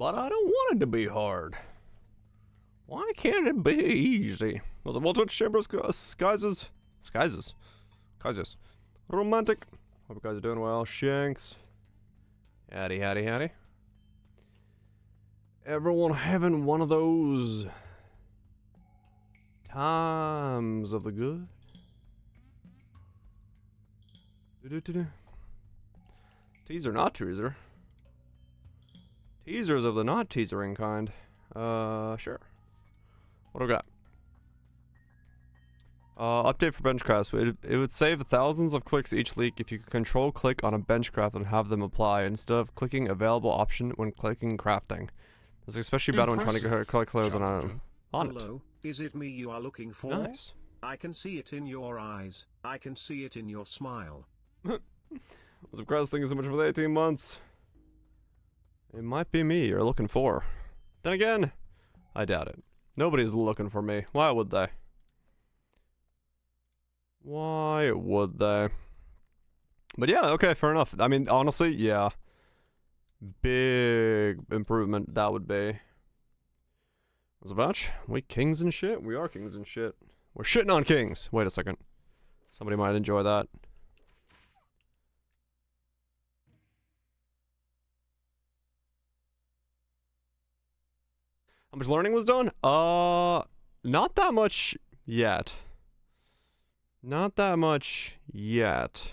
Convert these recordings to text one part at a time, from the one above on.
But I don't want it to be hard. Why can't it be easy? Was it Twitch Chambers Skies? Romantic. Hope you guys are doing well. Shanks. Howdy, howdy, howdy. Everyone having one of those times of the good? Teaser, not teaser. Teasers of the not teasering kind. Sure. What do we got? Update for Benchcraft. It would save thousands of clicks each leak if you could control click on a Benchcraft and have them apply instead of clicking available option when clicking crafting. This is especially bad when trying to collect clothes on Hello, is it me you are looking for? Nice. I can see it in your eyes. I can see it in your smile. Was Crest thinking so much for the 18 months? It might be me you're looking for. Then again, I doubt it. Nobody's looking for me. Why would they? Why would they? But yeah, okay, fair enough. I mean, honestly, yeah. Big improvement that would be. Was a bunch? We kings and shit? We are kings and shit. We're shitting on kings. Wait a second. Somebody might enjoy that. How much learning was done? Not that much yet. Not that much yet.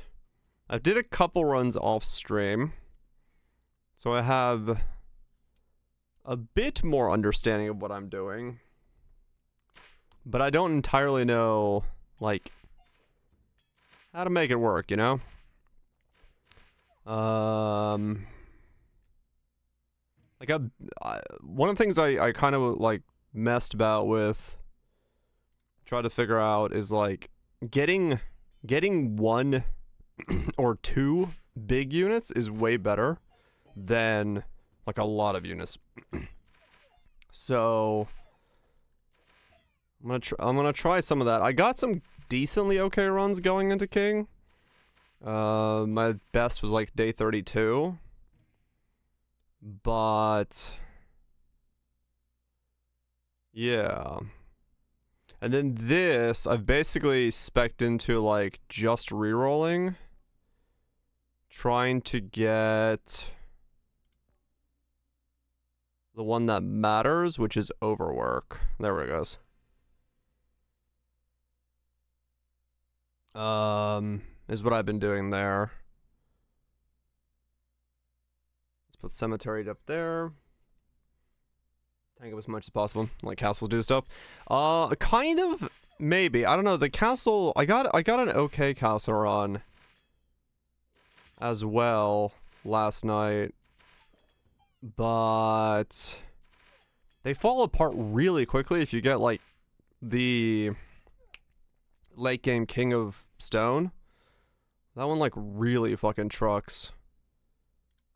I did a couple runs off stream. So I have a bit more understanding of what I'm doing. But I don't entirely know, like, how to make it work, you know? Like, one of the things I kind of, like, messed about with, try to figure out is, like, getting one or two big units is way better than, like, a lot of units. So I'm gonna try some of that. I got some decently okay runs going into King. My best was like day 32. But yeah. And then this, I've basically spec'd into like just rerolling. Trying to get the one that matters, which is overwork. There it goes. Is what I've been doing there. Let's put cemetery up there. Tank up as much as possible. Like castles do stuff. Kind of, maybe. I don't know. The castle, I got an okay castle run as well last night. But they fall apart really quickly if you get like the late game King of Stone. That one like really fucking trucks.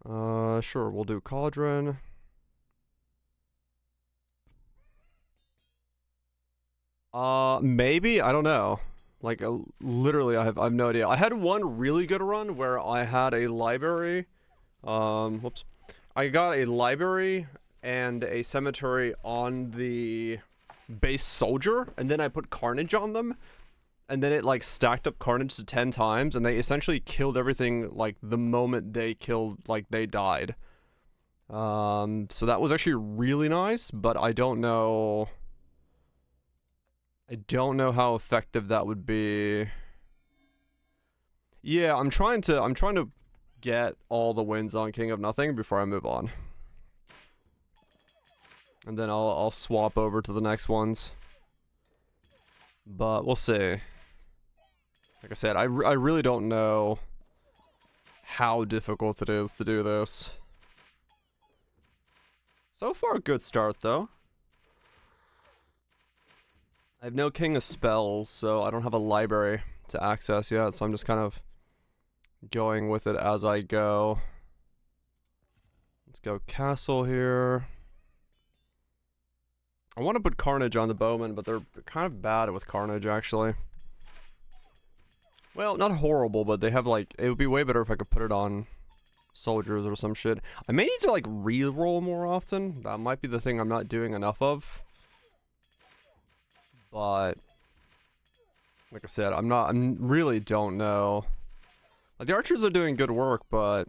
Sure, we'll do Cauldron. Maybe, I don't know. Like literally I have no idea. I had one really good run where I had a library. Whoops. I got a library and a cemetery on the base soldier, and then I put Carnage on them, and then it like stacked up Carnage to 10 times, and they essentially killed everything like the moment they killed, like they died. So that was actually really nice, but I don't know how effective that would be. Yeah, I'm trying to get all the wins on King of Nothing before I move on. And then I'll swap over to the next ones. But we'll see. Like I said, I really don't know how difficult it is to do this. So far, a good start though. I have no King of Spells, so I don't have a library to access yet, so I'm just kind of going with it as I go. Let's go castle here. I want to put Carnage on the bowman, but they're kind of bad with Carnage, actually. Well, not horrible, but they have like, it would be way better if I could put it on soldiers or some shit. I may need to like re-roll more often. That might be the thing I'm not doing enough of. But like I said, I really don't know. Like the archers are doing good work, but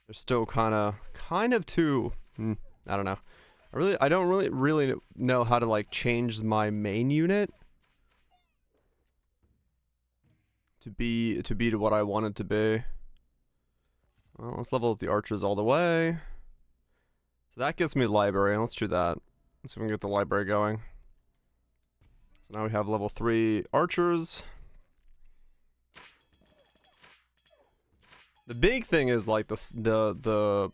they're still kind of too. I don't know. I don't really know how to like change my main unit to be to what I want it to be. Well, let's level up the archers all the way. So that gives me library. Let's do that. Let's see if we can get the library going. So now we have level 3 archers. The big thing is like the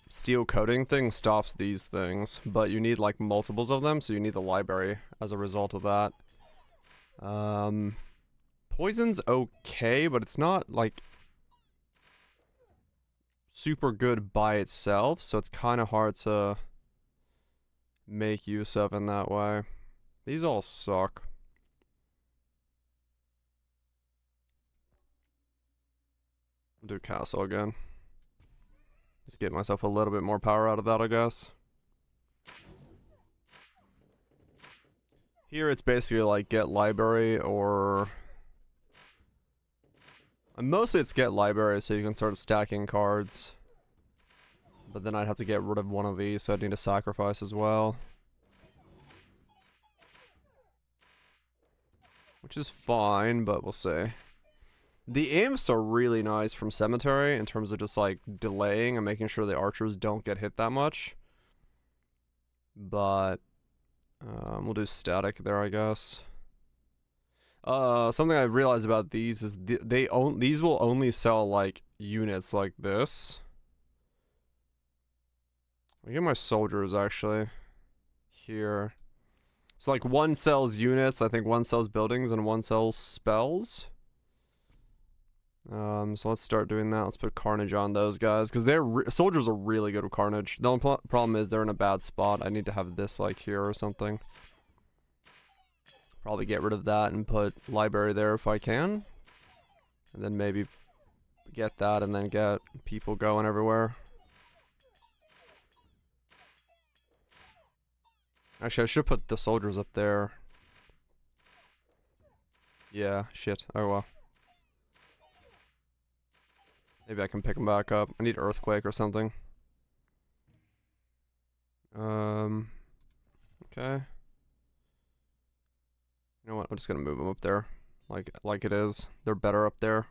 steel coating thing stops these things, but you need like multiples of them, so you need the library as a result of that. Poison's okay, but it's not like super good by itself, so it's kind of hard to make use of in that way. These all suck. I'll do castle again. Just get myself a little bit more power out of that, I guess. Here it's basically like get library or... mostly it's get library so you can start stacking cards. But then I'd have to get rid of one of these, so I'd need to sacrifice as well. Which is fine, but we'll see. The imps are really nice from cemetery in terms of just like delaying and making sure the archers don't get hit that much. But we'll do static there, I guess. Something I realized about these is these will only sell like units like this. I get my soldiers actually here. So like one sells units, I think one sells buildings, and one sells spells. So let's start doing that. Let's put carnage on those guys because soldiers are really good with carnage. The only problem is they're in a bad spot. I need to have this like here or something. Probably get rid of that and put library there if I can, and then maybe get that and then get people going everywhere. Actually, I should put the soldiers up there. Yeah, shit. Oh well. Maybe I can pick them back up. I need earthquake or something. Okay. You know what? I'm just gonna move them up there, like it is. They're better up there.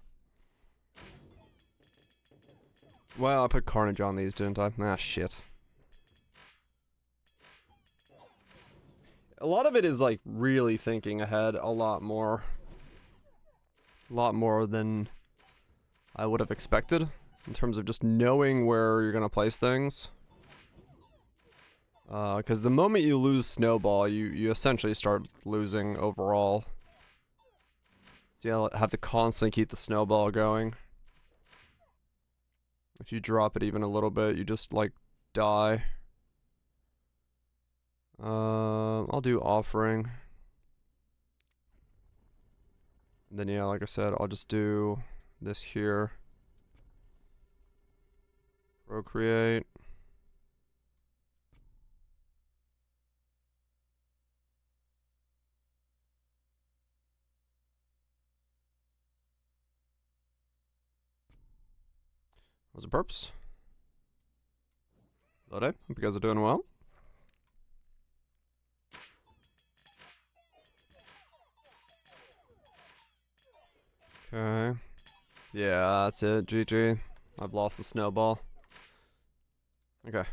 Well, I put carnage on these, didn't I? Ah, shit. A lot of it is like really thinking ahead a lot more. A lot more than I would have expected in terms of just knowing where you're gonna place things. Because the moment you lose snowball, you essentially start losing overall. So you have to constantly keep the snowball going. If you drop it even a little bit, you just like die. I'll do offering. And then yeah, like I said, I'll just do this here. Procreate. What's the purpose? Hello, hope you guys are doing well. Okay. Yeah, that's it. GG. I've lost the snowball. Okay.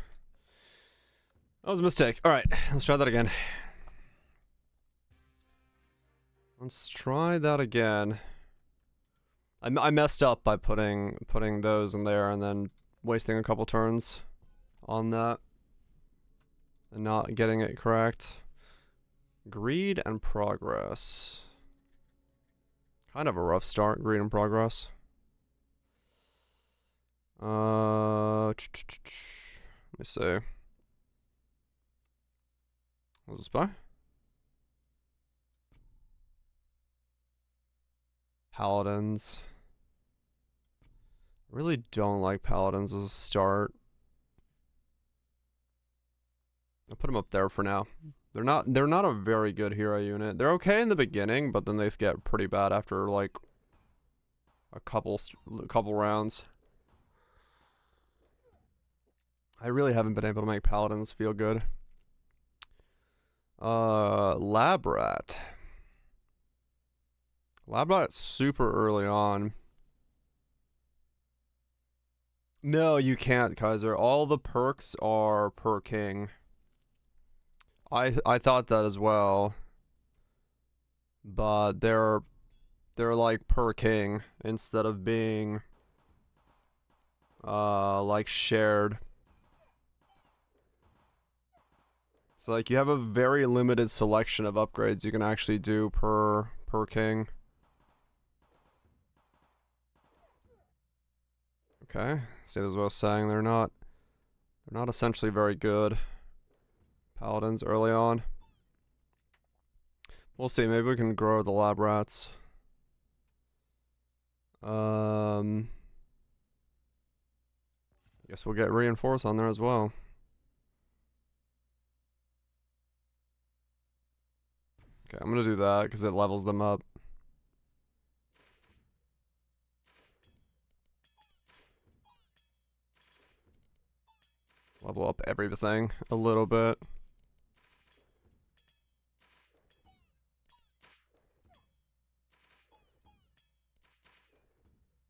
That was a mistake. Alright, let's try that again. Let's try that again. I messed up by putting those in there and then wasting a couple turns on that. And not getting it correct. Greed and progress. Kind of a rough start, greed and progress. Let me see. What's this by? Paladins. Really don't like paladins as a start. I'll put them up there for now. They're not a very good hero unit. They're okay in the beginning, but then they get pretty bad after like a couple rounds. I really haven't been able to make paladins feel good. Lab rat. Lab rat's super early on. No, you can't, Kaiser. All the perks are per king. I thought that as well, but they're like per king instead of being like shared. So like you have a very limited selection of upgrades you can actually do per king. Okay, see, this is what I was saying. They're not essentially very good paladins early on. We'll see. Maybe we can grow the lab rats. I guess we'll get reinforce on there as well. Okay, I'm gonna do that because it levels them up. Level up everything a little bit.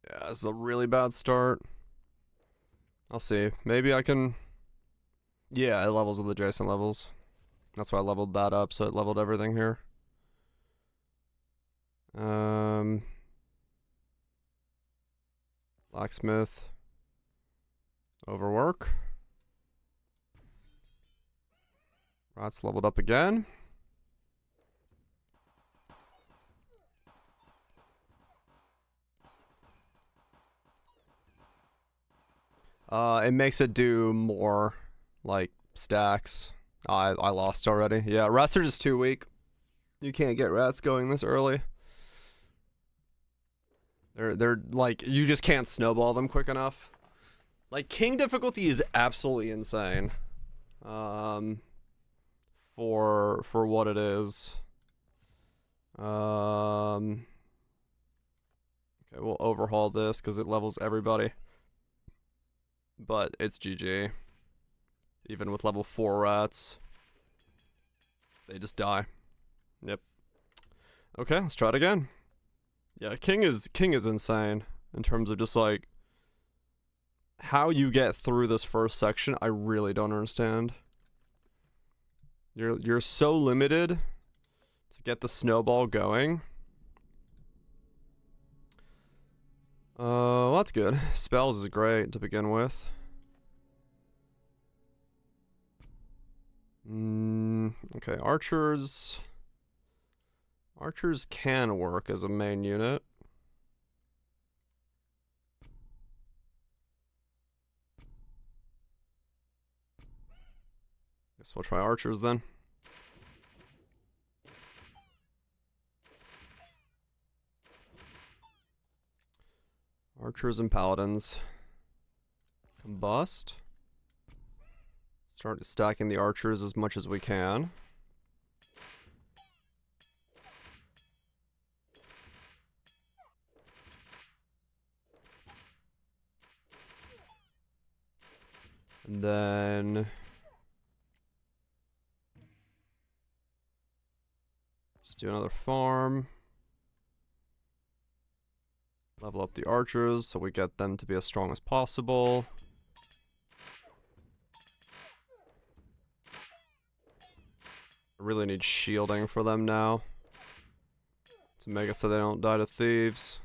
Yeah, this is a really bad start. I'll see. Maybe I can... Yeah, it levels with adjacent levels. That's why I leveled that up, so it leveled everything here. Blacksmith. Overwork. Rats leveled up again. It makes it do more, like, stacks. I lost already. Yeah, rats are just too weak. You can't get rats going this early. They're like, you just can't snowball them quick enough. Like, king difficulty is absolutely insane. For what it is. Okay, we'll overhaul this because it levels everybody. But it's GG. Even with level 4 rats. They just die. Yep. Okay, let's try it again. Yeah, king is insane in terms of just like how you get through this first section. I really don't understand. You're so limited to get the snowball going. Well, that's good. Spells is great to begin with. Okay, archers. Archers can work as a main unit. Guess we'll try archers then. Archers and paladins. Combust. Start stacking the archers as much as we can. And then just do another farm. Level up the archers so we get them to be as strong as possible. I really need shielding for them now to make it so they don't die to thieves.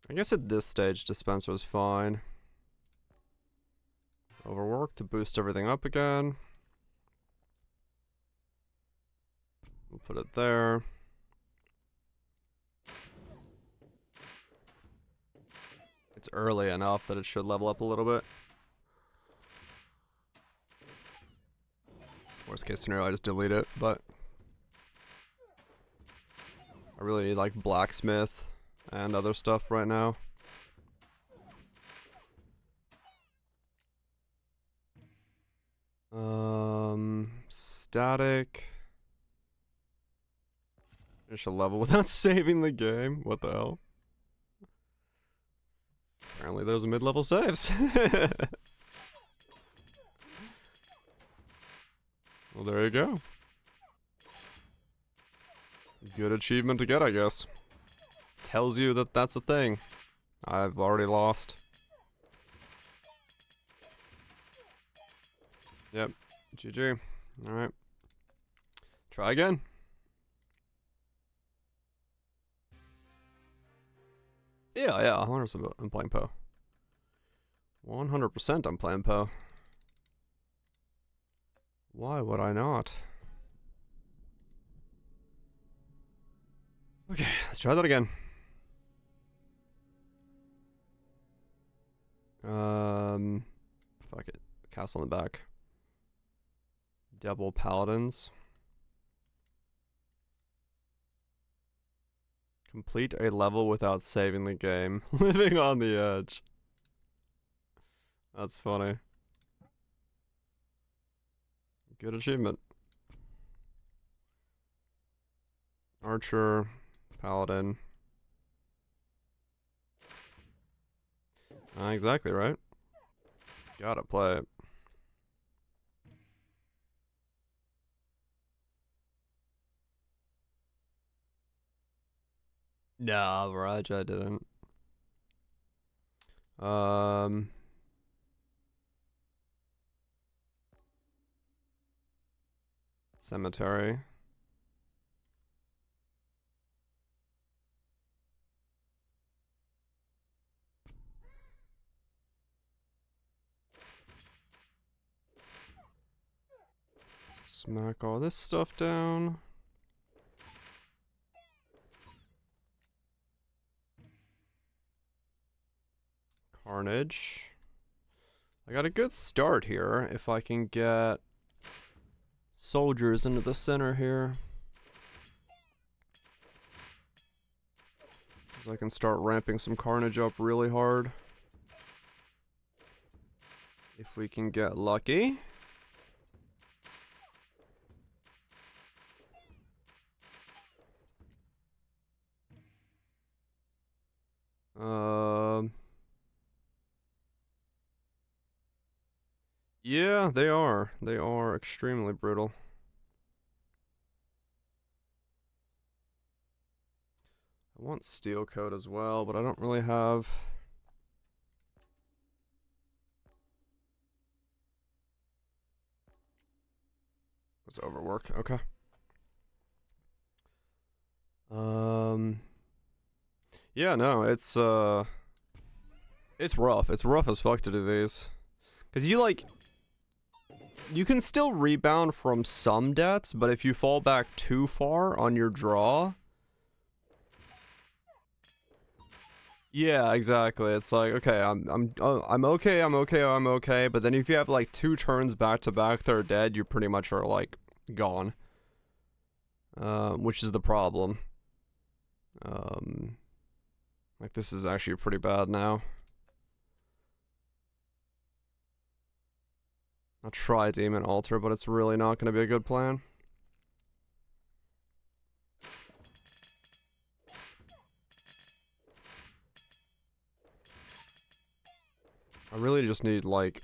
I guess at this stage dispenser is fine. Overwork to boost everything up again. We'll put it there. It's early enough that it should level up a little bit. Worst case scenario, I just delete it, but I really need like blacksmith and other stuff right now. Static. Finish a level without saving the game. What the hell? Apparently there's a mid-level saves. Well, there you go. Good achievement to get, I guess. Tells you that that's a thing. I've already lost. Yep. GG. Alright. Try again. Yeah, 100% I'm playing Poe. 100% I'm playing Poe. Why would I not? Okay, let's try that again. Fuck it. Castle in the back. Double paladins. Complete a level without saving the game. Living on the edge. That's funny. Good achievement. Archer, paladin. Exactly right. Gotta play it. Nah, Raj, I didn't. Cemetery. Smack all this stuff down. Carnage. I got a good start here if I can get soldiers into the center here. So I can start ramping some carnage up really hard. If we can get lucky. Yeah, they are. They are extremely brutal. I want steel coat as well, but I don't really have. Was overwork. Okay. Yeah, no, it's rough. It's rough as fuck to do these. Cause you can still rebound from some deaths, but if you fall back too far on your draw. Yeah, exactly. It's like, okay, I'm okay, but then if you have like 2 turns back to back that are dead, you pretty much are like gone. Which is the problem. Like this is actually pretty bad now. I'll try Demon Altar, but it's really not going to be a good plan. I really just need, like,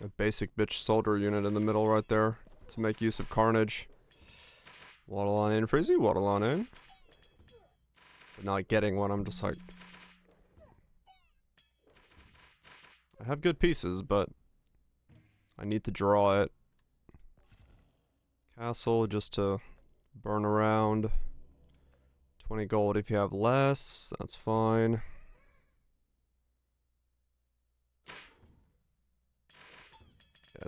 a basic bitch soldier unit in the middle right there to make use of Carnage. Waddle on in, Frizzy, waddle on in. But not getting one, I'm just like... I have good pieces, but... I need to draw it. Castle, just to burn around. 20 gold if you have less, that's fine. Yeah,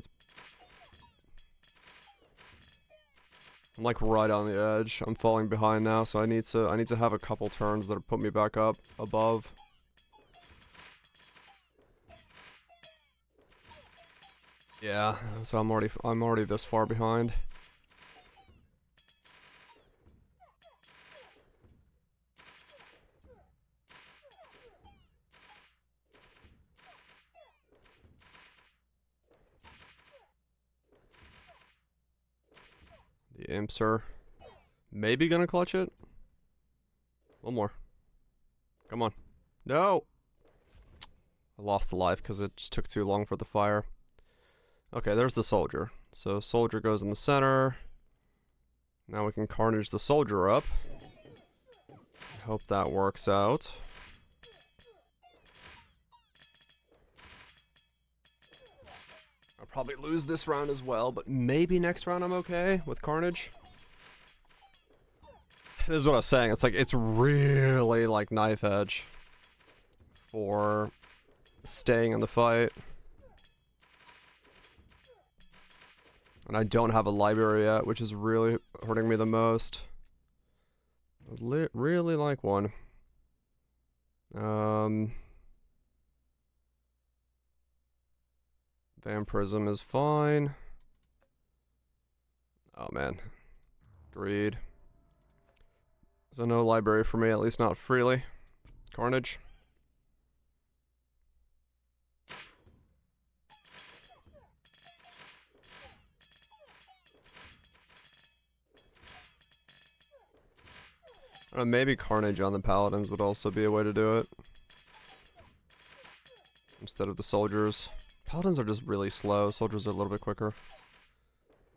I'm like right on the edge. I'm falling behind now, so I need to have a couple turns that put me back up above. Yeah, so I'm already this far behind. The imps are maybe gonna clutch it. One more. Come on. No! I lost the life because it just took too long for the fire. Okay, there's the soldier. So soldier goes in the center. Now we can carnage the soldier up. Hope that works out. I'll probably lose this round as well, but maybe next round I'm okay with carnage. This is what I was saying. It's like, it's really like knife edge for staying in the fight. And I don't have a library yet, which is really hurting me the most. I'd really like one. Vampirism is fine. Oh man. Greed. There's no library for me, at least not freely. Carnage. Maybe Carnage on the Paladins would also be a way to do it. Instead of the soldiers. Paladins are just really slow. Soldiers are a little bit quicker.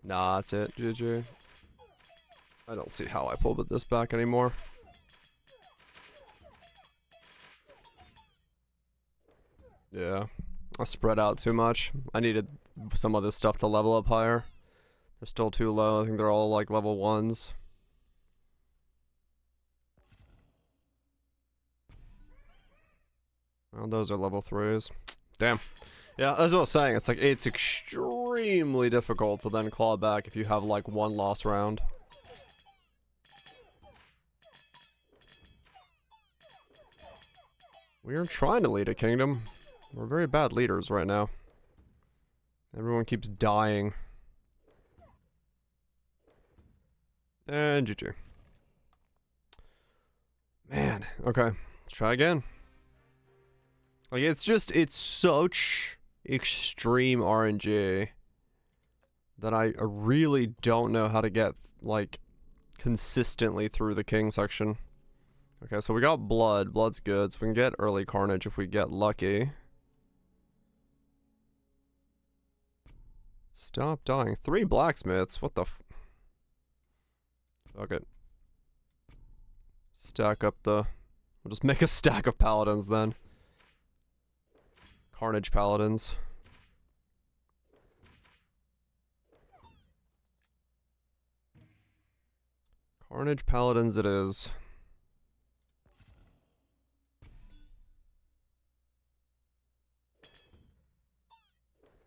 Nah, that's it. GG. I don't see how I pulled this back anymore. Yeah. I spread out too much. I needed some of this stuff to level up higher. They're still too low. I think they're all like level 1s. Oh, those are level 3s. Damn. Yeah, that's what I was saying. It's like, it's extremely difficult to then claw back if you have like one lost round. We are trying to lead a kingdom. We're very bad leaders right now. Everyone keeps dying. And GG. Man, okay. Let's try again. Like, it's such extreme RNG that I really don't know how to get, like, consistently through the king section. Okay, so we got blood. Blood's good, so we can get early carnage if we get lucky. Stop dying. 3 blacksmiths? What the f... Fuck it. Stack up the... We'll just make a stack of paladins then. Carnage paladins. Carnage paladins it is.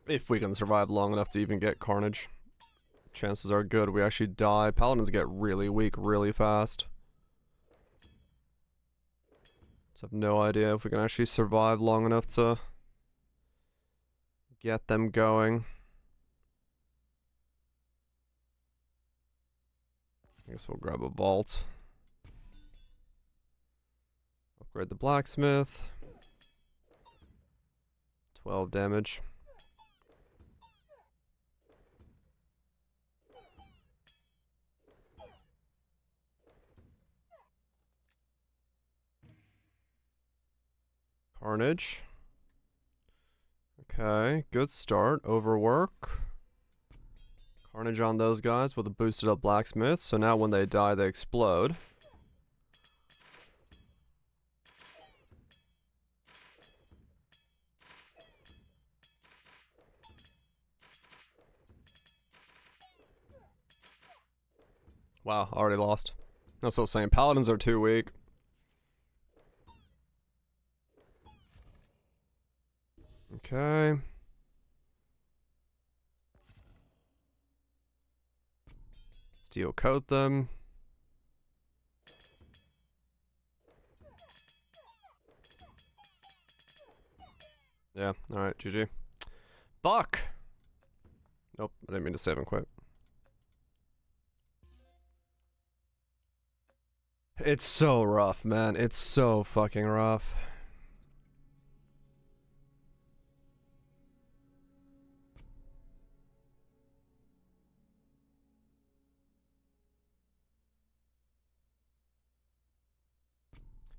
If we can survive long enough to even get carnage. Chances are good we actually die. Paladins get really weak really fast. So I have no idea if we can actually survive long enough to get them going. I guess we'll grab a vault. Upgrade the blacksmith. 12 damage. Carnage. Okay, good start. Overwork. Carnage on those guys with a boosted up blacksmith. So now when they die, they explode. Wow, already lost. That's what I was saying. Paladins are too weak. Okay. Steel coat them. Yeah, alright, GG. Fuck! Nope, I didn't mean to save and quit. It's so rough, man. It's so fucking rough.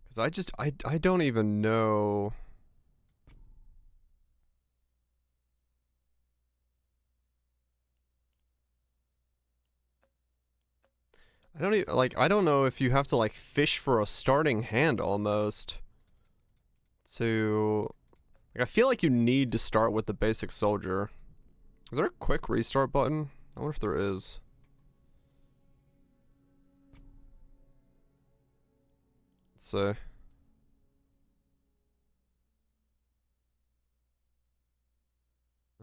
Because I don't even know. I don't even, like, I don't know if you have to, like, fish for a starting hand almost. To, like, I feel like you need to start with the basic soldier. Is there a quick restart button? I wonder if there is. Let's see.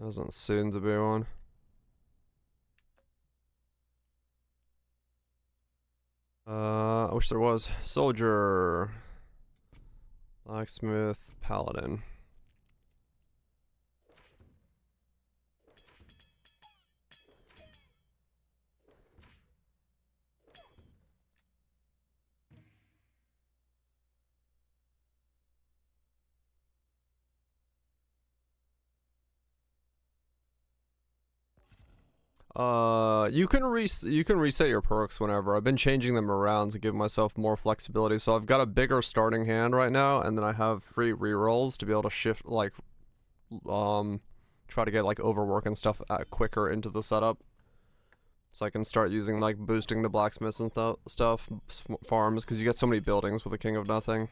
Doesn't seem to be one. I wish there was. Soldier. Blacksmith. Paladin. You can reset your perks whenever. I've been changing them around to give myself more flexibility. So I've got a bigger starting hand right now, and then I have free rerolls to be able to shift, like, try to get, like, overwork and stuff quicker into the setup. So I can start using, like, boosting the blacksmiths and stuff, farms, because you get so many buildings with a King of Nothing.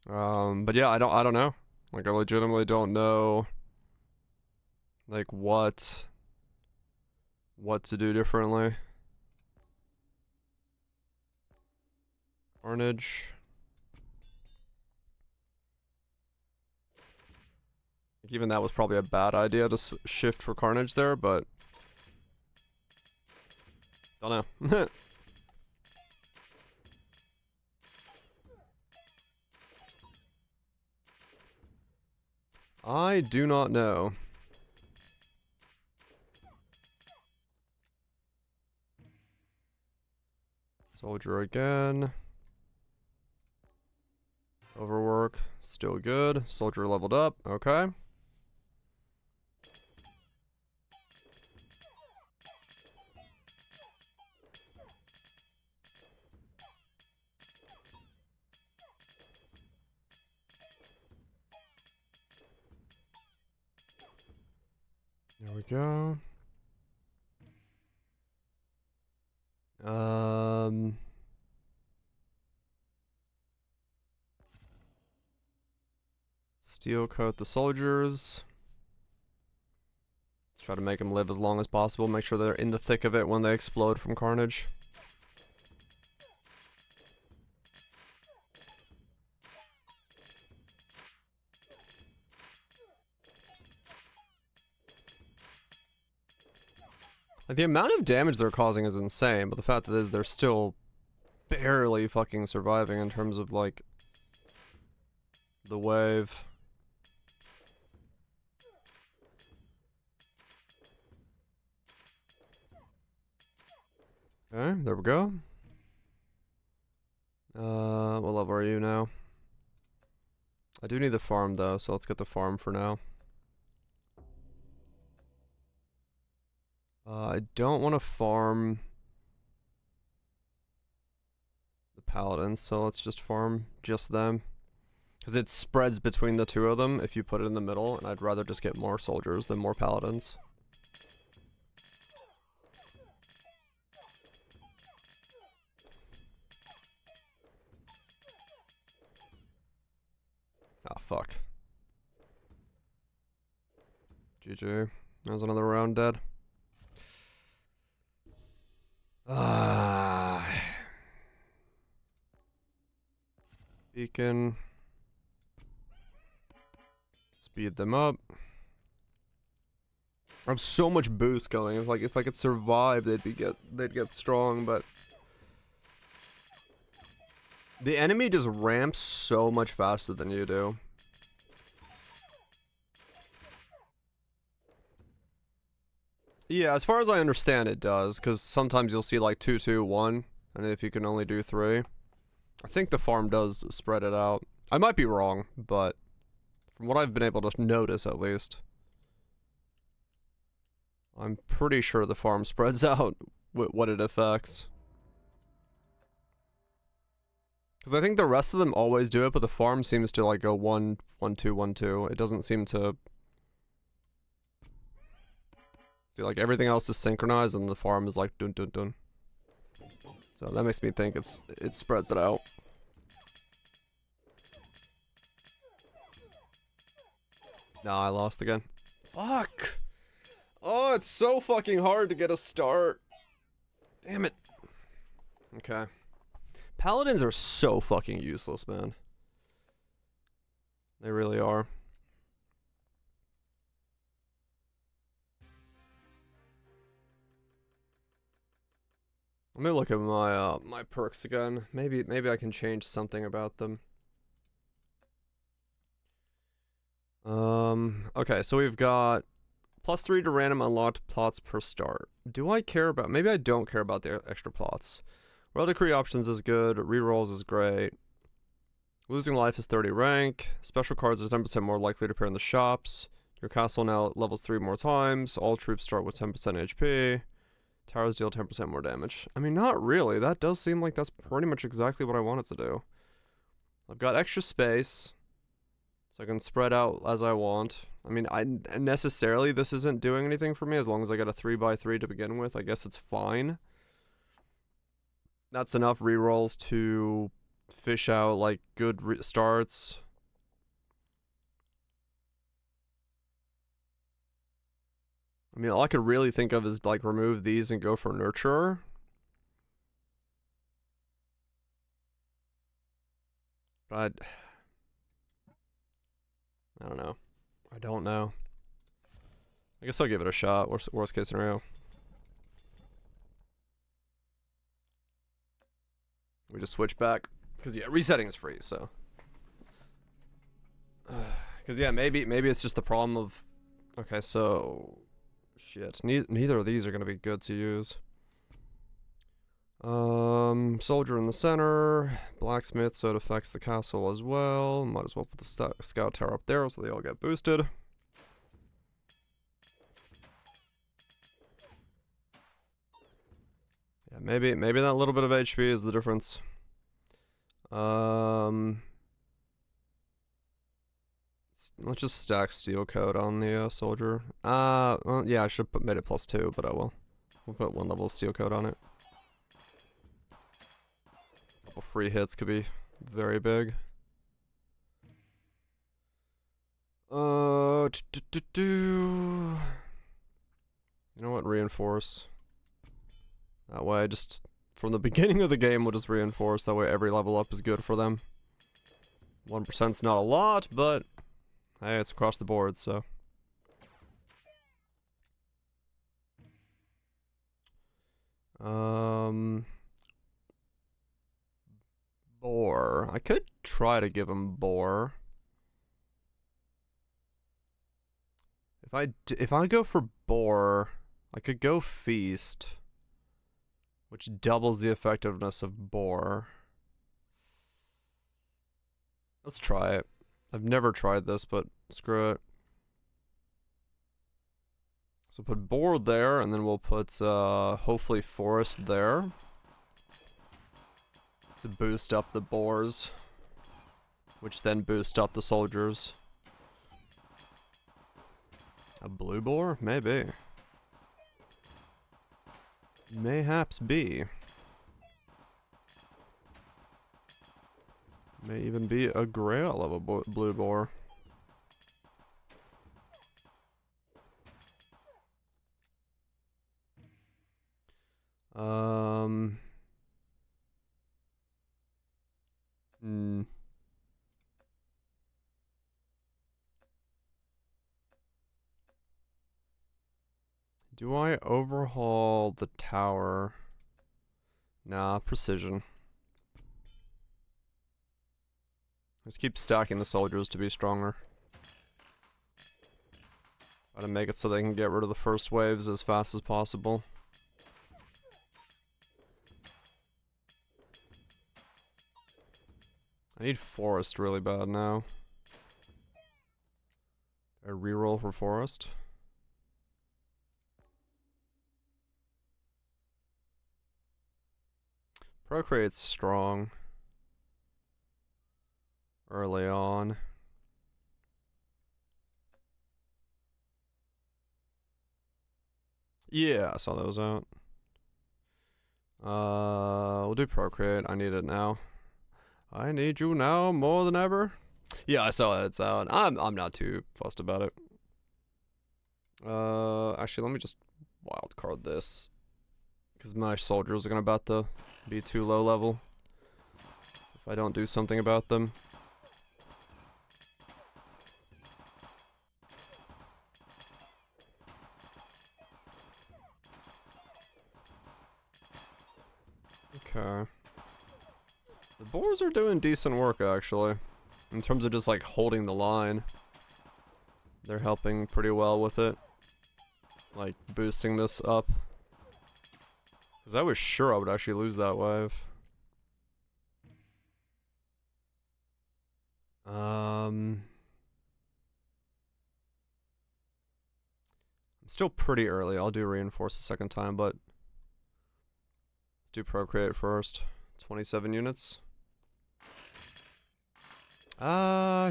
But yeah, I don't know. Like, I legitimately don't know, like, what to do differently. Carnage. Even that was probably a bad idea to shift for Carnage there, but don't know. I do not know. Soldier again. Overwork, still good. Soldier leveled up, okay. There we go. Steel coat the soldiers. Let's try to make them live as long as possible. Make sure they're in the thick of it when they explode from Carnage. Like, the amount of damage they're causing is insane, but the fact that is they're still barely fucking surviving in terms of, like, the wave. Okay, there we go. What level are you now? I do need the farm though, so let's get the farm for now. I don't want to farm the paladins, so let's just farm just them. Because it spreads between the two of them if you put it in the middle, and I'd rather just get more soldiers than more paladins. Ah, fuck. GG. There's another round dead. Beacon. Speed them up. I have so much boost going. If I could survive, they'd get strong, but the enemy just ramps so much faster than you do. Yeah, as far as I understand, it does, because sometimes you'll see like 2, 2, 1, and if you can only do 3. I think the farm does spread it out. I might be wrong, but from what I've been able to notice, at least, I'm pretty sure the farm spreads out what it affects. Because I think the rest of them always do it, but the farm seems to like go 1, 1, 2, 1, 2. It doesn't seem to. See, like everything else is synchronized, and the farm is like dun dun dun. So that makes me think it spreads it out. Nah, I lost again. Fuck! Oh, it's so fucking hard to get a start. Damn it. Okay. Paladins are so fucking useless, man. They really are. Let me look at my my perks again. Maybe I can change something about them. Okay, so we've got +3 to random unlocked plots per start. Do I care about, maybe I don't care about the extra plots. Roll decree options is good, rerolls is great. Losing life is 30 rank. Special cards are 10% more likely to appear in the shops. Your castle now levels 3 more times. All troops start with 10% HP. Towers deal 10% more damage. I mean, not really. That does seem like that's pretty much exactly what I wanted to do. I've got extra space, so I can spread out as I want. I mean, necessarily this isn't doing anything for me as long as I got a 3x3 to begin with. I guess it's fine. That's enough rerolls to fish out like good starts. I mean, all I could really think of is like remove these and go for Nurturer. But I don't know. I don't know. I guess I'll give it a shot. Worst case scenario. We just switch back. Because, yeah, resetting is free, so. Because, yeah, maybe it's just the problem of. Okay, so. Shit. Neither of these are going to be good to use. Soldier in the center. Blacksmith, so it affects the castle as well. Might as well put the scout tower up there so they all get boosted. Yeah, maybe that little bit of HP is the difference. Let's just stack steel coat on the soldier. Well, yeah, I should have made it +2, but I will. We'll put 1 level of steel coat on it. A couple free hits could be very big. You know what? Reinforce. That way, just from the beginning of the game, we'll just reinforce. That way, every level up is good for them. 1%'s not a lot, but hey, it's across the board, so. Boar. I could try to give him boar. If I go for boar, I could go feast, which doubles the effectiveness of boar. Let's try it. I've never tried this, but screw it. So put boar there, and then we'll put hopefully forest there to boost up the boars, which then boost up the soldiers. A blue boar? Maybe. Mayhaps be. May even be a grail of a blue boar. Do I overhaul the tower? Nah, precision. Let's keep stacking the soldiers to be stronger. Try to make it so they can get rid of the first waves as fast as possible. I need forest really bad now. A reroll for forest. Procreate's strong. Early on. Yeah, I saw those out. We'll do Procreate. I need it now. I need you now more than ever. Yeah, I saw that it's out. I'm not too fussed about it. Actually, let me just wild card this, because my soldiers are about to be too low level if I don't do something about them. Okay. The boars are doing decent work, actually. In terms of just, like, holding the line. They're helping pretty well with it. Like, boosting this up. Because I was sure I would actually lose that wave. I'm still pretty early. I'll do Reinforce the second time, but let's do Procreate first. 27 units.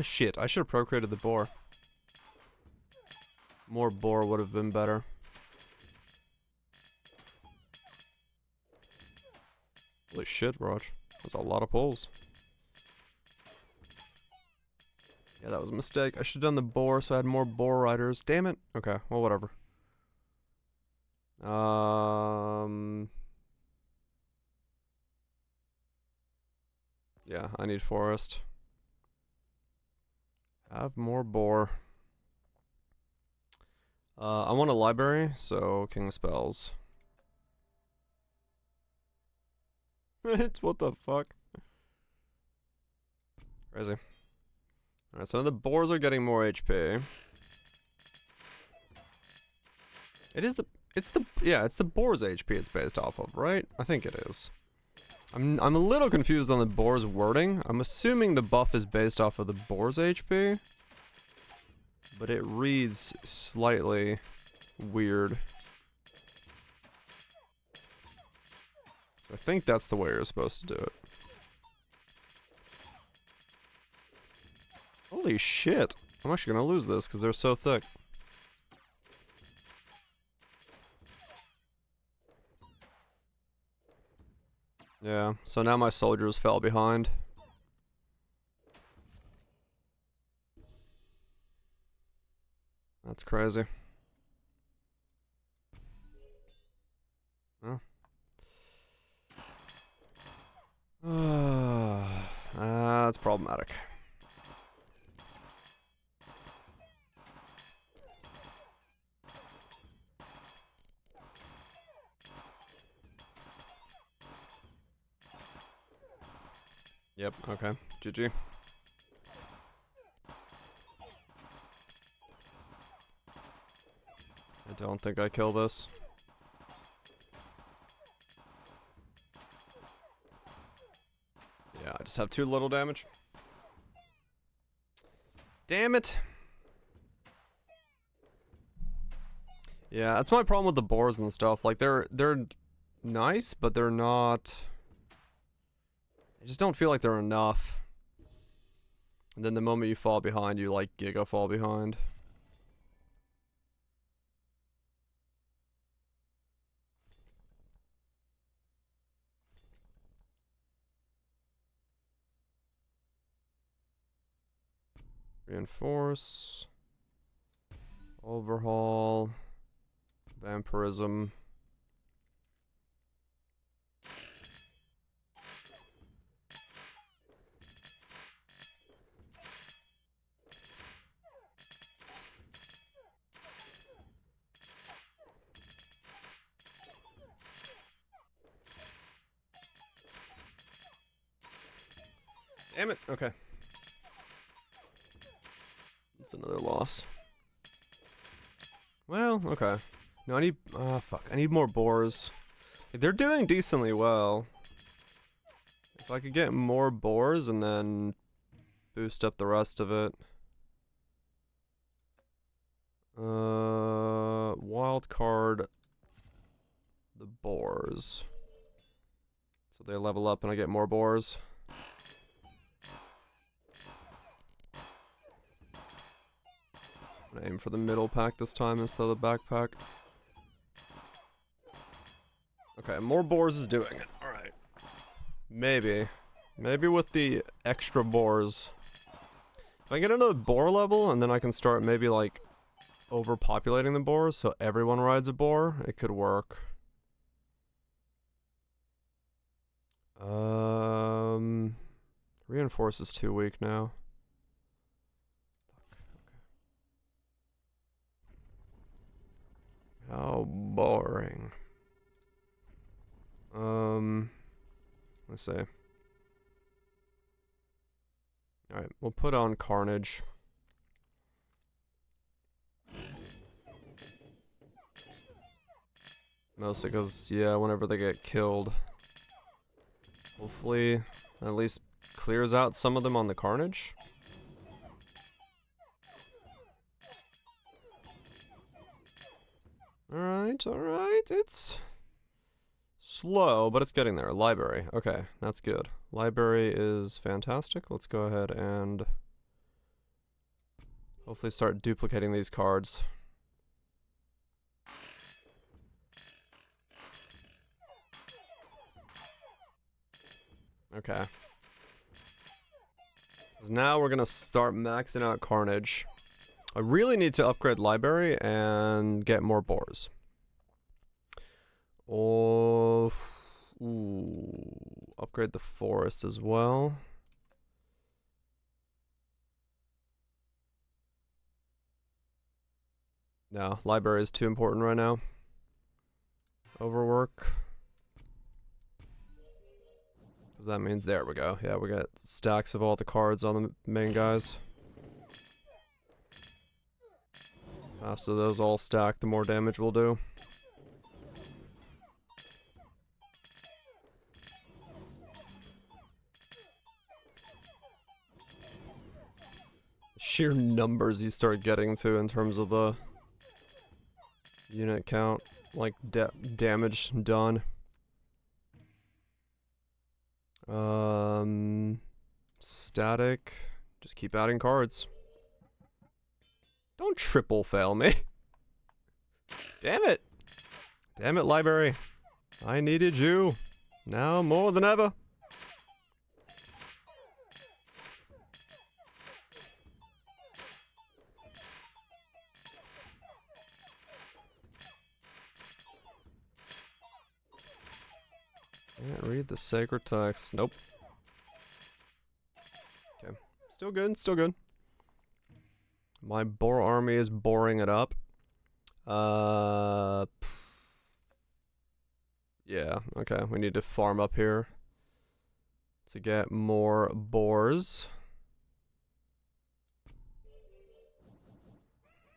Shit. I should have procreated the boar. More boar would have been better. Holy shit, Raj. That's a lot of pulls. Yeah, that was a mistake. I should have done the boar so I had more boar riders. Damn it. Okay, well, whatever. Yeah, I need forest. Have more boar. I want a library, so King Spells. It's what the fuck? Crazy. Alright, so the boars are getting more HP. It's the boar's HP it's based off of, right? I think it is. I'm a little confused on the boar's wording. I'm assuming the buff is based off of the boar's HP. But it reads slightly weird. So I think that's the way you're supposed to do it. Holy shit. I'm actually gonna lose this because they're so thick. Yeah, so now my soldiers fell behind. That's crazy. Oh. That's problematic. Yep, okay. GG. I don't think I kill this. Yeah, I just have too little damage. Damn it. Yeah, that's my problem with the boars and stuff. Like, they're nice, but they're not... I just don't feel like they're enough. And then the moment you fall behind, you, like, giga fall behind. Reinforce. Overhaul. Vampirism. Damn it. Okay. It's another loss. Well, okay. No, I need... fuck. I need more boars. They're doing decently well. If I could get more boars and then boost up the rest of it. Wild card the boars. So they level up and I get more boars. I'm gonna aim for the middle pack this time instead of the backpack. Okay, more boars is doing it. Alright. Maybe. Maybe with the extra boars. If I get another boar level and then I can start maybe like overpopulating the boars so everyone rides a boar, it could work. Reinforce is too weak now. How boring. Let's see. Alright, we'll put on Carnage. Mostly because, yeah, whenever they get killed, hopefully at least clears out some of them on the Carnage. Alright, alright, it's slow, but it's getting there. Library, okay, that's good. Library is fantastic. Let's go ahead and hopefully start duplicating these cards. Okay. Now we're gonna start maxing out Carnage. I really need to upgrade Library and get more boars. Oh, ooh, upgrade the Forest as well. No, Library is too important right now. Overwork. Because that means, there we go. Yeah, we got stacks of all the cards on the main guys. So those all stack, the more damage we'll do. Sheer numbers you start getting to in terms of the unit count, like damage done. Static. Just keep adding cards. Don't triple fail me. Damn it. Damn it, Library. I needed you. Now more than ever. Can't read the sacred text. Nope. Okay. Still good, still good. My boar army is boring it up. Yeah, okay. We need to farm up here to get more boars.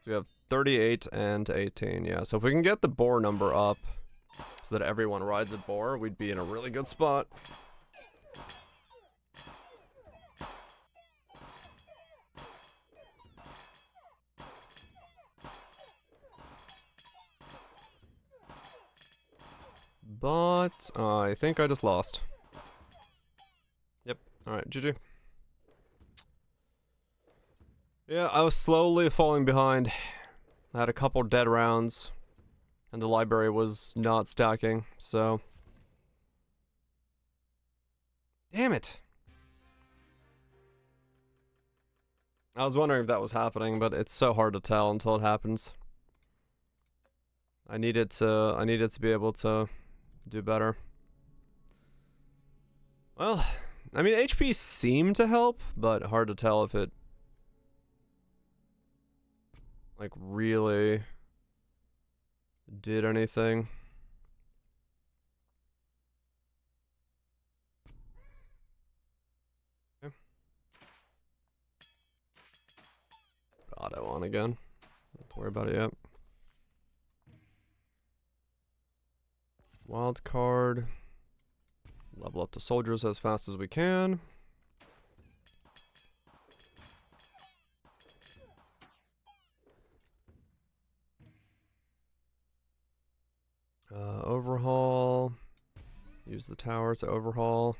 So we have 38 and 18, yeah. So if we can get the boar number up so that everyone rides a boar, we'd be in a really good spot. But I think I just lost. Yep. Alright, GG. Yeah, I was slowly falling behind. I had a couple dead rounds, and the library was not stacking, so... Damn it! I was wondering if that was happening, but it's so hard to tell until it happens. I needed to be able to do better. Well, I mean, HP seemed to help, but hard to tell if it like really did anything. Okay. Auto on again. Don't worry about it yet. Wild card. Level up the soldiers as fast as we can. Overhaul. Use the tower to overhaul.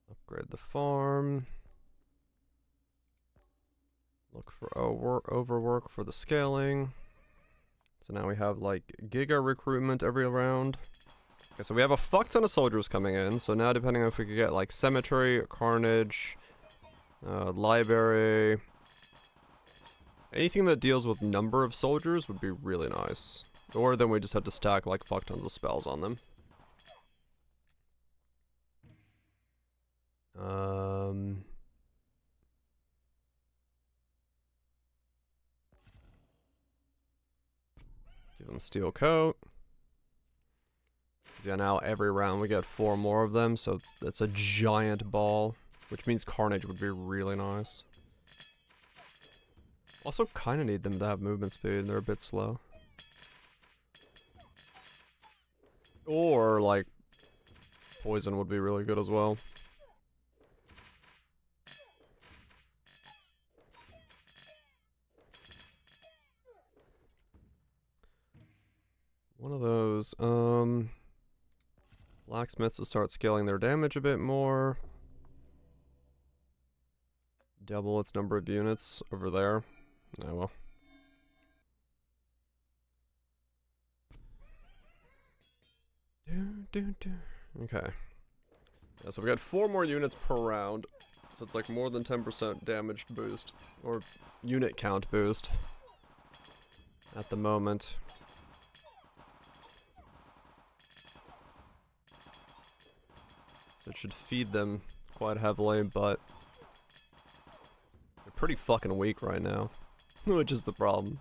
Upgrade the farm. Look for overwork for the scaling. So now we have like giga recruitment every round. Okay, so we have a fuck ton of soldiers coming in. So now depending on if we could get like cemetery, carnage, library, anything that deals with number of soldiers would be really nice. Or then we just have to stack like fuck tons of spells on them. Give them steel coat. Yeah, now every round we get 4 more of them, so that's a giant ball, which means carnage would be really nice. Also kind of need them to have movement speed, they're a bit slow. Or, like, poison would be really good as well. One of those, blacksmiths will start scaling their damage a bit more. Double its number of units over there. Oh well. Okay. Yeah, so we got 4 more units per round. So it's like more than 10% damage boost. Or unit count boost. At the moment. So it should feed them quite heavily, but they're pretty fucking weak right now. Which is the problem.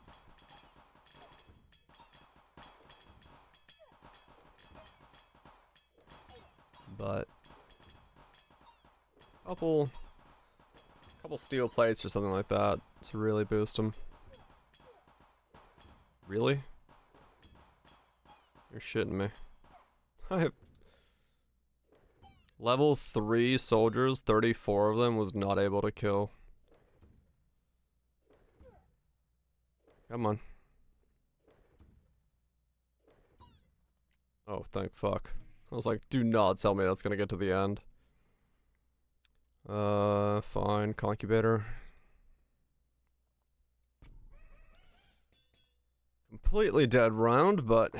But couple steel plates or something like that to really boost them. Really? You're shitting me. I have level 3 soldiers, 34 of them was not able to kill. Come on. Oh, thank fuck. I was like, do not tell me that's gonna get to the end. Fine, concubator. Completely dead round, but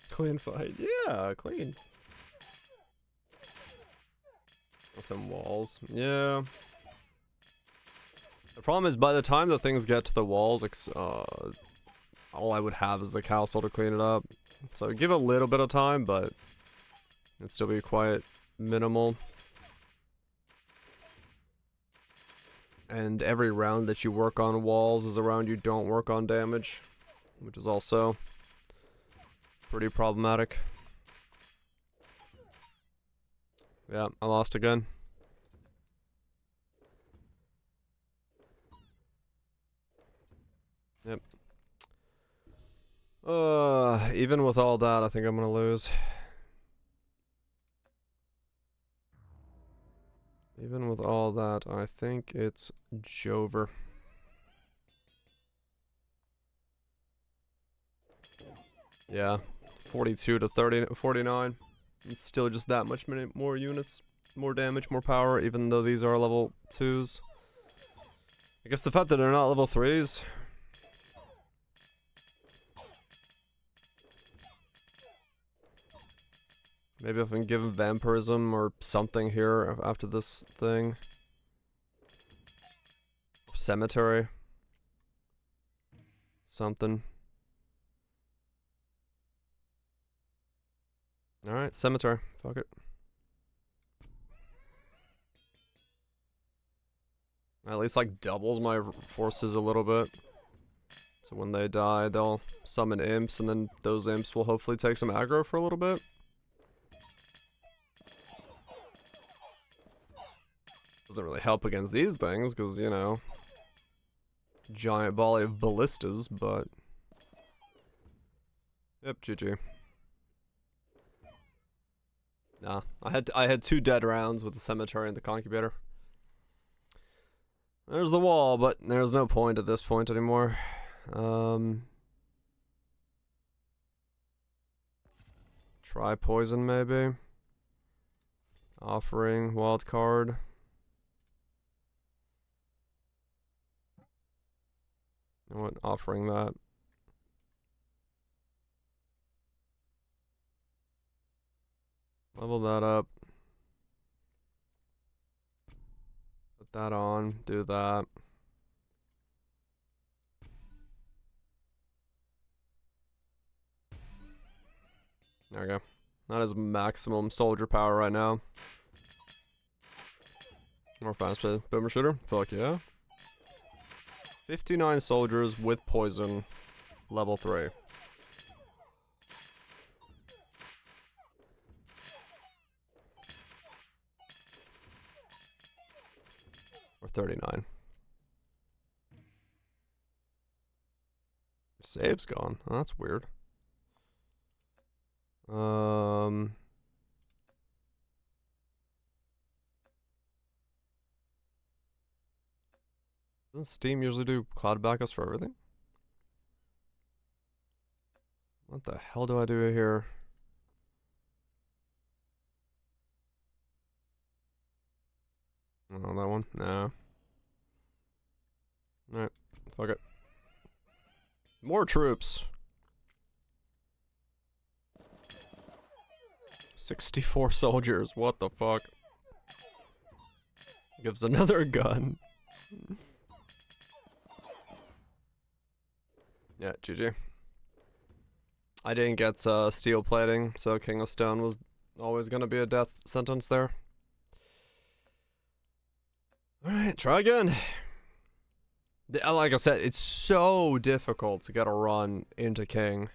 clean fight. Yeah, clean. Some walls. Yeah. The problem is by the time the things get to the walls, all I would have is the castle to clean it up. So give a little bit of time, but it'd still be quite minimal. And every round that you work on walls is a round you don't work on damage, which is also pretty problematic. Yeah, I lost again. Yep. Even with all that, I think I'm gonna lose. Even with all that, I think it's Jover. Yeah, 42 to 49. It's still just that much more units, more damage, more power, even though these are level 2s. I guess the fact that they're not level 3s. Maybe if I can give him vampirism or something here after this thing. Cemetery. Something. Alright, cemetery. Fuck it. At least like doubles my forces a little bit. So when they die, they'll summon imps, and then those imps will hopefully take some aggro for a little bit. Doesn't really help against these things, because, you know, giant volley of ballistas, but... Yep, GG. Nah, I had 2 dead rounds with the cemetery and the concubator. There's the wall, but there's no point at this point anymore. Try poison maybe. Offering, wild card. You know what? Offering that. Level that up. Put that on. Do that. There we go. That is maximum soldier power right now. More fast paced boomer shooter. Fuck yeah. 59 soldiers with poison. Level 3. Or 39. Save's gone. Oh, that's weird. Doesn't Steam usually do cloud backups for everything? What the hell do I do here? Oh, that one? No. Alright, fuck it. More troops. 64 soldiers, what the fuck? Gives another gun. Yeah, GG. I didn't get steel plating, so King of Stone was always gonna be a death sentence there. Alright, try again. Like I said, it's so difficult to get a run into King.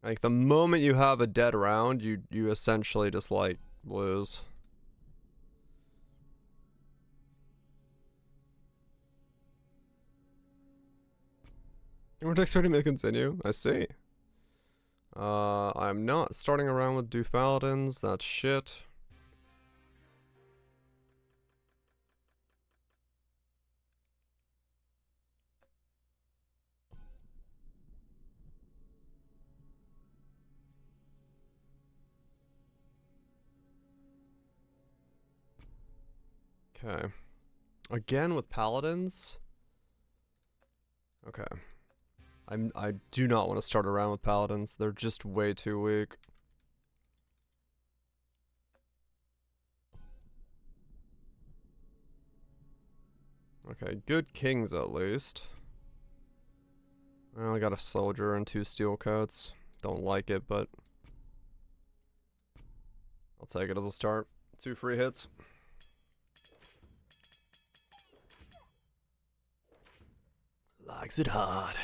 Like, the moment you have a dead round, you essentially just, like, lose. You weren't expecting me to continue? I see. I'm not starting around with Dufaldins, that's shit. Okay. Again with Paladins? Okay. I do not want to start around with Paladins. They're just way too weak. Okay, good kings at least. I only got a soldier and 2 steel coats. Don't like it, but I'll take it as a start. 2 free hits. Likes it hard.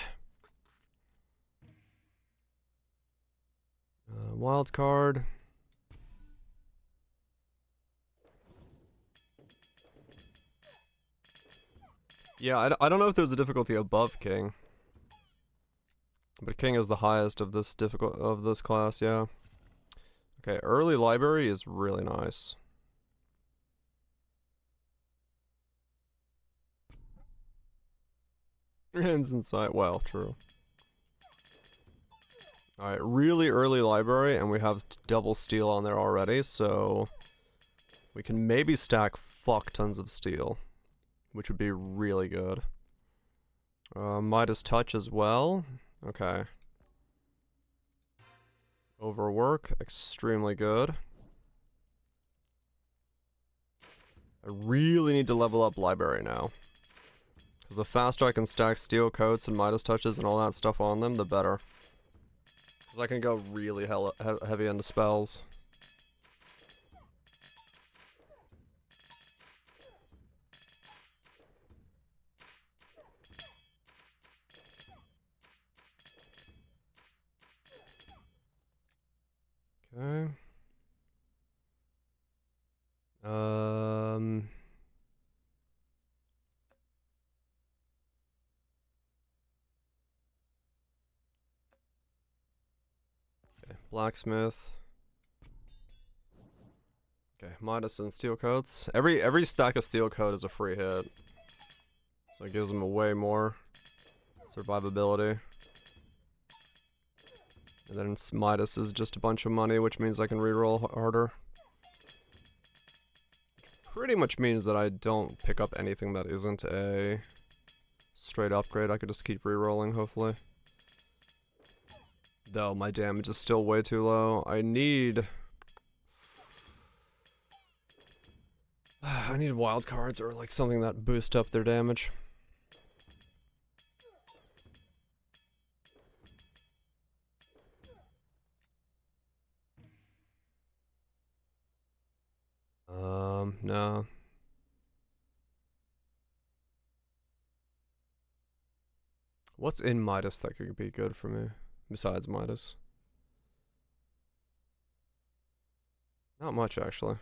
Wild card. Yeah, I don't know if there's a difficulty above King. But King is the highest of this class, yeah. Okay, early library is really nice. Hands inside. Well, true. Alright, really early library, and we have double steel on there already, so we can maybe stack fuck tons of steel, which would be really good. Midas touch as well. Okay. Overwork, extremely good. I really need to level up library now. Because the faster I can stack steel coats and Midas touches and all that stuff on them, the better. Because I can go really heavy into spells. Blacksmith. Okay, Midas and steel coats. Every stack of steel coat is a free hit. So it gives them a way more survivability. And then Midas is just a bunch of money, which means I can reroll harder. Pretty much means that I don't pick up anything that isn't a straight upgrade. I could just keep rerolling, hopefully. Though my damage is still way too low. I need wild cards or like something that boost up their damage. No. What's in Midas that could be good for me besides Midas? Not much, actually.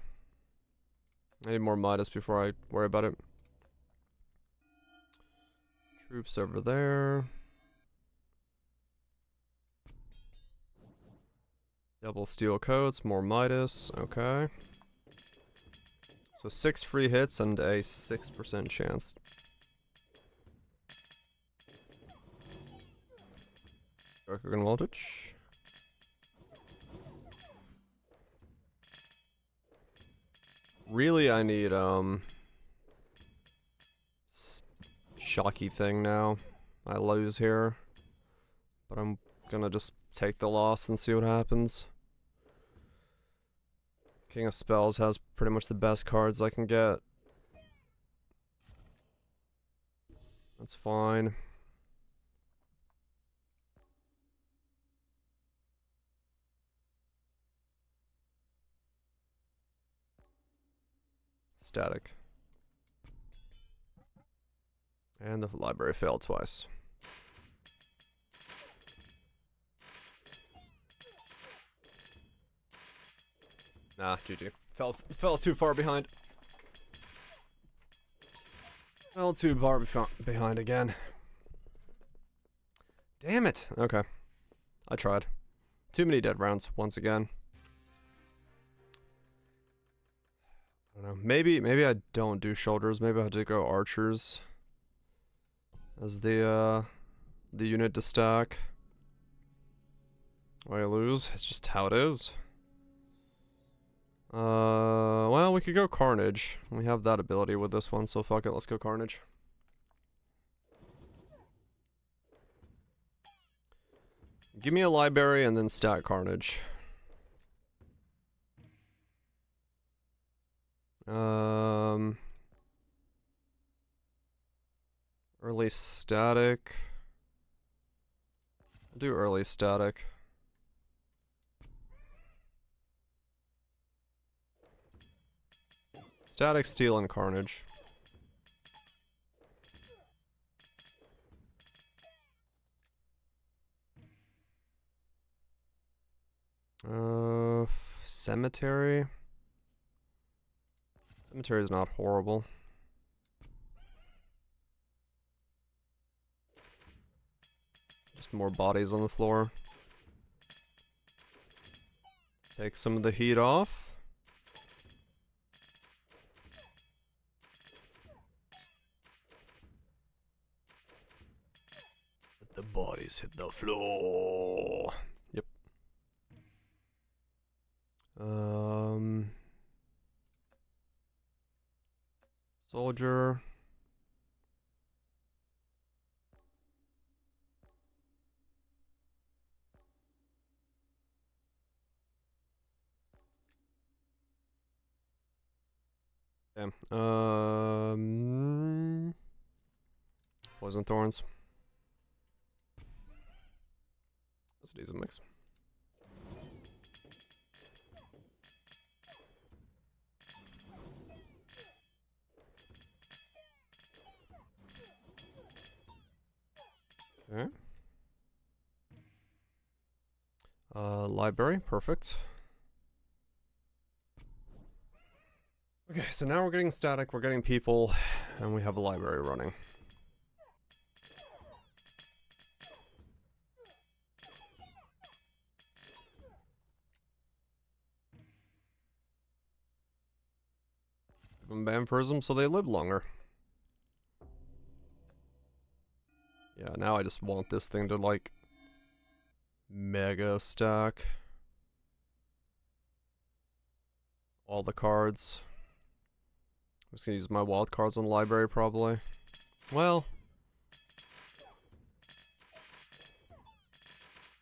I need more Midas before I worry about it. Troops over there. Double steel coats, more Midas. Okay. So 6 free hits and a 6% chance. Darker voltage. Really, I need shocky thing now. I lose here, but I'm gonna just take the loss and see what happens. King of Spells has pretty much the best cards I can get. That's fine. Static. And the library failed twice. Nah, GG. Fell too far behind. Fell too far behind again. Damn it. Okay. I tried. Too many dead rounds once again. I don't know. Maybe I don't do shoulders. Maybe I have to go archers as the unit to stack. I lose. It's just how it is. Well, we could go Carnage. We have that ability with this one, so fuck it, let's go Carnage. Give me a library and then stack Carnage. Early static. I'll do early static. Static, Steel, and Carnage. Cemetery. Cemetery is not horrible. Just more bodies on the floor. Take some of the heat off. Let the bodies hit the floor. Yep. Soldier. Okay. Poison Thorns. That's a decent mix. Okay. Library, perfect. Okay, so now we're getting static, we're getting people, and we have a library running. some vampirism so they live longer. Yeah, now I just want this thing to, like, mega stack all the cards. I'm just gonna use my wild cards on the library, probably. Well...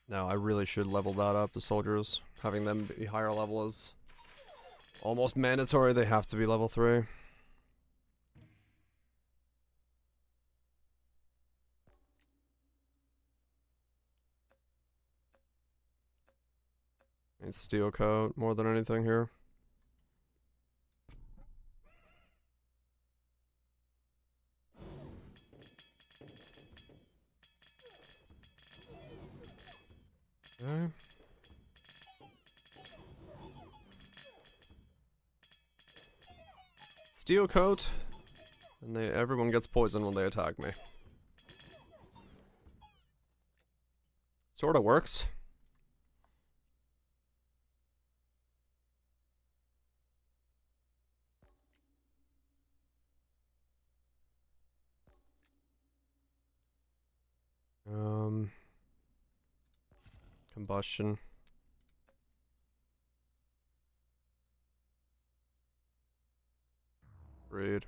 no, I really should level that up, the soldiers. Having them be higher level is almost mandatory. They have to be level 3. And steel coat more than anything here. Okay. Steel coat, and everyone gets poisoned when they attack me. Sorta works. Combustion. Read.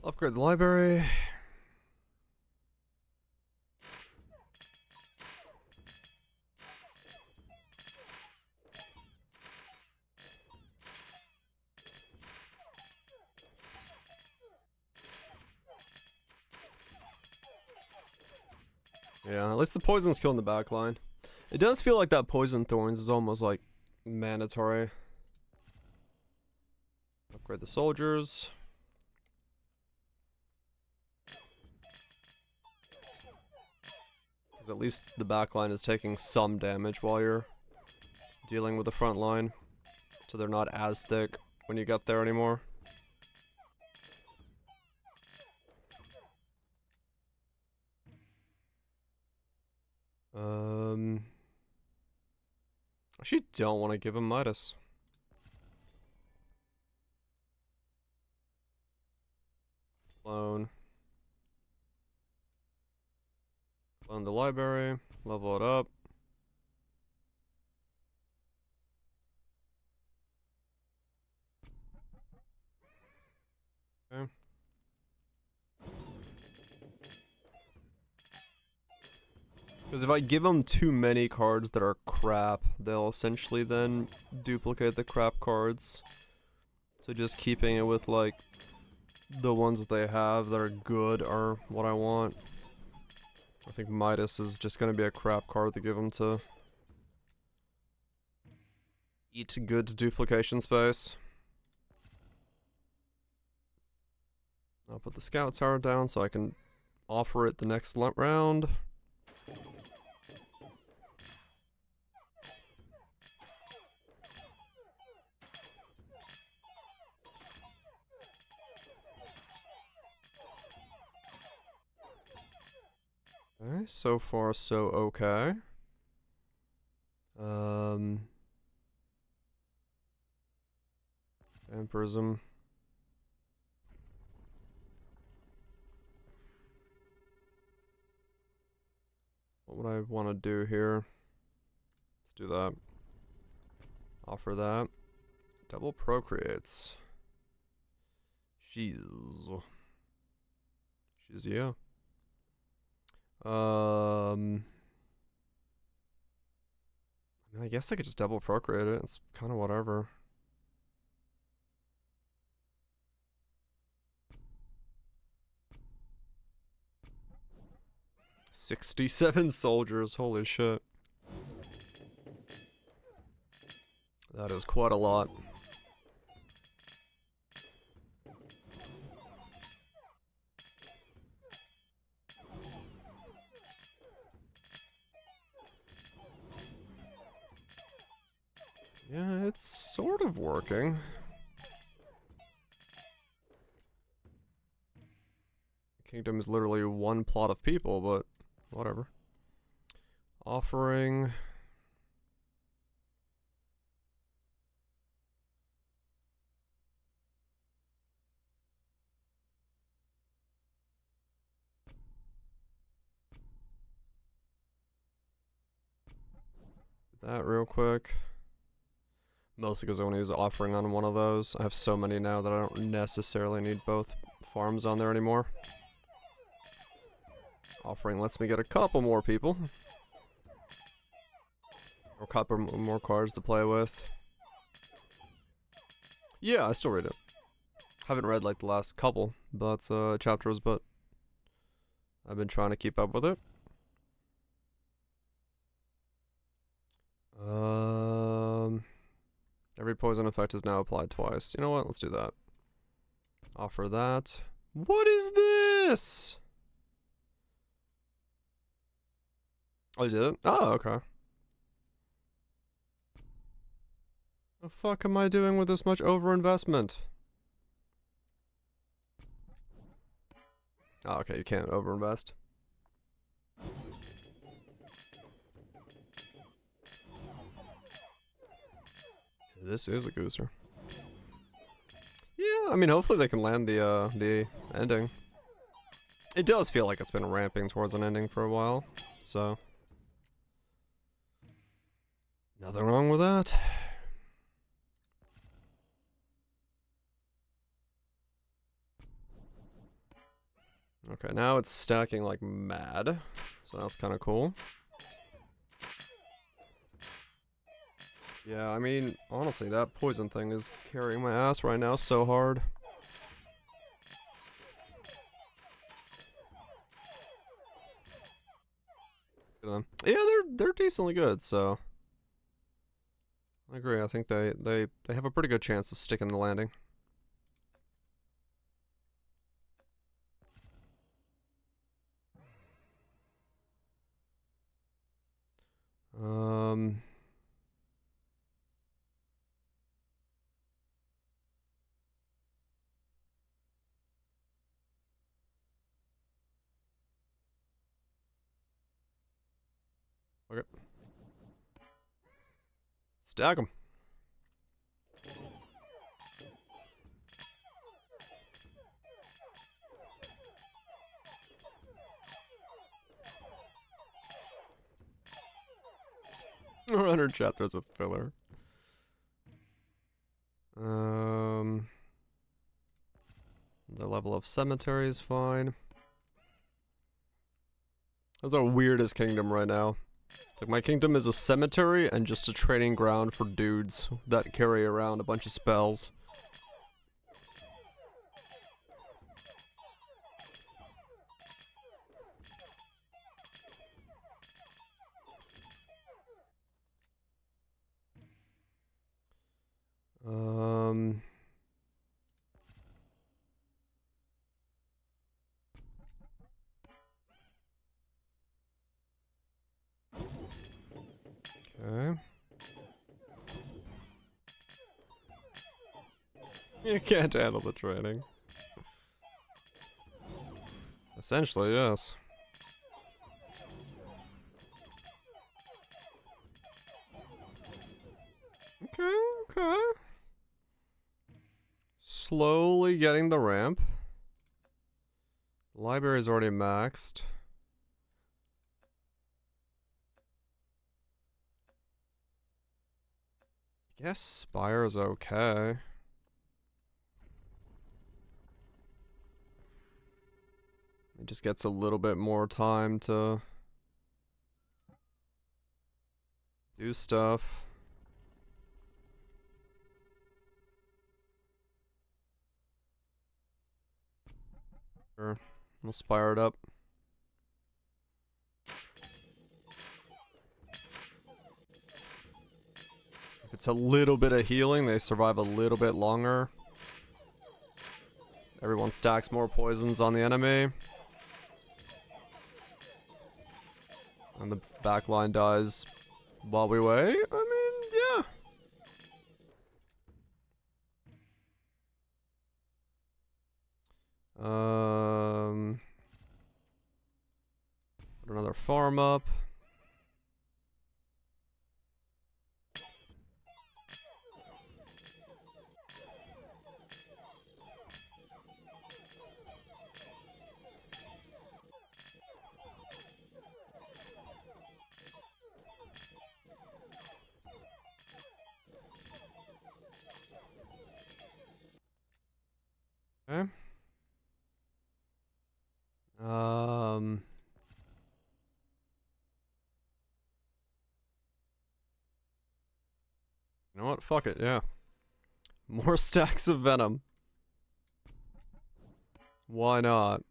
Upgrade the library. Yeah, at least the poison's killing the backline. It does feel like that poison thorns is almost like mandatory. Upgrade the soldiers. Because at least the backline is taking some damage while you're dealing with the front line. So they're not as thick when you get there anymore. I actually don't want to give him Midas. Clone. Clone the library. Level it up. Okay. Because if I give them too many cards that are crap, they'll essentially then duplicate the crap cards. So just keeping it with, like, the ones that they have that are good are what I want. I think Midas is just going to be a crap card to give them to eat good duplication space. I'll put the scout tower down so I can offer it the next round. Okay, so far so okay. Vampirism. What would I want to do here? Let's do that. Offer that. Double procreates. She's yeah. I mean, I guess I could just double procreate it. It's kind of whatever. "67 soldiers, holy shit. That is quite a lot. Yeah, it's sort of working. Kingdom is literally one plot of people, but whatever. Offering. That real quick. Mostly because I want to use offering on one of those. I have so many now that I don't necessarily need both farms on there anymore. Offering lets me get a couple more people. Or a couple more cards to play with. Yeah, I still read it. Haven't read like the last couple chapters, but I've been trying to keep up with it. Every poison effect is now applied twice. You know what? Let's do that. Offer that. What is this? Oh, you did it? Oh, okay. The fuck am I doing with this much overinvestment? Oh, okay, you can't overinvest. This is a gooser. Yeah, I mean, hopefully they can land the ending. It does feel like it's been ramping towards an ending for a while, so nothing wrong with that. Okay, now it's stacking like mad, so that's kind of cool. Yeah, I mean, honestly, that poison thing is carrying my ass right now so hard. Yeah, they're decently good, so I agree. I think they have a pretty good chance of sticking the landing. Um Okay. Stack them. Runner chapters of filler. The level of cemetery is fine. That's our weirdest kingdom right now. Like, my kingdom is a cemetery and just a training ground for dudes that carry around a bunch of spells. Okay. You can't handle the training. Essentially, yes. Okay, okay. Slowly getting the ramp. Library's already maxed. I guess Spire's okay. It just gets a little bit more time to do stuff. Sure, we'll Spire it up. If it's a little bit of healing, they survive a little bit longer. Everyone stacks more poisons on the enemy. And the back line dies while we wait. I mean, yeah. Put another farm up. what? Fuck it, yeah. More stacks of venom. Why not?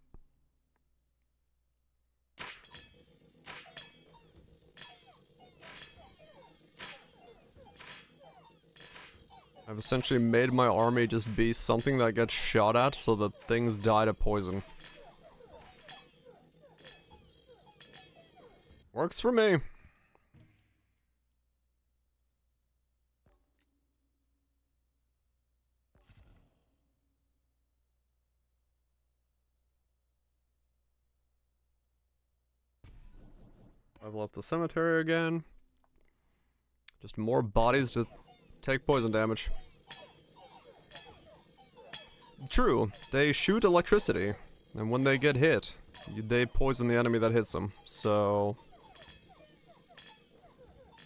I've essentially made my army just be something that gets shot at so that things die to poison. Works for me. I've left the cemetery again. Just more bodies to take poison damage. True, they shoot electricity, and when they get hit, they poison the enemy that hits them, so...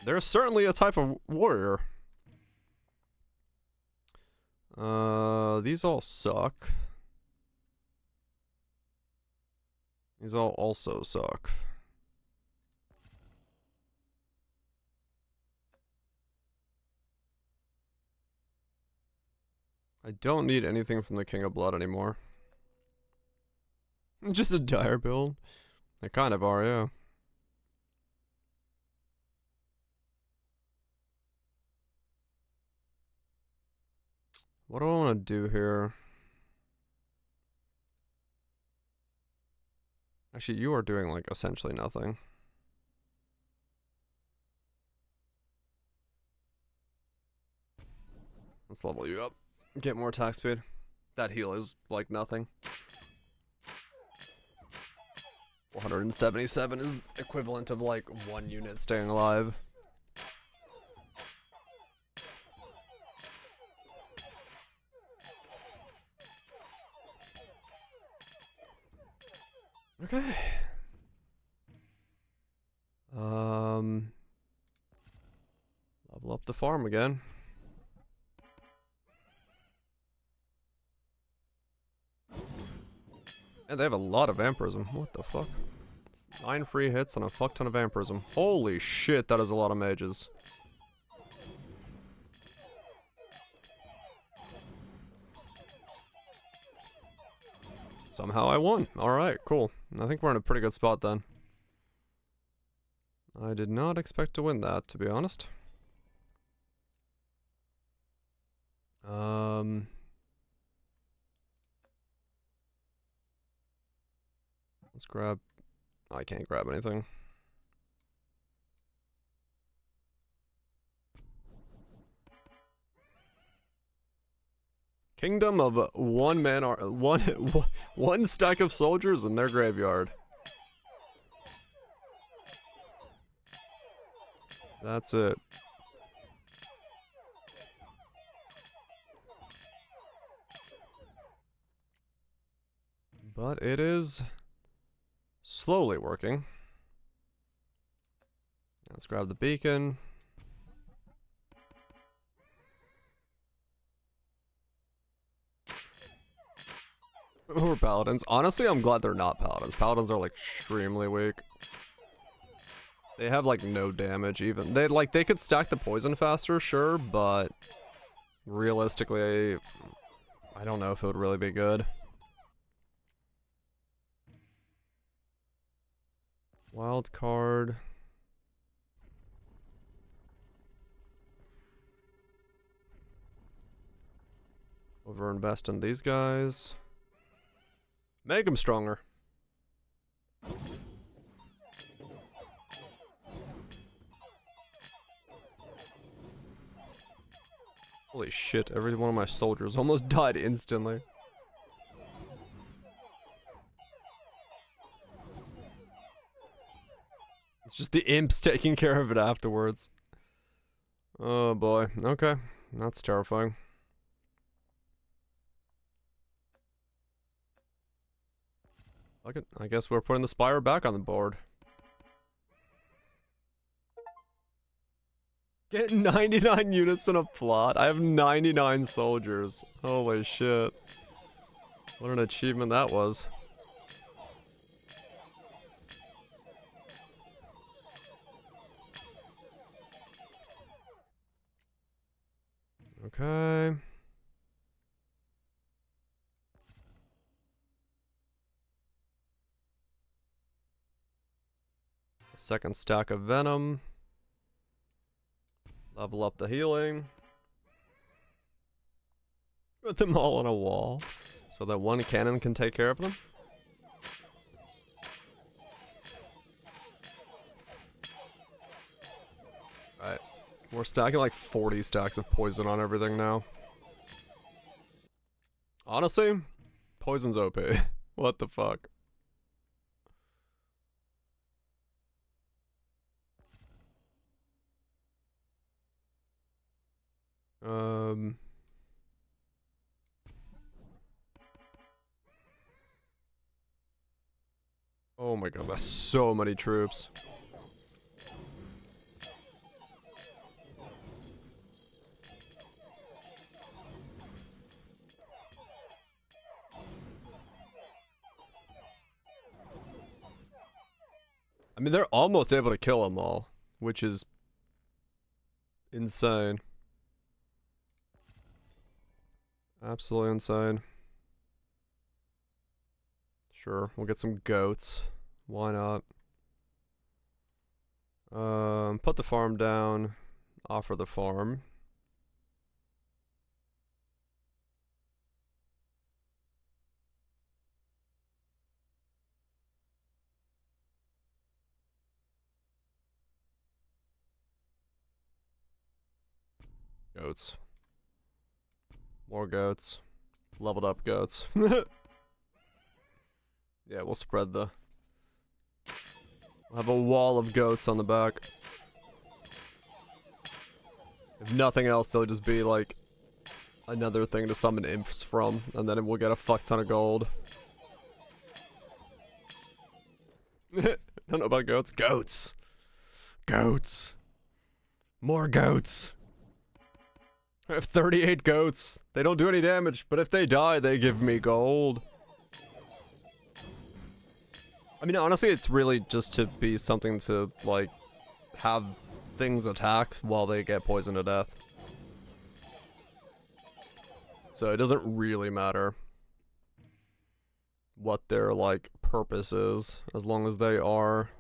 They're certainly a type of warrior. These all suck. These all also suck. I don't need anything from the King of Blood anymore. Just a dire build. They kind of are, yeah. What do I want to do here? Actually, you are doing, like, essentially nothing. Let's level you up. Get more attack speed. That heal is, like, nothing. 477 is equivalent of, like, 1 unit staying alive. Okay. Level up the farm again. And they have a lot of vampirism. What the fuck? 9 free hits and a fuck ton of vampirism. Holy shit, that is a lot of mages. Somehow I won. Alright, cool. I think we're in a pretty good spot then. I did not expect to win that, to be honest. Let's grab... I can't grab anything. Kingdom of one man or one stack of soldiers in their graveyard. That's it. But it is slowly working. Let's grab the beacon. Or paladins. Honestly, I'm glad they're not paladins. Paladins are like extremely weak. They have like no damage even. They could stack the poison faster, sure, but realistically, I don't know if it would really be good. Wild card. Overinvest in these guys. Make them stronger. Holy shit, every one of my soldiers almost died instantly. It's just the imps taking care of it afterwards. Oh boy, okay. That's terrifying. Fuck it, I guess we're putting the Spire back on the board. Get 99 units in a plot. I have 99 soldiers. Holy shit. What an achievement that was. Okay. Second stack of venom. Level up the healing. Put them all on a wall so that one cannon can take care of them. Alright. We're stacking like 40 stacks of poison on everything now. Honestly, poison's OP. What the fuck? Oh my god, that's so many troops. I mean, they're almost able to kill them all, which is insane. Absolutely insane. Sure, we'll get some goats. Why not? Put the farm down. Offer the farm. Goats. More goats. Leveled up goats. Yeah, we'll spread the... We'll have a wall of goats on the back. If nothing else, they'll just be like another thing to summon imps from, and then we'll get a fuck ton of gold. Don't know about goats. Goats! Goats! More goats! I have 38 goats. They don't do any damage, but if they die, they give me gold. I mean, honestly, it's really just to be something to, like, have things attack while they get poisoned to death. So it doesn't really matter what their, like, purpose is, as long as they are...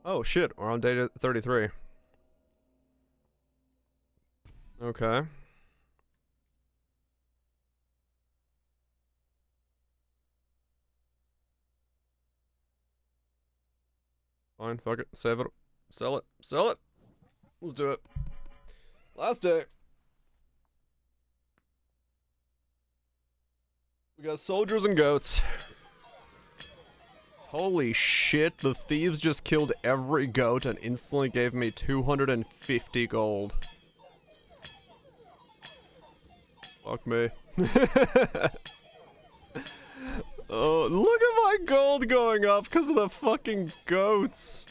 Oh shit, we're on day 33. Okay. Fine, fuck it, save it, sell it, sell it! Let's do it. Last day. We got soldiers and goats. Holy shit, the thieves just killed every goat and instantly gave me 250 gold. Fuck me. Oh, look at my gold going up because of the fucking goats.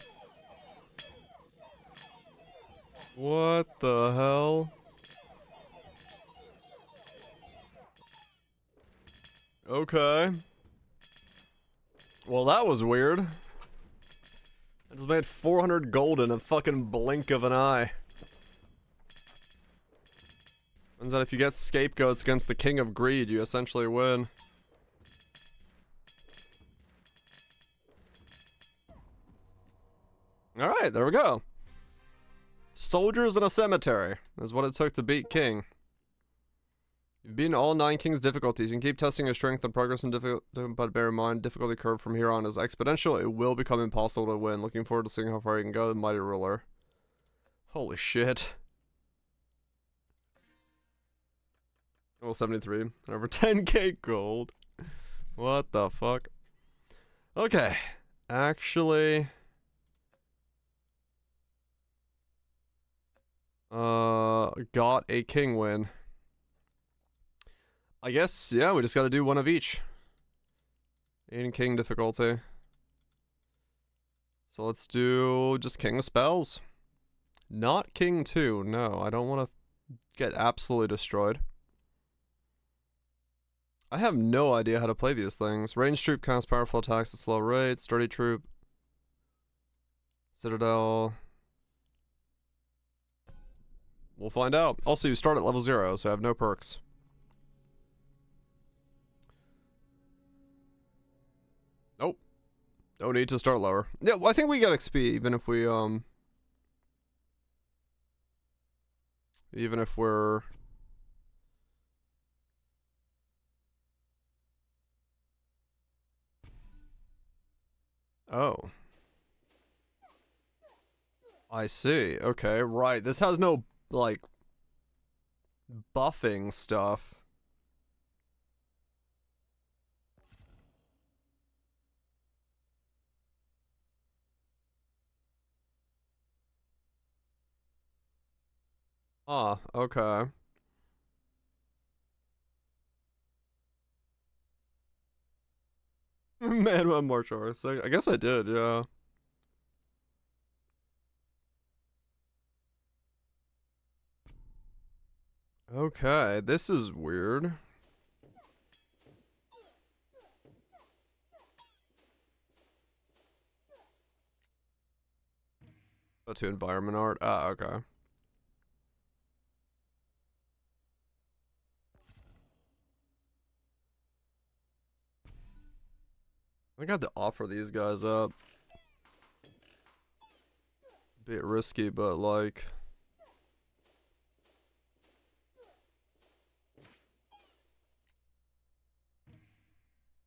What the hell? Okay. Well, that was weird. I just made 400 gold in a fucking blink of an eye. Turns out if you get scapegoats against the King of Greed, you essentially win. Alright, there we go. Soldiers in a cemetery is what it took to beat King. You've beaten all 9Kings difficulties. You can keep testing your strength and progress in difficult, but bear in mind, difficulty curve from here on is exponential. It will become impossible to win. Looking forward to seeing how far you can go, the mighty ruler. Holy shit. Level 73. And over 10k gold. What the fuck? Okay. Actually... got a king win. I guess, yeah, we just gotta do one of each. In king difficulty. So let's do just king spells. Not king 2, no, I don't want to get absolutely destroyed. I have no idea how to play these things. Ranged troop casts powerful attacks at slow rates. Sturdy troop. Citadel. We'll find out. Also, you start at level 0, so I have no perks. Nope. No need to start lower. Yeah, well, I think we get XP even if we, even if we're... Oh. I see. Okay, right. This has no, like, buffing stuff. Ah, okay. Man, one martial arts. I guess I did, yeah. Okay, this is weird. Go to environment art. Ah, okay. I think I have to offer these guys up. Bit risky, but like...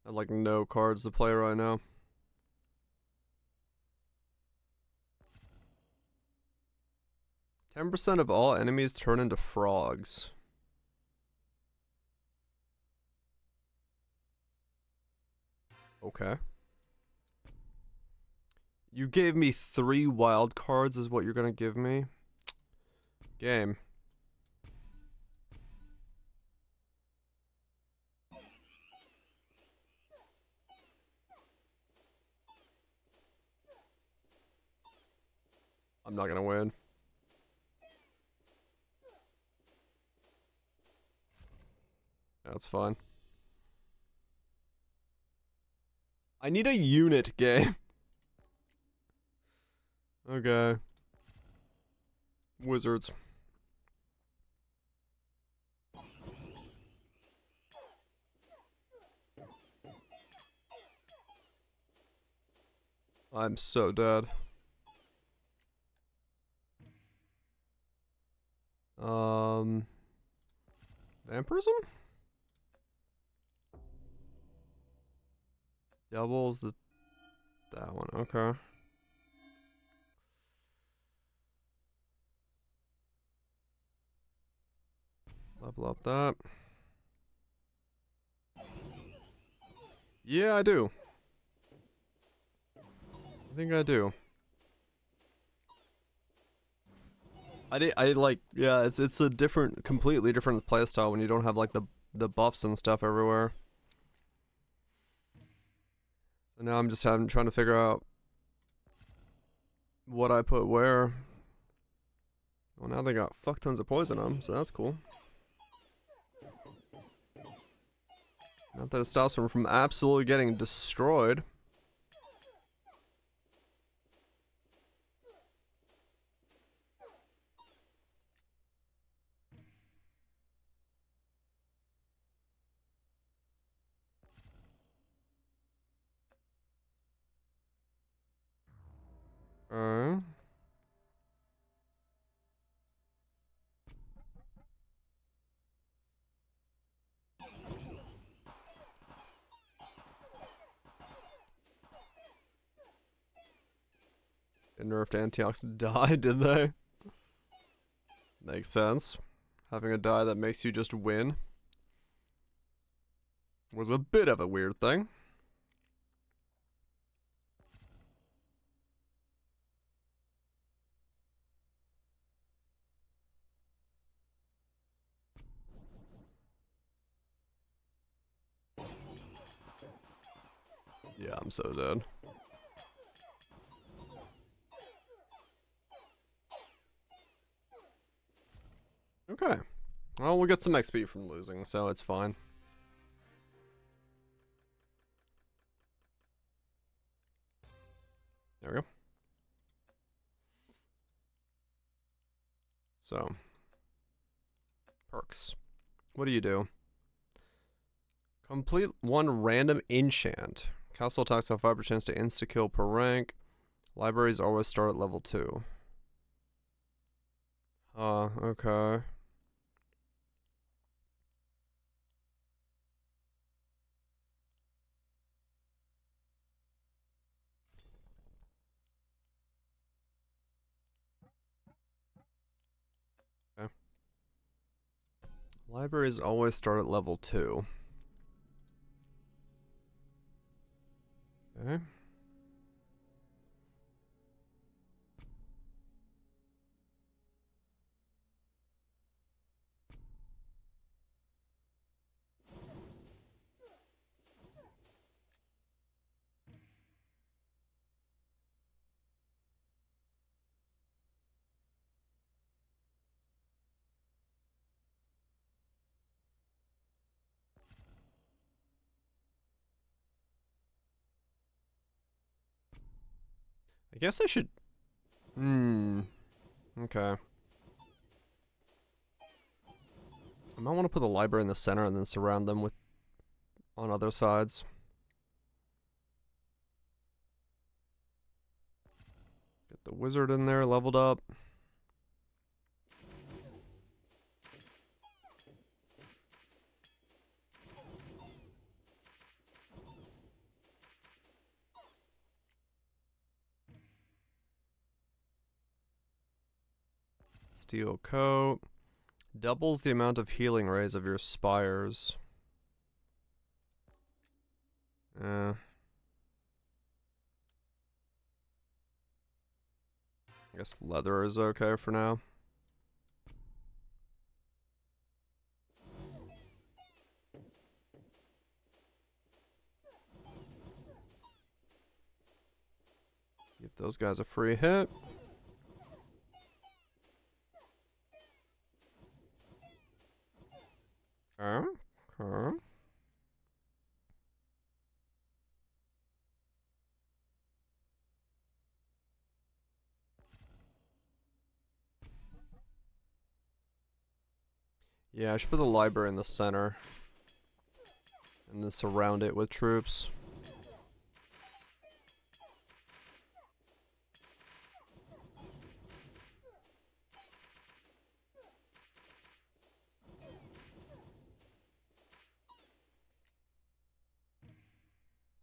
I have like no cards to play right now. 10% of all enemies turn into frogs. Okay. You gave me 3 wild cards is what you're gonna give me? Game. I'm not gonna win. That's fine. I need a unit game. Okay. Wizards. I'm so dead. Vampirism? Doubles that one, okay. Level up that. Yeah, I do. I think I do. I like, yeah, it's a different, completely different playstyle when you don't have like the buffs and stuff everywhere. So now I'm just trying to figure out what I put where. Well, now they got fuck tons of poison on them, so that's cool. Not that it stops them from absolutely getting destroyed. Alright. They nerfed Antiox die, did they? Makes sense. Having a die that makes you just win was a bit of a weird thing. Yeah, I'm so dead. Okay. Well, we'll get some XP from losing, so it's fine. There we go. So, Perks. What do you do? Complete one random enchant. Castle attacks have 5% chance to insta-kill per rank. Libraries always start at level 2. Okay. Okay. Libraries always start at level 2. Okay. I guess I should... Okay. I might want to put the library in the center and then surround them with on other sides. Get the wizard in there, leveled up. Steel coat. Doubles the amount of healing rays of your spires. I guess leather is okay for now. Give those guys a free hit. Okay. Okay. Yeah, I should put the library in the center. And then surround it with troops.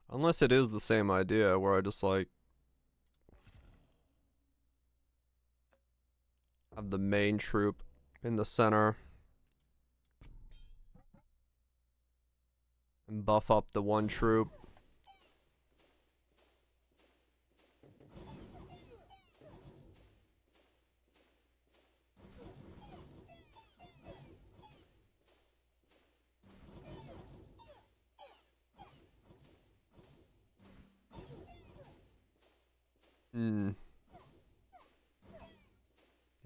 Unless it is the same idea where I just like have the main troop in the center and buff up the one troop. Hmm.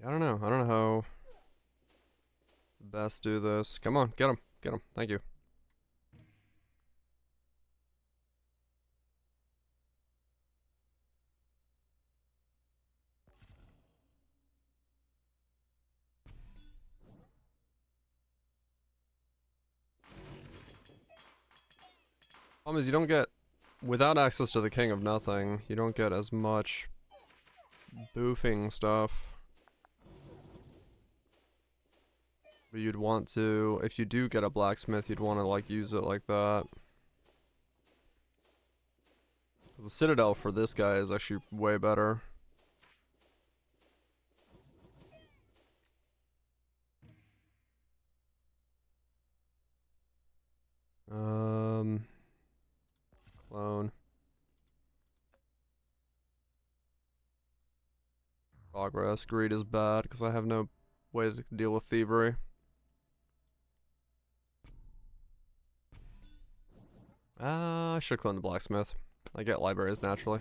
I don't know. I don't know how to best do this. Come on, get him. Get him. Thank you. Problem is you don't get, without access to the King of Nothing, you don't get as much boofing stuff. But you'd want to, if you do get a blacksmith, you'd want to like use it like that. The Citadel for this guy is actually way better. Clone. Progress. Greed is bad because I have no way to deal with thievery. I should clone the blacksmith. I get libraries naturally.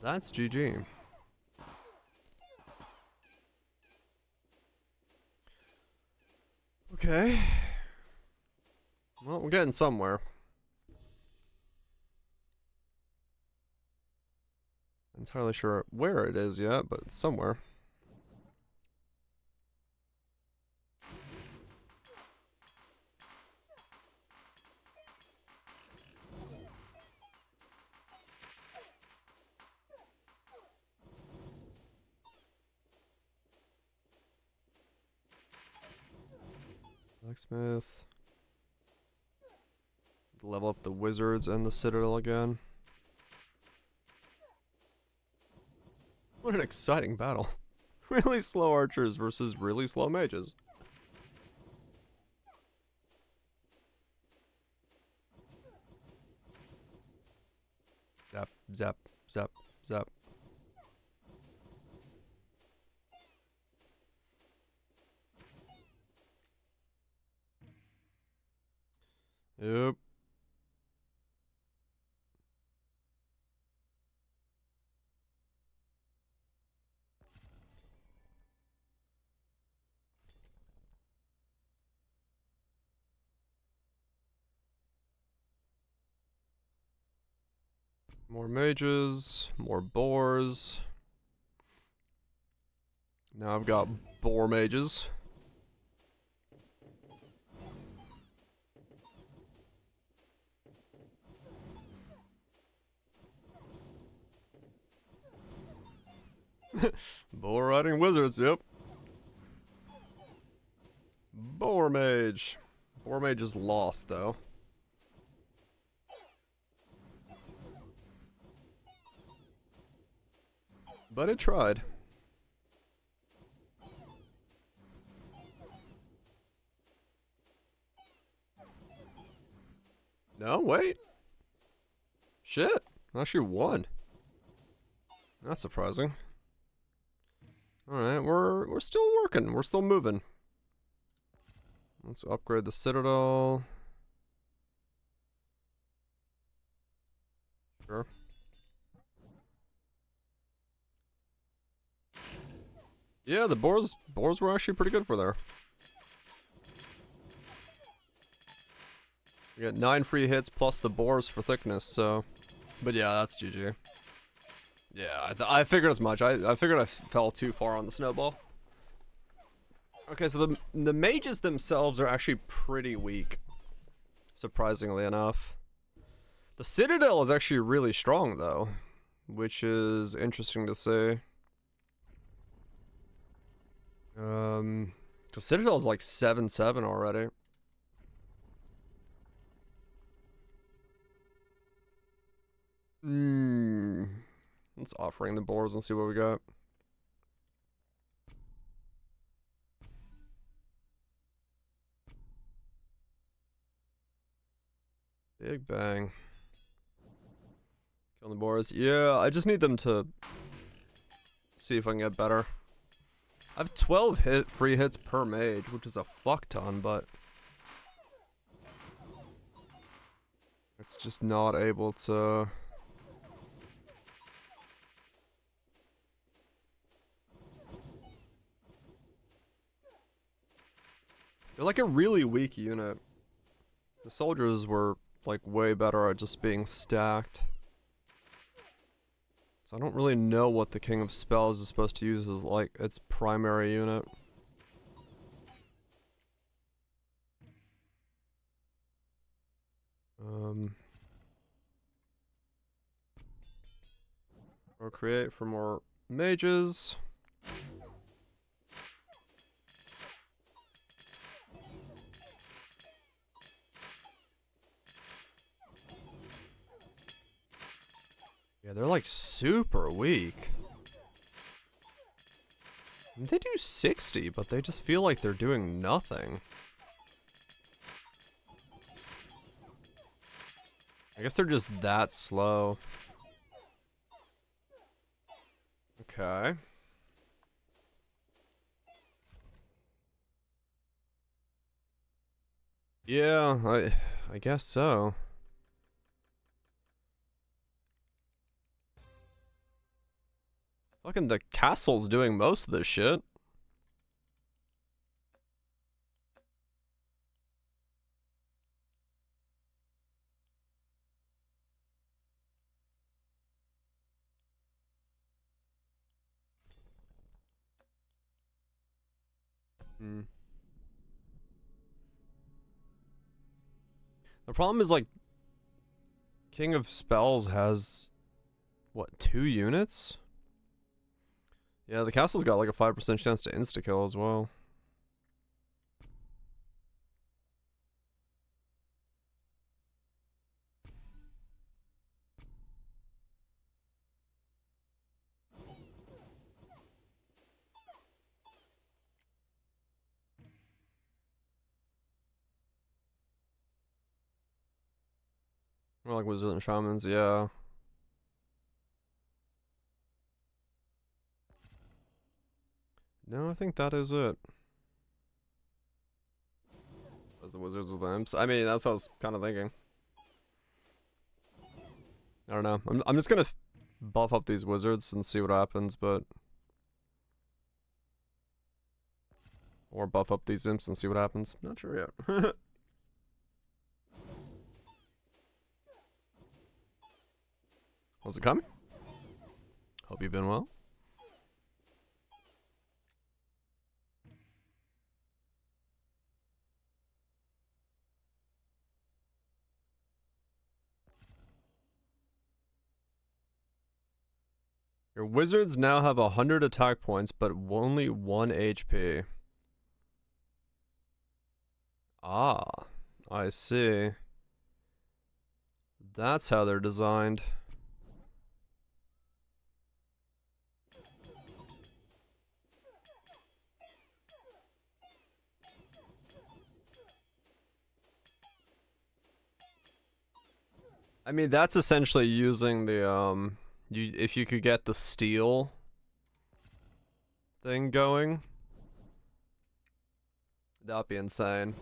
That's GG. Okay. Well, we're getting somewhere. Not entirely sure where it is yet, but it's somewhere. Blacksmith. Level up the wizards and the citadel again. What an exciting battle. Really slow archers versus really slow mages. Zap, zap, zap, zap. Yep. More mages, more boars. Now I've got boar mages. Bull riding wizards, yep. Boar mage. Boar mage is lost, though. But it tried. No, wait. Shit. Actually won. That's surprising. Alright, we're still working. We're still moving. Let's upgrade the citadel. Sure. Yeah, the boars were actually pretty good for there. We got 9 free hits plus the boars for thickness, so. But yeah, that's GG. Yeah, I figured as much. I figured I fell too far on the snowball. Okay, so the mages themselves are actually pretty weak, surprisingly enough. The citadel is actually really strong, though, which is interesting to see. The citadel is like 7-7 already. Let's offering the boars and see what we got. Big bang. Kill the boars. Yeah, I just need them to see if I can get better. I have 12 free hits per mage, which is a fuck ton, but it's just not able to. They're like a really weak unit. The soldiers were like way better at just being stacked. So I don't really know what the King of Spells is supposed to use as like its primary unit. Or create for more mages. Yeah, they're like super weak. They do 60, but they just feel like they're doing nothing. I guess they're just that slow. Okay. Yeah, I guess so. Fucking the castle's doing most of this shit. The problem is like King of Spells has what, 2 units? Yeah, the castle's got like a 5% chance to insta-kill as well. More like wizards and shamans, yeah. No, I think that is it. As the wizards with imps. I mean, that's what I was kind of thinking. I don't know. I'm just gonna buff up these wizards and see what happens, but or buff up these imps and see what happens. Not sure yet. How's it coming? Hope you've been well. Your wizards now have 100 attack points, but only 1 HP. Ah, I see. That's how they're designed. I mean, that's essentially using the if you could get the steel thing going, that'd be insane.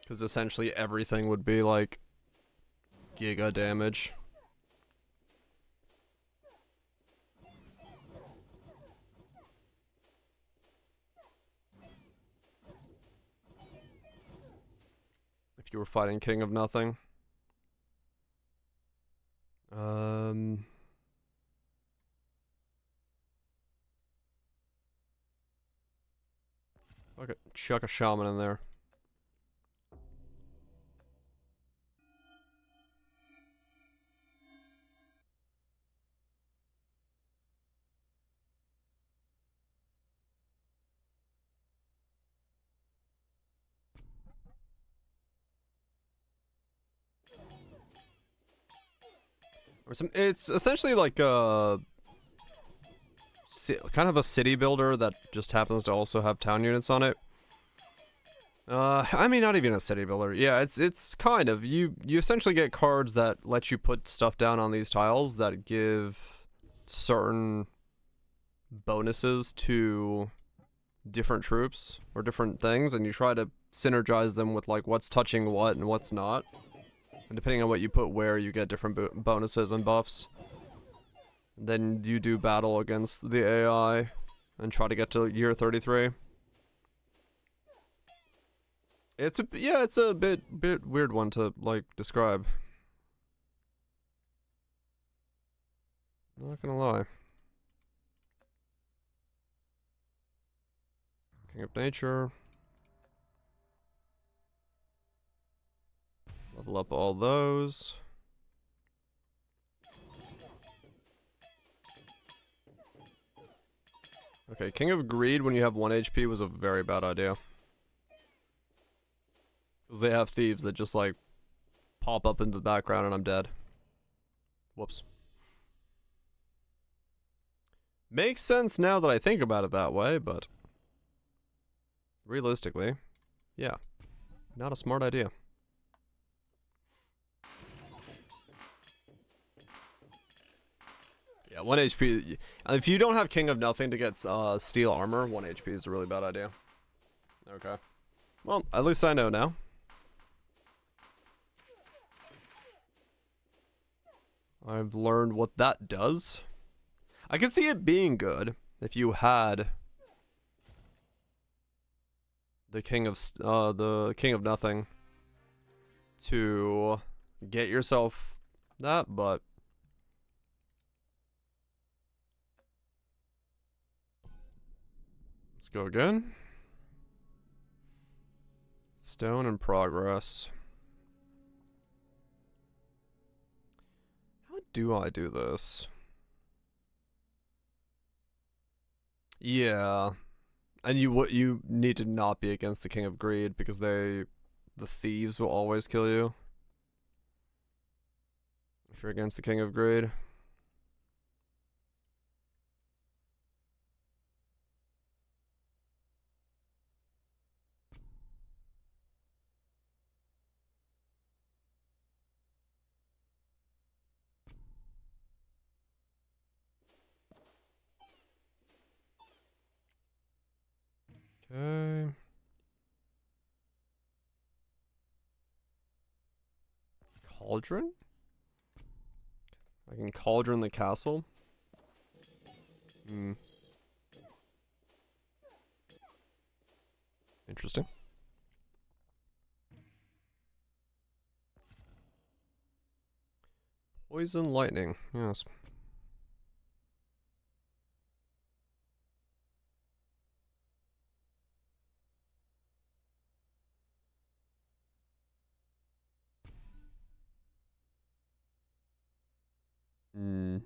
Because essentially everything would be like giga damage. If you were fighting King of Nothing. Okay, chuck a shaman in there. Or some, it's essentially like a kind of a city builder that just happens to also have town units on it. I mean, not even a city builder. Yeah, it's kind of you essentially get cards that let you put stuff down on these tiles that give certain bonuses to different troops or different things, and you try to synergize them with like what's touching what and what's not. And depending on what you put where, you get different bonuses and buffs. Then you do battle against the AI and try to get to year 33. It's a bit weird one to like describe. Not gonna lie. King of Nature. Level up all those. Okay, King of Greed when you have 1 HP was a very bad idea. Because they have thieves that just like pop up into the background and I'm dead. Whoops. Makes sense now that I think about it that way, but realistically, yeah, not a smart idea. Yeah, 1 HP. If you don't have King of Nothing to get steel armor, 1 HP is a really bad idea. Okay. Well, at least I know now. I've learned what that does. I can see it being good if you had the King of Nothing to get yourself that, but let's go again. Stone in progress. How do I do this? Yeah. And you need to not be against the King of Greed because the thieves will always kill you. If you're against the King of Greed. Cauldron? I can cauldron the castle? Hmm. Interesting. Poison lightning, yes. Hmm.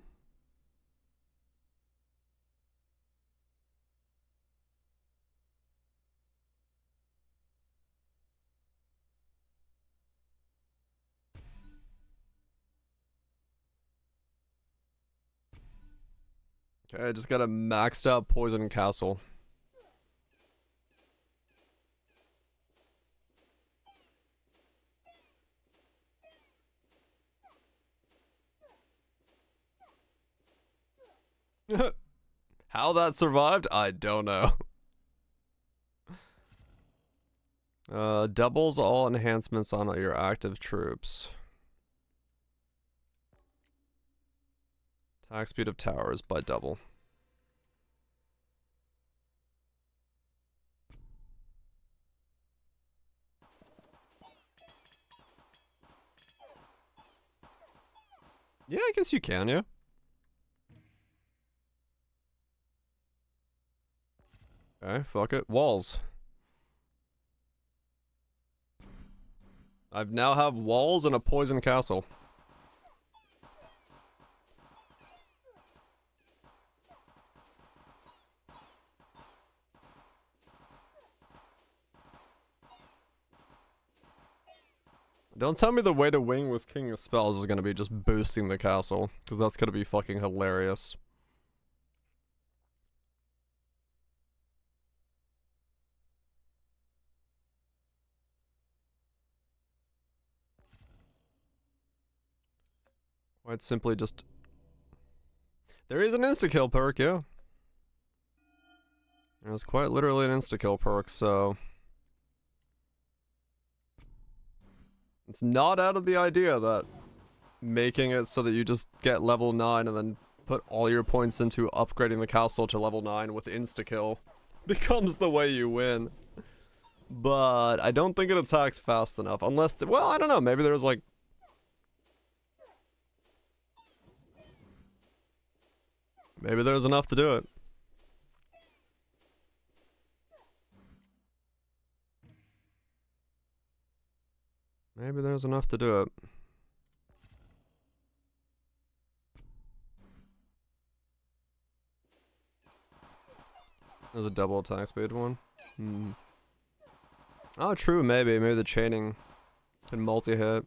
Okay, I just got a maxed out poison castle. How that survived, I don't know. Doubles all enhancements on your active troops. Attack speed of towers by double. Yeah, I guess you can, yeah. Okay, fuck it. Walls. I now have walls and a poison castle. Don't tell me the way to wing with King of Spells is gonna be just boosting the castle, because that's gonna be fucking hilarious. Quite simply just... There is an insta-kill perk, yeah. There's quite literally an insta-kill perk, so... It's not out of the idea that making it so that you just get level 9 and then put all your points into upgrading the castle to level 9 with insta-kill becomes the way you win. But I don't think it attacks fast enough, unless... Well, I don't know, maybe there's like... Maybe there's enough to do it. Maybe there's enough to do it. There's a double attack speed one. Hmm. Oh, true, maybe. Maybe the chaining can multi-hit.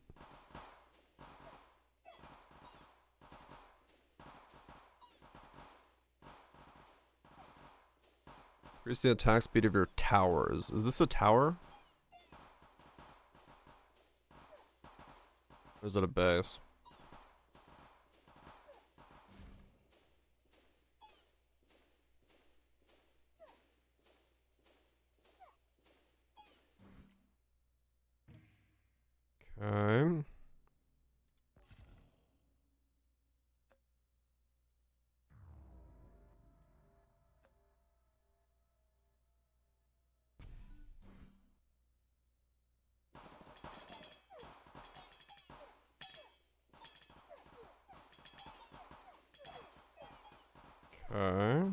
Increase the attack speed of your towers. Is this a tower? Or is it a base? Okay. Okay.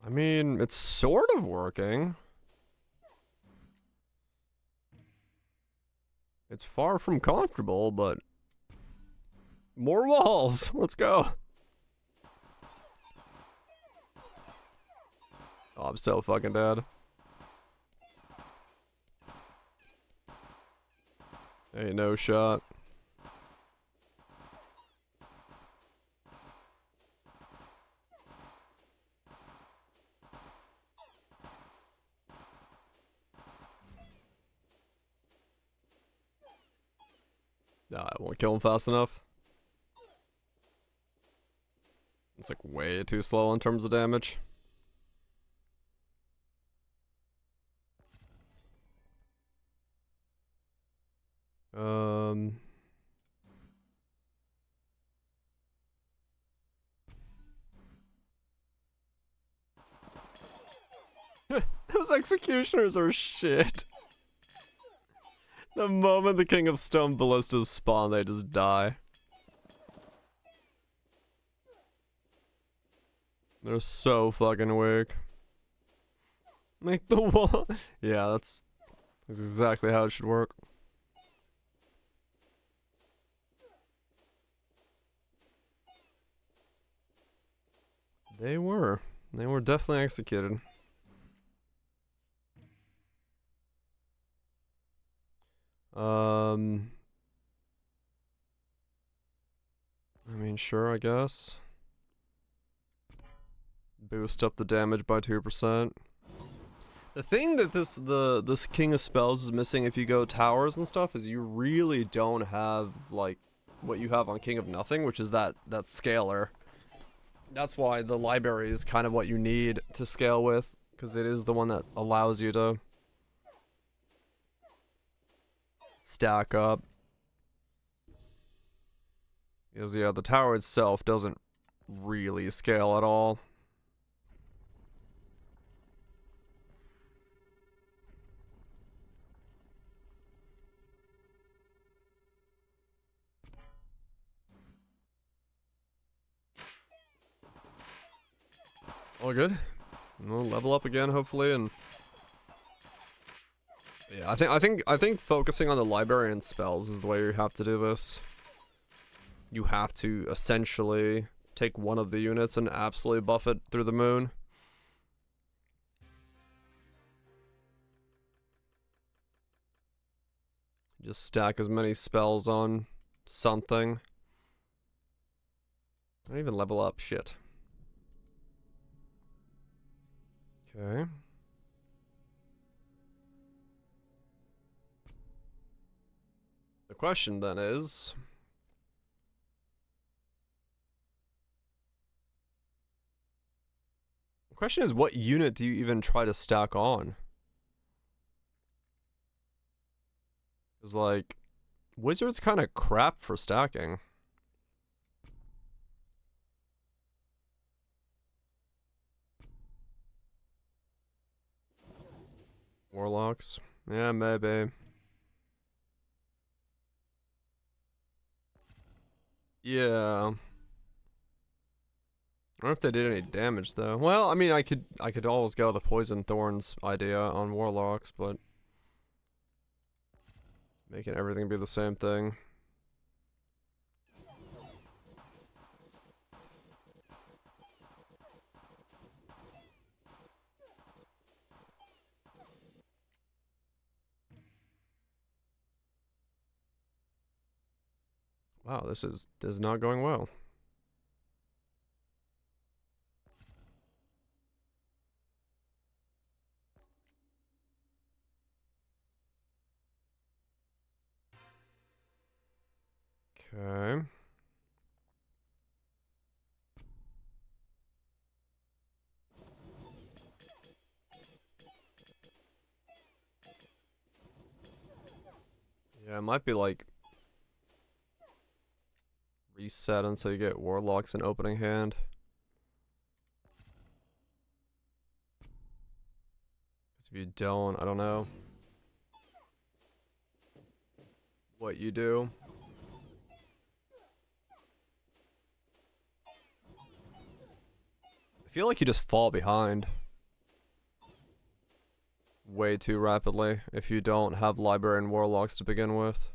I mean, it's sort of working. It's far from comfortable, but... More walls! Let's go! Oh, I'm so fucking dead. Ain't no shot. Nah, I won't kill him fast enough. It's like way too slow in terms of damage. Um. Those executioners are shit. The moment the King of Stone Ballistas spawn, they just die. They're so fucking weak. Make the wall. Yeah, that's exactly how it should work. They were. They were definitely executed. I mean, sure, I guess. Boost up the damage by 2%. The thing that this King of Spells is missing if you go towers and stuff is you really don't have, like, what you have on King of Nothing, which is that scaler. That's why the library is kind of what you need to scale with, because it is the one that allows you to stack up. Because, yeah, the tower itself doesn't really scale at all. All good. We'll level up again, hopefully, and yeah, I think focusing on the library and spells is the way you have to do this. You have to essentially take one of the units and absolutely buff it through the moon. Just stack as many spells on something. I don't even level up shit. Okay. The question then is, what unit do you even try to stack on? Because, like, Wizard's kind of crap for stacking. Warlocks? Yeah, maybe. Yeah. I don't know if they did any damage though. Well, I mean, I could always go the Poison Thorns idea on Warlocks, but making everything be the same thing. Wow, this is not going well. Okay. Yeah, it might be like reset until you get Warlocks in opening hand. Because if you don't, I don't know what you do. I feel like you just fall behind way too rapidly if you don't have Library and Warlocks to begin with.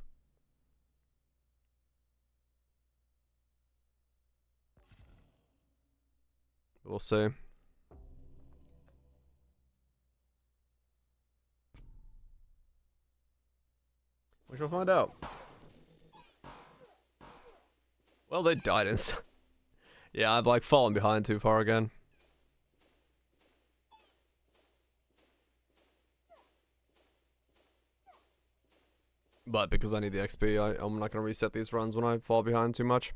We'll see. We shall find out. Well, they died in. Yeah, I've like fallen behind too far again. But because I need the XP, I'm not gonna reset these runs when I fall behind too much.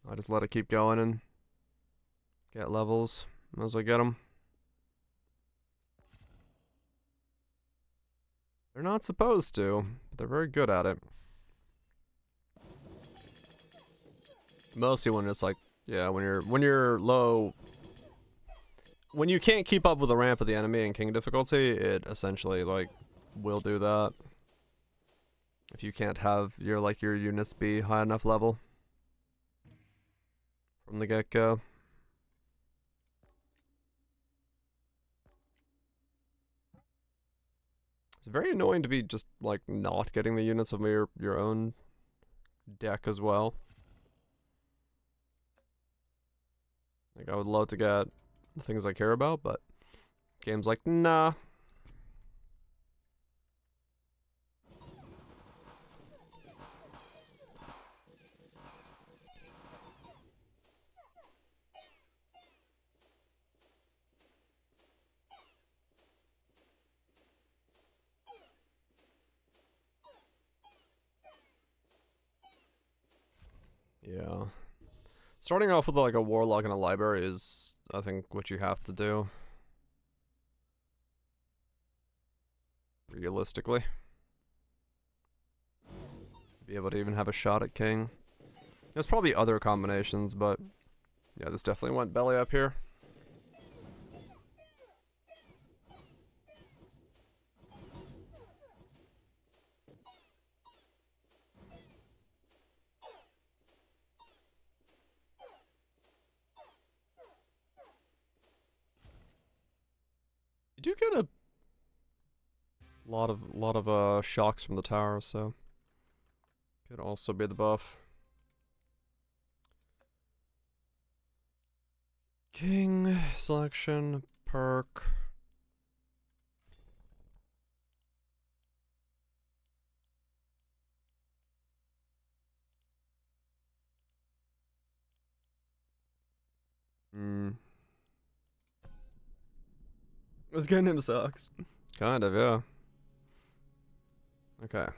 I just let it keep going and get levels as I get them. They're not supposed to, but they're very good at it. Mostly when it's like, yeah, when you're low, when you can't keep up with the ramp of the enemy in king difficulty, it essentially like will do that. If you can't have your units be high enough level from the get-go. It's very annoying to be just like not getting the units of your own deck as well. Like I would love to get the things I care about, but game's like, nah. Yeah. Starting off with like a warlock and a library is, I think, what you have to do. Realistically. Be able to even have a shot at king. There's probably other combinations, but yeah, this definitely went belly up here. You do get a lot of shocks from the tower, so could also be the buff. King selection perk. Hmm. This getting him sucks. Kind of, yeah. Okay.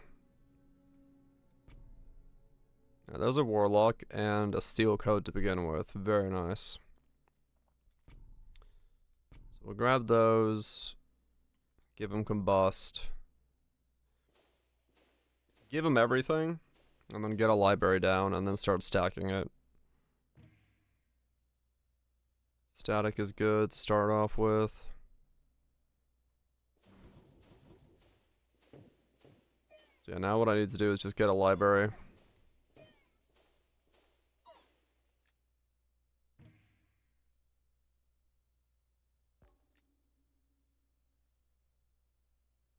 Yeah, there's a warlock and a steel coat to begin with. Very nice. So we'll grab those. Give him combust. Give him everything. And then get a library down and then start stacking it. Static is good to start off with. So yeah, now what I need to do is just get a library.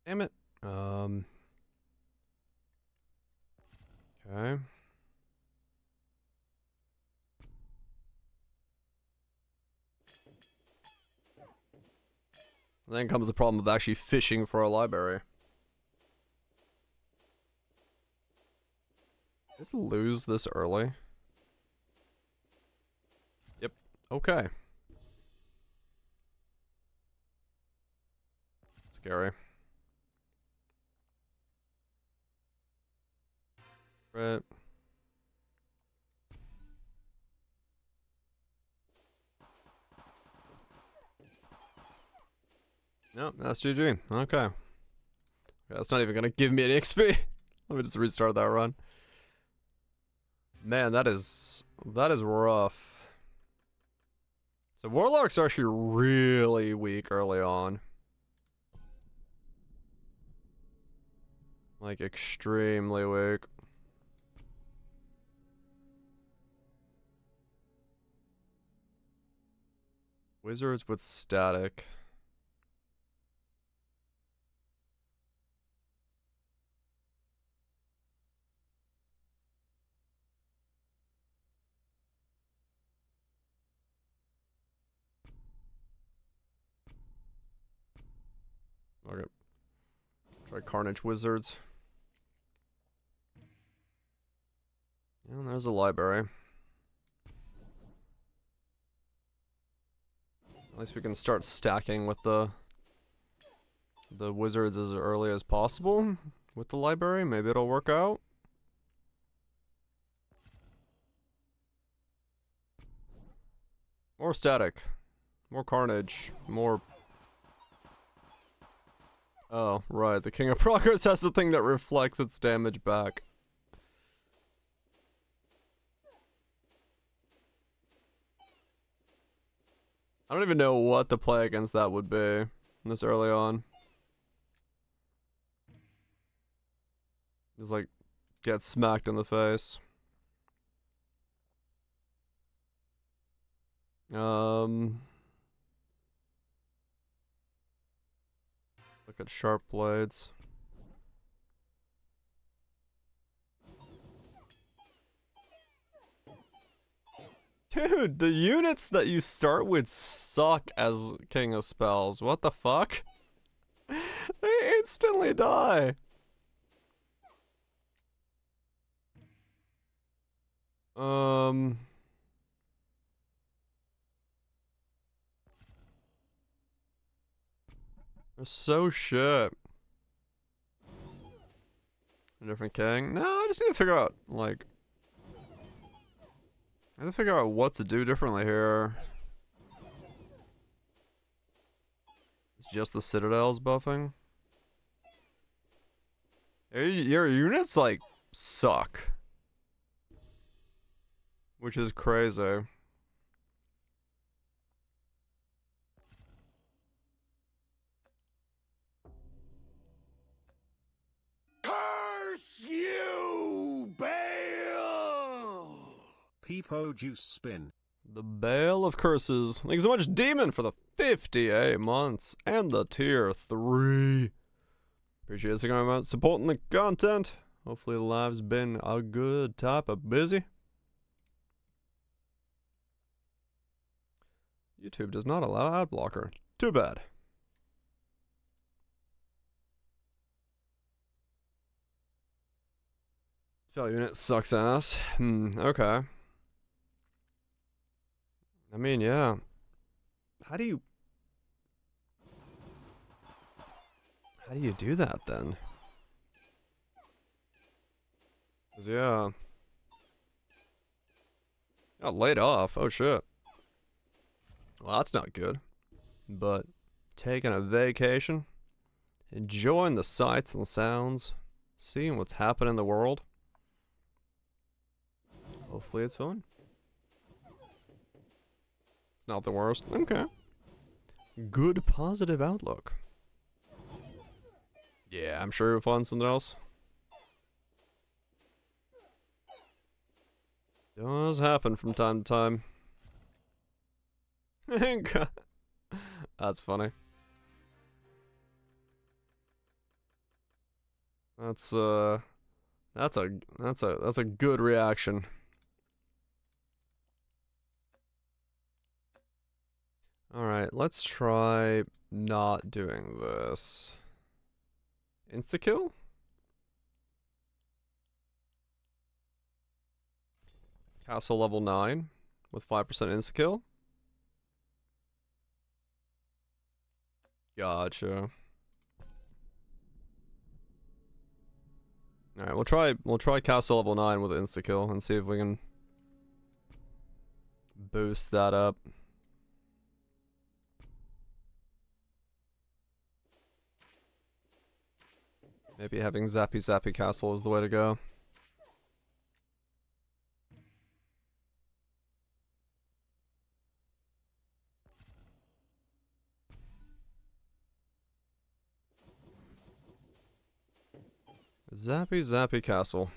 Damn it. Okay. Then comes the problem of actually fishing for a library. Just lose this early. Yep. Okay. Scary. Right. Nope, that's GG. Okay. That's not even gonna give me any XP. Let me just restart that run. Man, that is rough. So Warlock's actually really weak early on. Like extremely weak. Wizards with static. Okay. Try Carnage Wizards. And there's a library. At least we can start stacking with the wizards as early as possible with the library. Maybe it'll work out. More static. More carnage. More... Oh, right. The King of Progress has the thing that reflects its damage back. I don't even know what the play against that would be this early on. Just like get smacked in the face. Look at sharp blades. Dude, the units that you start with suck as King of Spells. What the fuck? They instantly die. They're so shit. A different king? No, I just need to figure out, like... I have to figure out what to do differently here. It's just the citadels buffing. Your units, like, suck. Which is crazy. Curse you, Bale! Peepo juice spin. The Bale of Curses. Thanks so much, Demon, for the 58 months and the tier 3. Appreciate you going out supporting the content. Hopefully the live's been a good type of busy. YouTube does not allow ad blocker. Too bad. Shell unit sucks ass. Okay. I mean, yeah. How do you do that then? 'Cause yeah. Got laid off. Oh shit. Well, that's not good. But taking a vacation, enjoying the sights and sounds, seeing what's happening in the world. Hopefully it's fun. It's not the worst. Okay. Good positive outlook. Yeah, I'm sure you'll find something else. Does happen from time to time. That's funny. That's a good reaction. Alright, let's try not doing this. Insta-kill? Castle level 9 with 5% insta-kill? Gotcha. Alright, we'll try castle level 9 with insta-kill and see if we can boost that up. Maybe having Zappy Castle is the way to go. Zappy Castle.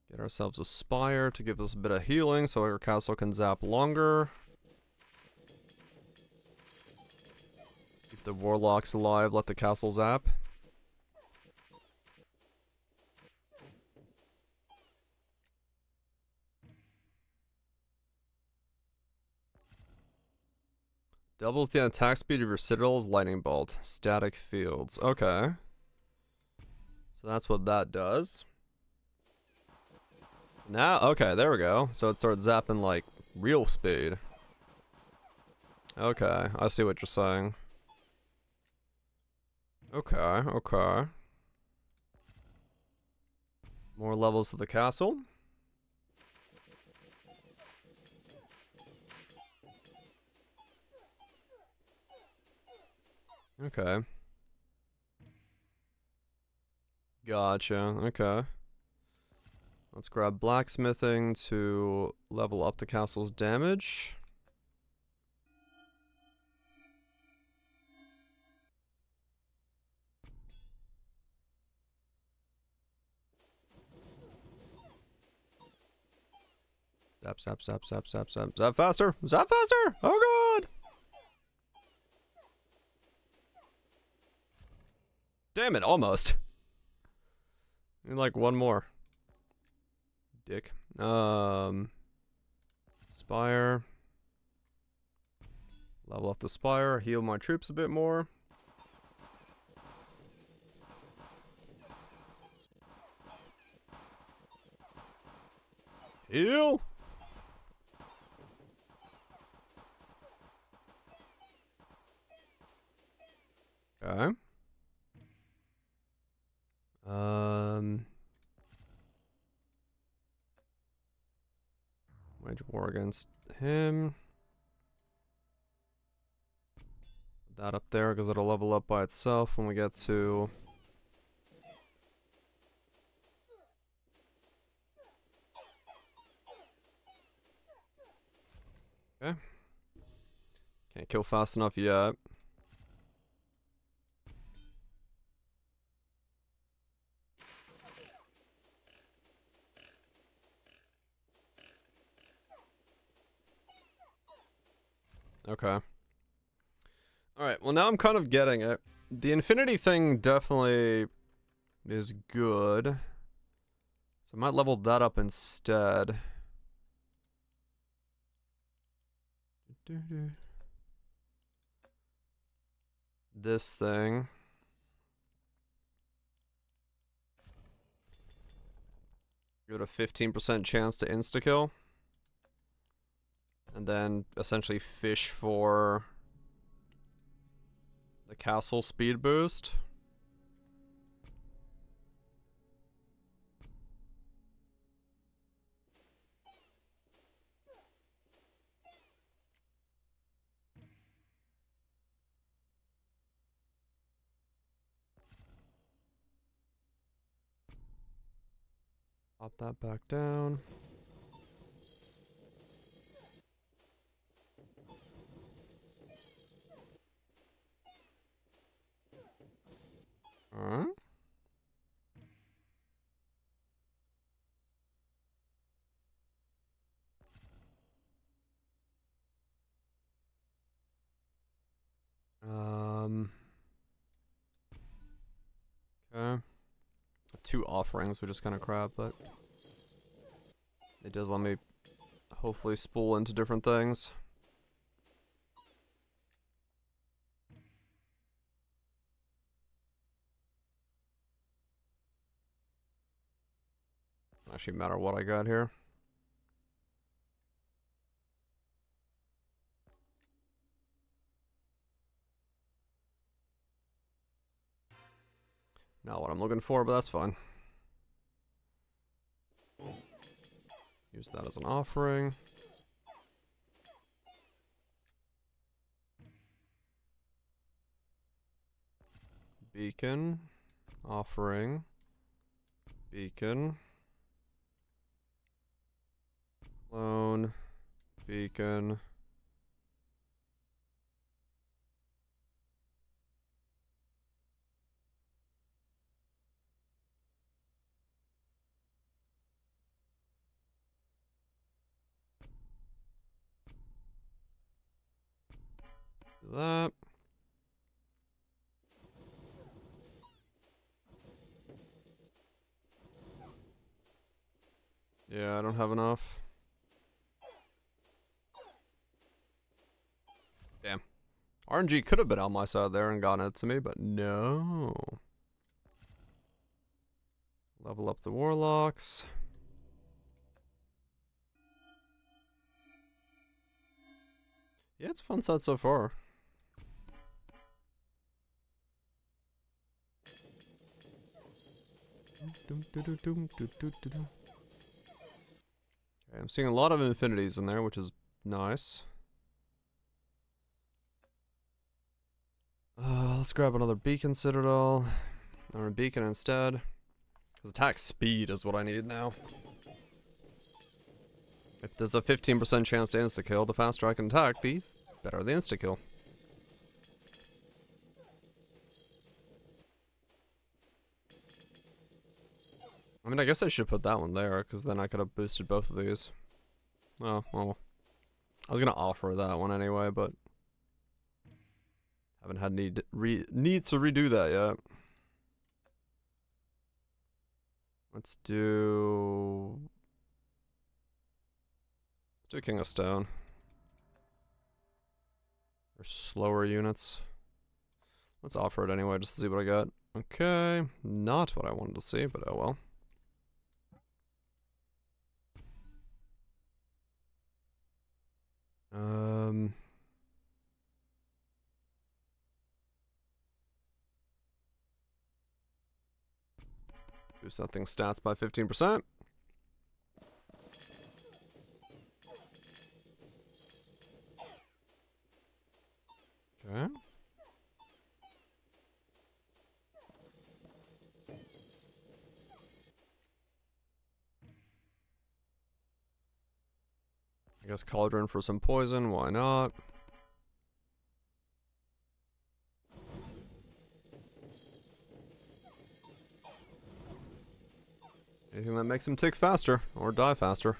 Get ourselves a spire to give us a bit of healing so our castle can zap longer. Keep the warlocks alive, let the castle zap. Doubles the attack speed of your citadel's lightning bolt. Static fields. Okay. So that's what that does. Now, okay, there we go. So it starts zapping like real speed. Okay, I see what you're saying. Okay, okay. More levels to the castle. Okay. Gotcha. Okay. Let's grab blacksmithing to level up the castle's damage. Zap, zap, zap, zap, zap, zap. Zap faster! Zap faster! Oh god! Damn it, almost. Need like one more. Dick. Spire. Level up the spire, heal my troops a bit more. Heal! Okay. Wage war against him. Put that up there because it'll level up by itself when we get to... Okay. Can't kill fast enough yet. Okay. Alright, well now I'm kind of getting it. The infinity thing definitely is good. So I might level that up instead. This thing. Give it a 15% chance to insta-kill. And then essentially fish for the castle speed boost. Pop that back down. Alright. Okay. Two offerings, which is kind of crap, but it does let me hopefully spool into different things. Doesn't actually matter what I got here. Not what I'm looking for, but that's fine. Use that as an offering. Beacon. Offering. Beacon. Clone. Beacon. Do that. Yeah, I don't have enough. Damn. RNG could have been on my side there and gotten it to me, but no. Level up the warlocks. Yeah, it's a fun set so far. Okay, I'm seeing a lot of infinities in there, which is nice. Let's grab another beacon citadel. Or a beacon instead. Because attack speed is what I need now. If there's a 15% chance to insta-kill, the faster I can attack, the better the insta-kill. I mean, I guess I should put that one there, because then I could have boosted both of these. Oh, well. I was going to offer that one anyway, but haven't had need to redo that yet. Let's do King of Stone. Or slower units. Let's offer it anyway, just to see what I got. Okay, not what I wanted to see, but oh well. Do something stats by 15%. Okay. I guess Cauldron for some poison, why not? Anything that makes him tick faster, or die faster.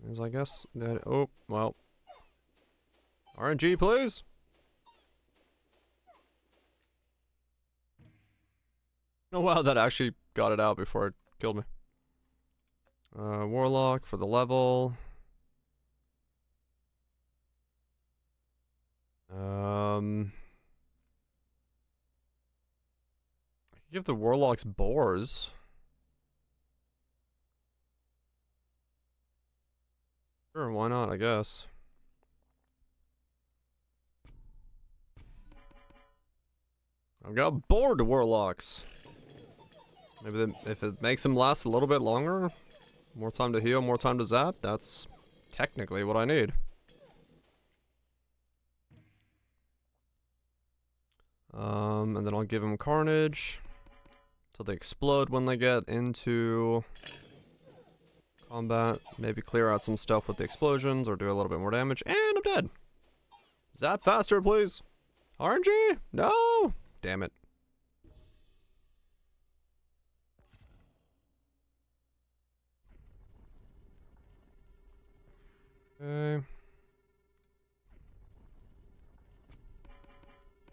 Is I guess that, oh, well. RNG, please! Oh wow, that actually got it out before it killed me. Warlock for the level. I could give the Warlocks boars. Sure, why not, I guess. I've got bored Warlocks. Maybe if it makes them last a little bit longer, more time to heal, more time to zap, that's technically what I need. And then I'll give them Carnage. So they explode when they get into combat. Maybe clear out some stuff with the explosions or do a little bit more damage. And I'm dead. Zap faster, please. RNG? No! Damn it. Okay.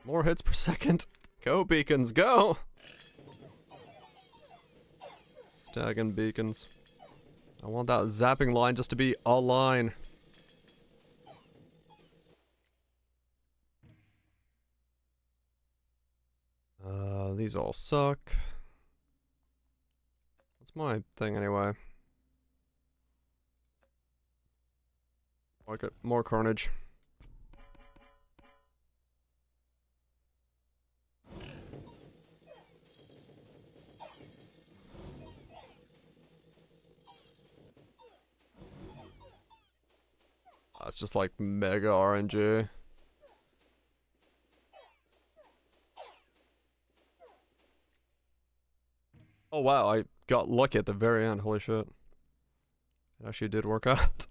More hits per second. Go, beacons, go! Stagging beacons. I want that zapping line just to be a line. These all suck. What's my thing anyway? Okay, more carnage. It's just like mega RNG. Oh wow, I got lucky at the very end, holy shit. It actually did work out.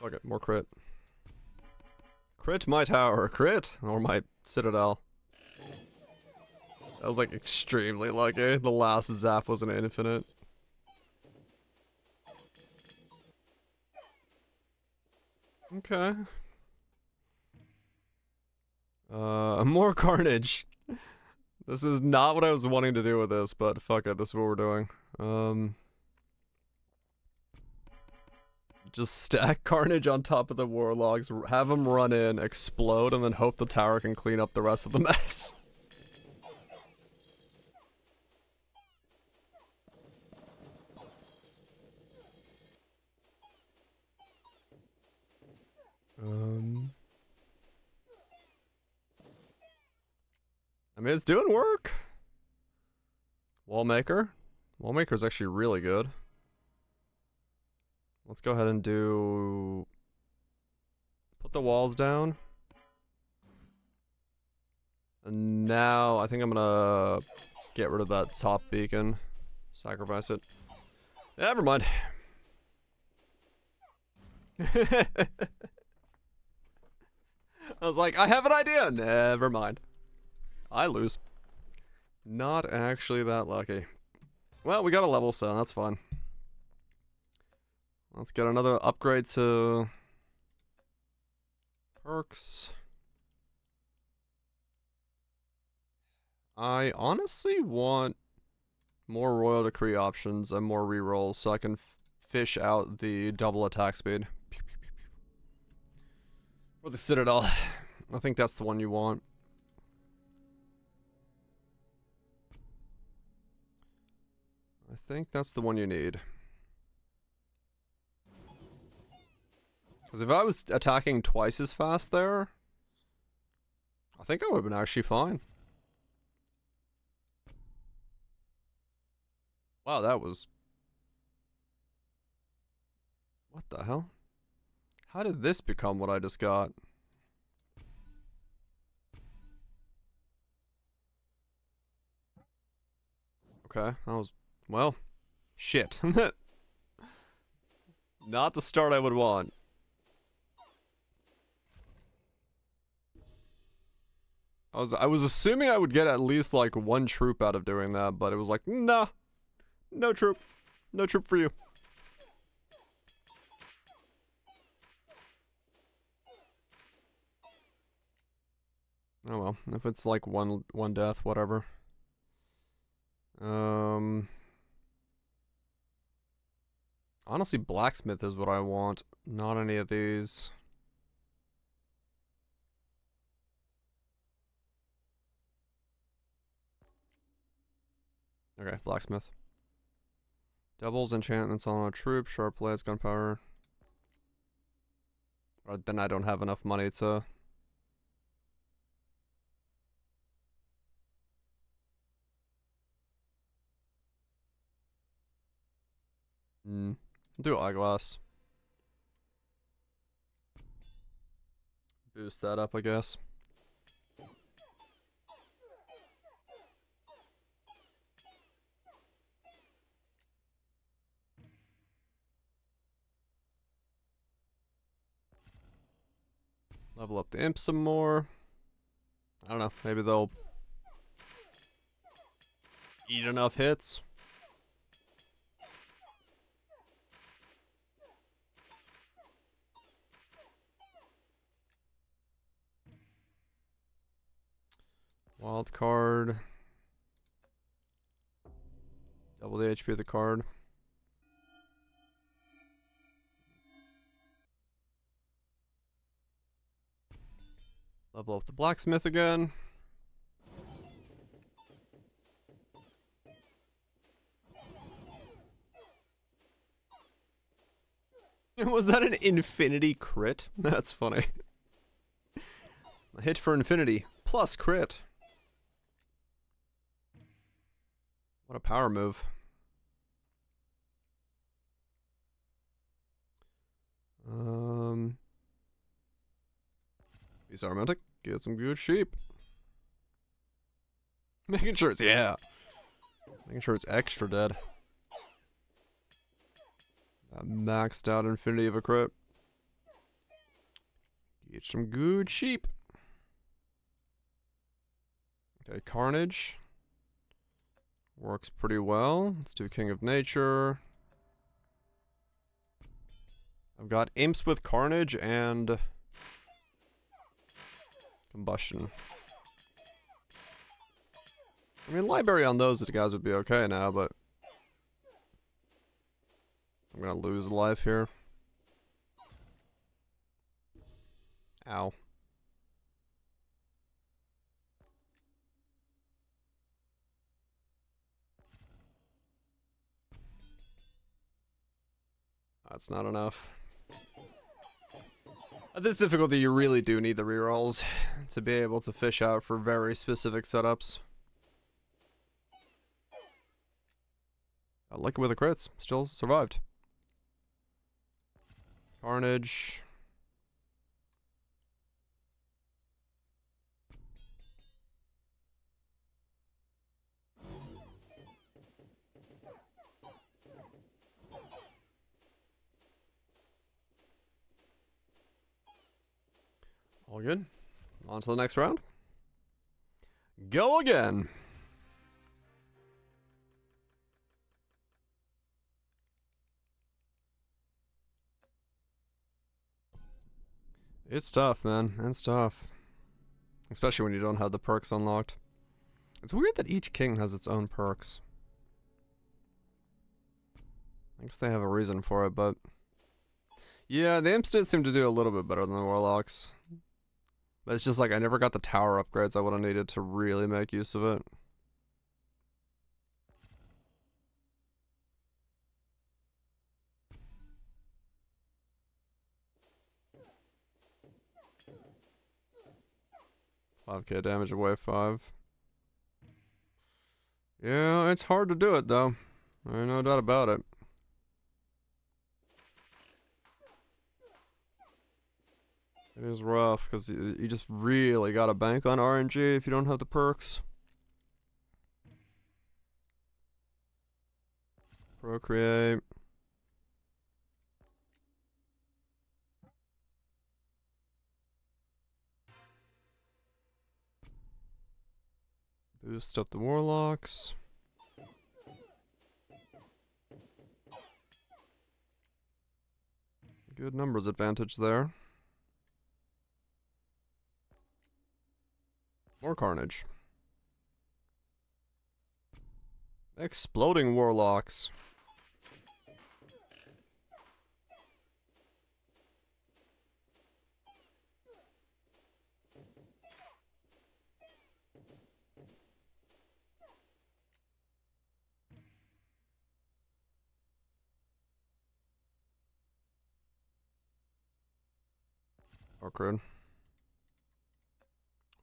Okay, more crit. Crit my tower, crit! Or my citadel. That was like extremely lucky. The last zap was an infinite. Okay. More carnage. This is not what I was wanting to do with this, but fuck it, this is what we're doing. Just stack carnage on top of the warlocks, have them run in, explode, and then hope the tower can clean up the rest of the mess. I mean, it's doing work. Wallmaker. Wallmaker's actually really good. Let's go ahead and do Put the walls down. And now I think I'm gonna get rid of that top beacon. Sacrifice it. Never mind. I was like, I have an idea. Never mind. I lose. Not actually that lucky. Well, we got a level, so that's fine. Let's get another upgrade to perks. I honestly want more Royal Decree options and more rerolls so I can fish out the double attack speed. For the Citadel. I think that's the one you want. I think that's the one you need. Because if I was attacking twice as fast there, I think I would have been actually fine. Wow, that was... What the hell? How did this become what I just got? Okay, that was... Well, shit. Not the start I would want. I was assuming I would get at least like one troop out of doing that, but it was like, nah. No troop. No troop for you. Oh well, if it's like one death, whatever. Honestly, blacksmith is what I want, not any of these. Okay, blacksmith. Doubles enchantments on a troop, sharp blades, gunpowder. But then I don't have enough money to... Do eyeglass. Boost that up, I guess. Level up the imp some more. I don't know, maybe they'll eat enough hits. Wild card. Double the HP of the card. Level up the blacksmith again. Was that an infinity crit? That's funny. A hit for infinity plus crit. What a power move. He's aromantic. Get some good sheep. Making sure it's, yeah. Making sure it's extra dead. That maxed out infinity of a crit. Get some good sheep. Okay, Carnage. Works pretty well. Let's do King of Nature. I've got imps with Carnage and Combustion. I mean, library on those guys would be okay now, but I'm gonna lose a life here. Ow. That's not enough. At this difficulty, you really do need the rerolls to be able to fish out for very specific setups. I like it with the crits. Still survived. Carnage. All good. On to the next round. Go again. It's tough, man. It's tough. Especially when you don't have the perks unlocked. It's weird that each king has its own perks. I guess they have a reason for it, but... Yeah, the imps did seem to do a little bit better than the warlocks. But it's just like I never got the tower upgrades I would have needed to really make use of it. $5k damage at wave 5. Yeah, it's hard to do it though. There's no doubt about it. It is rough, because you just really gotta bank on RNG if you don't have the perks. Procreate. Boost up the warlocks. Good numbers advantage there. More carnage. Exploding warlocks. Or crude.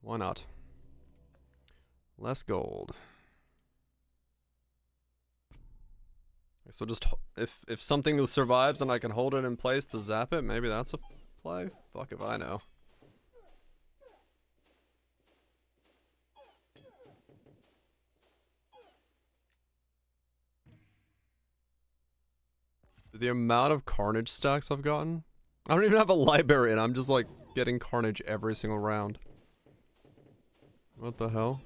Why not? Less gold. So just if something survives and I can hold it in place to zap it, maybe that's a play? Fuck if I know. The amount of carnage stacks I've gotten. I don't even have a library and I'm just like getting carnage every single round. What the hell?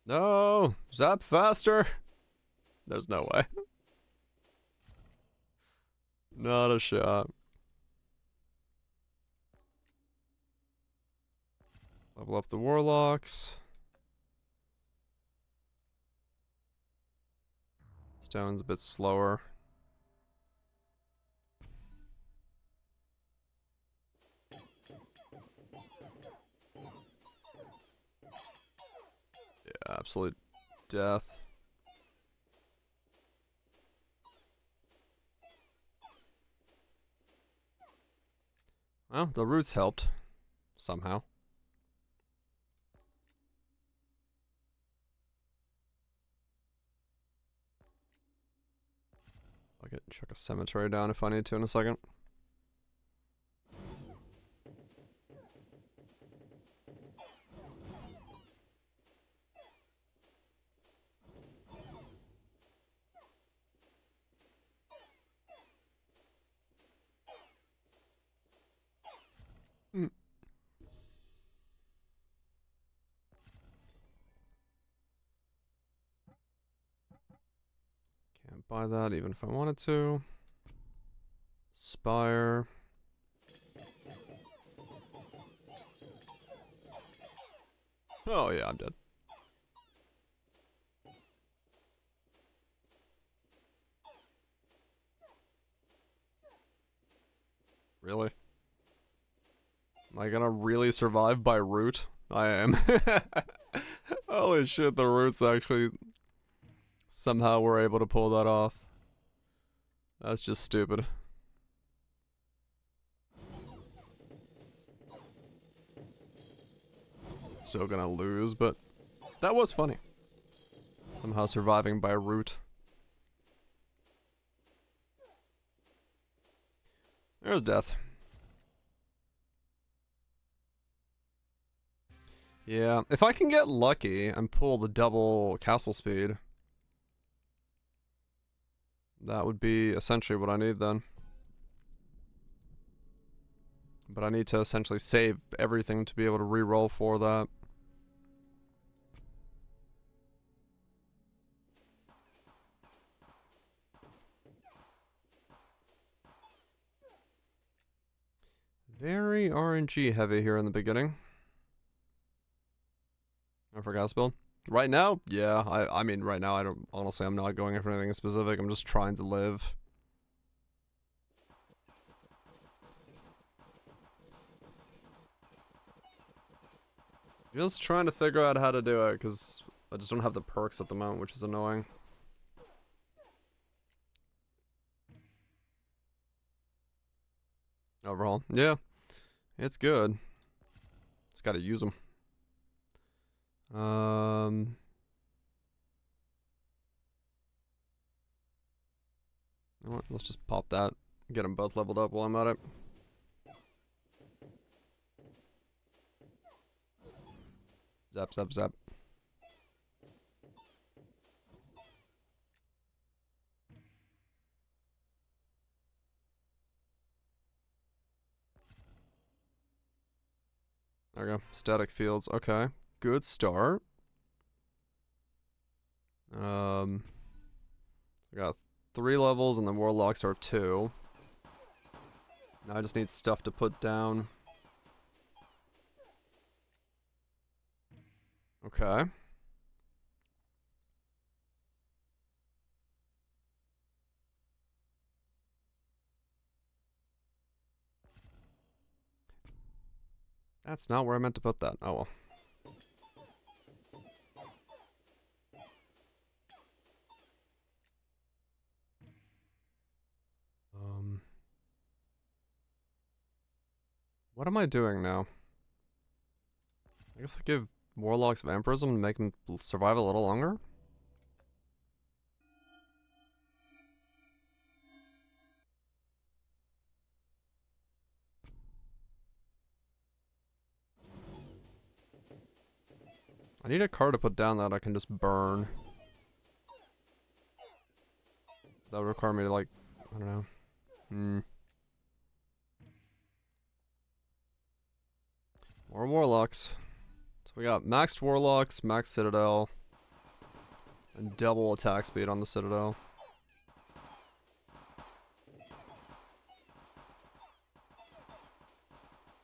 No! Zap faster! There's no way. Not a shot. Level up the warlocks. Stone's a bit slower. Yeah, absolute death. Well, the roots helped. Somehow. I'll get chuck a cemetery down if I need to in a second. Can't buy that even if I wanted to. Spire. Oh yeah, I'm dead. Really? Am I gonna really survive by root? I am. Holy shit, the roots actually somehow were able to pull that off. That's just stupid. Still gonna lose, but that was funny. Somehow surviving by root. There's death. Yeah, if I can get lucky and pull the double castle speed, That would be essentially what I need then. But I need to essentially save everything to be able to re-roll for that. Very RNG heavy here in the beginning. I forgot to spell. Right now, yeah. I mean, right now, I don't. Honestly, I'm not going for anything specific. I'm just trying to live. Just trying to figure out how to do it, because I just don't have the perks at the moment, which is annoying. Overall, yeah, it's good. Just gotta use them. You know what? Let's just pop that. Get them both leveled up while I'm at it. Zap, zap, zap. There we go. Static fields. Okay. Good start. We got 3 levels and the warlocks are 2. Now I just need stuff to put down. Okay. That's not where I meant to put that. Oh well. What am I doing now? I guess I give warlocks vampirism to make them survive a little longer? I need a card to put down that I can just burn. That would require me to, like, I don't know. More warlocks. So we got maxed warlocks, max citadel, and double attack speed on the citadel.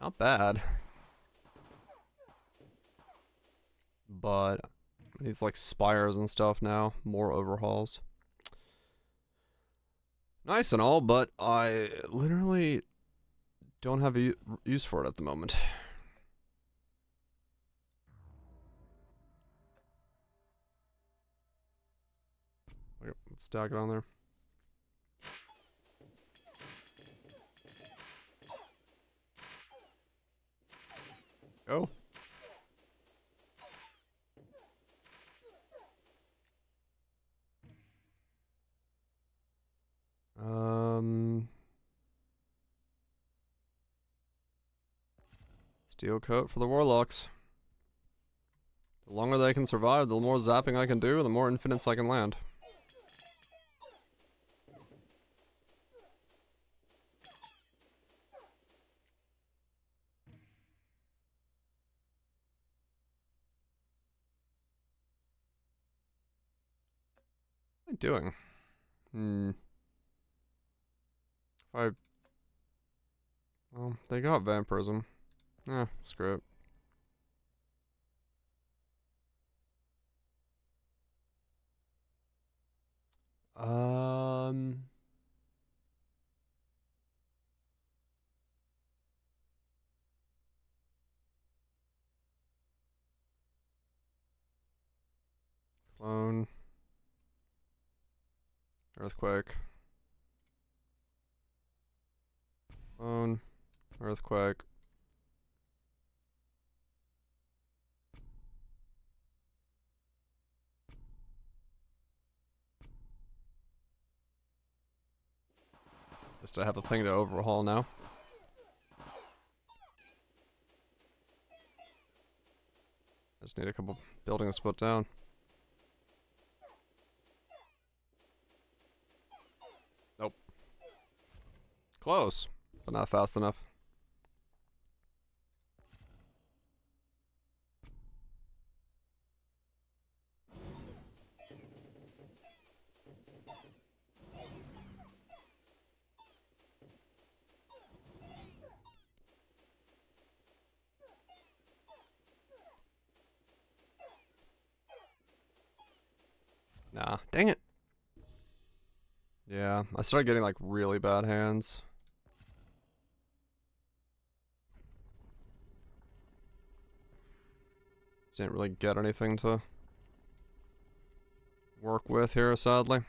Not bad. But these like spires and stuff now, more overhauls. Nice and all, but I literally don't have a use for it at the moment. Let's stack it on there. Go. Steel coat for the warlocks. The longer they can survive, the more zapping I can do, the more infinites I can land. What am I doing? If I... Well, they got vampirism. Screw it. Clone. Earthquake. Clone. Earthquake. Just to have a thing to overhaul now. I just need a couple buildings to put down. Close, but not fast enough. Nah, dang it. Yeah, I started getting like really bad hands. Didn't really get anything to work with here, sadly.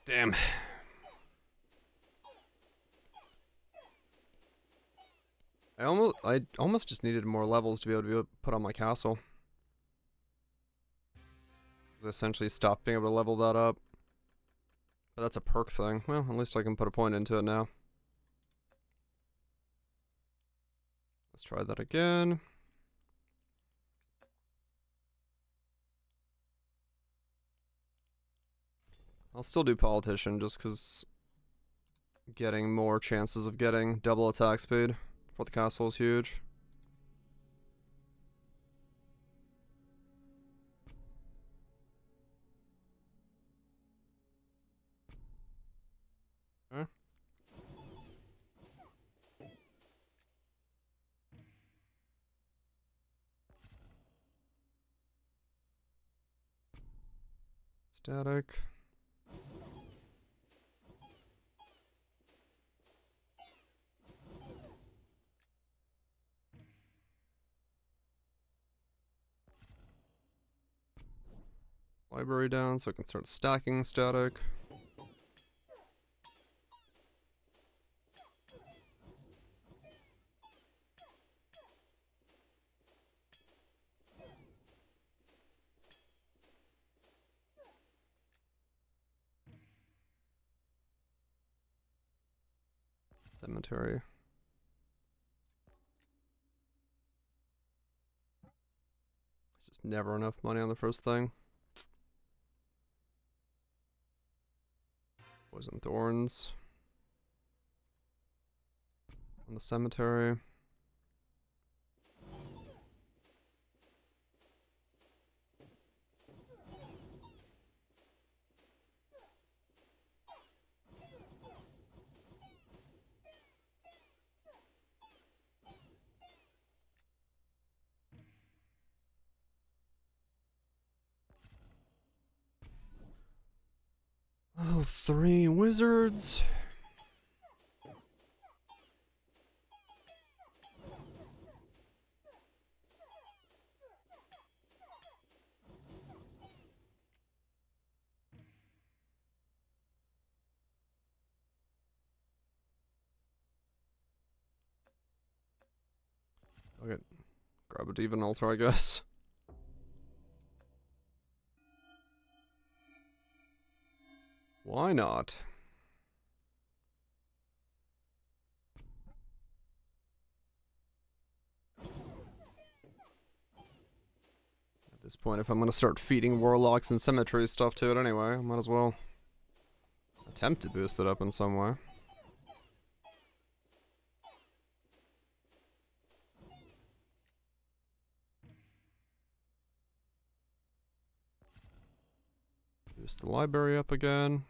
Damn. I almost just needed more levels to be able to put on my castle. 'Cause I essentially stopped being able to level that up. But that's a perk thing. Well, at least I can put a point into it now. Let's try that again. I'll still do politician just because getting more chances of getting double attack speed for the castle is huge. Okay. Static. Library down so I can start stacking static. Cemetery. It's just never enough money on the first thing. Poison thorns. On the cemetery. Level 3 wizards. Okay, grab a Demon Altar, I guess. Why not? At this point, if I'm gonna start feeding warlocks and cemetery stuff to it anyway, I might as well attempt to boost it up in some way. Boost the library up again.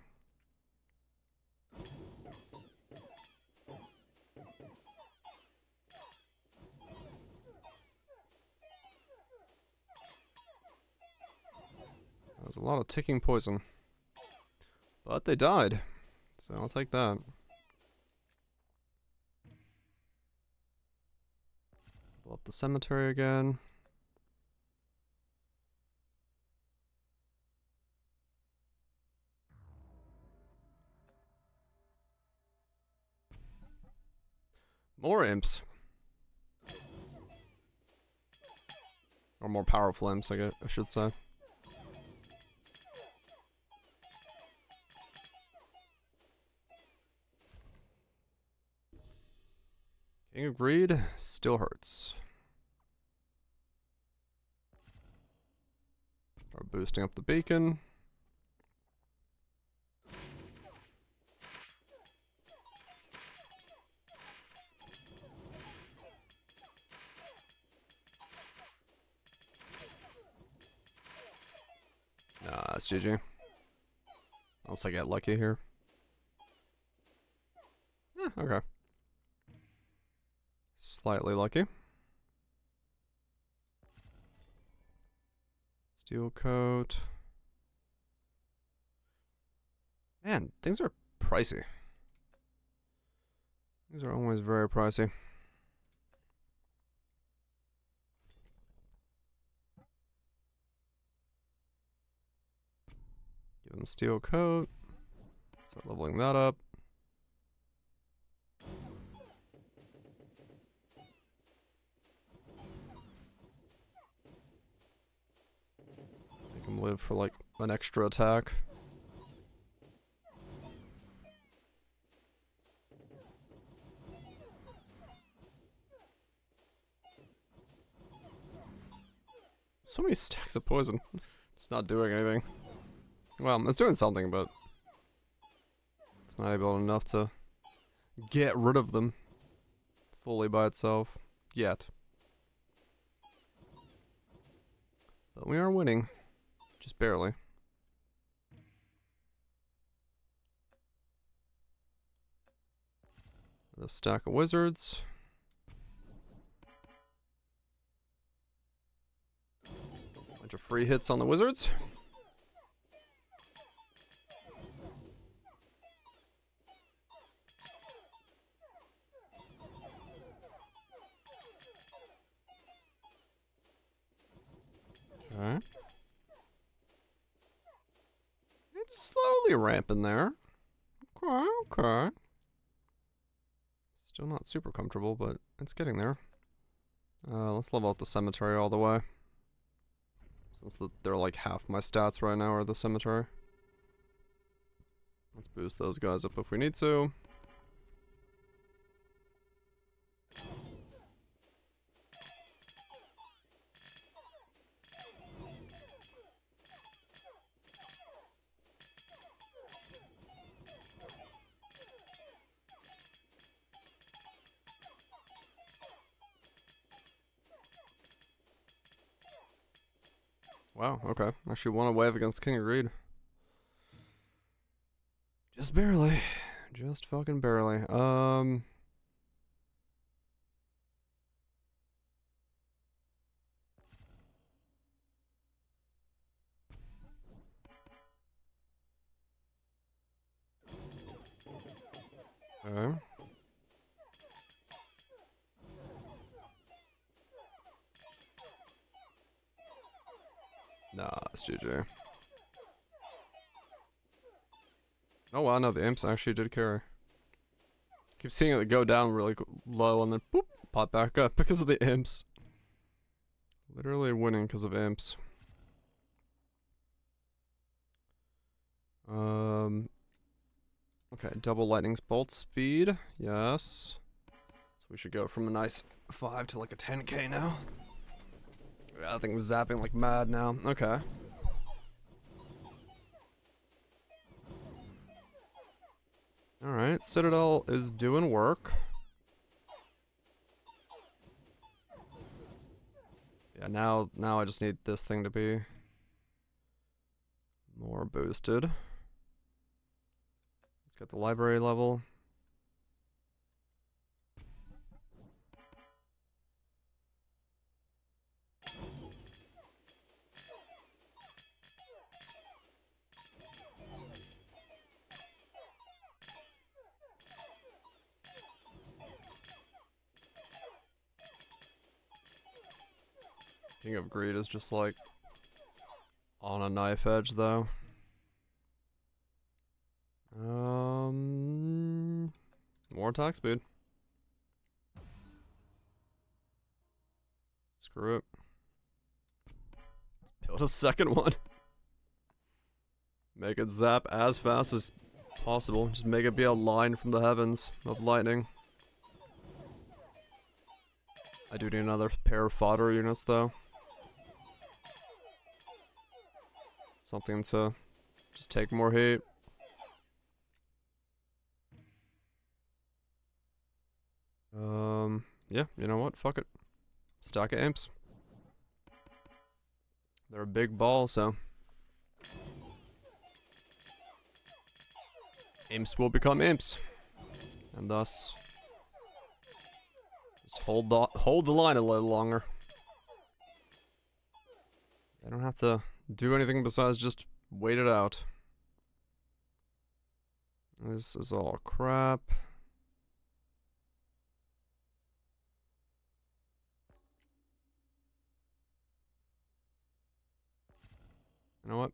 There's a lot of ticking poison. But they died. So I'll take that. Blow up the cemetery again. More imps. Or more powerful imps, I should say. King of Greed still hurts. Start boosting up the beacon. Nah, it's GG. Unless I get lucky here. Okay. Slightly lucky. Steel coat. Man, things are pricey. These are always very pricey. Give them steel coat. Start leveling that up. Make him live for like an extra attack. So many stacks of poison. Just not doing anything. Well, it's doing something, but it's not able enough to get rid of them fully by itself yet. But we are winning. Just barely. The stack of wizards. Bunch of free hits on the wizards. Okay. It's slowly ramping there. Okay, okay. Still not super comfortable, but it's getting there. Let's level up the cemetery all the way. Since they're like half my stats right now are the cemetery. Let's boost those guys up if we need to. Wow, okay. Actually won a wave against King of Greed. Just barely. Just fucking barely. Okay. Nah, it's GG. Oh wow, no, the imps actually did carry. Keep seeing it go down really low and then boop, pop back up because of the imps. Literally winning because of imps. Okay, double lightning bolt speed. Yes. So we should go from a nice 5 to like a 10k now. Yeah, I think zapping like mad now. Okay. Alright, Citadel is doing work. Yeah, now I just need this thing to be more boosted. Let's get the library level. King of Greed is just like on a knife edge though. More attack speed. Screw it. Let's build a second one. Make it zap as fast as possible. Just make it be a line from the heavens of lightning. I do need another pair of fodder units though. Something to just take more heat. Yeah, you know what? Fuck it. Stack of imps. They're a big ball, so imps will become imps. And thus just hold the line a little longer. They don't have to do anything besides just wait it out. This is all crap. You know what?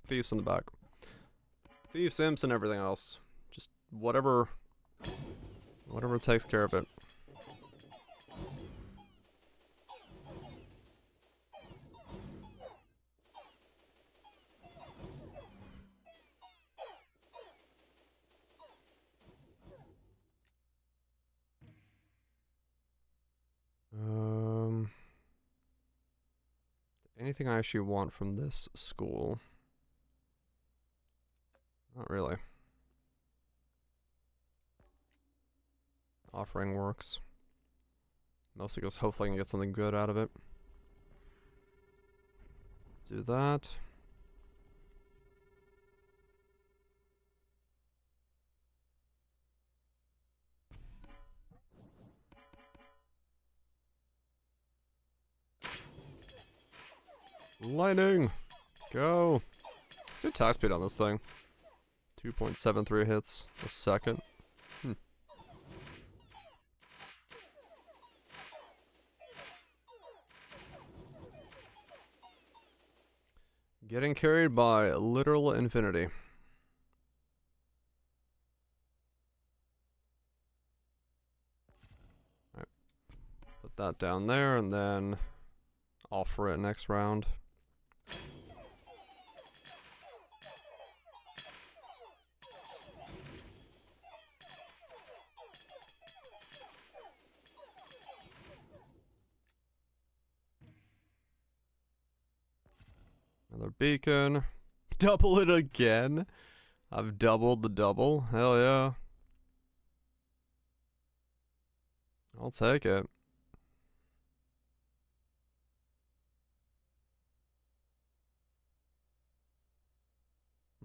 Thieves in the back. Thieves, imps, and everything else. Just whatever takes care of it. Anything I actually want from this school? Not really. Offering works. Mostly because hopefully I can get something good out of it. Let's do that. Lightning! Go! What's the attack speed on this thing? 2.73 hits a second. Getting carried by literal infinity. Alright. Put that down there and then offer it next round. Another beacon. Double it again. I've doubled the double. Hell yeah. I'll take it.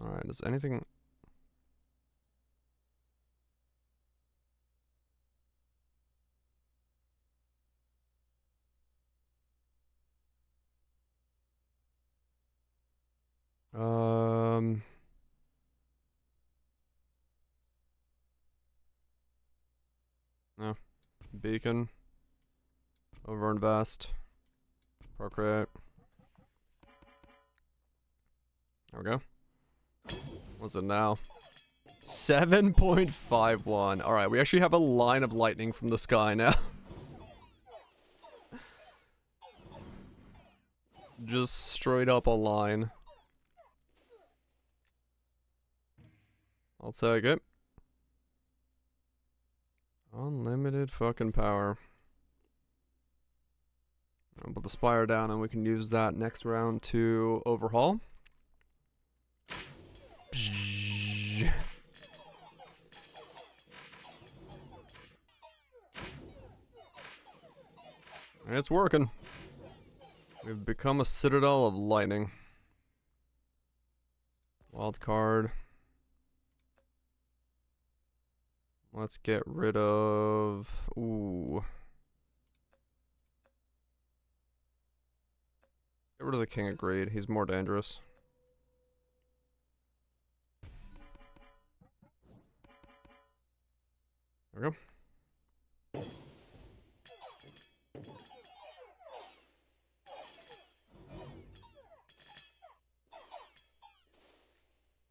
Alright, is anything... No. Beacon. Overinvest. Procreate. There we go. What's it now? 7.51. Alright, we actually have a line of lightning from the sky now. Just straight up a line. I'll take it. Unlimited fucking power. I'll put the spire down and we can use that next round to overhaul. It's working. We've become a citadel of lightning. Wild card. Let's get rid of... Ooh. Get rid of the King of Greed. He's more dangerous. There we go.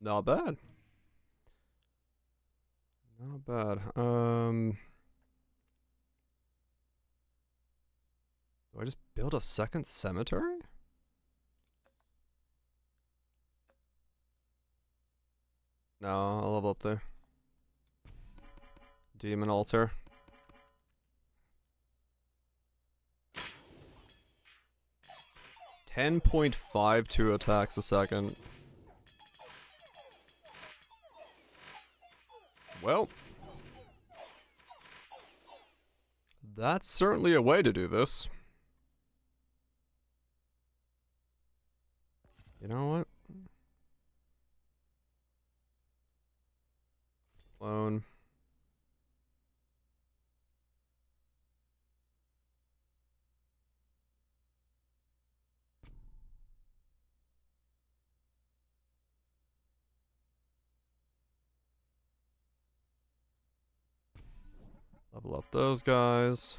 Not bad. Not bad. Do I just build a second cemetery? No, I'll level up there. Demon altar. $10.52 attacks a second. Well, that's certainly a way to do this. You know what? Clone. Level up those guys.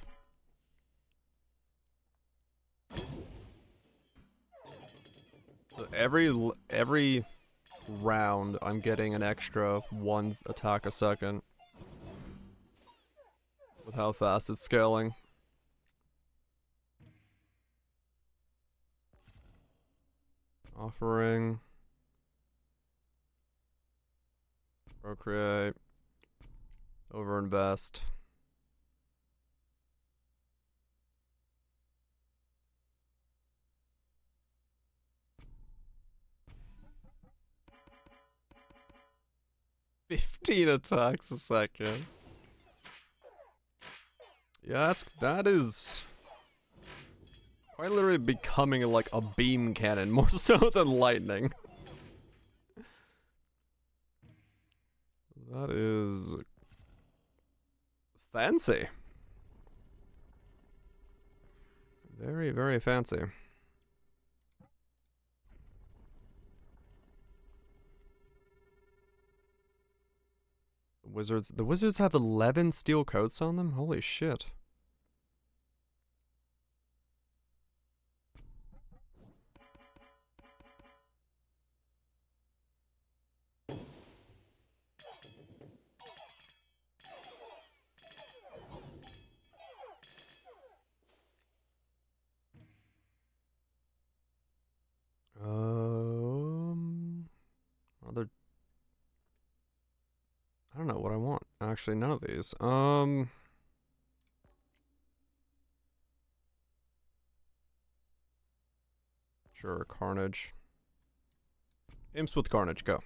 Every round, I'm getting an extra 1 attack a second. With how fast it's scaling. Offering. Procreate. Overinvest. "15 attacks a second." Yeah, that is quite literally becoming like a beam cannon, more so than lightning. That is fancy. Very, very fancy. The wizards have 11 steel coats on them? Holy shit. Other. I don't know what I want. Actually, none of these. Sure, Carnage. Imps with Carnage, go.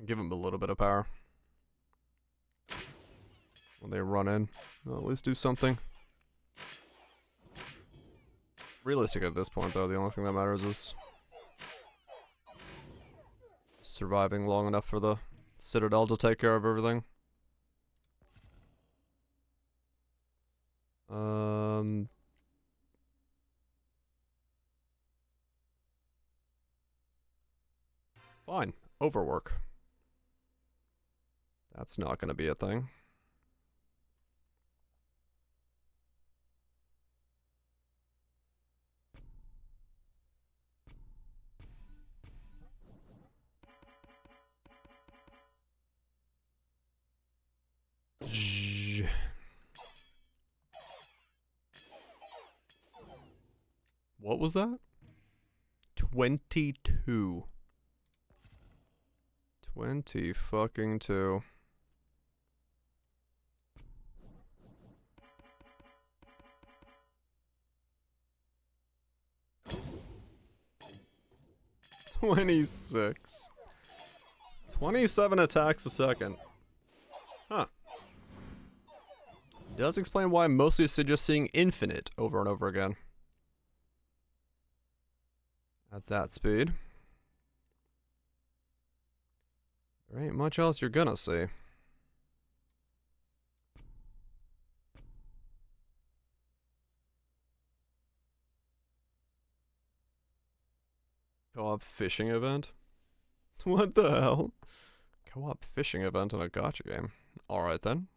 Give him a little bit of power. When they run in, they'll at least do something. Realistic at this point, though, the only thing that matters is surviving long enough for the Citadel to take care of everything. Fine. Overwork. That's not gonna be a thing. What was that? 22. 20 fucking 2. $26. 27 attacks a second. Huh. Does explain why I'm mostly just seeing infinite over and over again. At that speed. There ain't much else you're gonna see. Co-op fishing event? What the hell? Co-op fishing event in a gacha game. Alright then.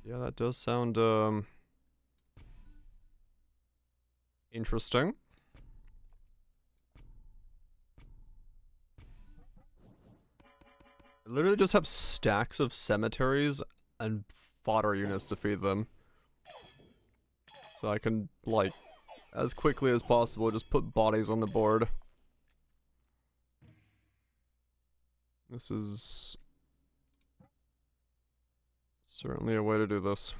Yeah, that does sound, interesting. I literally just have stacks of cemeteries and fodder units to feed them. So I can, like, as quickly as possible, just put bodies on the board. This is certainly a way to do this.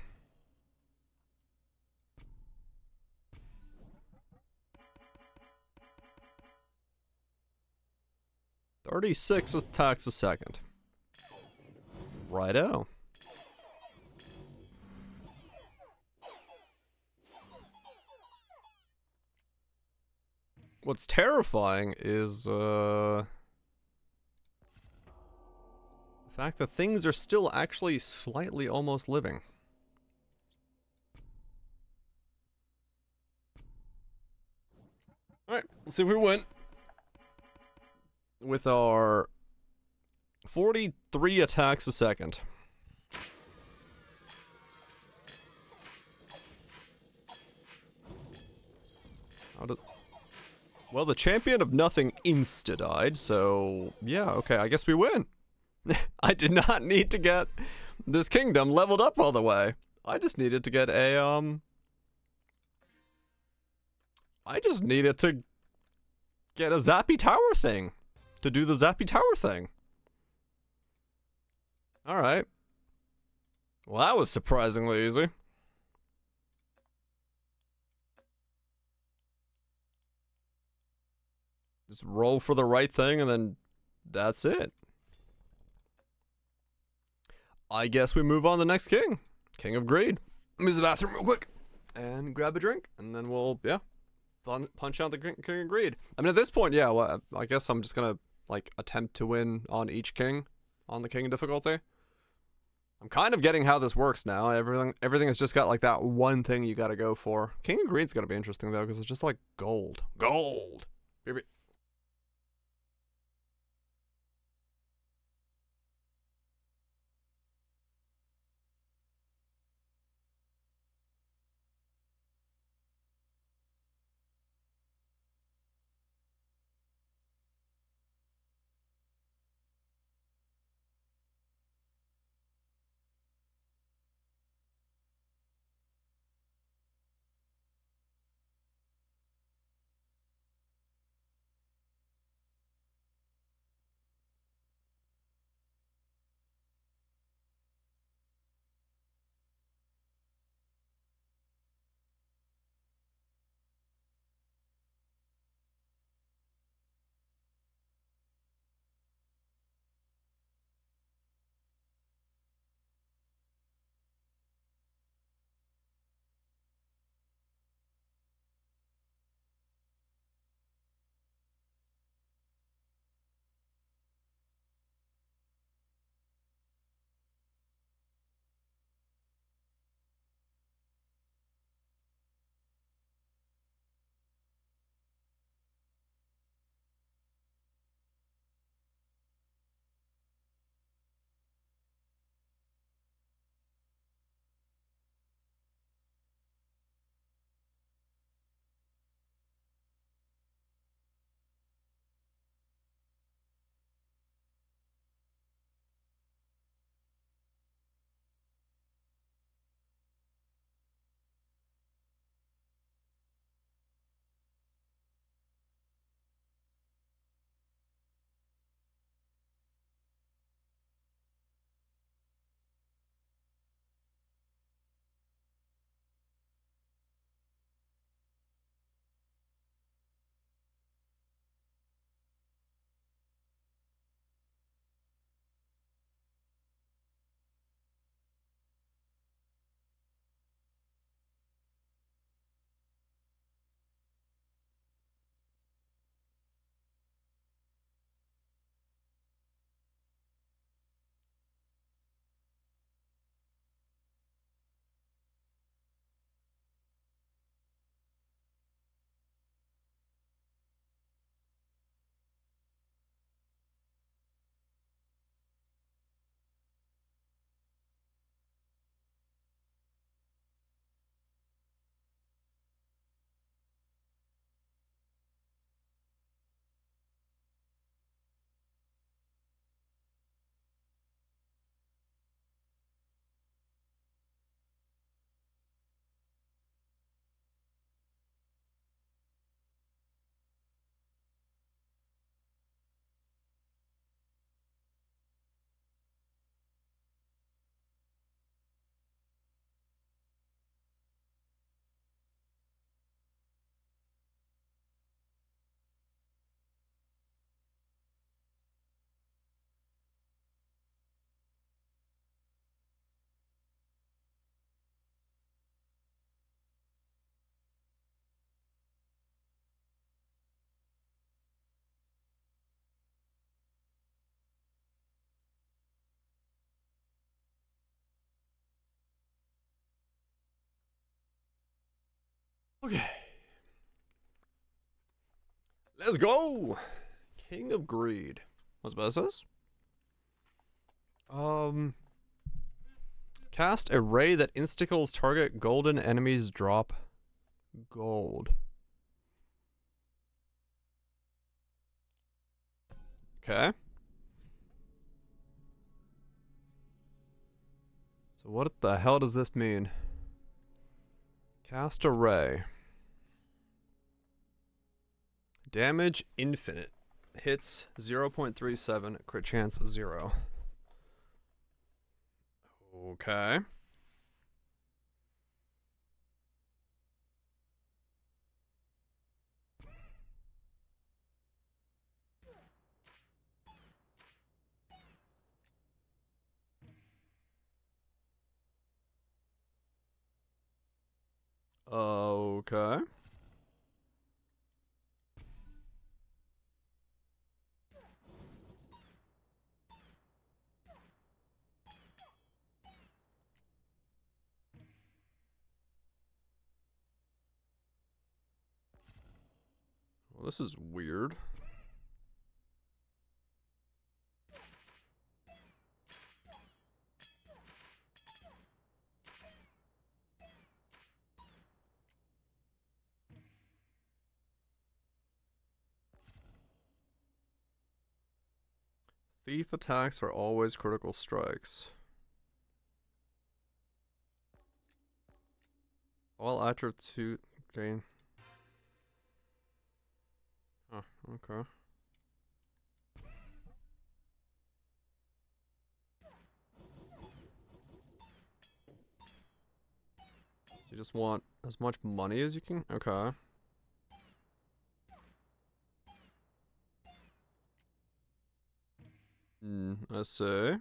36 attacks a second. Righto. What's terrifying is, the fact that things are still actually slightly almost living. Alright, let's see if we win. With our 43 attacks a second. Well, the champion of nothing insta-died, so yeah, okay, I guess we win. I did not need to get this kingdom leveled up all the way. I just needed to get a, I just needed to get a Zappy Tower thing. To do the Zappy Tower thing. Alright. Well, that was surprisingly easy. Just roll for the right thing and then that's it. I guess we move on to the next king. King of Greed. Let me use the bathroom real quick. And grab a drink. And then we'll, yeah, punch out the King of Greed. I mean, at this point, yeah, well, I guess I'm just gonna, like, attempt to win on each king. On the king difficulty. I'm kind of getting how this works now. Everything has just got, like, that one thing you gotta go for. King of Greed's gonna be interesting, though, because it's just, like, gold. Gold! Baby. Okay. Let's go! King of Greed. What's about this? Cast a ray that insticles target golden enemies drop gold. Okay. So what the hell does this mean? Cast a ray. Damage infinite. Hits 0.37, crit chance 0. Okay. Okay. Well, this is weird. Thief attacks are always critical strikes. All attribute gain. Oh, okay. So you just want as much money as you can? Okay. I see.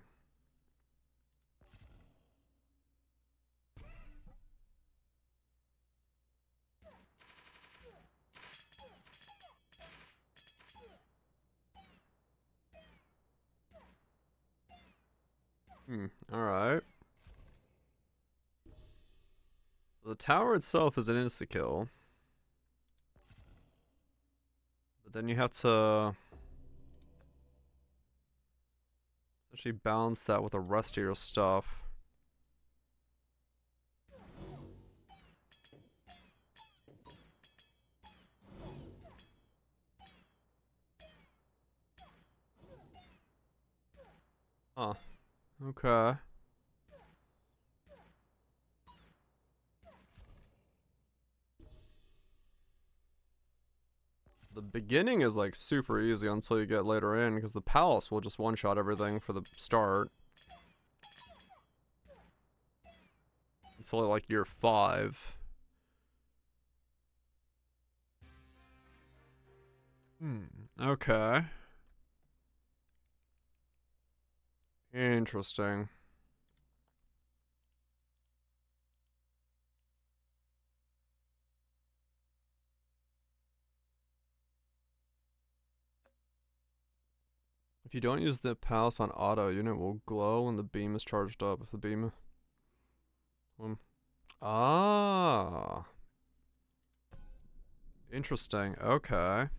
Alright. So the tower itself is an insta-kill. But then you have to essentially balance that with the rest of your stuff. Huh. Okay. The beginning is like super easy until you get later in, because the palace will just one-shot everything for the start. Until like year 5. Okay. Interesting. If you don't use the palace on auto, unit will glow when the beam is charged up. If the beam... Ah. Interesting. Okay. I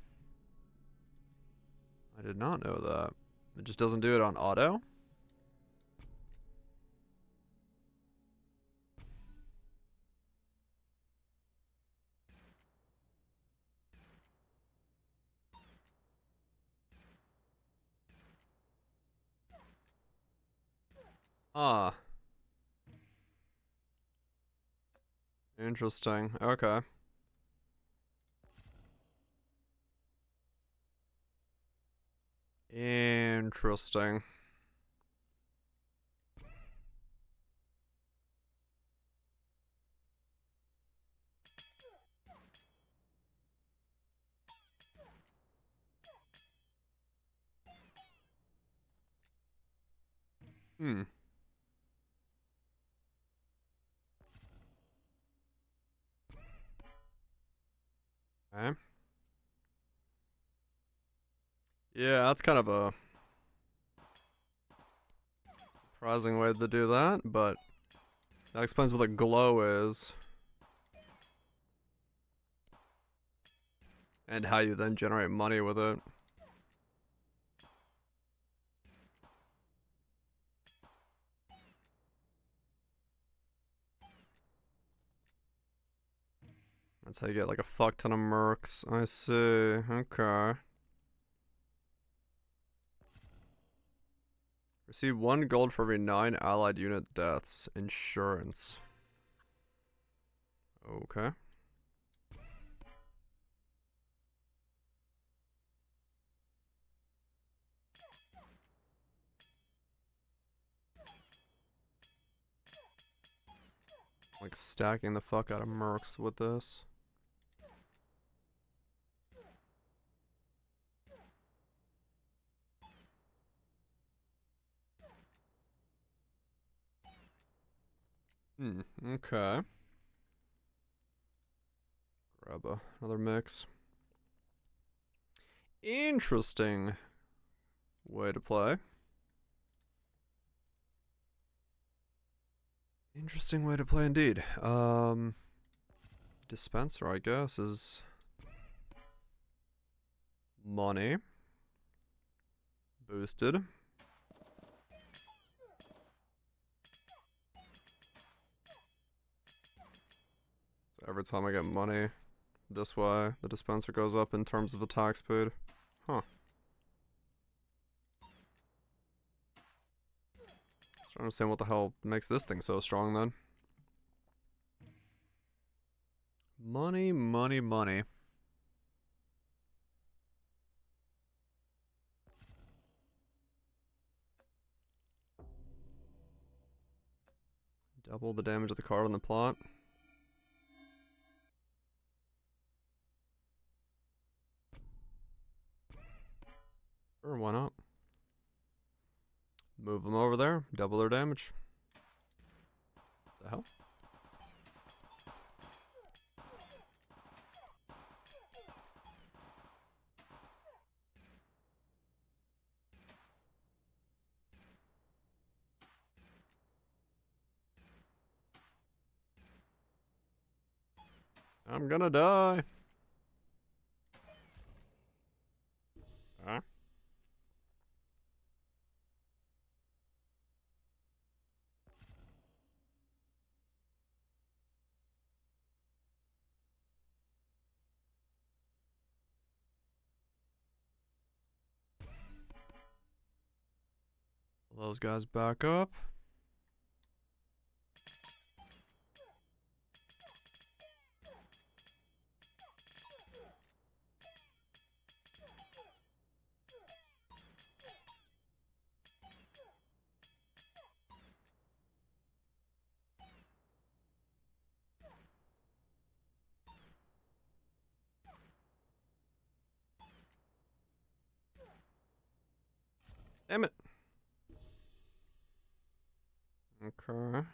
did not know that. It just doesn't do it on auto? Ah. Interesting. Okay. Interesting. Hmm. Okay. Yeah, that's kind of a surprising way to do that, but that explains what a glow is. And how you then generate money with it. That's how you get like a fuck ton of mercs. I see. Okay. Receive 1 gold for every 9 allied unit deaths. Insurance. Okay. Like stacking the fuck out of mercs with this. Okay. Grab another mix. Interesting way to play. Interesting way to play indeed. Dispenser, I guess, is money. Boosted. So every time I get money this way, the dispenser goes up in terms of attack speed. Huh. Just trying to understand what the hell makes this thing so strong then. Money, money, money. Double the damage of the card on the plot. Sure, why not? Move them over there, double their damage. The hell? I'm gonna die. Huh? Those guys back up. Damn it. Okay.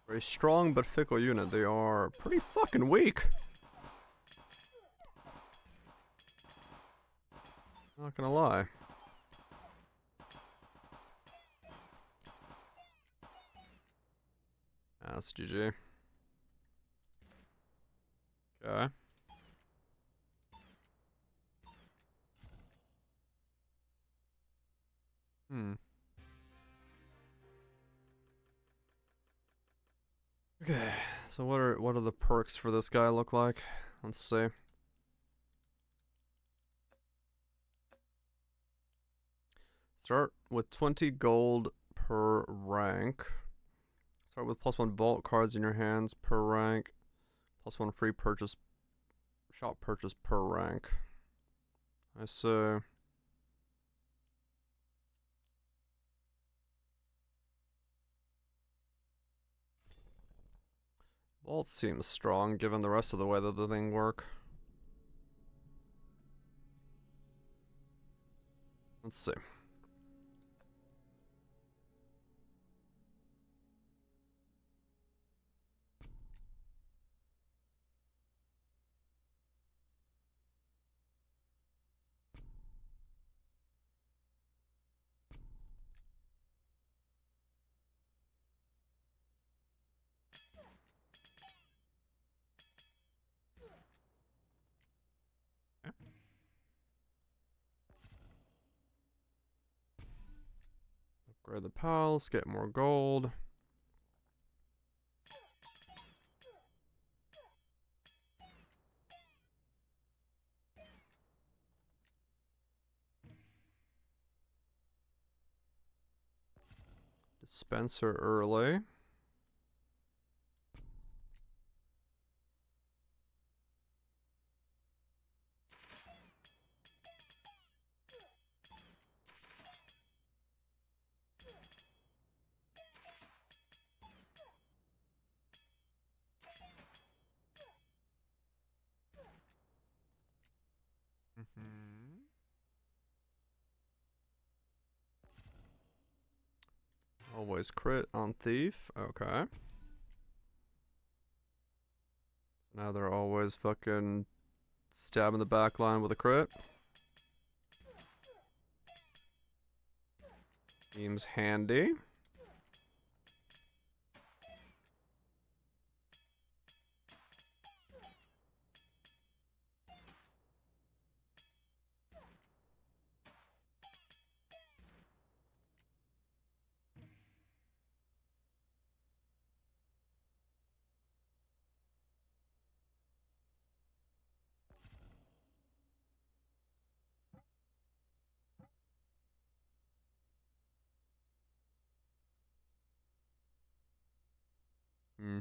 Very strong but fickle unit. They are pretty fucking weak. Not gonna lie. That's GG. Okay. Okay. So what are the perks for this guy look like? Let's see. Start with 20 gold per rank. Start with +1 vault cards in your hands per rank. +1 free purchase shop purchase per rank. I see. Vault seems strong given the rest of the way that the thing work. Let's see. Upgrade the pals, get more gold. Dispenser early. Always crit on thief. Okay. Now they're always fucking stabbing the back line with a crit. Seems handy. Hmm.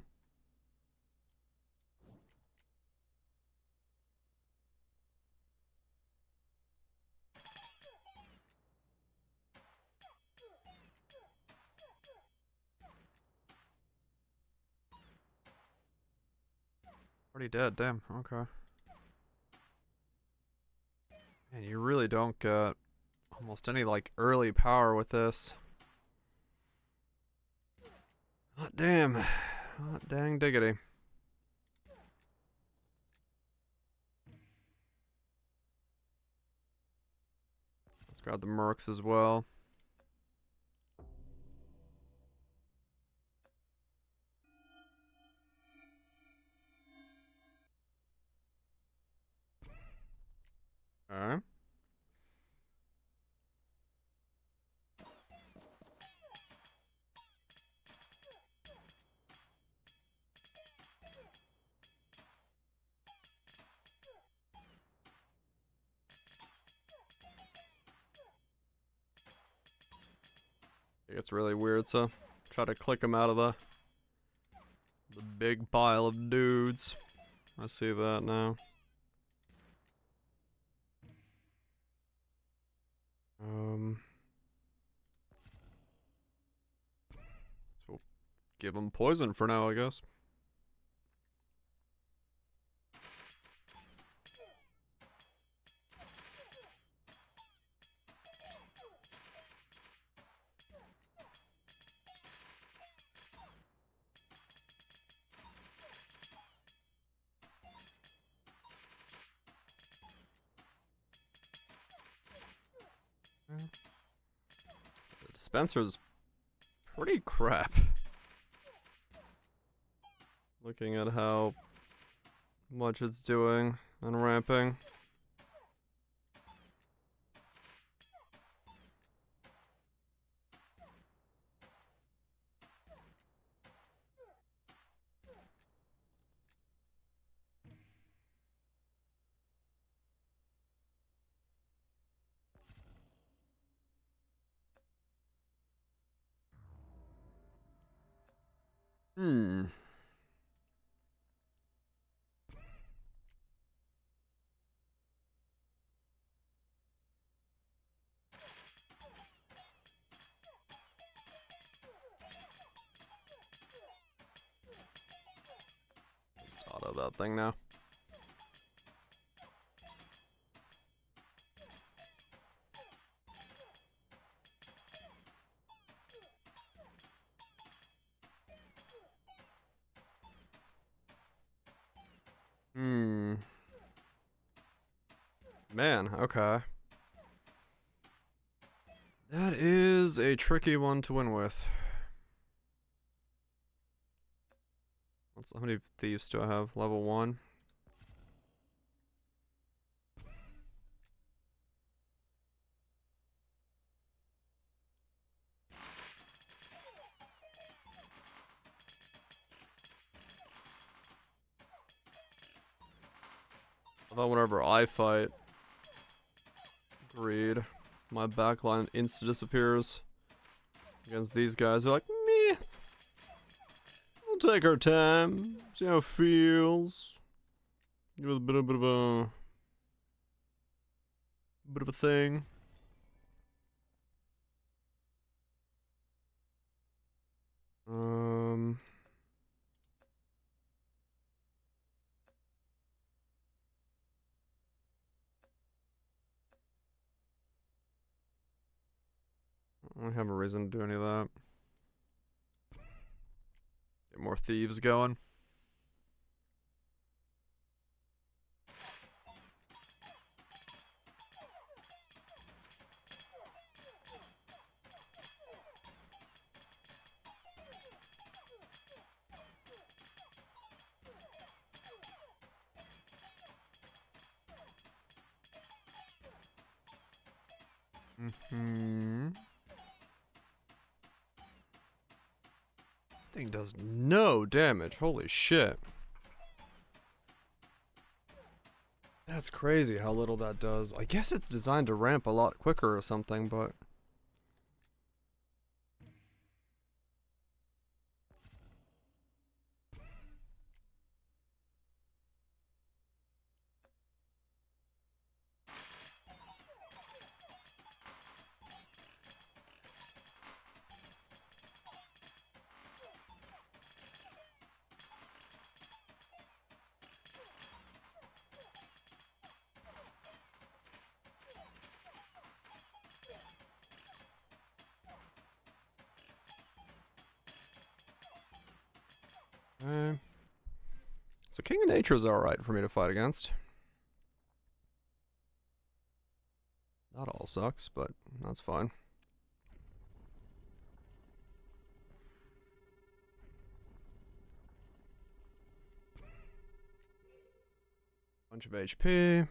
Already dead, damn, okay. Man, you really don't get almost any, like, early power with this. Hot damn. Hot dang diggity. Let's grab the mercs as well. Alright. It gets really weird, so try to click them out of the big pile of dudes. I see that now. So we'll give them poison for now, I guess. The dispenser's pretty crap. Looking at how much it's doing and ramping. Hmm. Just auto that thing now. Hmm. Man, okay. That is a tricky one to win with. How many thieves do I have? Level 1? But whenever I fight, greed, my backline insta disappears. Against these guys, they're like, meh. We'll take our time, see how it feels. Give it a bit of a thing. I don't have a reason to do any of that. Get more thieves going. Thing does no damage. Holy shit. That's crazy how little that does. I guess it's designed to ramp a lot quicker or something, but... So King of Nature is alright for me to fight against. That all sucks, but that's fine. Bunch of HP.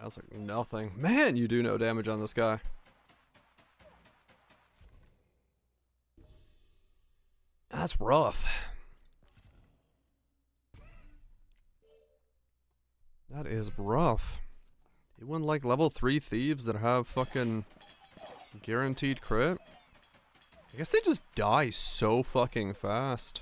That's like nothing. Man, you do no damage on this guy. That's rough. That is rough. You wouldn't like level 3 thieves that have fucking guaranteed crit? I guess they just die so fucking fast.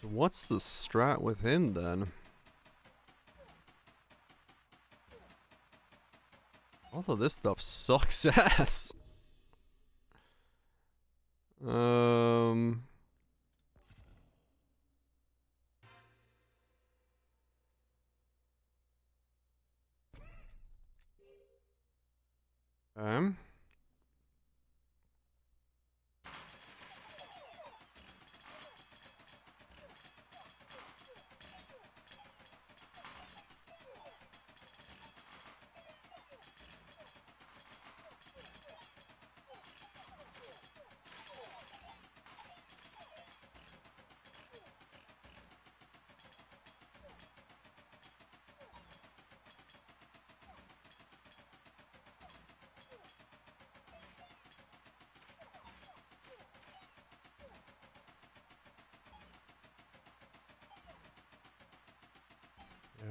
So what's the strat with him then? Although this stuff sucks ass. Okay.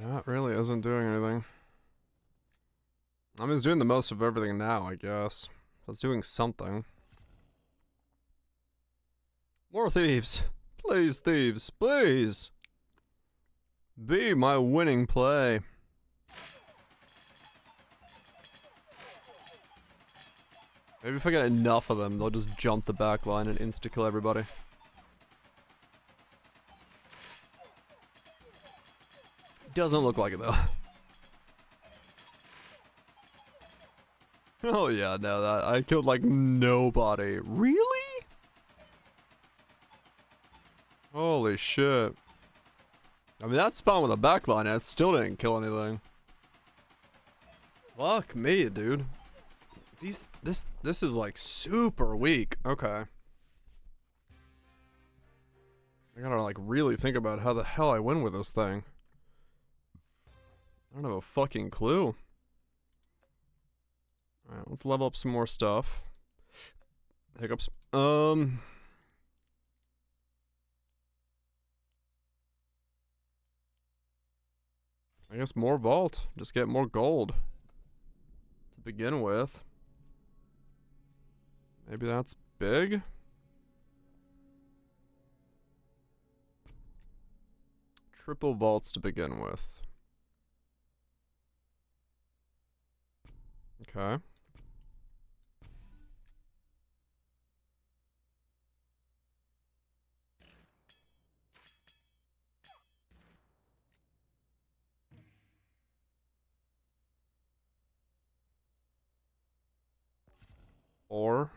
Yeah, that really isn't doing anything. I mean, it's doing the most of everything now, I guess. It's doing something. More thieves. Please, thieves, please. Be my winning play. Maybe if I get enough of them, they'll just jump the back line and insta-kill everybody. Doesn't look like it though. Oh yeah, no, that I killed like nobody. Really? Holy shit. I mean, that spawn with a backline, it still didn't kill anything. Fuck me, dude. This is like super weak. Okay. I gotta like really think about how the hell I win with this thing. I don't have a fucking clue. Alright, let's level up some more stuff. Hiccups. I guess more vault. Just get more gold. To begin with. Maybe that's big? Triple vaults to begin with. Okay. Or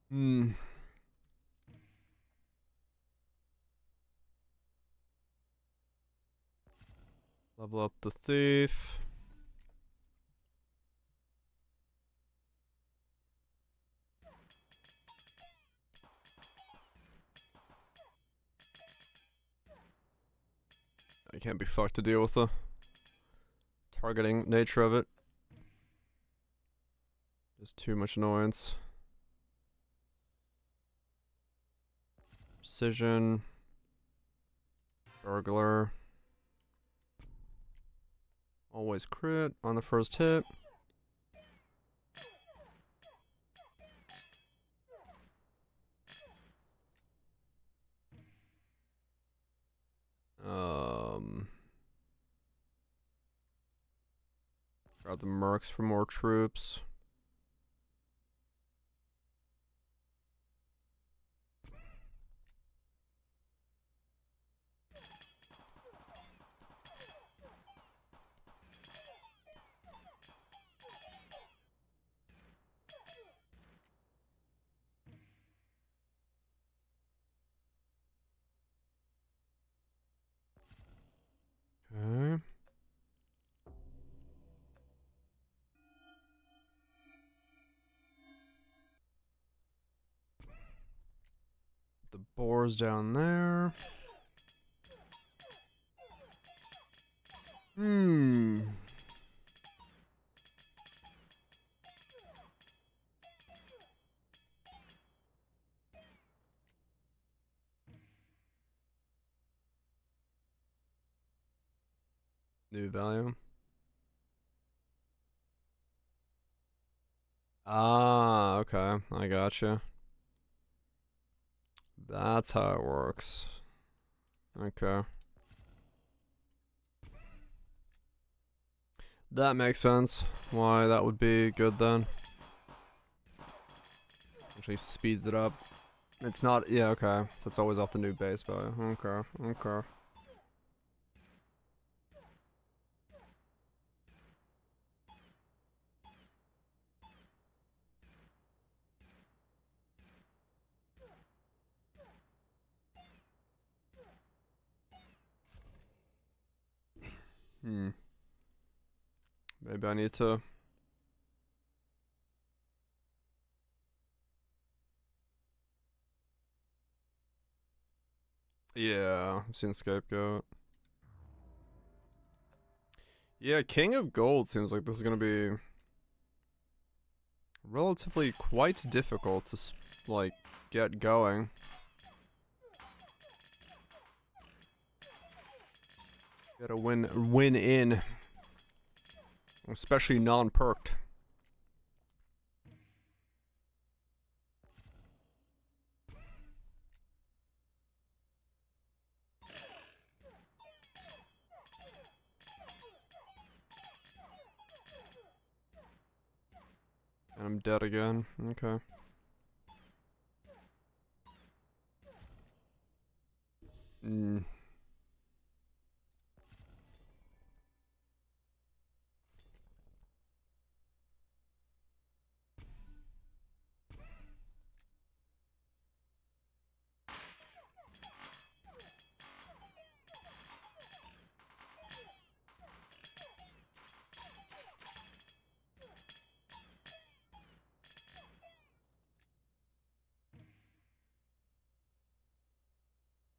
hmm. Level up the thief. I can't be fucked to deal with the targeting nature of it. Just too much annoyance. Precision. Burglar. Always crit on the first hit. Grab the mercs for more troops. Okay. The boar's down there. Hmm. New value. Ah, okay. I gotcha. That's how it works. Okay. That makes sense. Why that would be good then. Actually speeds it up. It's not, yeah, okay. So it's always off the new base value. Okay, okay. Hmm. Maybe I need to. Yeah, I've seen Scapegoat. Yeah, King of Gold seems like this is gonna be relatively quite difficult to, like, get going. Gotta win in. Especially non-perked. And I'm dead again. Okay. Hmm.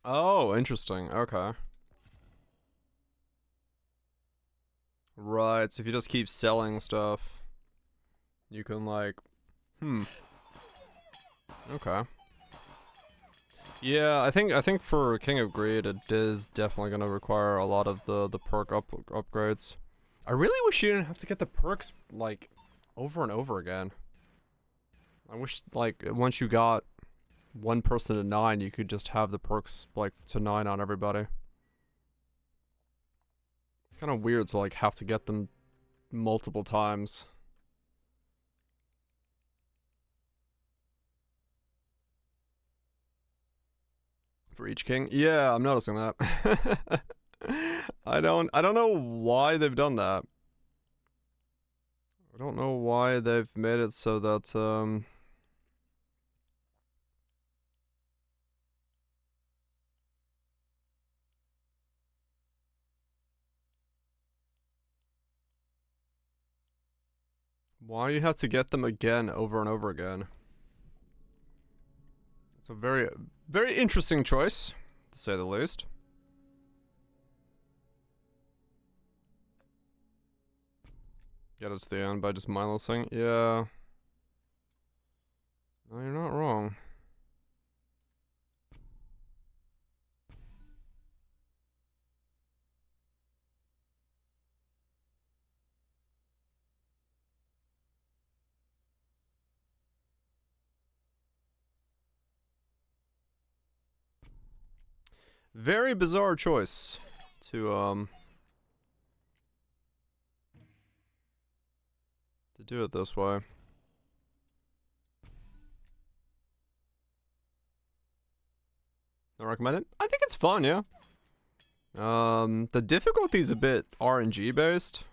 Oh, interesting. Okay. Right, so if you just keep selling stuff, you can like, hmm, okay. Yeah, I think for King of Greed, it is definitely gonna require a lot of the perk upgrades. I really wish you didn't have to get the perks like over and over again. I wish like once you got one person to 9, you could just have the perks like to 9 on everybody. It's kind of weird to like have to get them multiple times. For each king? Yeah, I'm noticing that. I don't know why they've done that. I don't know why they've made it so that why you have to get them again over and over again. It's a very interesting choice, to say the least. Get it to the end by just mindlessing. Yeah. No, you're not wrong. Very bizarre choice to do it this way. I recommend it. I think it's fun, yeah. The difficulty's a bit RNG based.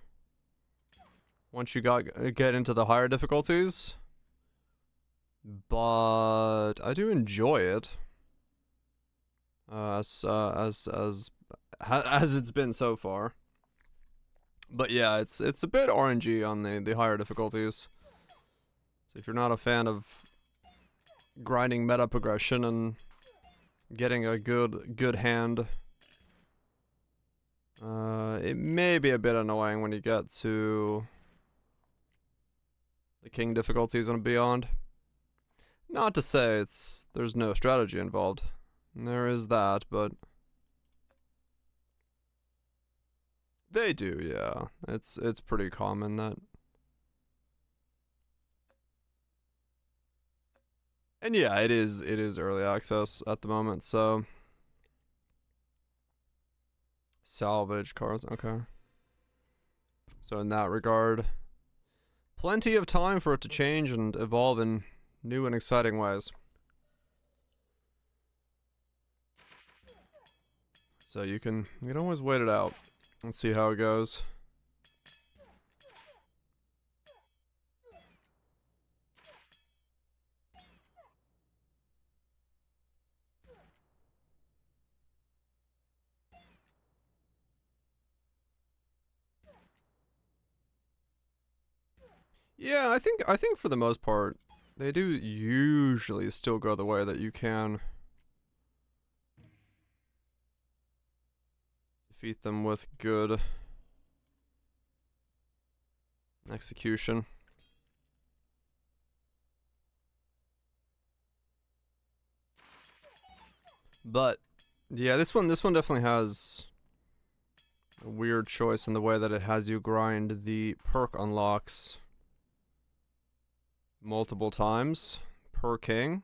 Once you get into the higher difficulties, but I do enjoy it. As it's been so far. But yeah, it's a bit RNG on the higher difficulties. So if you're not a fan of grinding meta progression and getting a good hand, it may be a bit annoying when you get to the king difficulties and beyond. Not to say there's no strategy involved. There is that, but they do, yeah. It's pretty common that. And yeah, it is early access at the moment, so salvage cars, okay. So in that regard, plenty of time for it to change and evolve in new and exciting ways. So you can always wait it out and see how it goes. Yeah, I think for the most part, they do usually still go the way that you can defeat them with good execution. But yeah, this one definitely has a weird choice in the way that it has you grind the perk unlocks multiple times per king.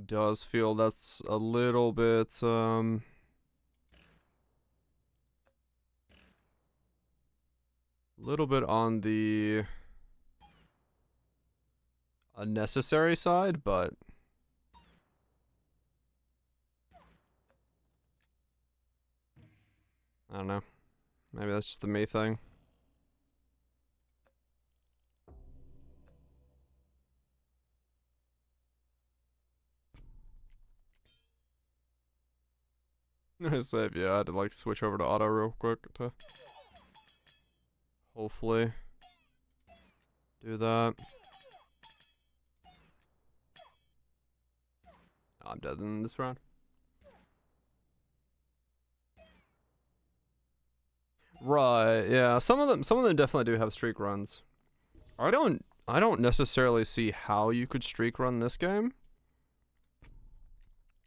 Does feel that's a little bit on the unnecessary side, but I don't know. Maybe that's just the me thing. Save, yeah, I had to like switch over to auto real quick to hopefully do that. I'm dead in this round. Right, yeah. Some of them definitely do have streak runs. I don't necessarily see how you could streak run this game.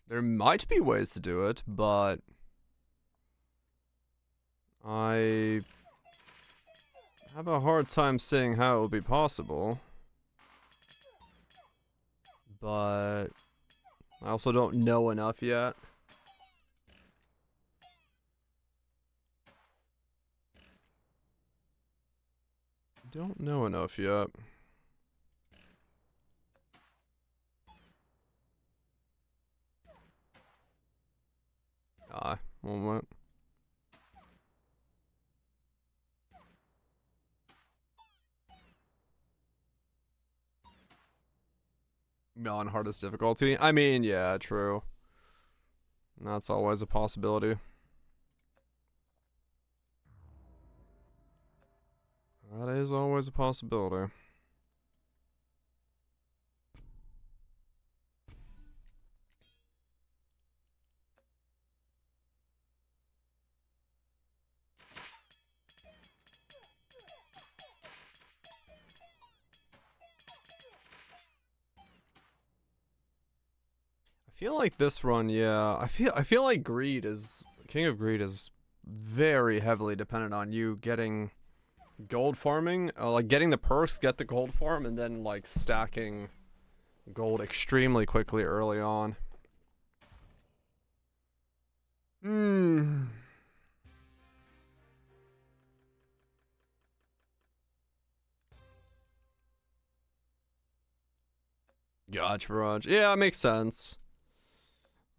There might be ways to do it, but I have a hard time seeing how it would be possible. But I also don't know enough yet. Don't know enough yet. Ah, moment. Non-hardest difficulty. I mean, yeah, true. That's always a possibility. That is always a possibility. I feel like this run, yeah. I feel like Greed is King of Greed is very heavily dependent on you getting gold farming, like getting the perks, get the gold farm, and then like stacking gold extremely quickly early on. Hmm. Gotcha, Raj. Yeah, it makes sense.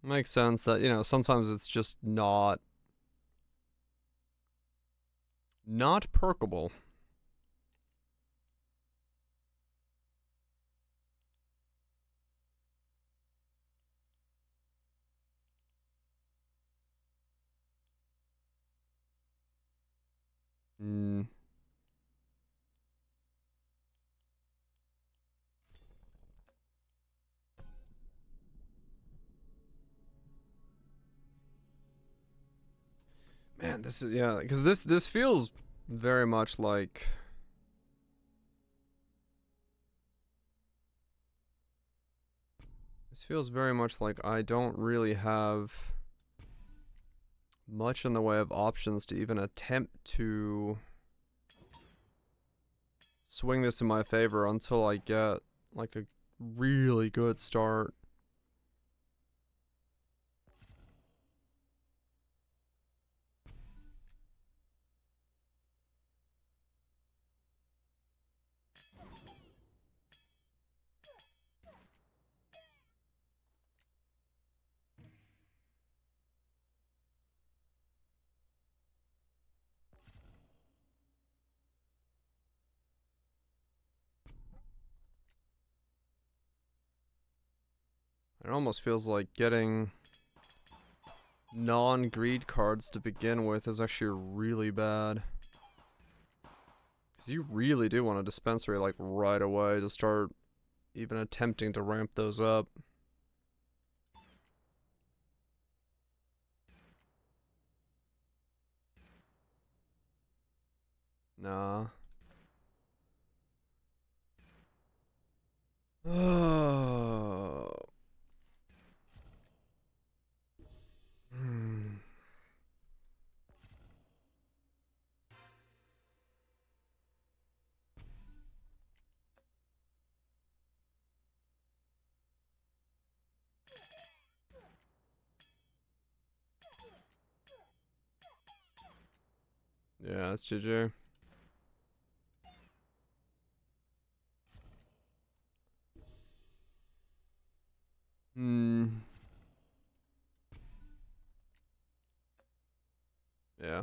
Makes sense that, sometimes it's just not perkable. Hmm. Man, this is yeah, because this feels very much like I don't really have much in the way of options to even attempt to swing this in my favor until I get like a really good start. It almost feels like getting non-greed cards to begin with is actually really bad. Because you really do want a dispensary like right away to start even attempting to ramp those up. Nah. Oh. Hmm. Yeah, that's GG. Hmm. Yeah.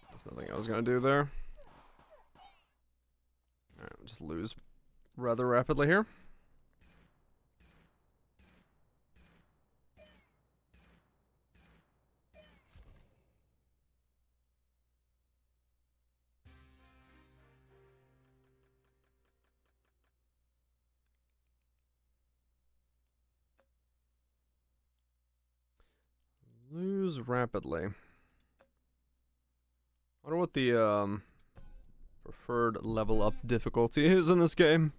There's nothing I was gonna do there. Alright, just lose rather rapidly here. Lose use rapidly. I wonder what the preferred level up difficulty is in this game.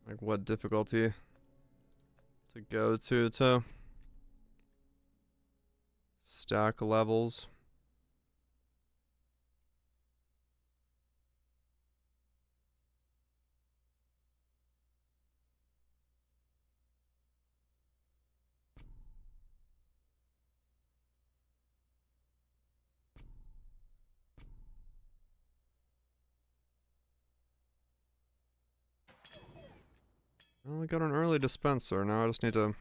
Like what difficulty to go to stack levels. Well, I got an early dispenser. Now I just need to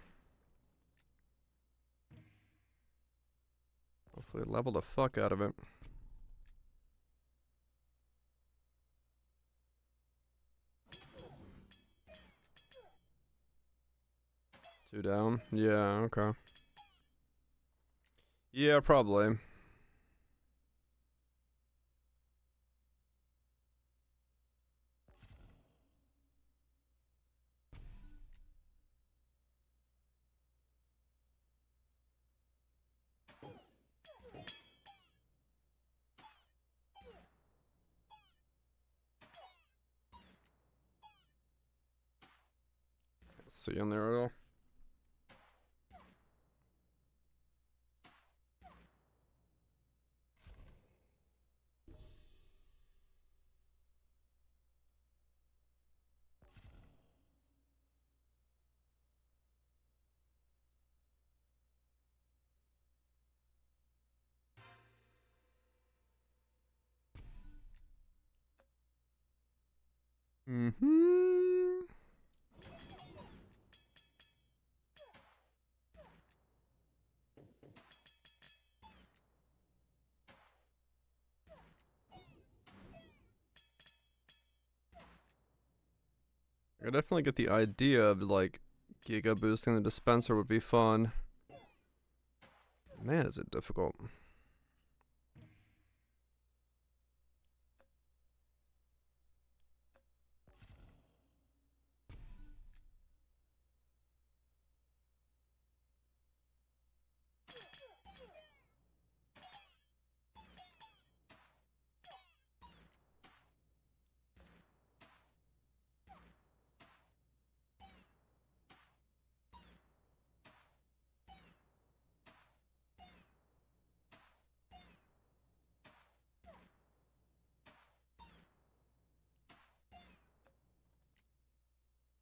hopefully level the fuck out of it. Two down. Yeah, okay. Yeah, probably. Let's see in there at all. Mm-hmm. I definitely get the idea of like giga boosting the dispenser would be fun. Man, is it difficult.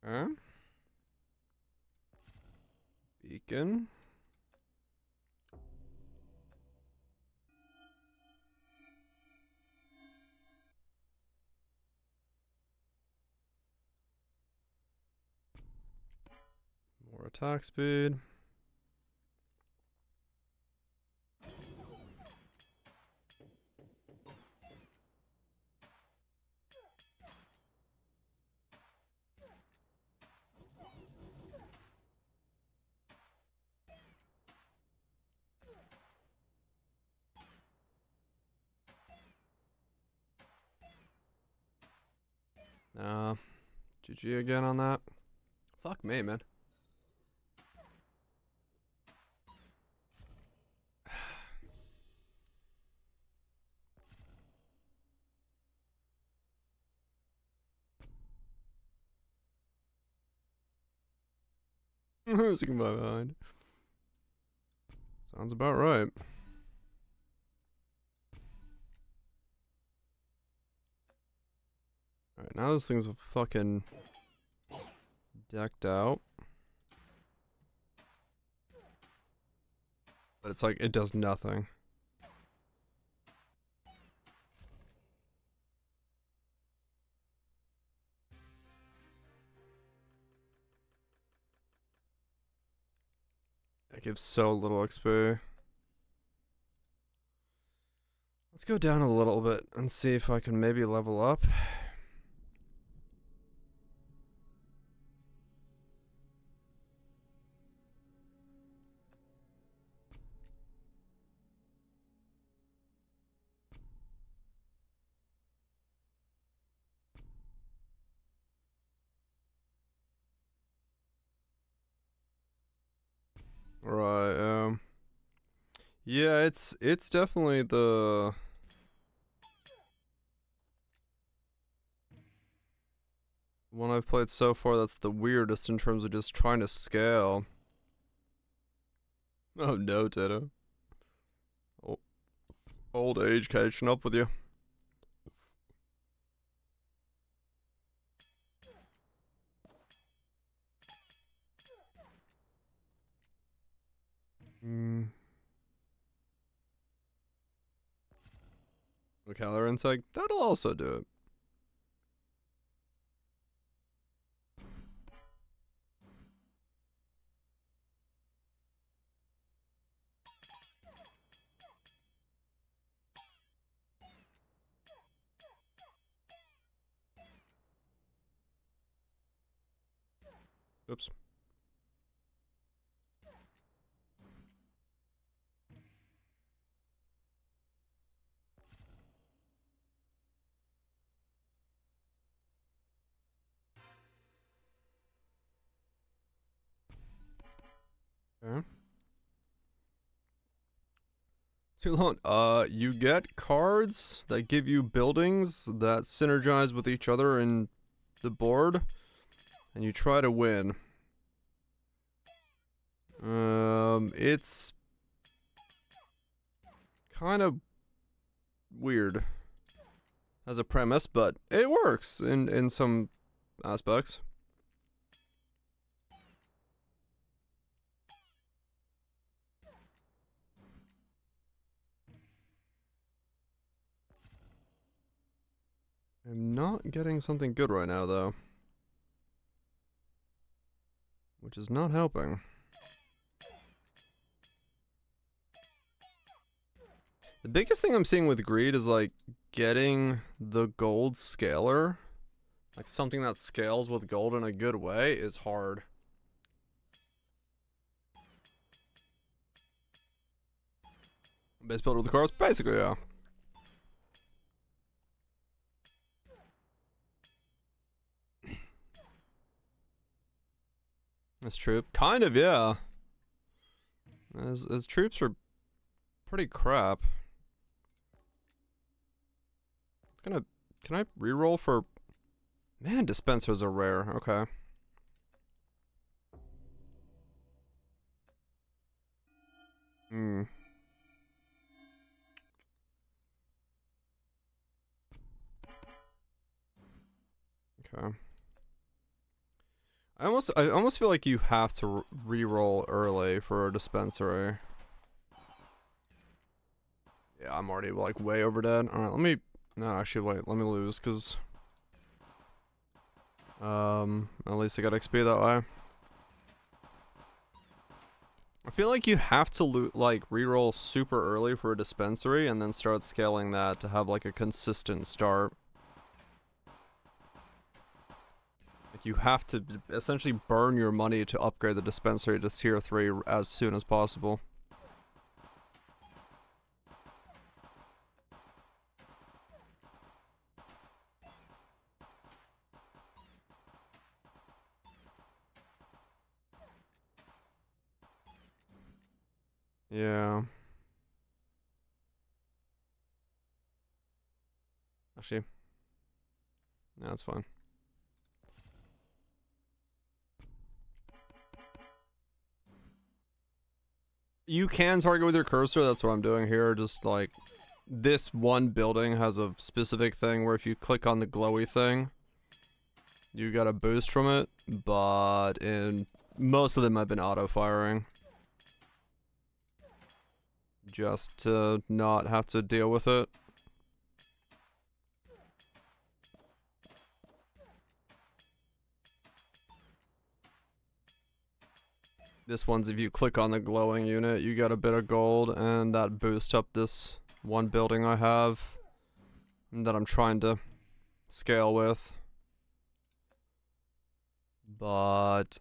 Huh? Beacon. More attack speed. Nah. GG again on that. Fuck me, man. Losing my mind. Sounds about right. Alright, now this thing's fucking decked out. But it's like, it does nothing. It gives so little XP. Let's go down a little bit and see if I can maybe level up. Right. Yeah, it's definitely the one I've played so far that's the weirdest in terms of just trying to scale. Oh no, Tato. Old age catching up with you. Hmm. The calorie intake, that'll also do it. Oops. Okay. Too long. You get cards that give you buildings that synergize with each other in the board, and you try to win. It's kind of weird as a premise, but it works in some aspects. I'm not getting something good right now, though, which is not helping. The biggest thing I'm seeing with greed is like getting the gold scaler, like something that scales with gold in a good way, is hard. Base builder with the cards, basically, yeah. That's true. Kind of, yeah. As troops are pretty crap. It's gonna. Can I reroll for? Man, dispensers are rare. Okay. Hmm. Okay. I almost feel like you have to re-roll early for a dispensary. Yeah, I'm already like way over dead. All right, let me. No, actually, wait. Let me lose, cause at least I got XP that way. I feel like you have to like re-roll super early for a dispensary and then start scaling that to have like a consistent start. Like you have to essentially burn your money to upgrade the dispensary to tier 3 as soon as possible. Yeah. Actually, no, that's fine. You can target with your cursor, that's what I'm doing here. Just like, this one building has a specific thing where if you click on the glowy thing, you got a boost from it, but in most of them I've been auto-firing. Just to not have to deal with it. This one's if you click on the glowing unit, you get a bit of gold, and that boosts up this one building I have that I'm trying to scale with. But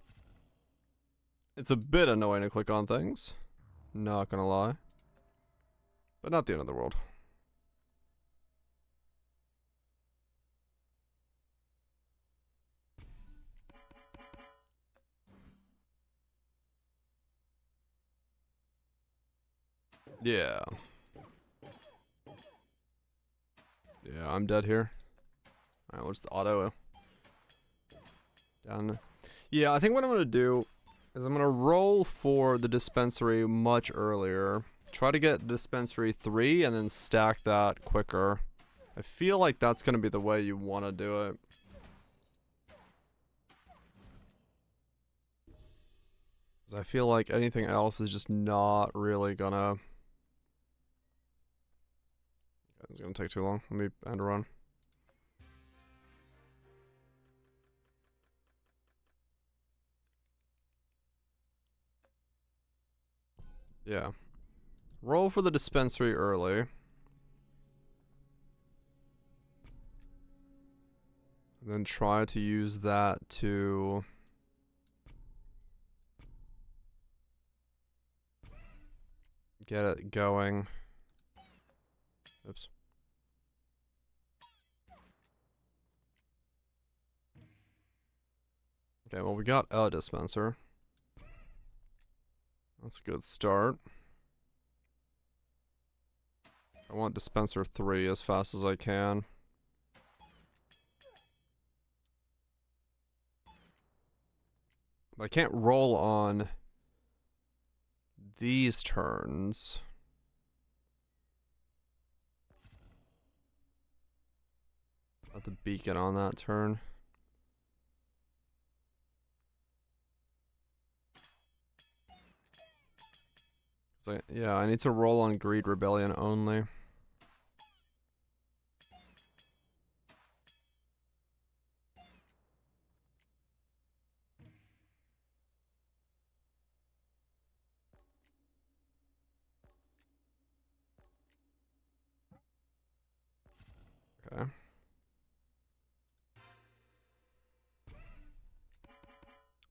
it's a bit annoying to click on things. Not gonna lie. But not the end of the world. Yeah. Yeah, I'm dead here. Alright, what's the auto? Down. Yeah, I think what I'm gonna do is I'm gonna roll for the dispensary much earlier. Try to get dispensary 3 and then stack that quicker. I feel like that's gonna be the way you want to do it. 'Cause I feel like anything else is just not really gonna... It's gonna take too long. Let me end a run. Yeah. Roll for the dispensary early. And then try to use that to... get it going. Oops. Okay, well we got a dispenser. That's a good start. I want dispenser 3 as fast as I can. But I can't roll on these turns. Put the beacon on that turn. So, yeah, I need to roll on Greed Rebellion only. Okay.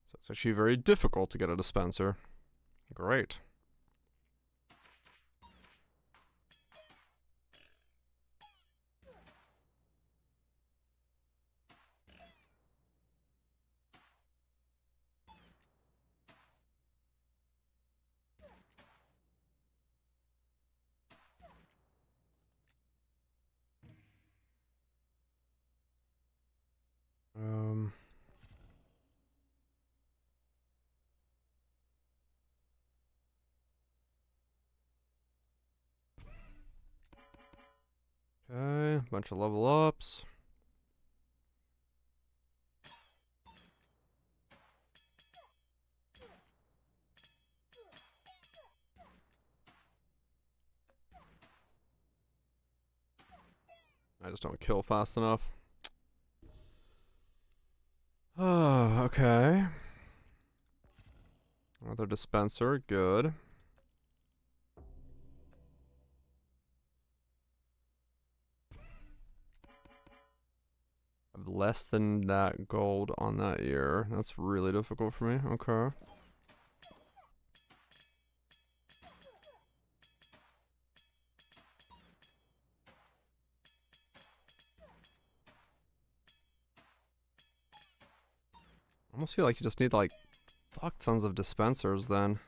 So it's actually very difficult to get a dispenser. Great. Um... Okay, bunch of level ups. I just don't kill fast enough. Oh, okay. Another dispenser, good. I have less than that gold on that ear. That's really difficult for me. Okay. I almost feel like you just need like fuck tons of dispensers then.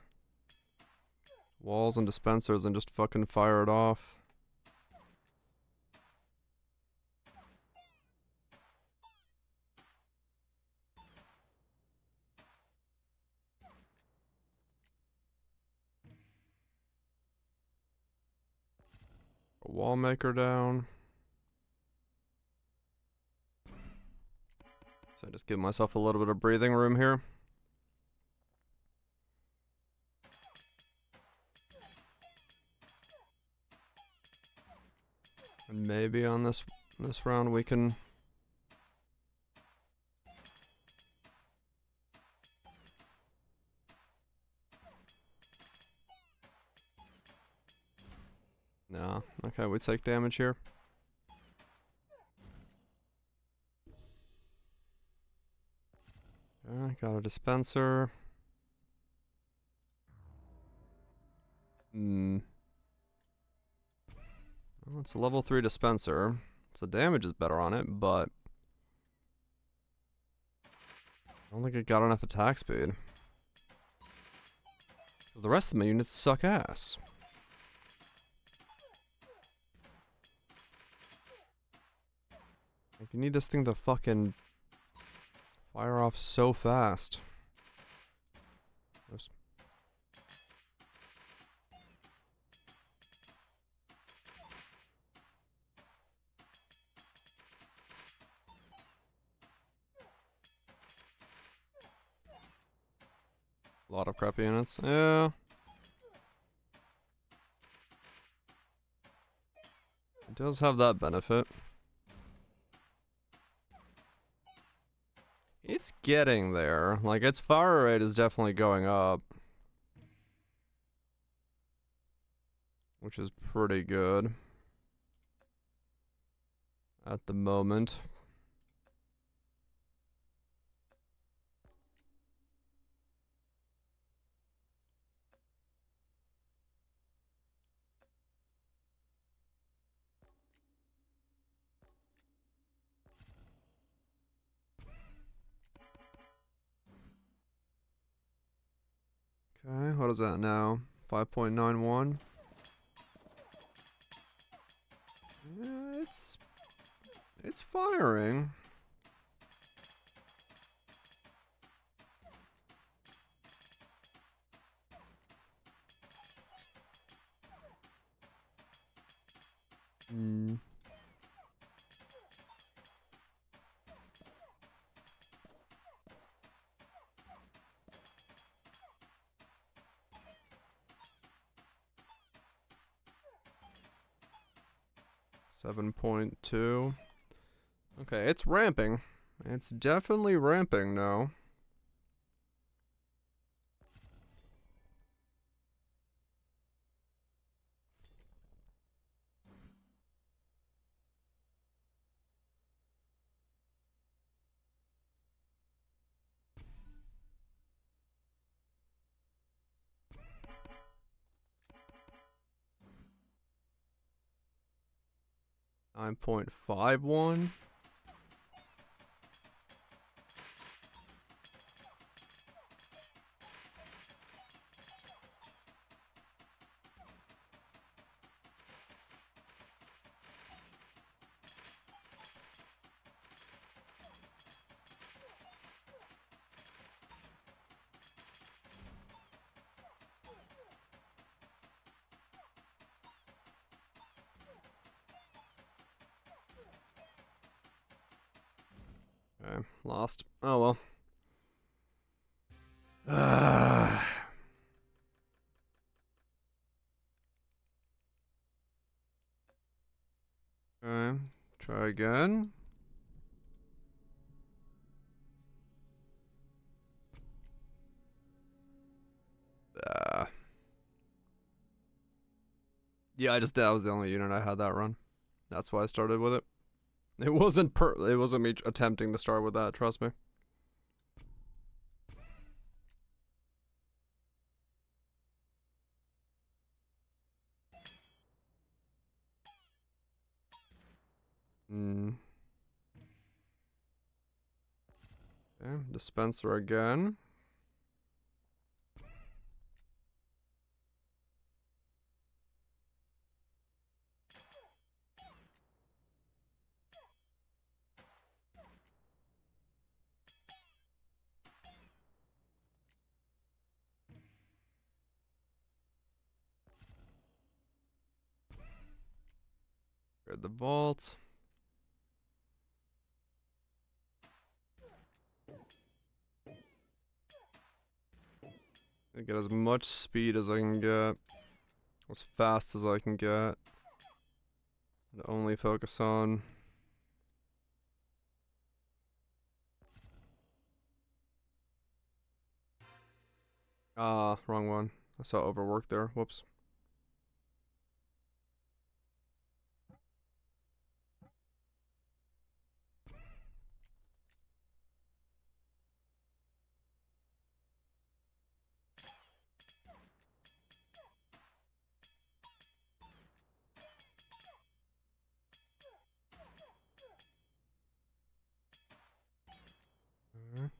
Walls and dispensers and just fucking fire it off. A wall maker down. So I just give myself a little bit of breathing room here. And maybe on this round we can... No. Okay, we take damage here. Okay, got a dispenser. Well, it's a level 3 dispenser. So damage is better on it, but... I don't think it got enough attack speed. Because the rest of my units suck ass. You need this thing to fucking fire off so fast. Oops. A lot of crappy units. Yeah. It does have that benefit. It's getting there. Like, its fire rate is definitely going up. Which is pretty good. At the moment. Okay, what is that now? 5.91. Yeah, it's firing. Hmm. .2. Okay, it's ramping. It's definitely ramping now. .51. Okay, lost. Oh well. Okay, try again. Yeah, that was the only unit I had that run. That's why I started with it. It wasn't me attempting to start with that, trust me. Hmm. Okay, dispenser again. Grab the vault. I get as much speed as I can get. As fast as I can get. And only focus on... Ah, wrong one. I saw overwork there. Whoops. Mhm.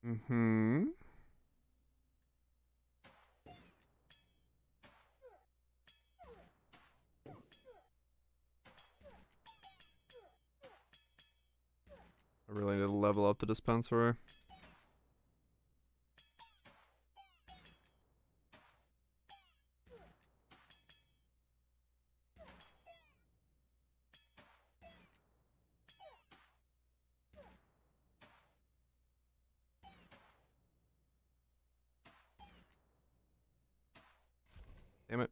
Mm-hmm. I really need to level up the dispensary. Damn it.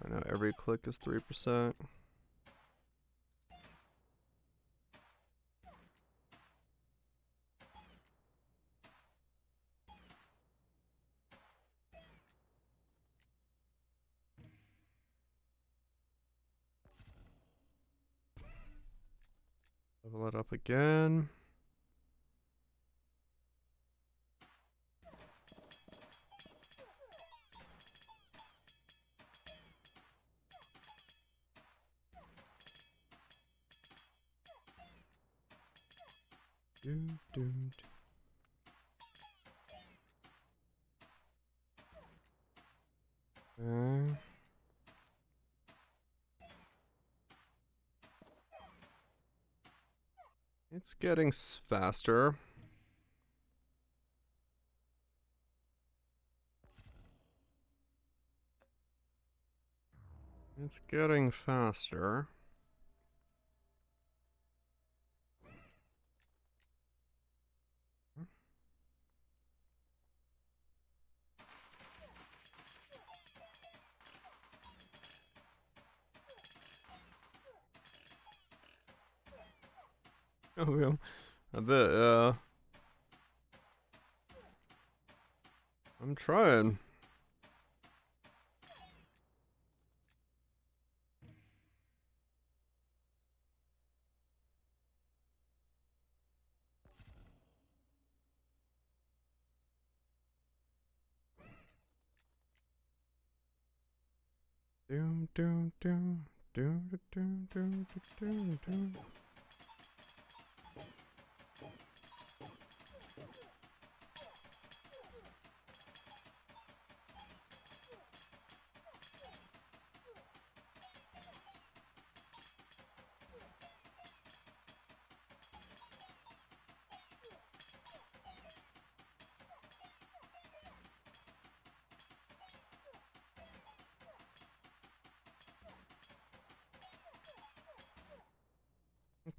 Right now, every click is 3%. Level it up again. Do, do, do. Okay. It's getting faster. It's getting faster. Oh, yeah. A bit, I'm trying. Do, do, do, do, do, do, do, do, do.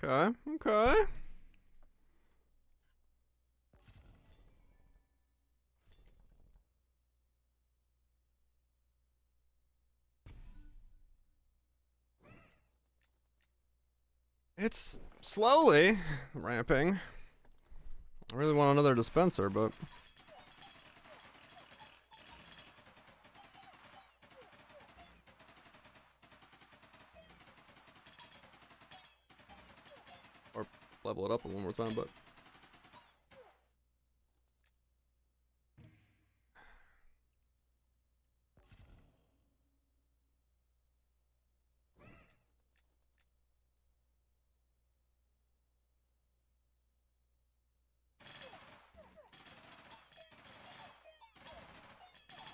Okay, okay. It's slowly ramping. I really want another dispenser, but or level it up one more time, but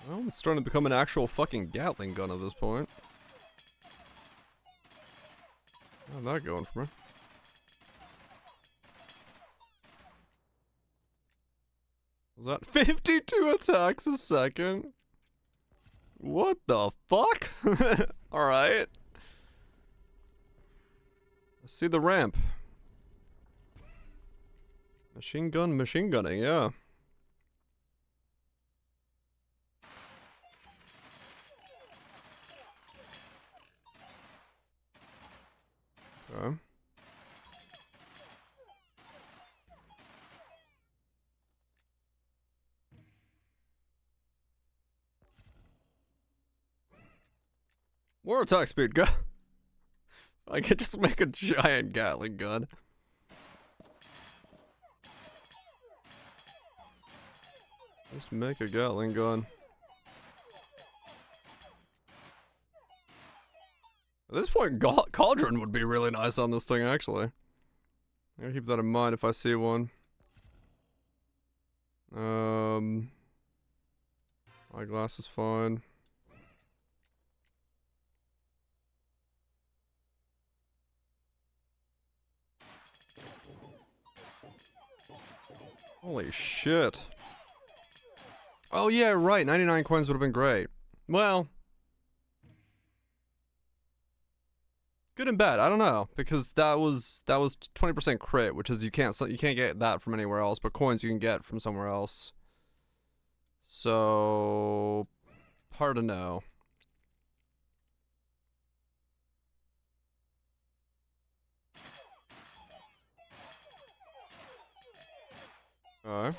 well, it's starting to become an actual fucking Gatling gun at this point. How's that going for me? Was that 52 attacks a second? What the fuck? Alright. Let's see the ramp. Machine gunning, yeah. Okay. More attack speed, go. I could just make a giant Gatling gun. Just make a Gatling gun. At this point, Cauldron would be really nice on this thing, actually. I'll keep that in mind if I see one. Eyeglass is fine. Holy shit. Oh yeah, right, 99 coins would have been great. Well, good and bad, I don't know, because that was 20% crit, which is you can't get that from anywhere else, but coins you can get from somewhere else. So hard to know. Alright.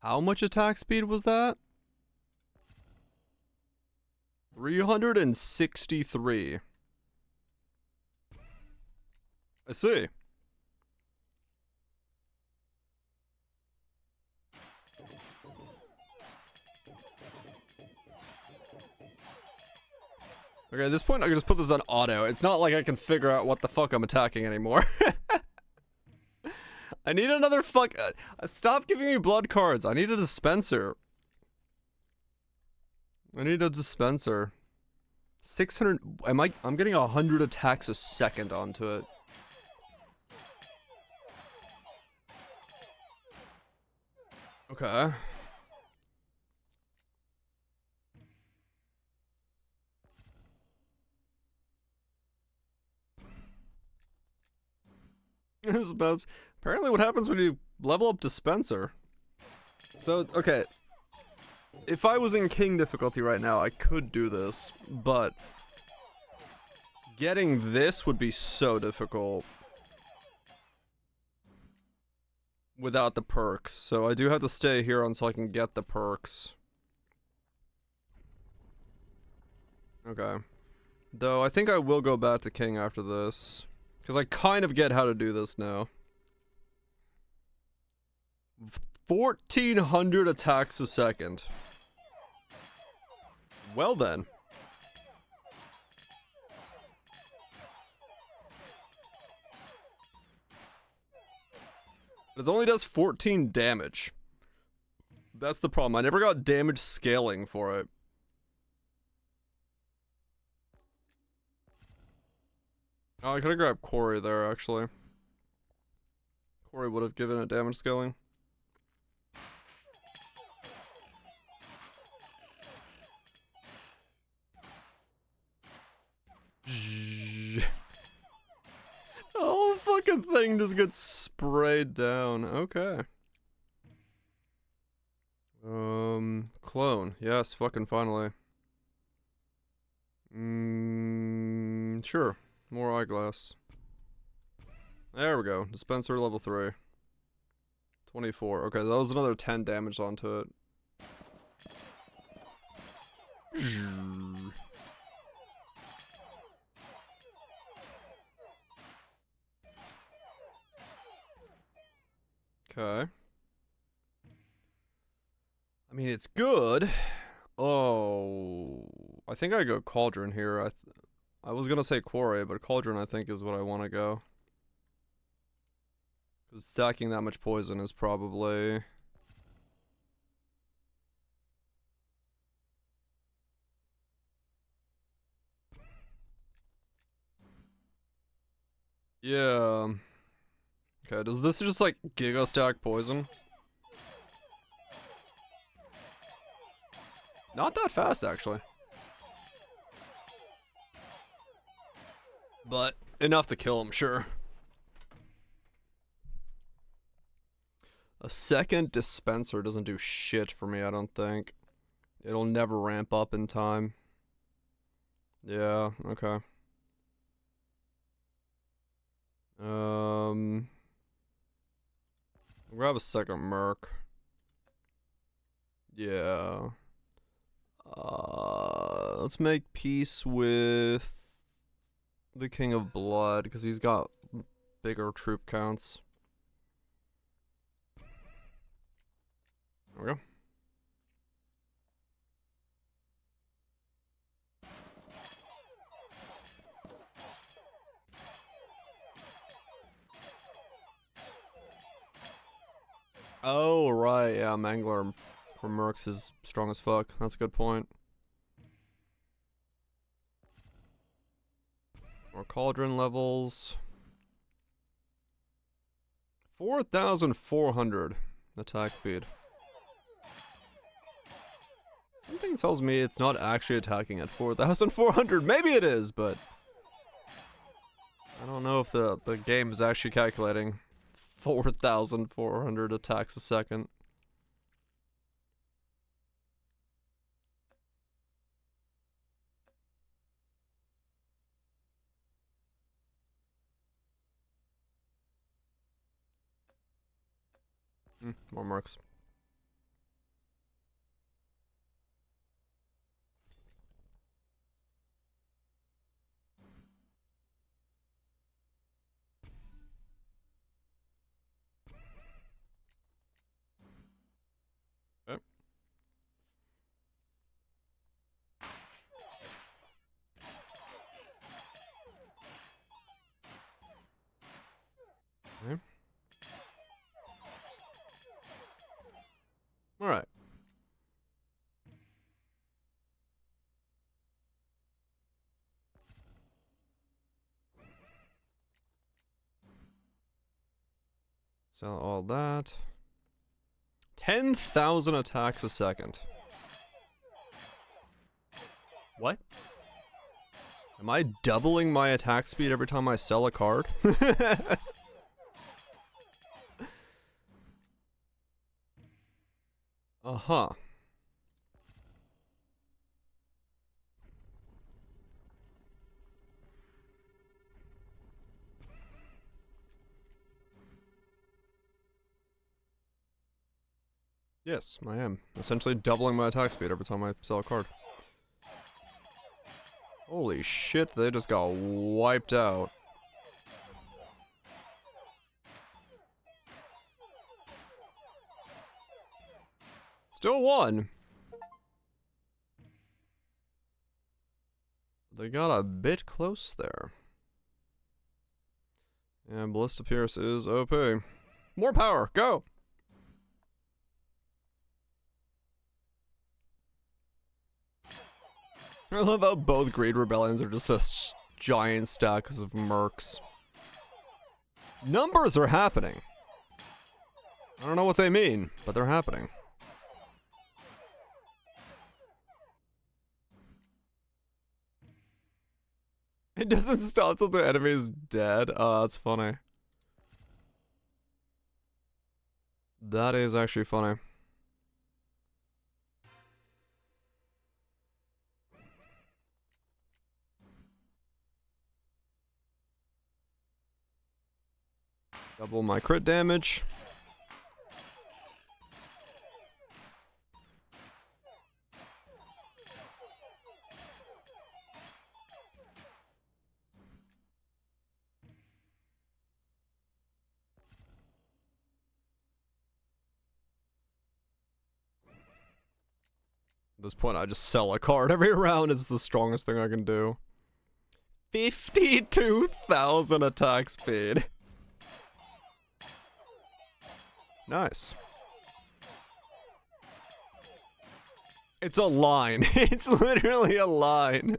How much attack speed was that? 363. I see. Okay, at this point I can just put this on auto. It's not like I can figure out what the fuck I'm attacking anymore. I need another stop giving me blood cards. I need a dispenser. I need a dispenser. 600. I'm getting 100 attacks a second onto it. Okay. This is apparently what happens when you level up dispenser. So, okay. If I was in king difficulty right now, I could do this, but getting this would be so difficult without the perks. So I do have to stay here until I can get the perks. Okay. Though I think I will go back to king after this, because I kind of get how to do this now. 1,400 attacks a second. Well then. It only does 14 damage. That's the problem. I never got damage scaling for it. Oh, I could have grabbed Corey there, actually. Corey would have given it damage scaling. The whole fucking thing just gets sprayed down. Okay. Clone. Yes, fucking finally. Sure. More eyeglass. There we go. Dispenser level 3. 24. Okay, that was another 10 damage onto it. Okay. I mean, it's good. Oh, I think I go Cauldron here. I was gonna say Quarry, but Cauldron I think is what I want to go. Because stacking that much poison is probably... Yeah. Okay, does this just like giga stack poison? Not that fast, actually. But enough to kill him, sure. A second dispenser doesn't do shit for me, I don't think. It'll never ramp up in time. Yeah, okay. Grab a second Merc. Yeah. Let's make peace with the King of Blood, because he's got bigger troop counts. There we go. Oh, right, yeah, Mangler from Mercs is strong as fuck. That's a good point. More Cauldron levels. 4,400 attack speed. Something tells me it's not actually attacking at 4,400. Maybe it is, but I don't know if the game is actually calculating 4,400 attacks a second. More marks. Okay. Okay. All right. Sell all that. 10,000 attacks a second. What? Am I doubling my attack speed every time I sell a card? Uh-huh. Yes, I am. Essentially doubling my attack speed every time I sell a card. Holy shit, they just got wiped out. Still won. They got a bit close there. And Ballista Pierce is OP. More power, go! I love how both Great Rebellions are just a giant stack of mercs. Numbers are happening. I don't know what they mean, but they're happening. It doesn't stop till the enemy is dead. Oh, that's funny. That is actually funny. Double my crit damage. At this point, I just sell a card every round. It's the strongest thing I can do. 52,000 attack speed. Nice. It's a line. It's literally a line.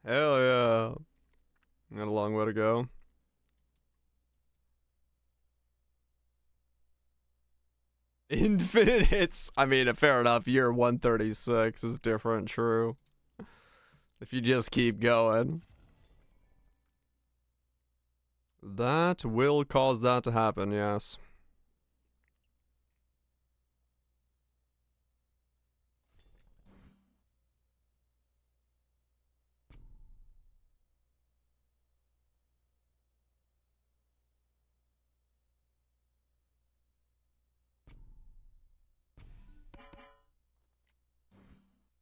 Hell yeah. Got a long way to go. Infinite hits. I mean, fair enough. Year 136 is different, true. If you just keep going. That will cause that to happen, yes.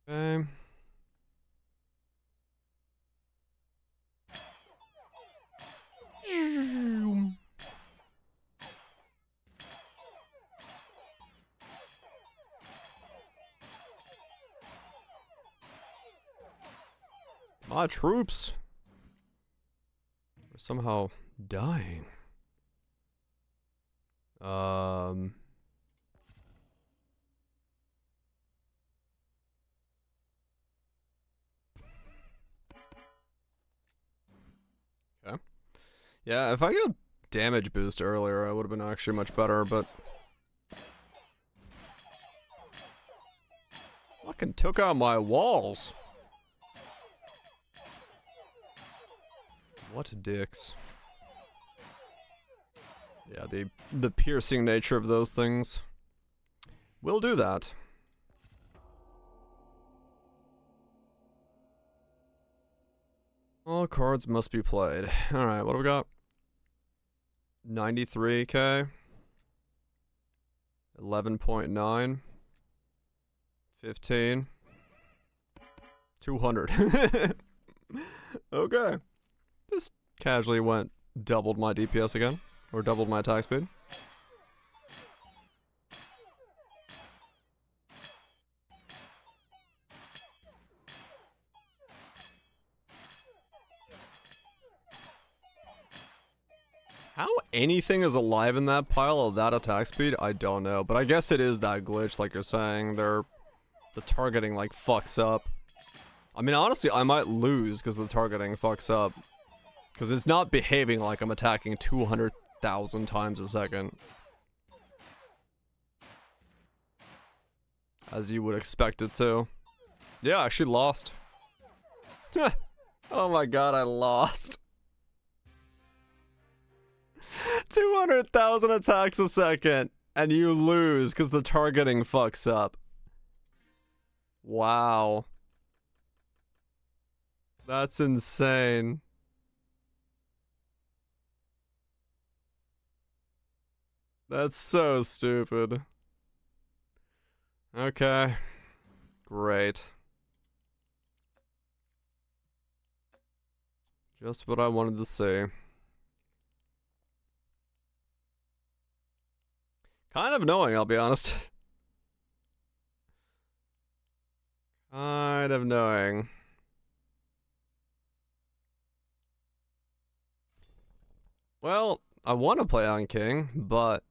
Okay. My troops are somehow dying. Okay. Yeah, if I got damage boost earlier, I would have been actually much better, but fucking took out my walls. What dicks. Yeah, the piercing nature of those things will do that. All cards must be played. Alright, what do we got? 93k. 11.9. 15. 200. Okay. Just casually doubled my DPS again. Or doubled my attack speed. How anything is alive in that pile of that attack speed, I don't know. But I guess it is that glitch, like you're saying. The targeting, like, fucks up. I mean, honestly, I might lose because the targeting fucks up. Because it's not behaving like I'm attacking 200,000 times a second. As you would expect it to. Yeah, I actually lost. Oh my god, I lost. 200,000 attacks a second, and you lose because the targeting fucks up. Wow. That's insane. That's so stupid. Okay. Great. Just what I wanted to see. Kind of annoying, I'll be honest. Kind of annoying. Well, I want to play on King, but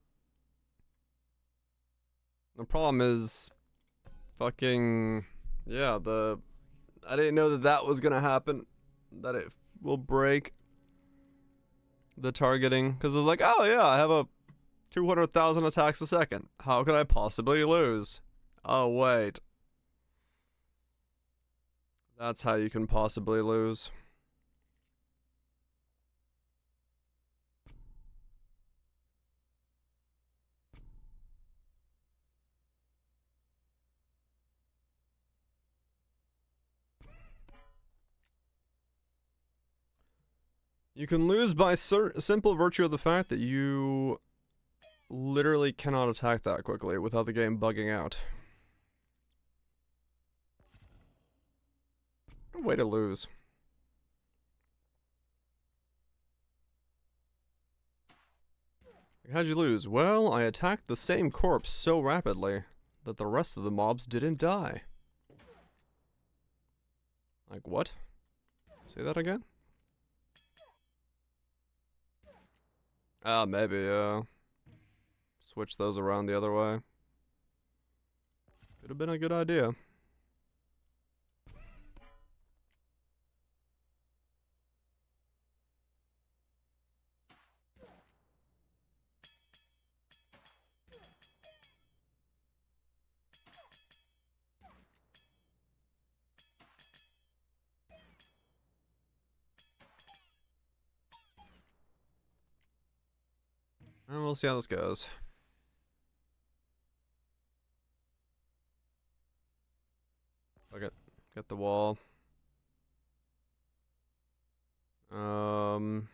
the problem is fucking yeah, I didn't know that that was gonna happen, that it will break the targeting, because it's like, oh yeah, I have a 200,000 attacks a second. How could I possibly lose? Oh wait, that's how you can possibly lose. You can lose by simple virtue of the fact that you literally cannot attack that quickly without the game bugging out. What a way to lose. How'd you lose? Well, I attacked the same corpse so rapidly that the rest of the mobs didn't die. Like what? Say that again? Ah, maybe, switch those around the other way. Could have been a good idea. And we'll see how this goes. Okay, get the wall. Um...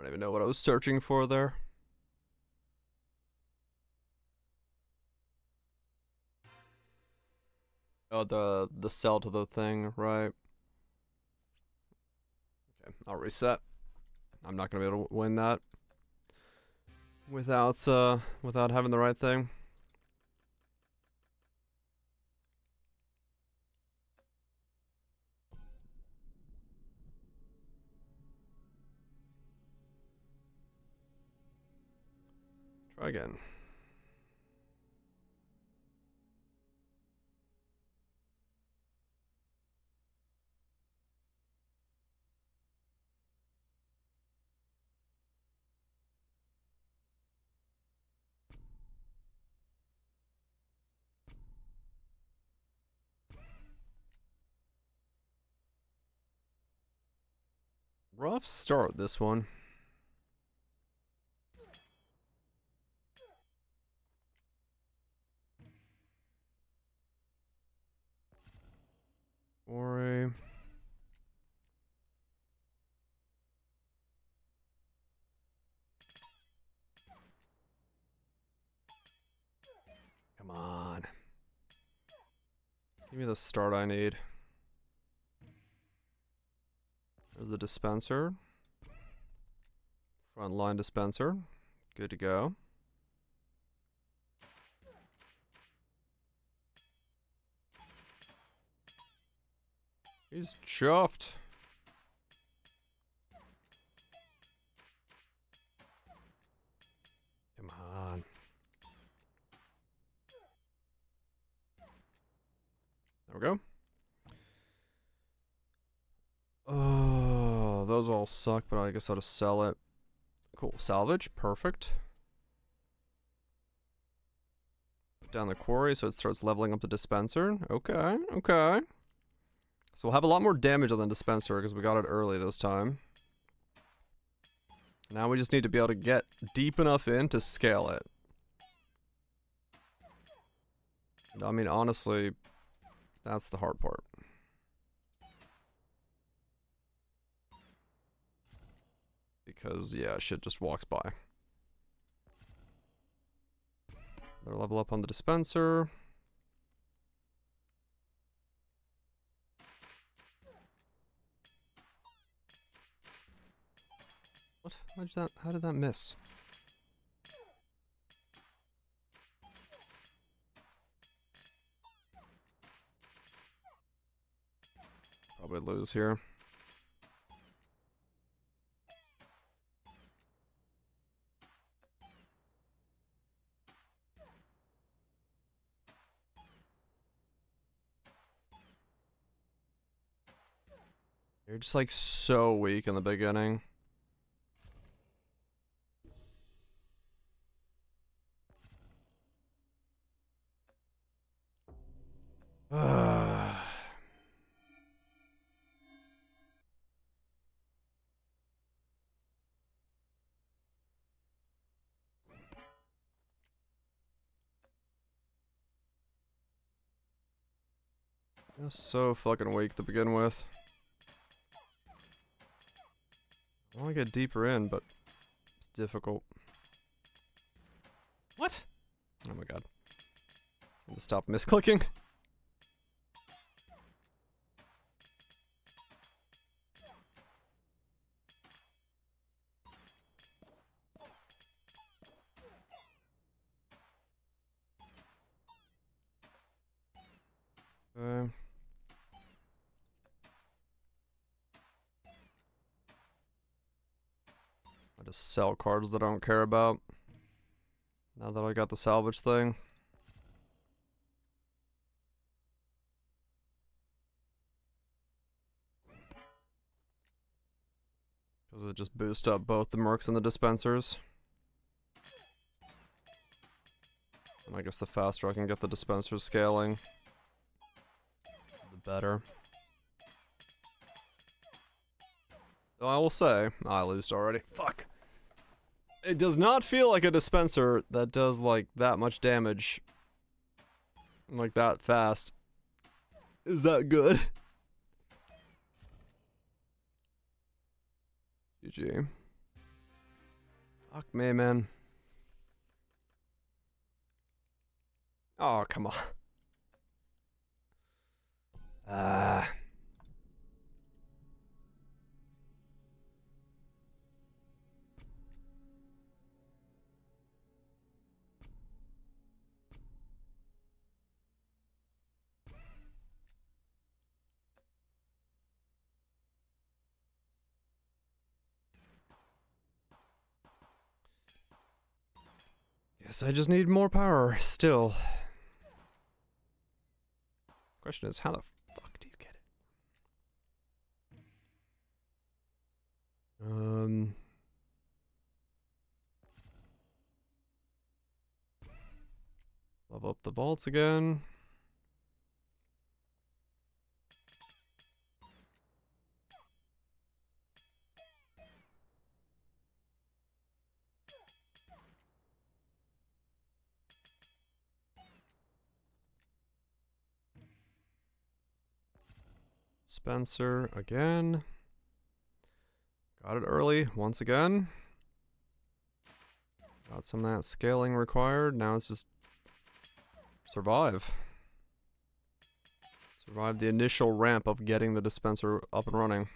don't even know what I was searching for there. Oh, the cell to the thing, right? Okay, I'll reset. I'm not gonna be able to win that without having the right thing. Try again. Rough start, this one. Ori. Come on. Give me the start I need. There's the dispenser. Frontline dispenser. Good to go. He's chuffed. Come on. There we go. Oh, those all suck, but I guess I'll just sell it. Cool. Salvage. Perfect. Put down the quarry so it starts leveling up the dispenser. Okay, okay. So we'll have a lot more damage on the dispenser because we got it early this time. Now we just need to be able to get deep enough in to scale it. I mean, honestly, that's the hard part. Because, yeah, shit just walks by. Another level up on the dispenser. What? How did that miss? Probably lose here. You're just like so weak in the beginning. Just so fucking weak to begin with. I want to get deeper in, but it's difficult. What? Oh my god. I'm gonna stop misclicking. Okay. I just sell cards that I don't care about. Now that I got the salvage thing. Because it just boosts up both the mercs and the dispensers. And I guess the faster I can get the dispensers scaling, the better. Though I will say, I lost already. Fuck. It does not feel like a dispenser that does like that much damage, like that fast. Is that good? GG. Fuck me, man. Oh, come on. Ah. Guess I just need more power still. Question is, how the fuck do you get it? Level up the vaults again. Spencer again. Got it early once again. Got some of that scaling required. Now it's just survive. Survive the initial ramp of getting the dispenser up and running.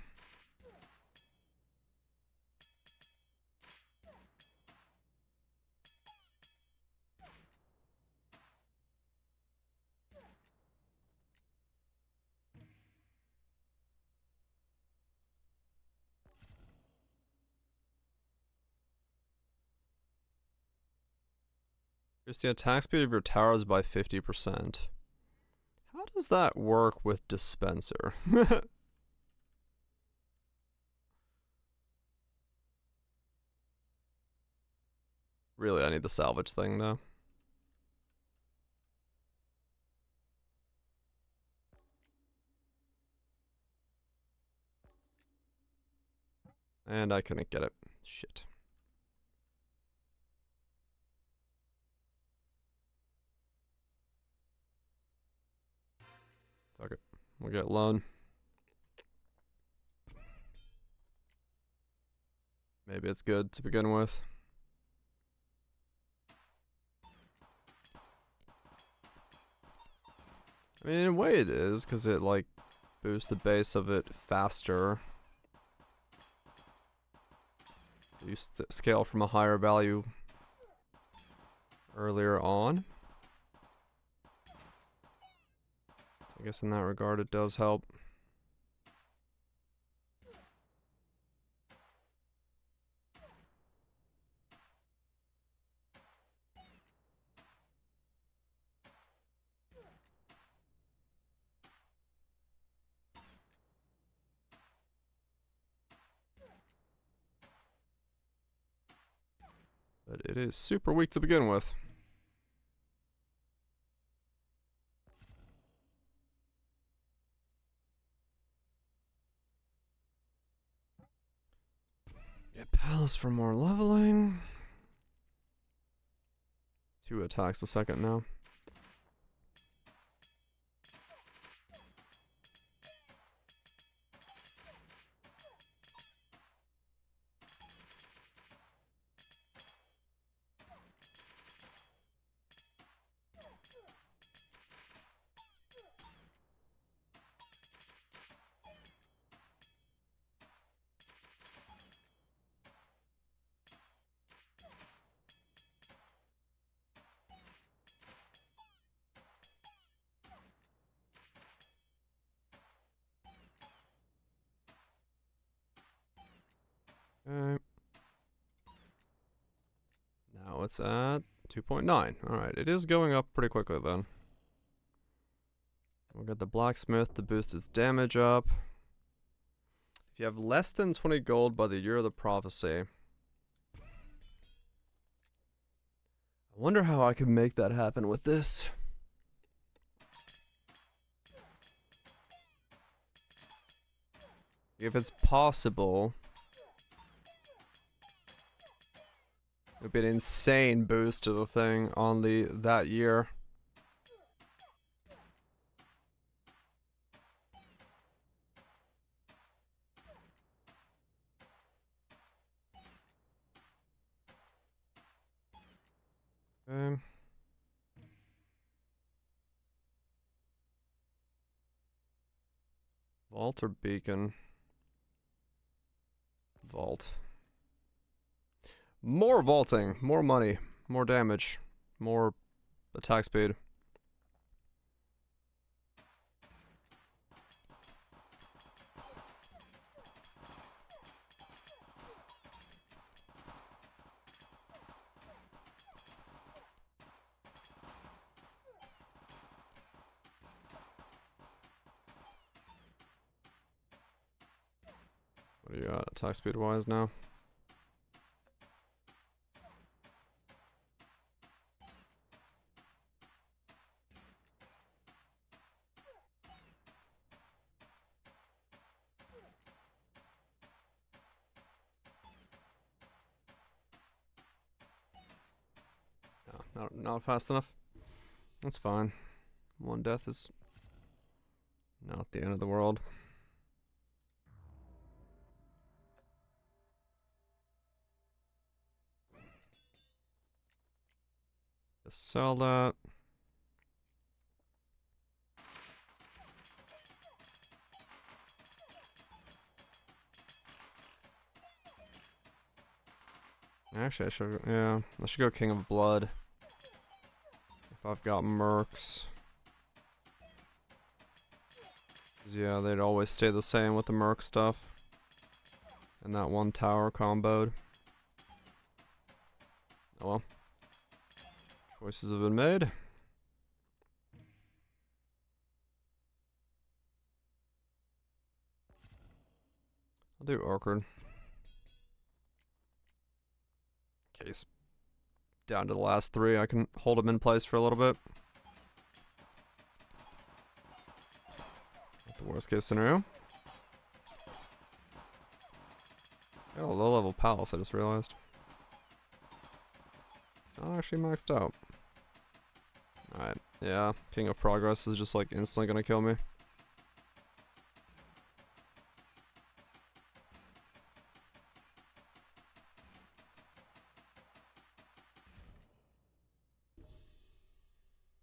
Increase the attack speed of your towers by 50%. How does that work with dispenser? Really, I need the salvage thing though. And I couldn't get it. Shit. Fuck it. We'll get loan. Maybe it's good to begin with. I mean, in a way it is, because it, like, boosts the base of it faster. You scale from a higher value earlier on. I guess in that regard it does help. But it is super weak to begin with. Get Palace for more leveling. 2 attacks a second now. Okay. Now it's at 2.9. Alright, it is going up pretty quickly then. We'll get the blacksmith to boost its damage up. If you have less than 20 gold by the year of the prophecy. I wonder how I can make that happen with this. If it's possible, it would be an insane boost to the thing on that year. Okay. Vault or beacon? Vault. More vaulting, more money, more damage, more attack speed. What do you got attack speed wise now? No, not fast enough. That's fine. One death is not the end of the world. Just sell that. Actually, I should go King of Blood. If I've got mercs. 'Cause yeah, they'd always stay the same with the merc stuff. And that one tower comboed. Oh well. Choices have been made. I'll do Orchard. Case down to the last three, I can hold them in place for a little bit. The worst case scenario. Got a low level palace, I just realized. Not actually maxed out. Alright, yeah. King of Progress is just like instantly gonna kill me.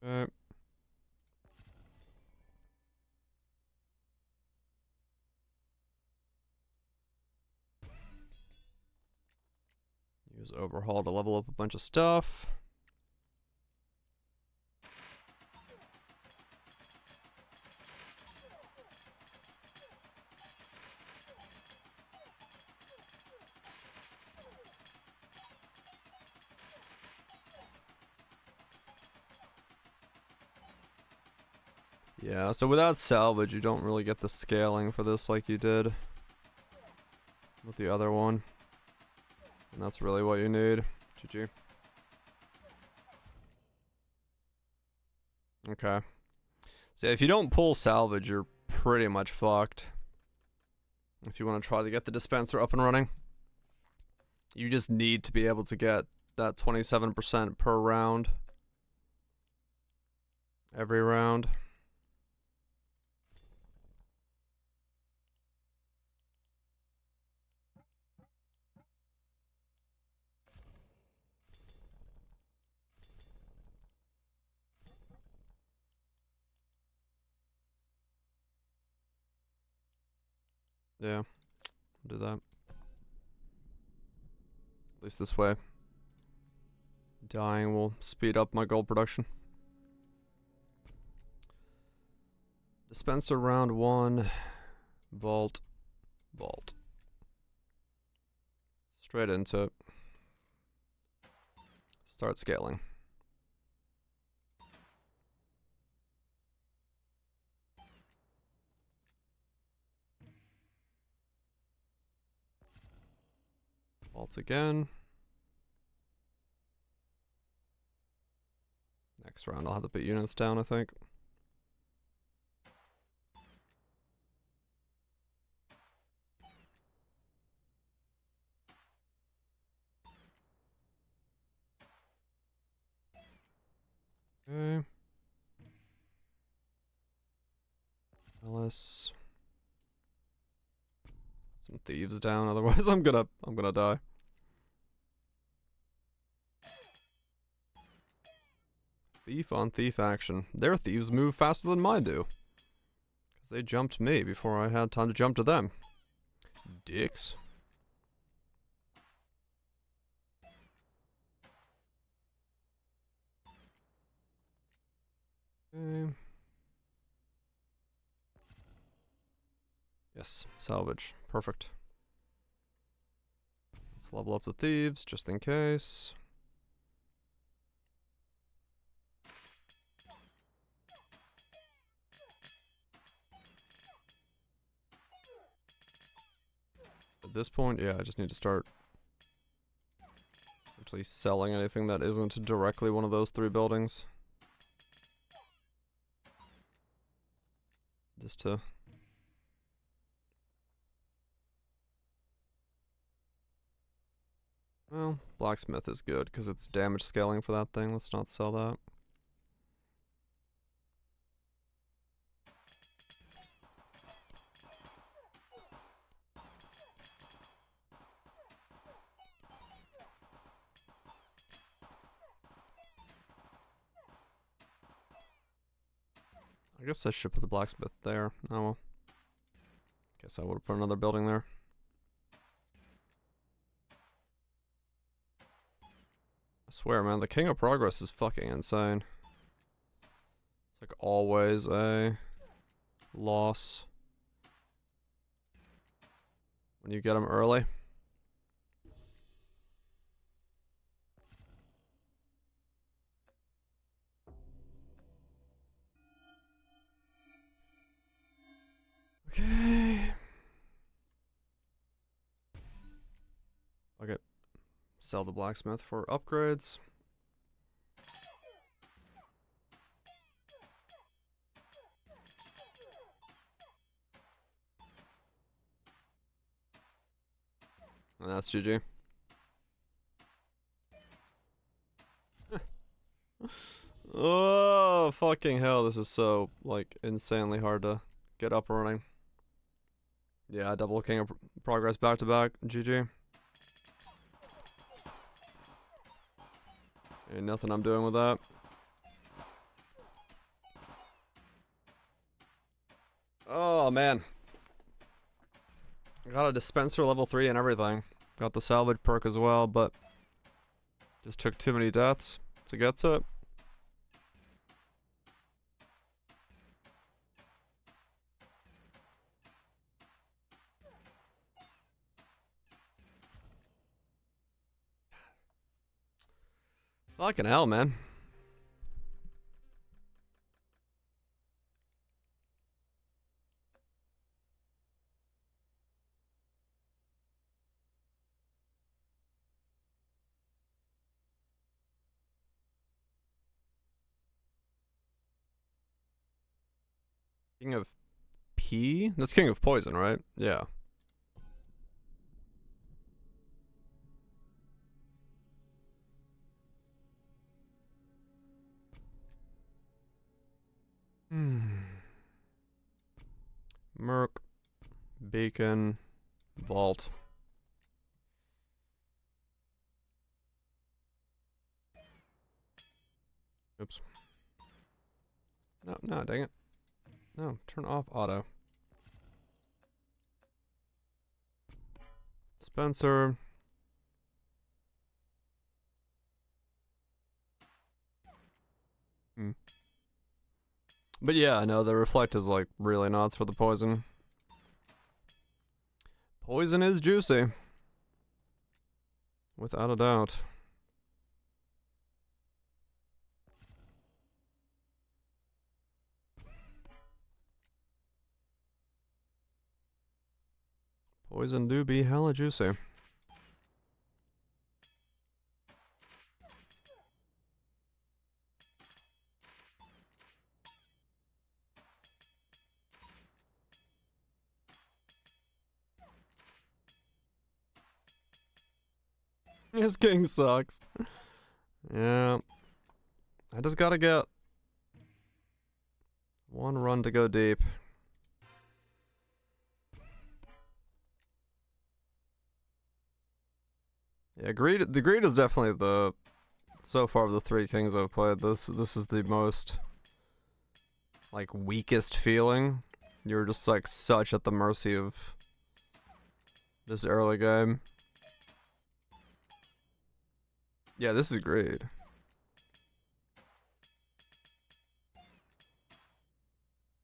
Okay. Use Overhaul to level up a bunch of stuff. Yeah, so without salvage, you don't really get the scaling for this like you did with the other one. And that's really what you need. GG. Okay. So if you don't pull salvage, you're pretty much fucked. If you want to try to get the dispenser up and running. You just need to be able to get that 27% per round. Every round. Yeah, I'll do that. At least this way. Dying will speed up my gold production. Dispenser round 1. Vault. Vault. Straight into it. Start scaling. Vault again. Next round I'll have to put units down, I think. Okay. Alice. Some thieves down, otherwise I'm gonna die. Thief on thief action. Their thieves move faster than mine do. Because they jumped me before I had time to jump to them. Dicks. Okay. Yes, salvage. Perfect. Let's level up the thieves, just in case. At this point, yeah, I just need to start actually selling anything that isn't directly one of those 3 buildings. Just to... Well, blacksmith is good, because it's damage scaling for that thing. Let's not sell that. I guess I should put the blacksmith there. Oh well. Guess I would have put another building there. I swear, man, the King of Progress is fucking insane. It's like always a loss when you get him early. Okay. Okay. Sell the blacksmith for upgrades. And that's GG. Oh, fucking hell. This is so, like, insanely hard to get up and running. Yeah, double King of Progress back to back. GG. Ain't nothing I'm doing with that. Oh, man. Got a dispenser level 3 and everything. Got the salvage perk as well, but just took too many deaths to get to it. Fucking hell, man. King of P? That's King of Poison, right? Yeah. Merc. Bacon. Vault. Oops. No, no, dang it. No, turn off auto. Spencer. But yeah, no, the reflect is like really nuts for the poison. Poison is juicy. Without a doubt. Poison do be hella juicy. His king sucks. Yeah. I just gotta get one run to go deep. Yeah, greed. The greed is definitely the So far of the 3 Kings I've played, this is the most like weakest feeling. You're just like such at the mercy of this early game. Yeah, this is great.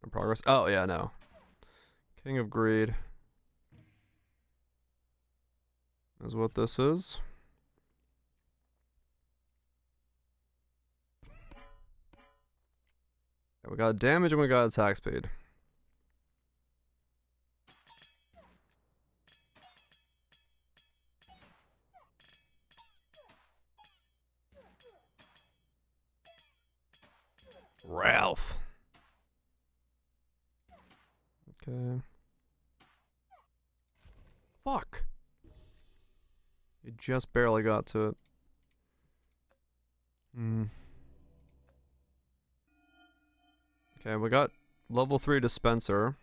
In progress. Oh yeah, no. King of Greed is what this is. Yeah, we got damage and we got attack speed. Ralph. Okay. Fuck. You just barely got to it. Hmm. Okay, we got level 3 dispenser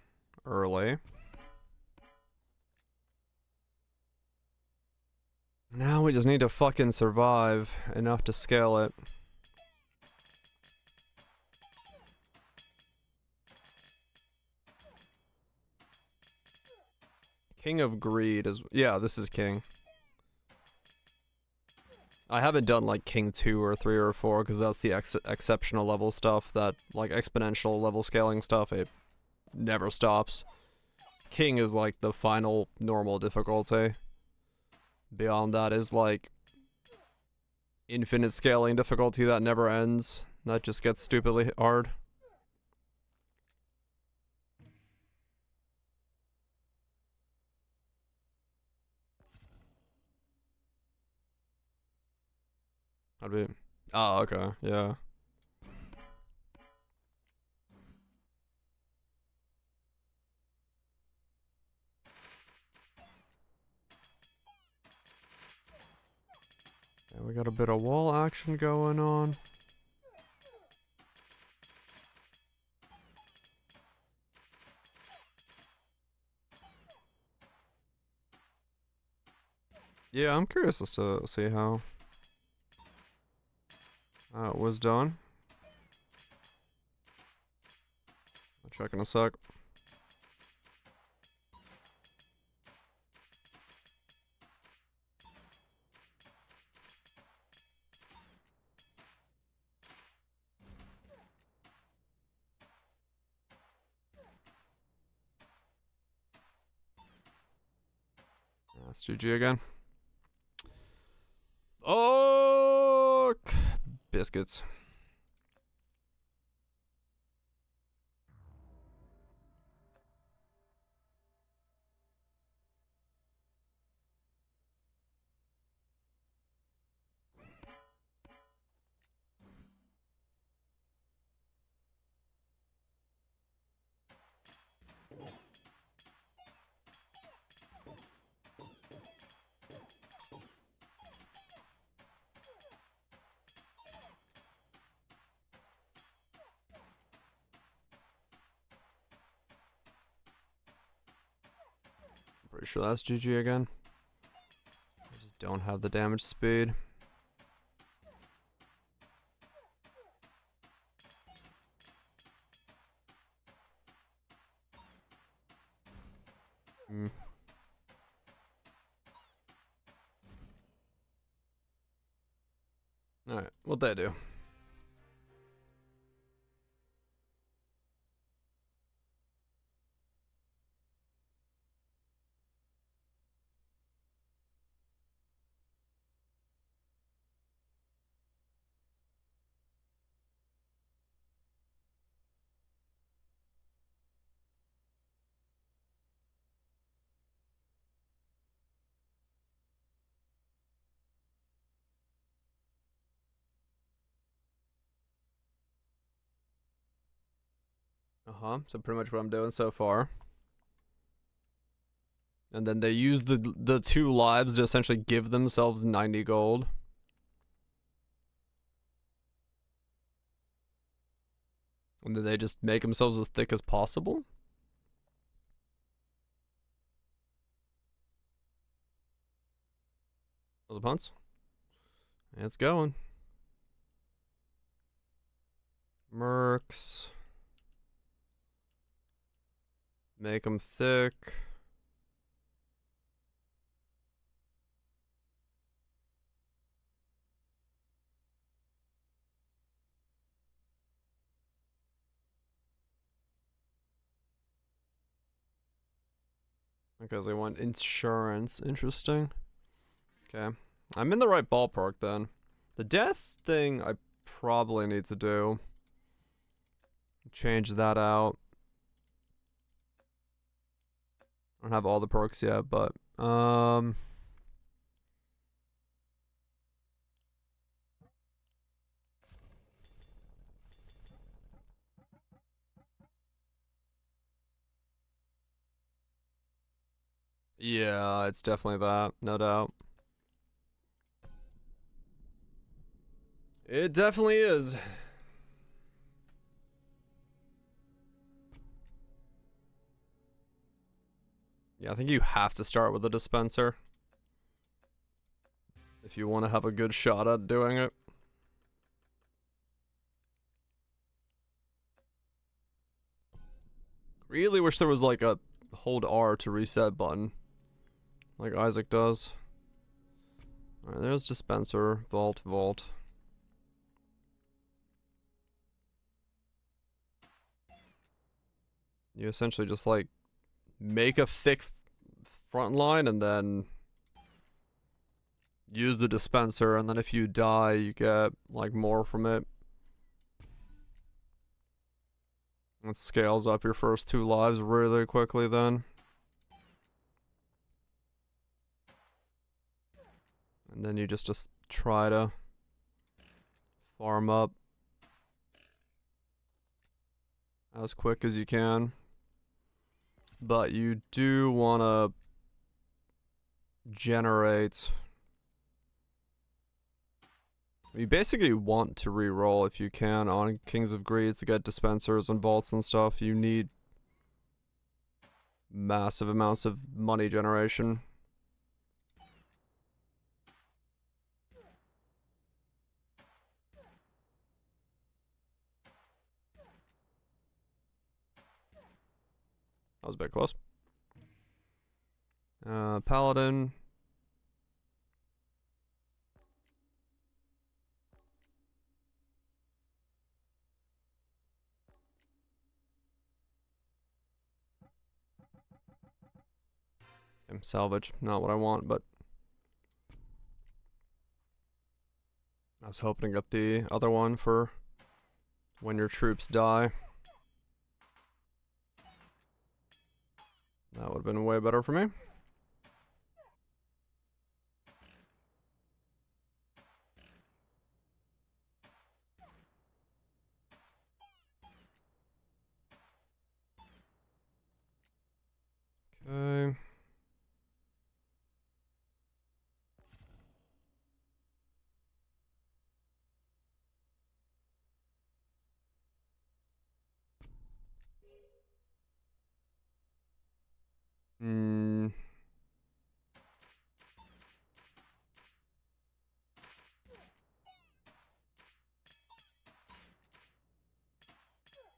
early. Now we just need to fucking survive enough to scale it. King of Greed is... Yeah, this is King. I haven't done like King 2 or 3 or 4 because that's the exceptional level stuff. That like exponential level scaling stuff, it never stops. King is like the final normal difficulty. Beyond that is like infinite scaling difficulty that never ends. That just gets stupidly hard. I'd be... Oh, okay, yeah. Yeah, we got a bit of wall action going on. Yeah, I'm curious as to see how it was done. I'll check in a sec. That's GG again. Oh, biscuits. Pretty sure that's GG again. I just don't have the damage speed. Hmm. Alright, what'd they do? So pretty much what I'm doing so far. And then they use the 2 lives to essentially give themselves 90 gold. And then they just make themselves as thick as possible. Those punts. It's going. Mercs. Make them thick. Because they want insurance. Interesting. Okay. I'm in the right ballpark then. The death thing I probably need to do. Change that out. I don't have all the perks yet, but yeah, it's definitely that, no doubt. It definitely is. Yeah, I think you have to start with a dispenser if you want to have a good shot at doing it. Really wish there was like a hold R to reset button, like Isaac does. Alright, there's dispenser, vault, vault. You essentially just like make a thick front line and then use the dispenser, and then if you die, you get like more from it. It scales up your first 2 lives really quickly then. And then you just try to farm up as quick as you can. But you do want to generate... You basically want to re-roll if you can on Kings of Greed to get dispensers and vaults and stuff. You need massive amounts of money generation. That was a bit close. Paladin. Salvage, not what I want, but I was hoping to get the other one for when your troops die. That would have been way better for me. Okay. Hmm.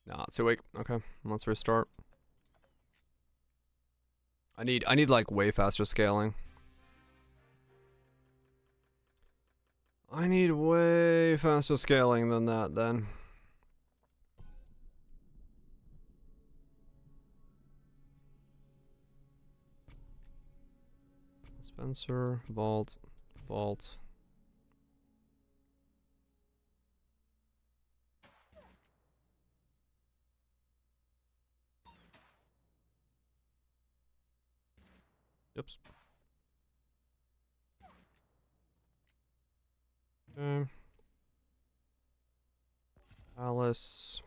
Nah, too weak. Okay, let's restart. I need like way faster scaling. I need way faster scaling than that then. Dispenser, vault, vault. Oops. Okay. Alice.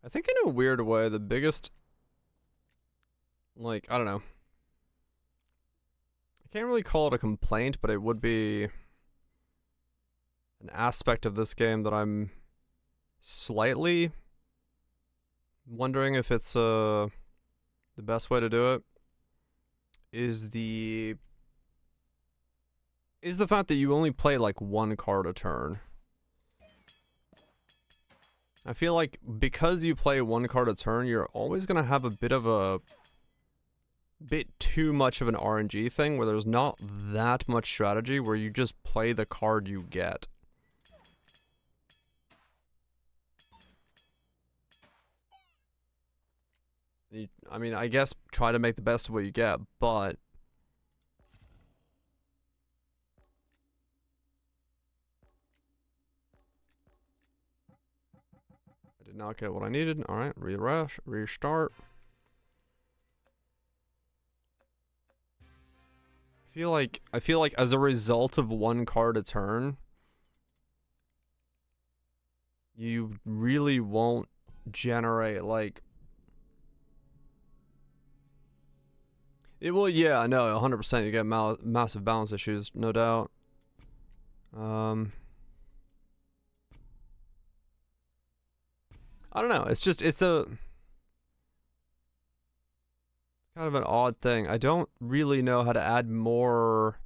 I think in a weird way, the biggest, like, I don't know. I can't really call it a complaint, but it would be an aspect of this game that I'm slightly wondering if it's the best way to do it is the fact that you only play like one card a turn. I feel like because you play one card a turn, you're always gonna have a bit too much of an RNG thing where there's not that much strategy, where you just play the card you get. I mean, I guess try to make the best of what you get, but I did not get what I needed. All right, restart. I feel like as a result of one card a turn, you really won't generate like it will. Yeah, I know, 100%. You get massive balance issues, no doubt. I don't know. It's just it's kind of an odd thing. I don't really know how to add more.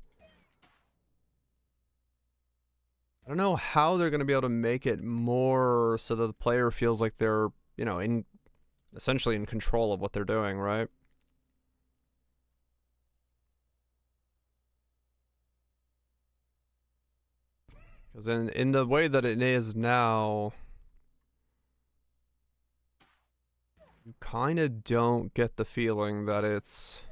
I don't know how they're going to be able to make it more so that the player feels like they're, you know, essentially in control of what they're doing, right? Because in the way that it is now, you kind of don't get the feeling that it's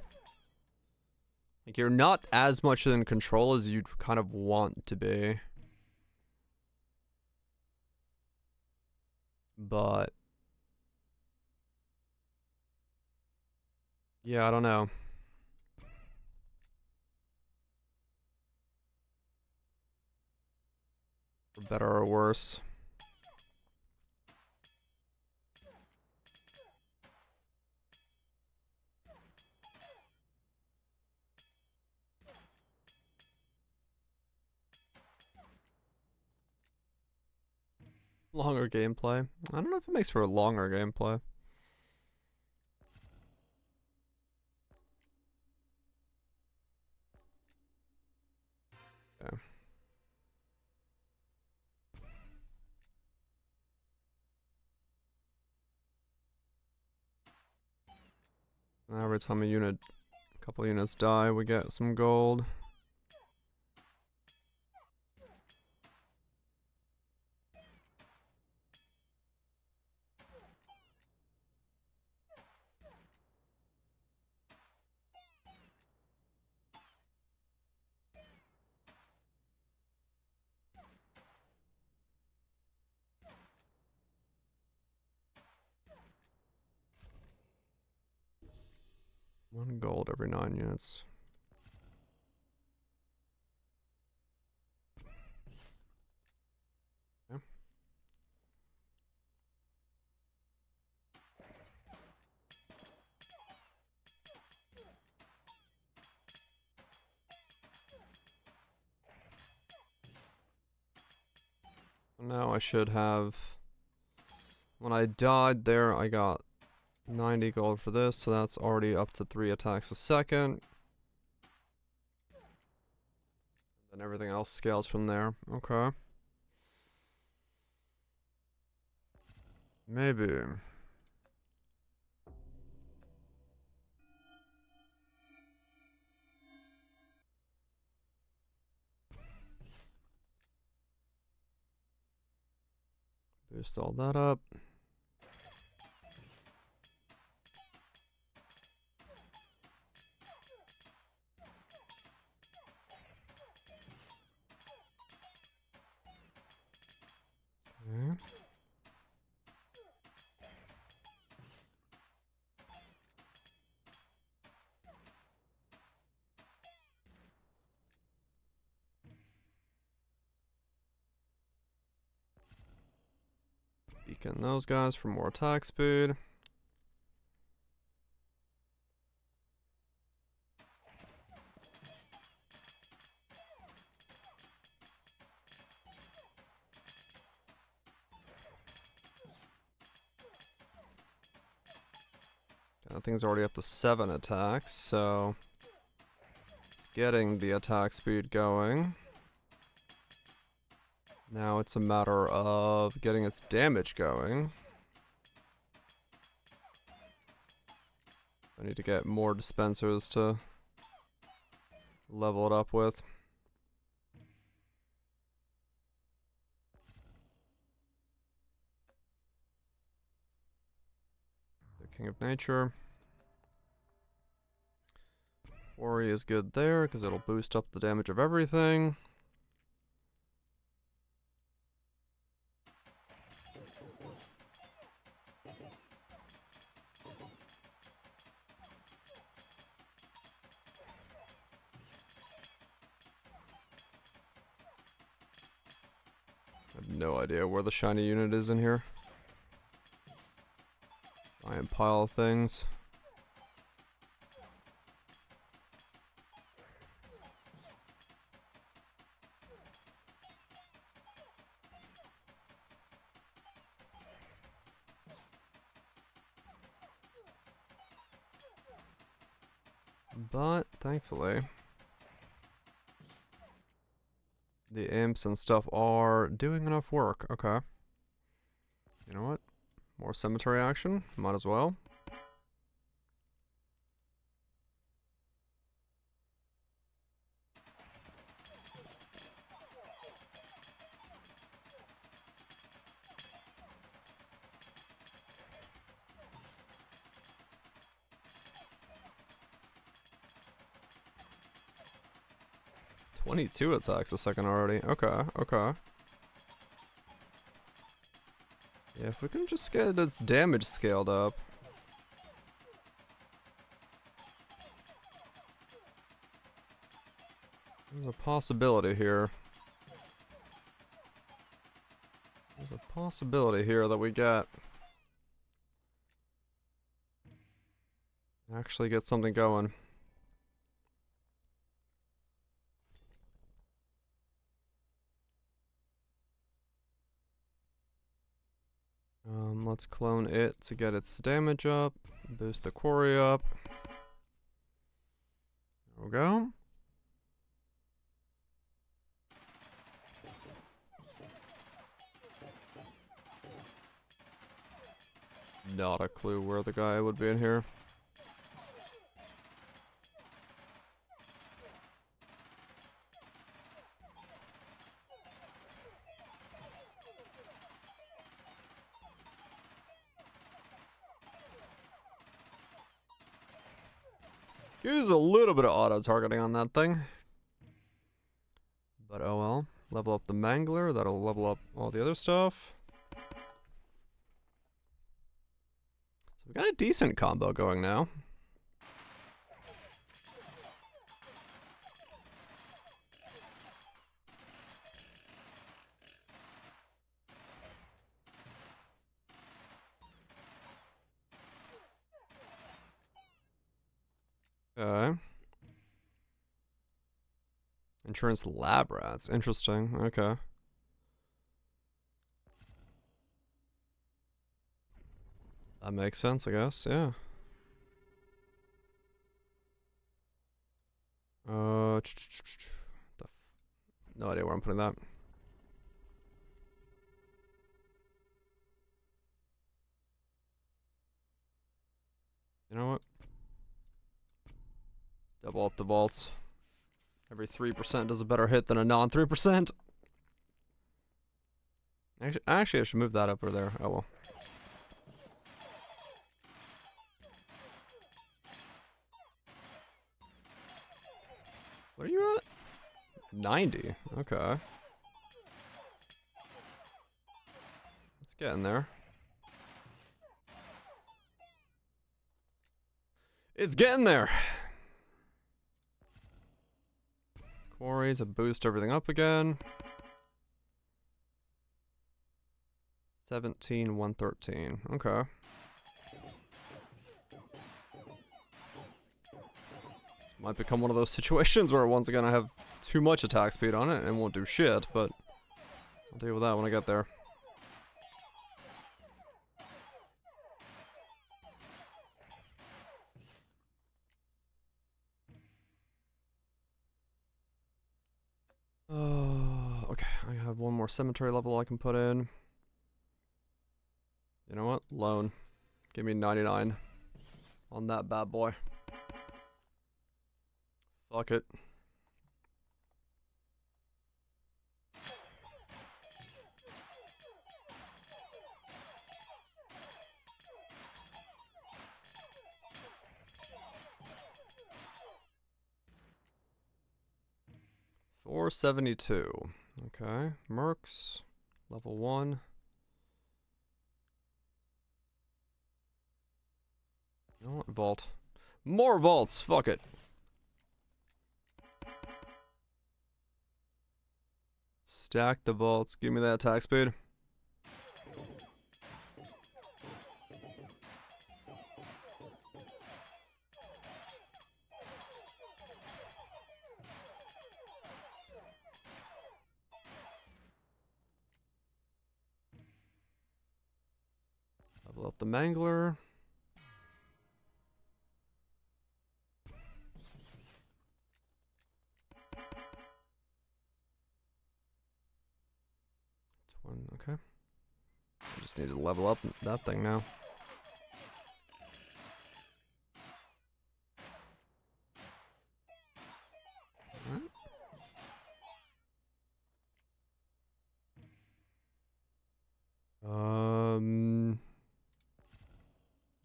like you're not as much in control as you'd kind of want to be. But yeah, I don't know. For better or worse. Longer gameplay. I don't know if it makes for a longer gameplay. Okay. Every time a couple units die, we get some gold. One gold every 9 units. Okay. Now I should have. When I died there, I got 90 gold for this, so that's already up to 3 attacks a second. Then everything else scales from there. Okay. Maybe. Boost all that up. Okay. Beacon those guys for more attack speed. That thing's already up to 7 attacks, so it's getting the attack speed going. Now it's a matter of getting its damage going. I need to get more dispensers to level it up with. The King of Nature. Quarry is good there because it'll boost up the damage of everything. I have no idea where the shiny unit is in here. Giant pile of things. But thankfully, the imps and stuff are doing enough work. Okay. You know what? More cemetery action. Might as well. "22 attacks a second already. Okay, okay. Yeah, if we can just get its damage scaled up. There's a possibility here. There's a possibility here that we actually get something going. Let's clone it to get its damage up. Boost the quarry up. There we go. Not a clue where the guy would be in here. Use a little bit of auto-targeting on that thing. But oh well. Level up the Mangler, that'll level up all the other stuff. So we got a decent combo going now. Okay. Insurance lab rats. Interesting. Okay. That makes sense, I guess. Yeah. No idea where I'm putting that. You know what? Double up the vaults. Every 3% does a better hit than a non-3%. Actually, I should move that over there. Oh well. What are you at? 90. Okay. It's getting there. It's getting there. Quarry to boost everything up again. 17, 113. Okay. This might become one of those situations where once again I have too much attack speed on it and won't do shit, but I'll deal with that when I get there. have one more cemetery level I can put in. You know what? Loan. Give me 99 on that bad boy. Fuck it. $472. Okay. Mercs. Level 1. You know what? Vault. More vaults! Fuck it. Stack the vaults. Give me that attack speed. Level up the Mangler. Okay. I just need to level up that thing now.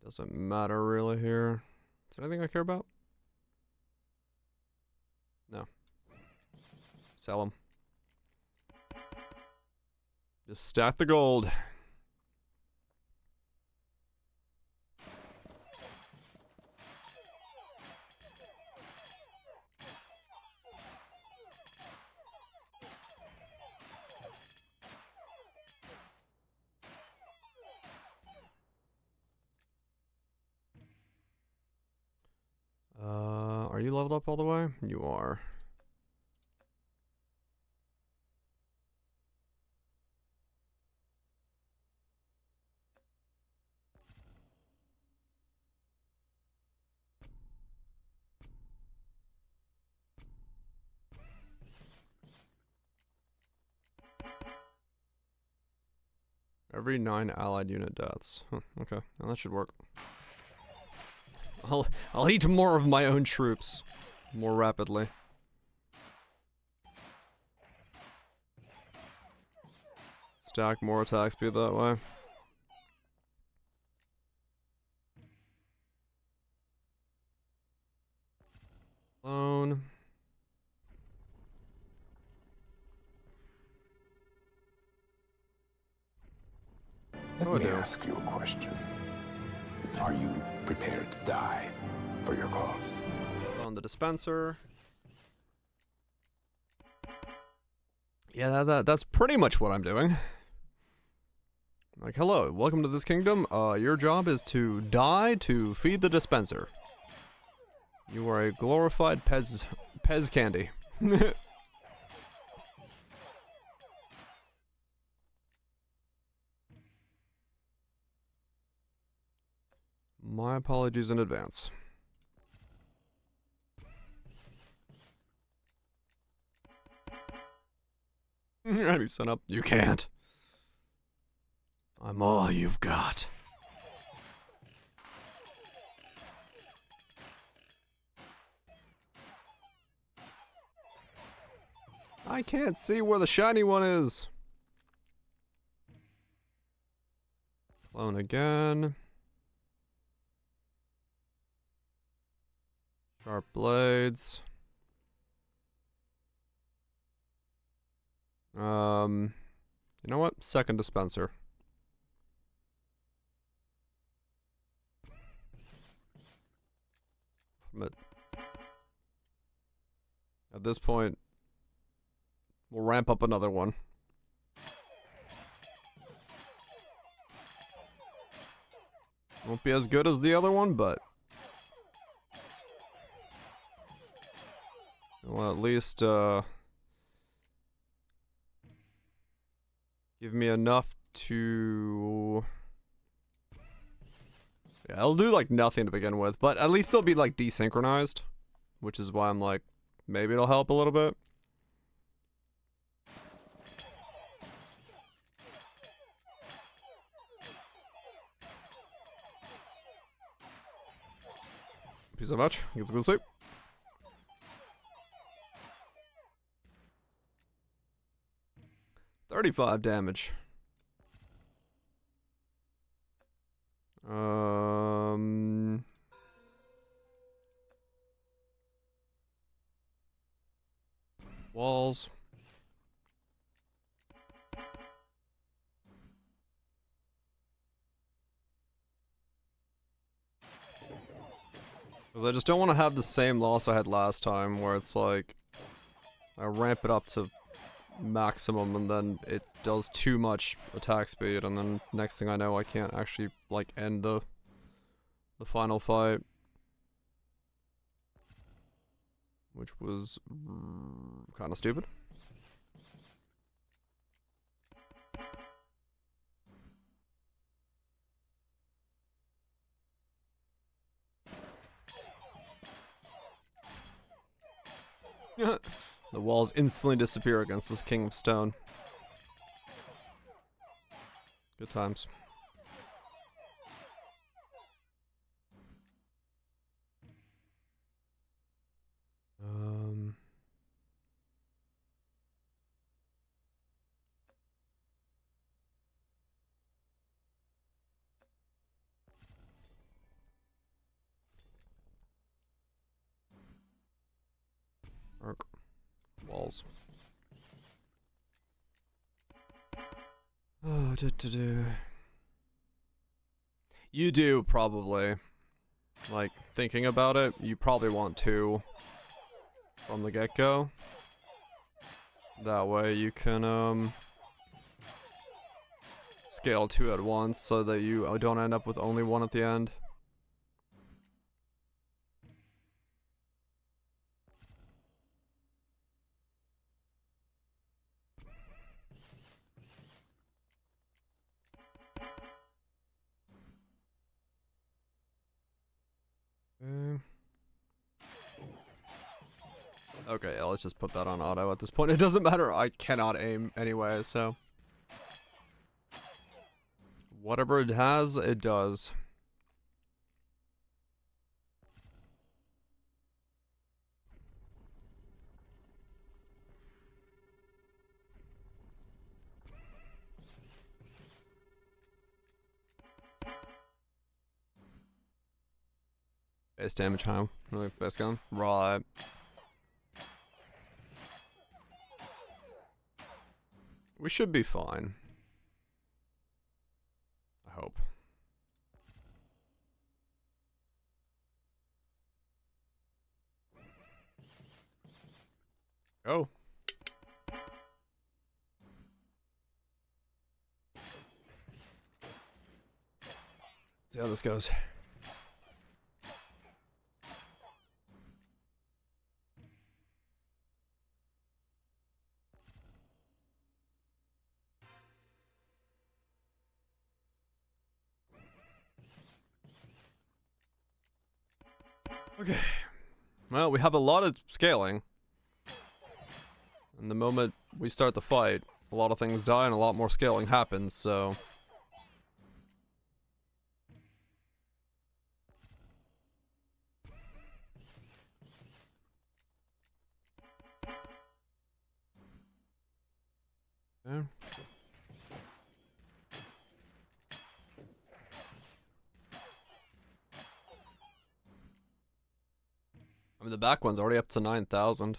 Doesn't matter really here. Is there anything I care about? No. Sell them. Just stack the gold. Are you leveled up all the way? You are. Every 9 allied unit deaths. Huh, okay, well, that should work. I'll eat more of my own troops more rapidly. Stack more attack speed that way. Alone. Let me ask you a question. Are you prepared to die for your cause? On the dispenser. Yeah, that's pretty much what I'm doing. Like, hello, welcome to this kingdom. Your job is to die to feed the dispenser. You are a glorified Pez candy. My apologies in advance. Enemy sent up. You can't. I'm all you've got. I can't see where the shiny one is. Clone again. Sharp blades. You know what? Second dispenser. But at this point, we'll ramp up another one. Won't be as good as the other one, but well, at least give me enough to... Yeah, it'll do like nothing to begin with, but at least they'll be like desynchronized, which is why I'm like, maybe it'll help a little bit. you so much. Get some good sleep. $35 damage. Walls. Because I just don't want to have the same loss I had last time, where it's like I ramp it up to maximum and then it does too much attack speed, and then next thing I know I can't actually like end the final fight, which was kind of stupid. The walls instantly disappear against this King of Stone. Good times. Walls. Oh, You do, probably. Like, thinking about it, you probably want 2 from the get-go. That way you can, scale 2 at once so that you don't end up with only 1 at the end. Okay, yeah, let's just put that on auto at this point. It doesn't matter, I cannot aim anyway, so. Whatever it has, it does. Base damage, huh? Really, best gun? Right. We should be fine. I hope. Oh. See how this goes. Okay. Well, we have a lot of scaling. And the moment we start the fight, a lot of things die and a lot more scaling happens, so... Yeah. I mean, the back one's already up to 9,000.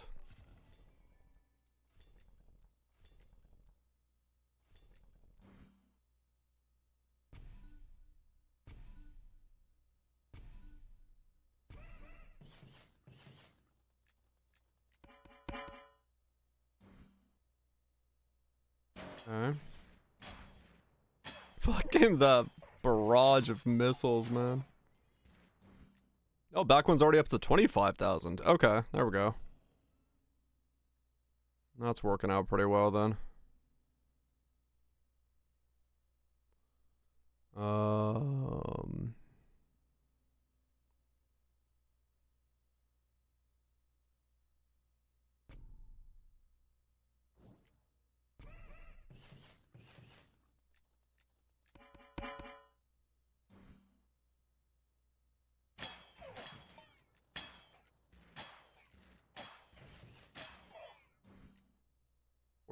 Alright. Fucking the barrage of missiles, man. Oh, back one's already up to 25,000. Okay, there we go. That's working out pretty well then. Um...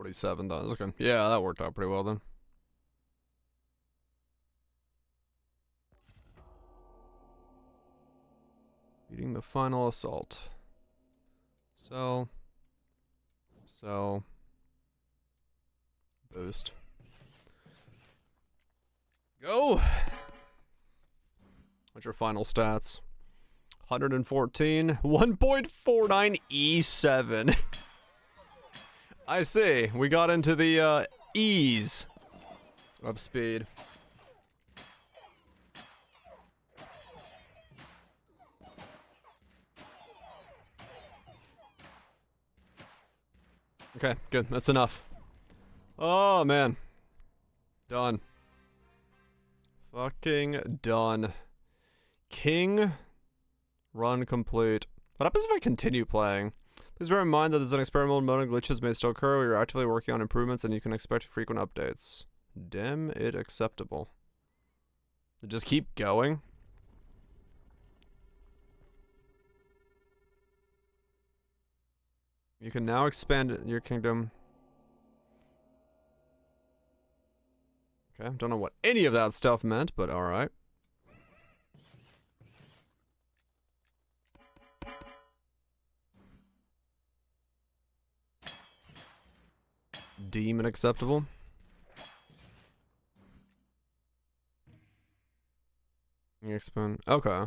47 though. Okay. Yeah, that worked out pretty well then. Beating the final assault. So. Boost. Go! What's your final stats? 114. 1.49 E7. I see. We got into the ease of speed. Okay, good. That's enough. Oh, man. Done. Fucking done. King. Run complete. What happens if I continue playing? Please bear in mind that there's an experimental mode and glitches may still occur. We are actively working on improvements and you can expect frequent updates. Dem it acceptable. Just keep going. You can now expand your kingdom. Okay, don't know what any of that stuff meant, but alright. Deem it acceptable. You expand. Okay.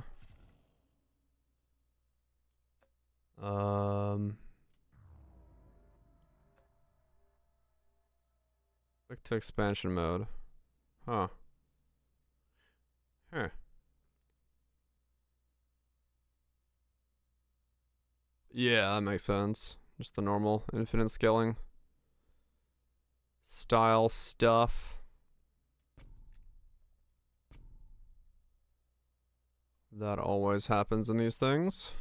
Click to expansion mode. Huh. Huh. Yeah, that makes sense. Just the normal infinite scaling style stuff. That always happens in these things.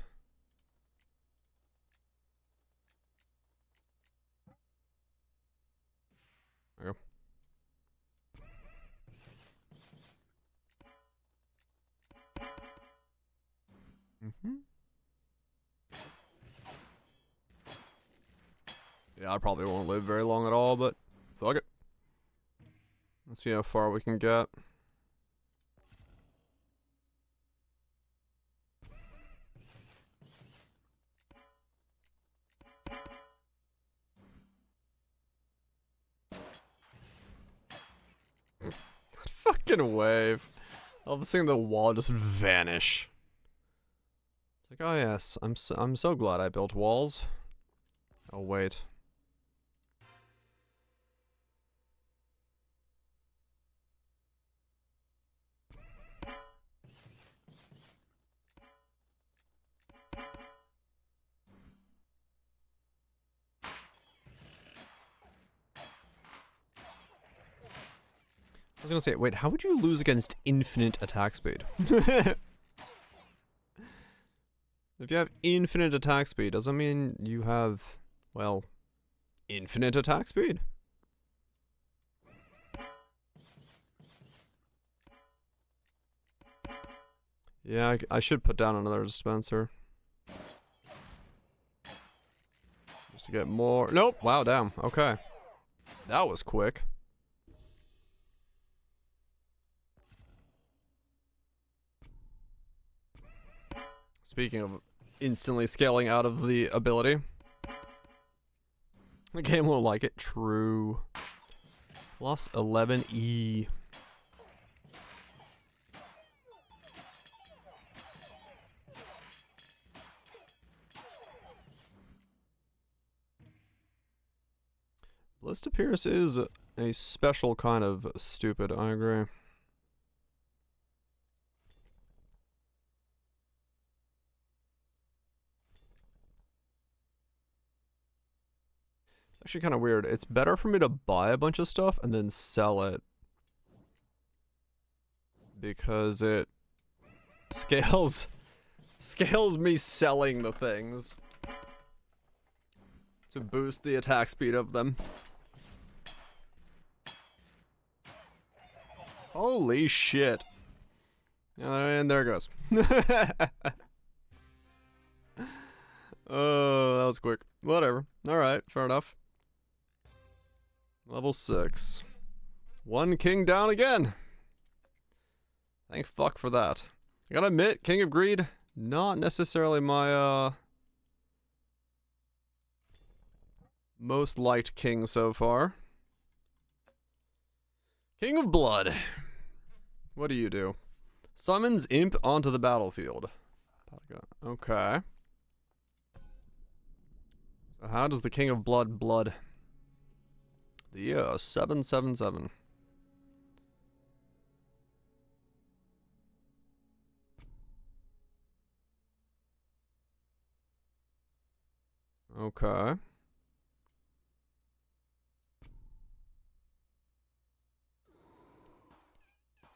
There you go. Yeah, I probably won't live very long at all, but fuck it. Let's see how far we can get. Fucking wave. All of a sudden the wall just vanish. It's like, oh yes, I'm so glad I built walls. Oh wait. I was gonna say, wait, how would you lose against infinite attack speed? If you have infinite attack speed, doesn't mean you have, well, infinite attack speed. Yeah, I should put down another dispenser. Just to get more. Nope. Wow, damn. Okay. That was quick. Speaking of instantly scaling out of the ability. The game won't like it. True. Plus 11E. Ballista Pierce is a special kind of stupid, I agree. It's actually kind of weird. It's better for me to buy a bunch of stuff and then sell it. Because it scales me selling the things to boost the attack speed of them. Holy shit. And there it goes. Oh, that was quick. Whatever. Alright, fair enough. Level 6. One king down again. Thank fuck for that. I gotta admit, King of Greed, not necessarily my, most liked king so far. King of Blood. What do you do? Summons imp onto the battlefield. Okay. So how does the King of Blood blood? The 777. Okay.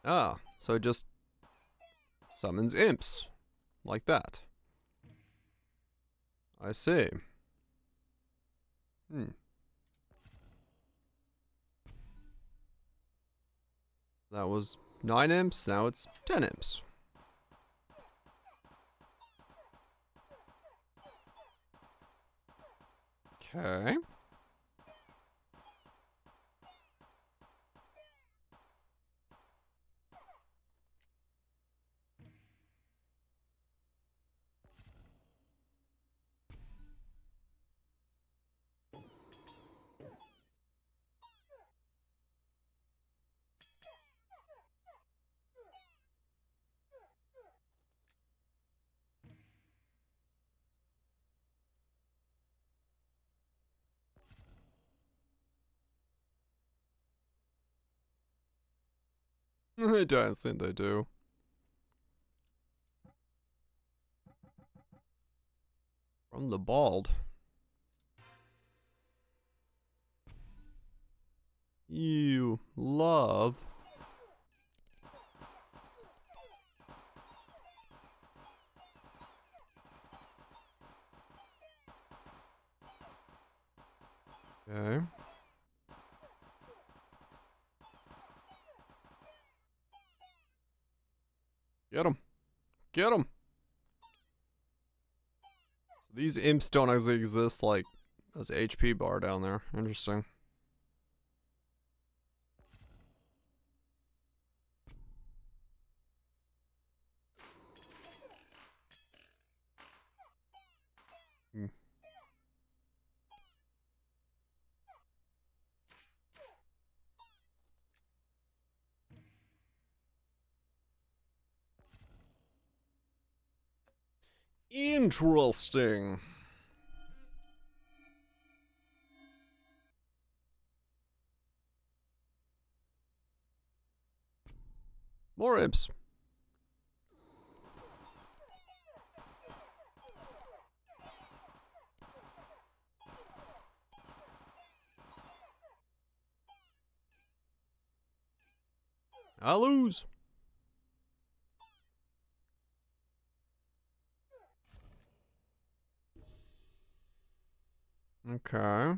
Ah, so it just summons imps. Like that. I see. That was 9 imps, now it's 10 imps. Okay. I don't think they do. From the bald. You love. Okay. Get him. Get him. So these imps don't actually exist like as HP bar down there. Interesting. Hmm. Interesting. More imps. I lose. Okay.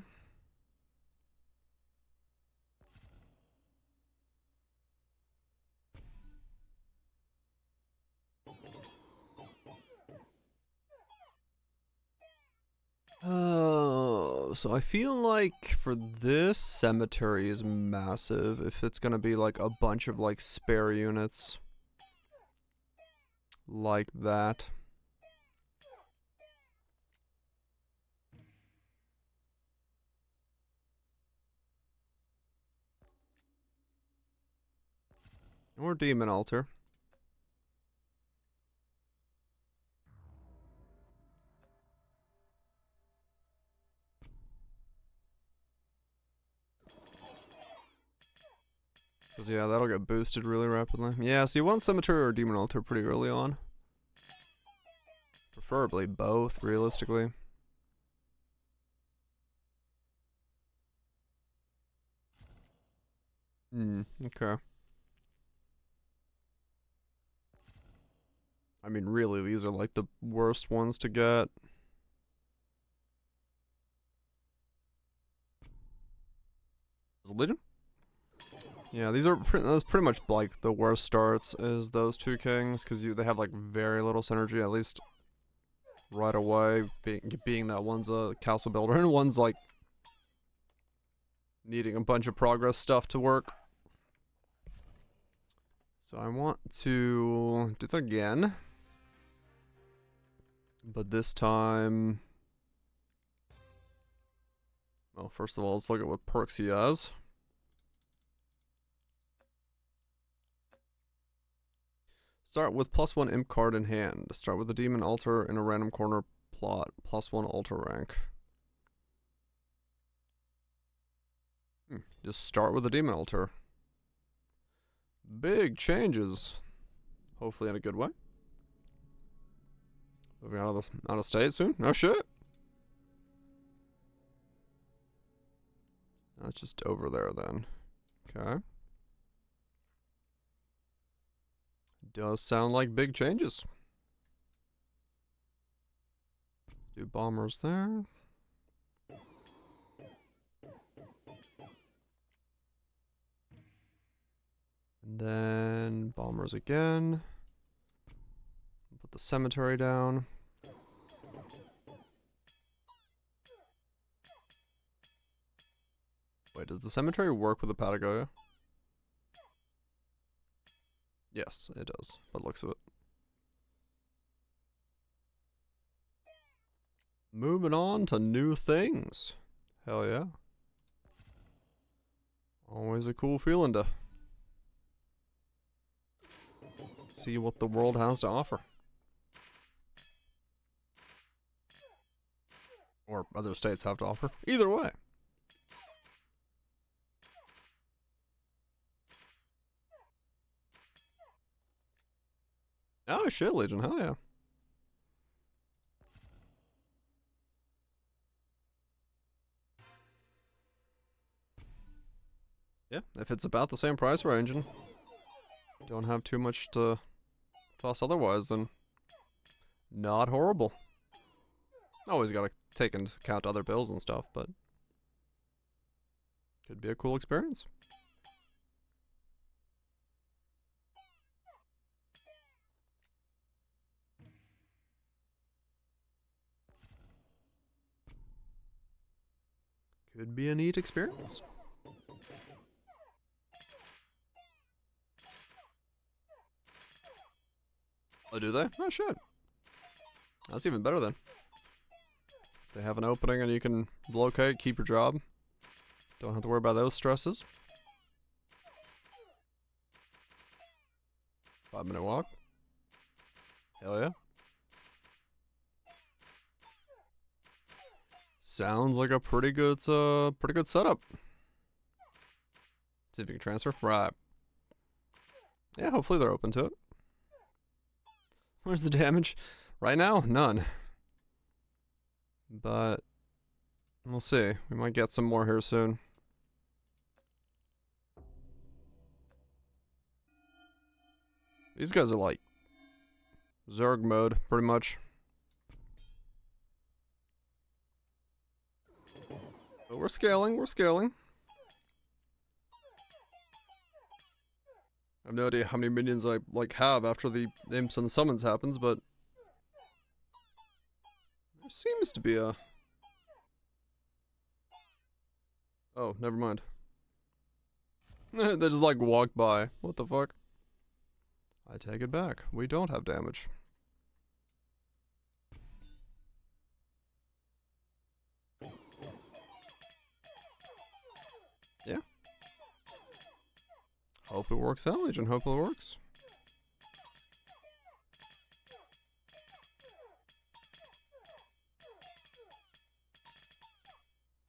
Oh, so I feel like for this cemetery is massive if it's gonna be like a bunch of like spare units like that. Or demon altar. Cause yeah, that'll get boosted really rapidly. Yeah, so you want cemetery or demon altar pretty early on. Preferably both, realistically. Okay. I mean, really, these are like the worst ones to get. Is it Legion? Yeah, these are that's pretty much like the worst starts is those two kings because they have like very little synergy at least right away. Being that one's a castle builder and one's like needing a bunch of progress stuff to work. So I want to do that again. But this time... Well, first of all, let's look at what perks he has. Start with +1 imp card in hand. Start with a demon altar in a random corner plot. +1 altar rank. Just start with a demon altar. Big changes. Hopefully in a good way. Moving out of state soon? No shit. That's just over there then. Okay. Does sound like big changes. Do bombers there. And then bombers again. Put the cemetery down. Wait, does the cemetery work with the Patagonia? Yes, it does, by the looks of it. Moving on to new things. Hell yeah. Always a cool feeling to see what the world has to offer. Or other states have to offer. Either way. Oh shit, Legion, hell yeah. Yeah, if it's about the same price range and don't have too much to toss otherwise, then not horrible. Always gotta take into account other bills and stuff, but could be a cool experience. Could be a neat experience. Oh, do they? Oh, shit. That's even better then. They have an opening and you can locate, keep your job. Don't have to worry about those stresses. 5-minute walk. Hell yeah. Sounds like a pretty good setup. See if you can transfer. Right. Yeah, hopefully they're open to it. Where's the damage? Right now, none. But we'll see. We might get some more here soon. These guys are like Zerg mode, pretty much. But we're scaling, we're scaling. I have no idea how many minions I have after the imps and summons happens, but there seems to be a... Oh, never mind. They just walk by. What the fuck? I take it back. We don't have damage. Yeah. Hope it works out, Legion. Hope it works.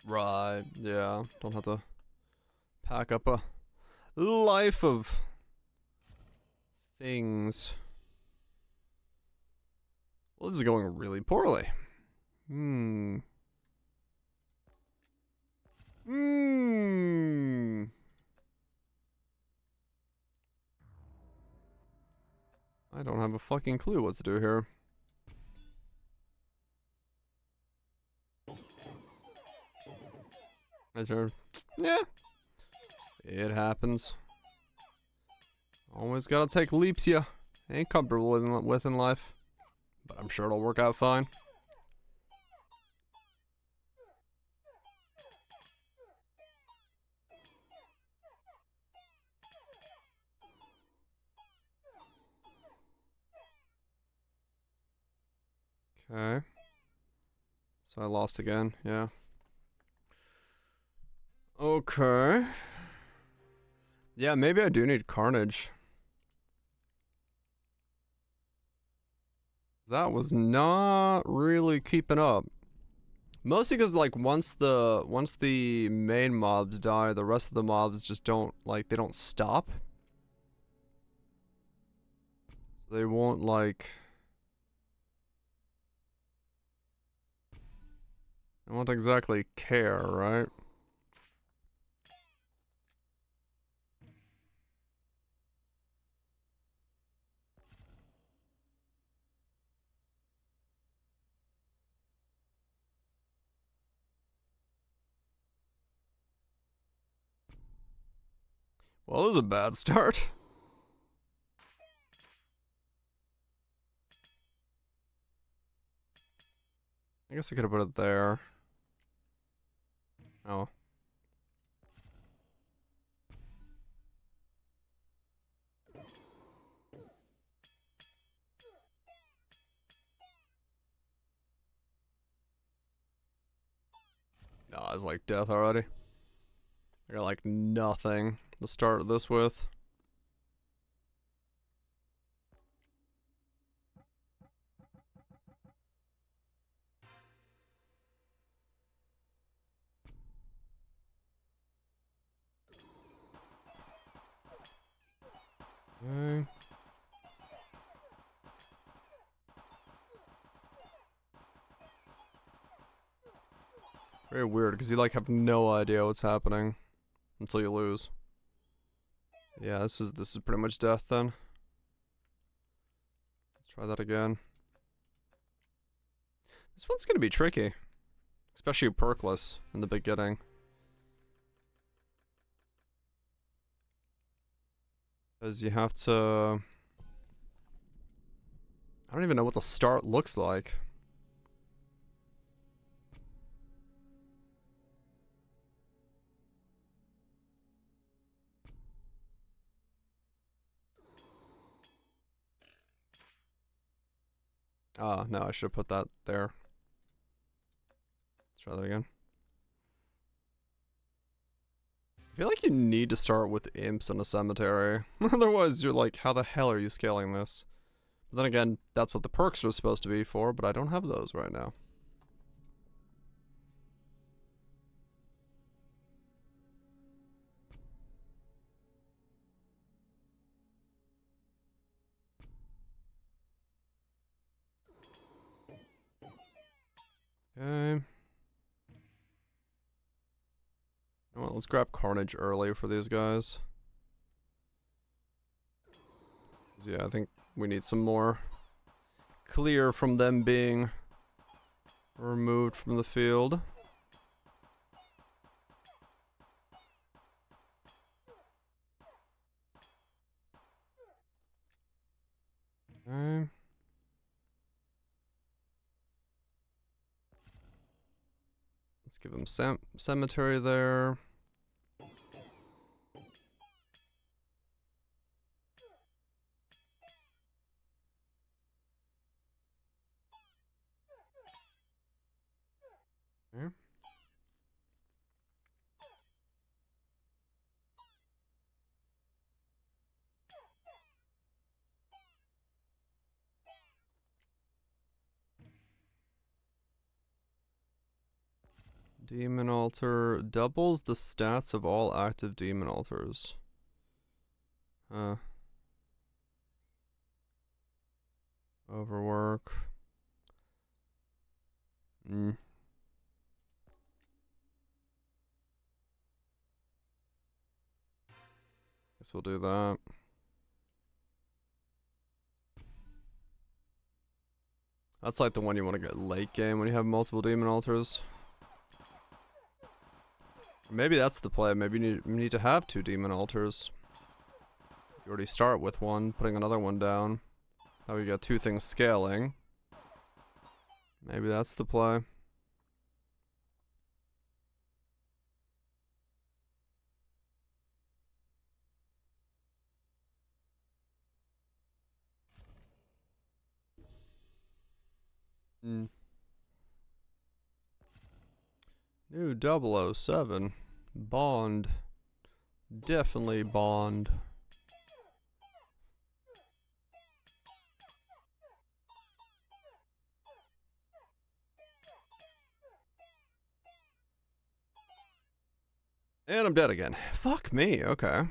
Right, yeah. Don't have to pack up a life of things. Well, this is going really poorly. I don't have a fucking clue what to do here. Yeah. It happens. Always gotta take leaps you ain't comfortable with in life. But I'm sure it'll work out fine. Okay. So I lost again, yeah. Okay. Yeah, maybe I do need Carnage. That was not really keeping up. Mostly because like once the main mobs die, the rest of the mobs just don't like they don't stop. They won't like they won't exactly care, right? Well, it was a bad start. I guess I could have put it there. Oh. No, it's like death already. I got like nothing to start this with. Okay. Very weird, because you like have no idea what's happening until you lose. Yeah, this is pretty much death then. Let's try that again. This one's gonna be tricky. Especially perkless in the beginning. Because you have to... I don't even know what the start looks like. Ah, no, I should have put that there. Let's try that again. I feel like you need to start with imps in a cemetery. Otherwise, you're like, how the hell are you scaling this? But then again, that's what the perks are supposed to be for, but I don't have those right now. Okay. Well, let's grab Carnage early for these guys. Yeah, I think we need some more clear from them being removed from the field. Okay. Let's give them cemetery there. Okay. Demon altar doubles the stats of all active demon altars. Overwork. Guess we'll do that. That's like the one you want to get late game when you have multiple demon altars. Maybe that's the play. Maybe you need to have 2 demon altars. You already start with one, putting another one down. Now we got 2 things scaling. Maybe that's the play. Mm. New 007. Bond. Definitely Bond. And I'm dead again. Fuck me, okay.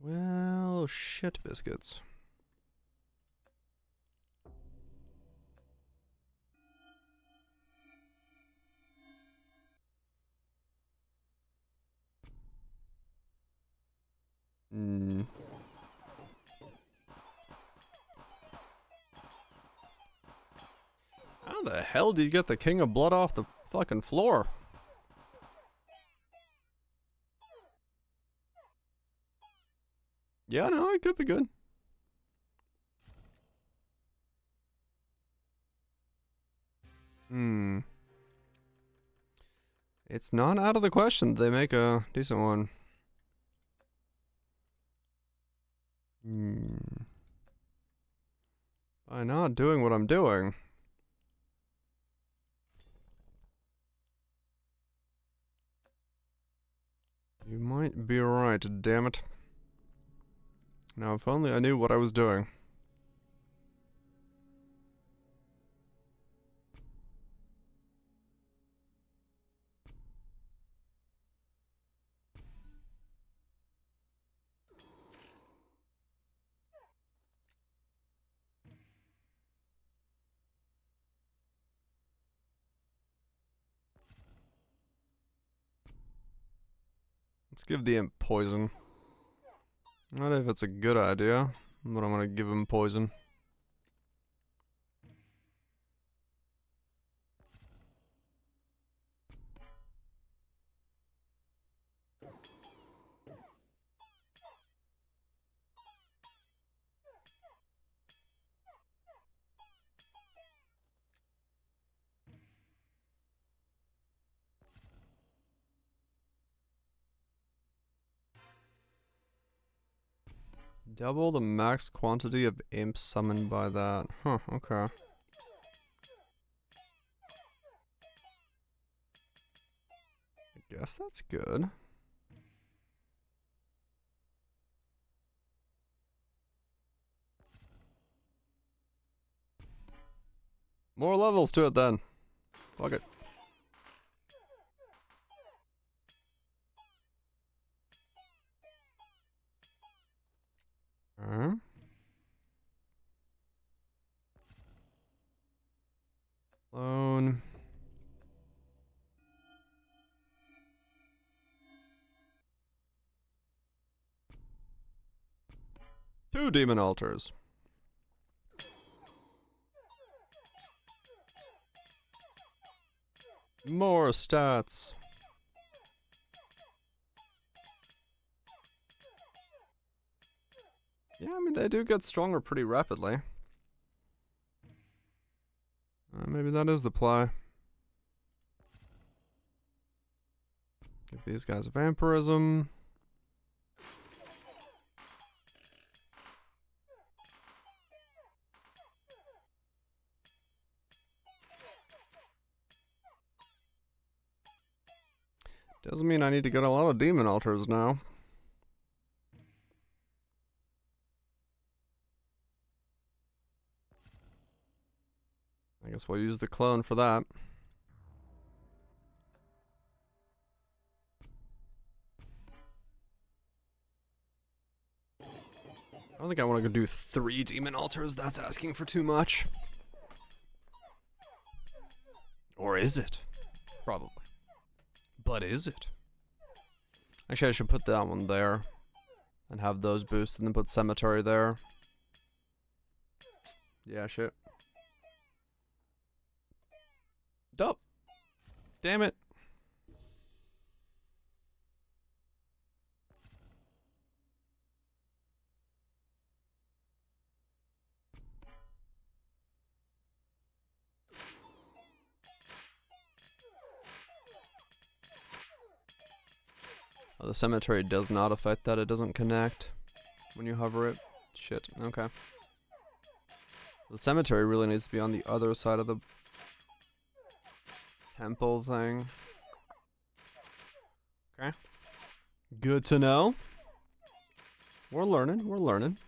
Well, shit biscuits. Hmm. How the hell did you get the King of Blood off the fucking floor? Yeah, no, it could be good. Hmm. It's not out of the question that they make a decent one. Hmm. By not doing what I'm doing. You might be right, damn it. Now, if only I knew what I was doing. Let's give the imp poison. Not if it's a good idea, but I'm gonna give him poison. Double the max quantity of imps summoned by that. Huh, okay. I guess that's good. More levels to it then. Fuck it. Alright. Clone. Two demon altars. More stats. Yeah, I mean, they do get stronger pretty rapidly. Maybe that is the play. Give these guys vampirism. Doesn't mean I need to get a lot of demon altars now. I guess we'll use the clone for that. I don't think I want to go do 3 demon altars. That's asking for too much. Or is it? Probably. But is it? Actually, I should put that one there. And have those boost and then put cemetery there. Yeah, shit. Dope. Damn it. Oh, the cemetery does not affect that. It doesn't connect when you hover it. Shit. Okay. The cemetery really needs to be on the other side of the temple thing. Okay. Good to know. We're learning, we're learning.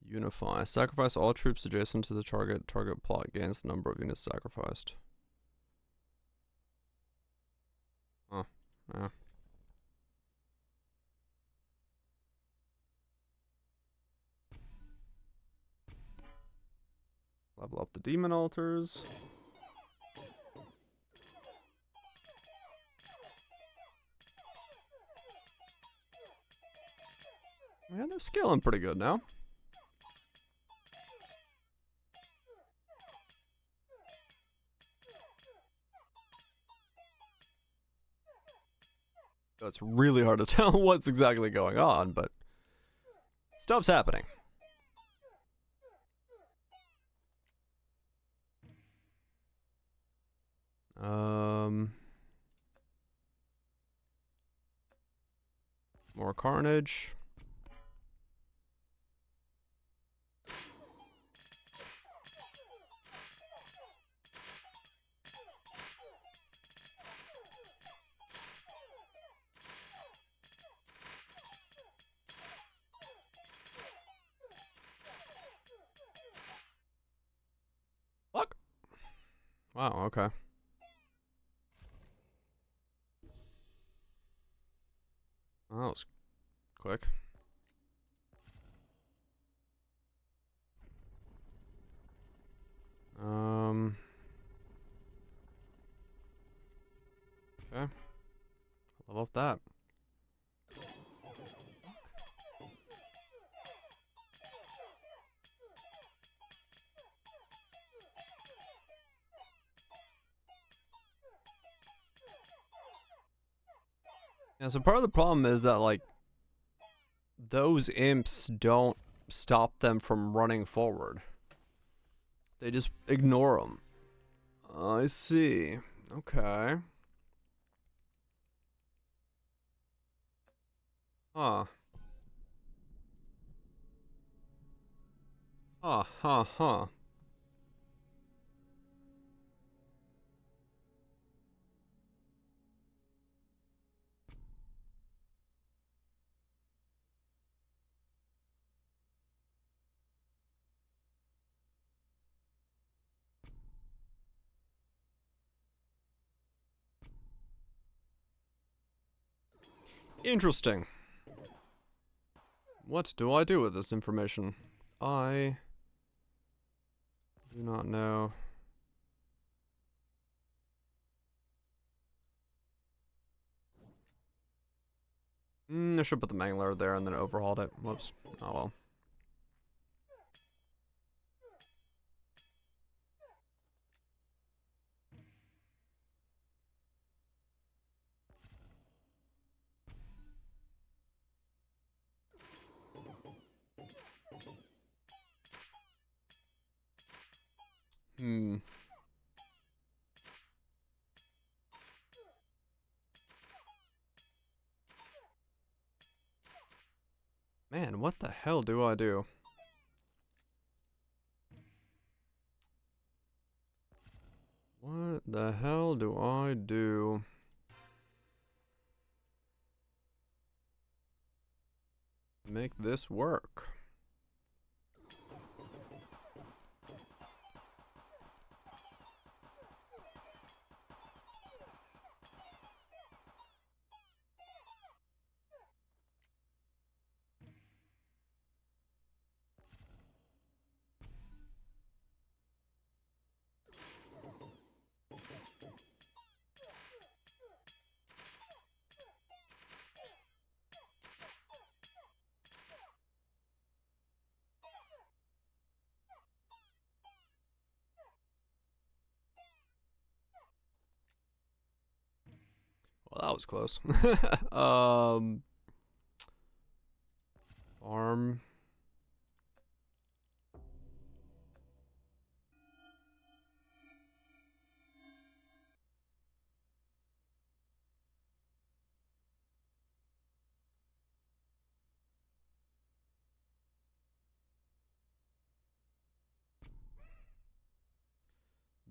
Unify. Sacrifice all troops adjacent to the target. Target plot gains the number of units sacrificed. Oh, yeah. Level up the demon altars. Yeah, they're scaling pretty good now. It's really hard to tell what's exactly going on, but stuff's happening. More carnage. Fuck. Wow, okay. Oh, that was quick. Okay. Level up that. Yeah, so part of the problem is that, like, those imps don't stop them from running forward. They just ignore them. I see. Okay. Huh. Huh. Interesting. What do I do with this information? I do not know. I should put the mangler there and then overhauled it. Whoops. Oh well. Hmm. Man, what the hell do I do? What the hell do I do? Make this work. Well, that was close. Farm.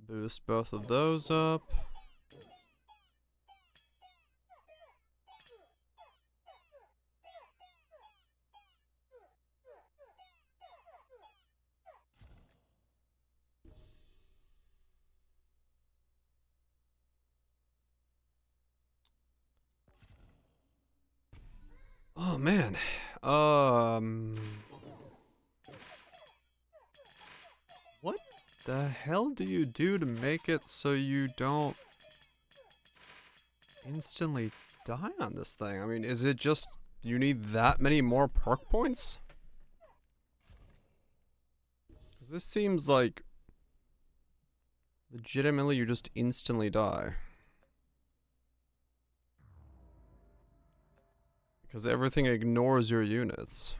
Boost both of those up. Oh man. What the hell do you do to make it so you don't instantly die on this thing? I mean, is it just you need that many more perk points? 'Cause this seems like legitimately you just instantly die. Because everything ignores your units.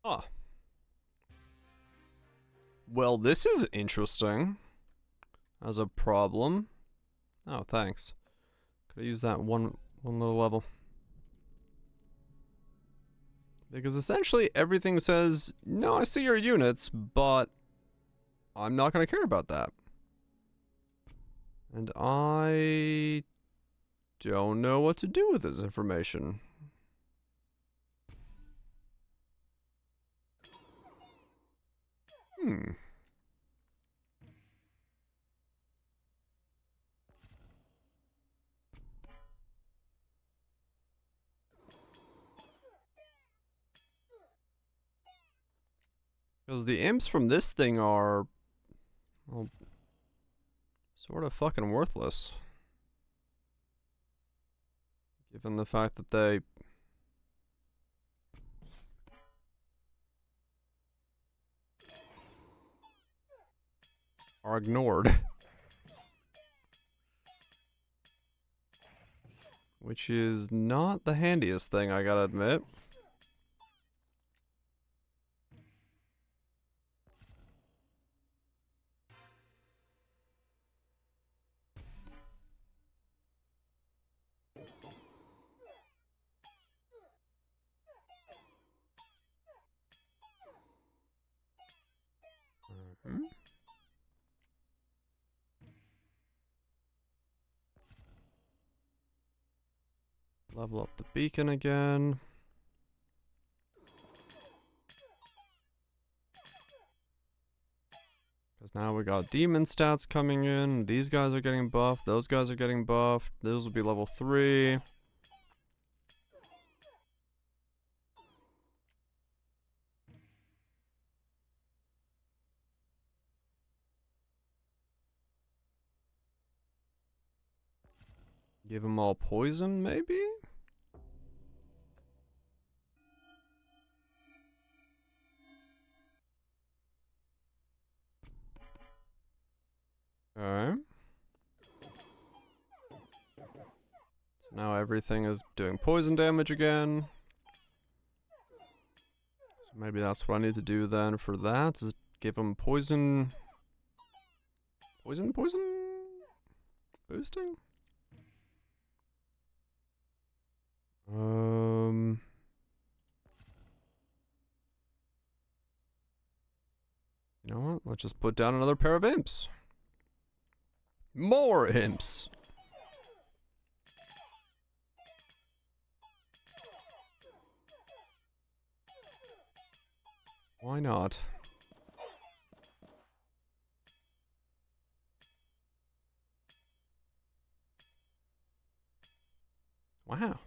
Huh. Well, this is interesting. As a problem. Oh, thanks. Could have used that one little level. Because essentially everything says, no, I see your units, but I'm not going to care about that. And I don't know what to do with this information. Because the imps from this thing are, well, sort of fucking worthless. Given the fact that they are ignored. Which is not the handiest thing, I gotta admit. Level up the beacon again. Because now we got demon stats coming in. These guys are getting buffed. Those guys are getting buffed. Those will be level 3. Give them all poison, maybe? Alright. So now everything is doing poison damage again. So maybe that's what I need to do then for that, is give them poison... Poison? Boosting? You know what? Let's just put down another pair of imps. More imps! Why not? Wow.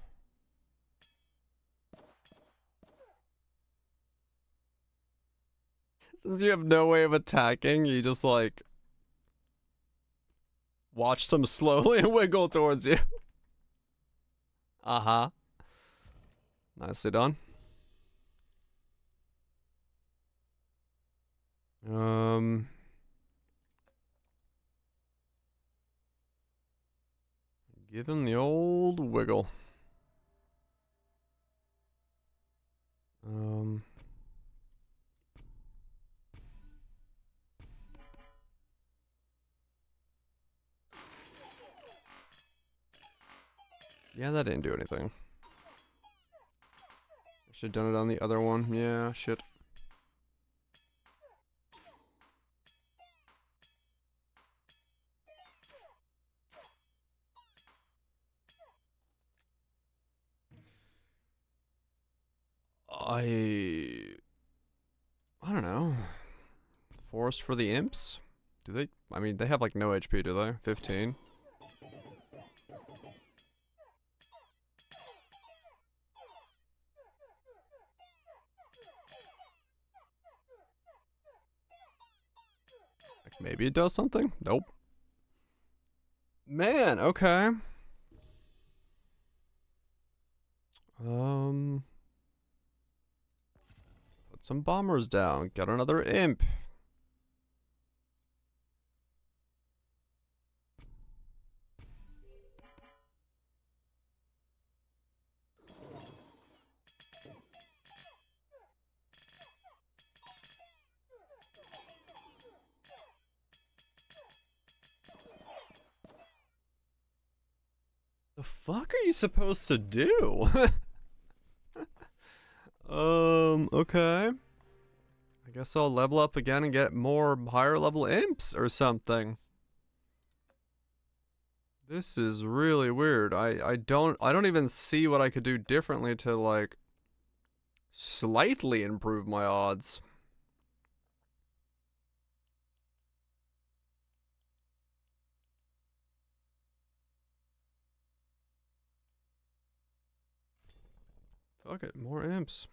Since you have no way of attacking, you just like watch them slowly wiggle towards you. Uh-huh. Nicely done. Give him the old wiggle. Yeah, that didn't do anything. I should have done it on the other one. Yeah, shit. I don't know. Forest for the imps? Do they? I mean, they have like no HP, do they? 15. Like maybe it does something? Nope. Man, okay. Um, put some bombers down. Get another imp. The fuck are you supposed to do? Okay. I guess I'll level up again and get more higher level imps or something. This is really weird. I don't even see what I could do differently to like slightly improve my odds. Fuck it, more imps.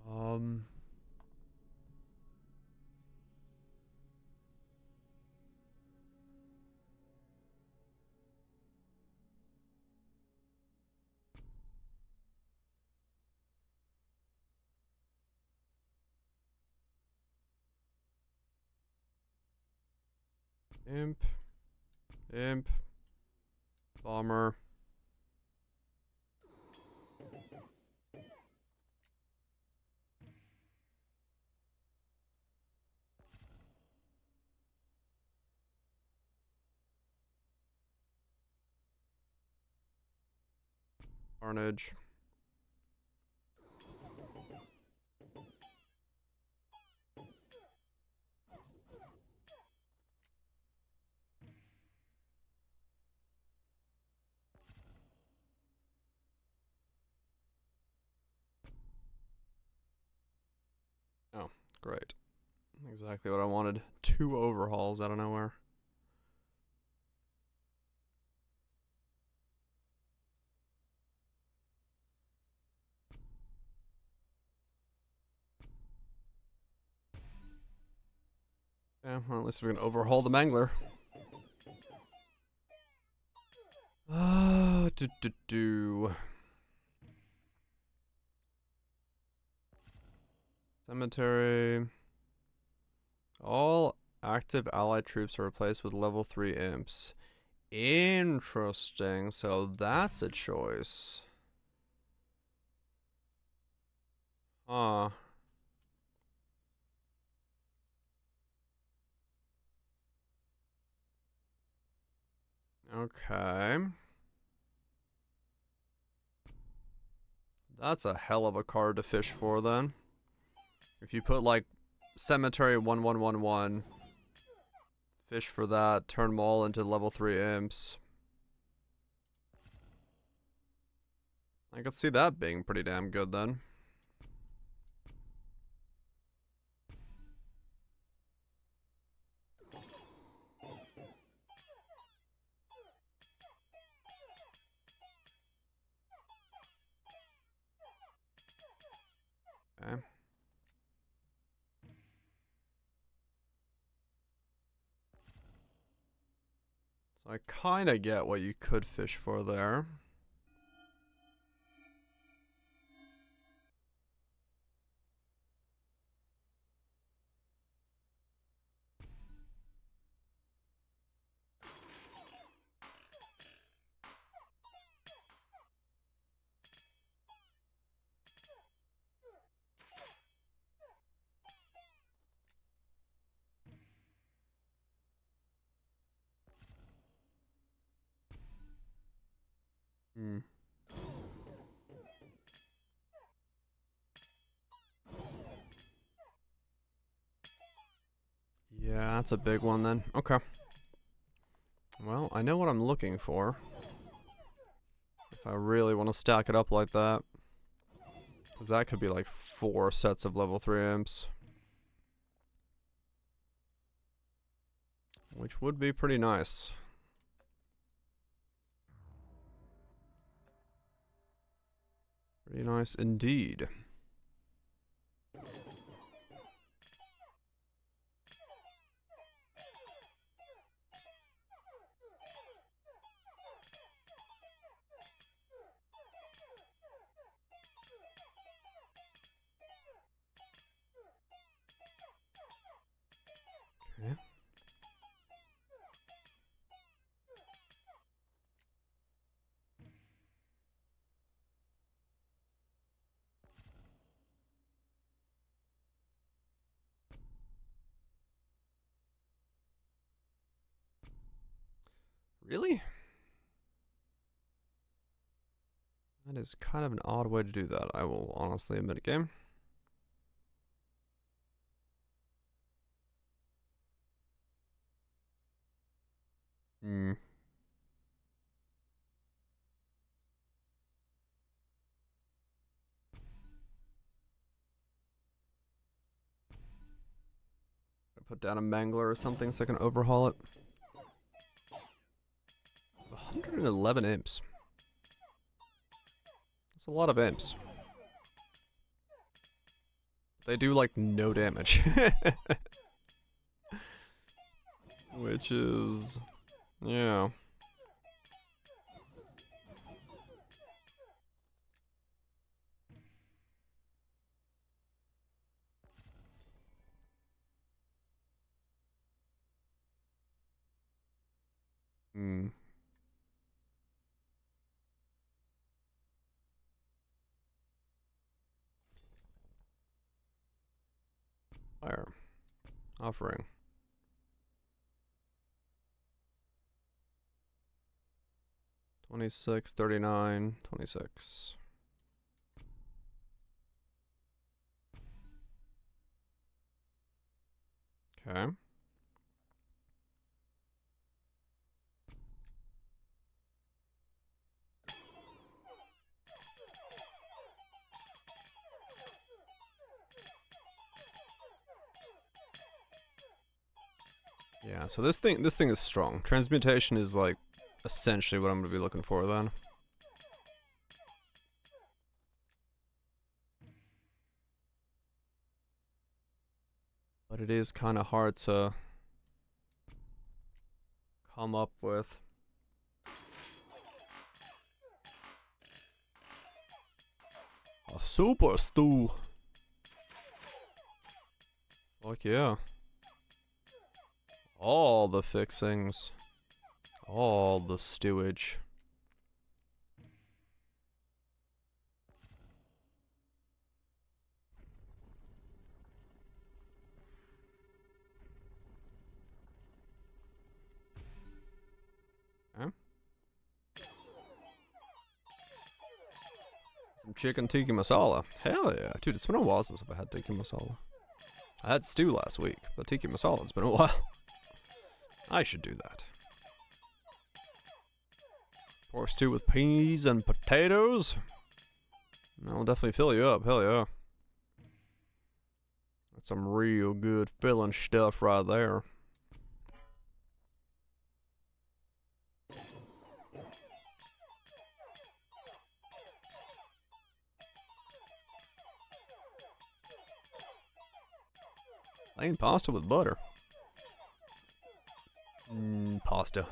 Um imp, imp, bomber. Carnage. Oh, great. Exactly what I wanted. 2 overhauls out of nowhere. Yeah, well, at least we can overhaul the Mangler. Do. Cemetery. All active allied troops are replaced with level 3 imps. Interesting. So that's a choice. Huh. Okay. That's a hell of a card to fish for then. If you put like Cemetery 1111, fish for that, turn them all into level 3 imps. I could see that being pretty damn good then. Okay. So I kind of get what you could fish for there. Hmm. Yeah, that's a big one then. Okay. Well, I know what I'm looking for. If I really want to stack it up like that. Because that could be like 4 sets of level 3 imps. Which would be pretty nice. Pretty nice indeed. Okay. Really? That is kind of an odd way to do that, I will honestly admit, game. Hmm. Put down a mangler or something so I can overhaul it. 111 imps. That's a lot of imps. They do like no damage. Which is... yeah. Hmm. Fire. Offering. 26, 39, 26. Okay. Yeah, so this thing is strong. Transmutation is like essentially what I'm gonna be looking for then. But it is kind of hard to come up with. A super stew. Fuck yeah. All the fixings. All the stewage. Okay. Some chicken tikka masala. Hell yeah. Dude, it's been a while since I've had tikka masala. I had stew last week, but tikka masala's been a while. I should do that. Pork stew with peas and potatoes. That'll definitely fill you up. Hell yeah. That's some real good filling stuff right there. Plain pasta with butter. Pasta.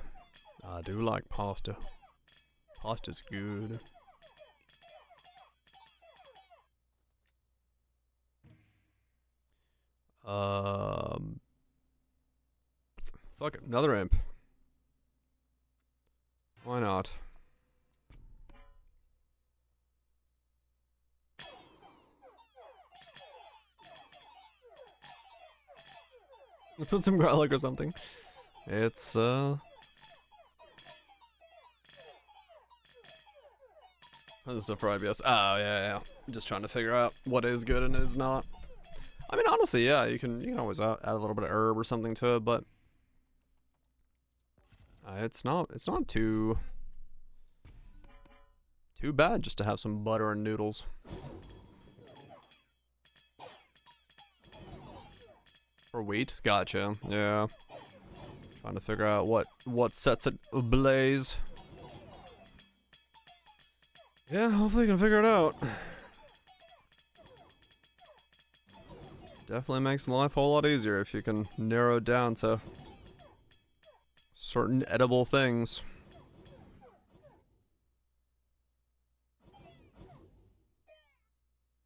I do like pasta. Pasta's good. Fuck it, another imp. Why not? Put some garlic or something. It's This is a for IBS. Oh yeah. Just trying to figure out what is good and is not. I mean, honestly, yeah, you can always add a little bit of herb or something to it, but it's not too bad just to have some butter and noodles. For wheat, gotcha. Yeah, trying to figure out what sets it ablaze. Yeah, hopefully you can figure it out. Definitely makes life a whole lot easier if you can narrow it down to certain edible things.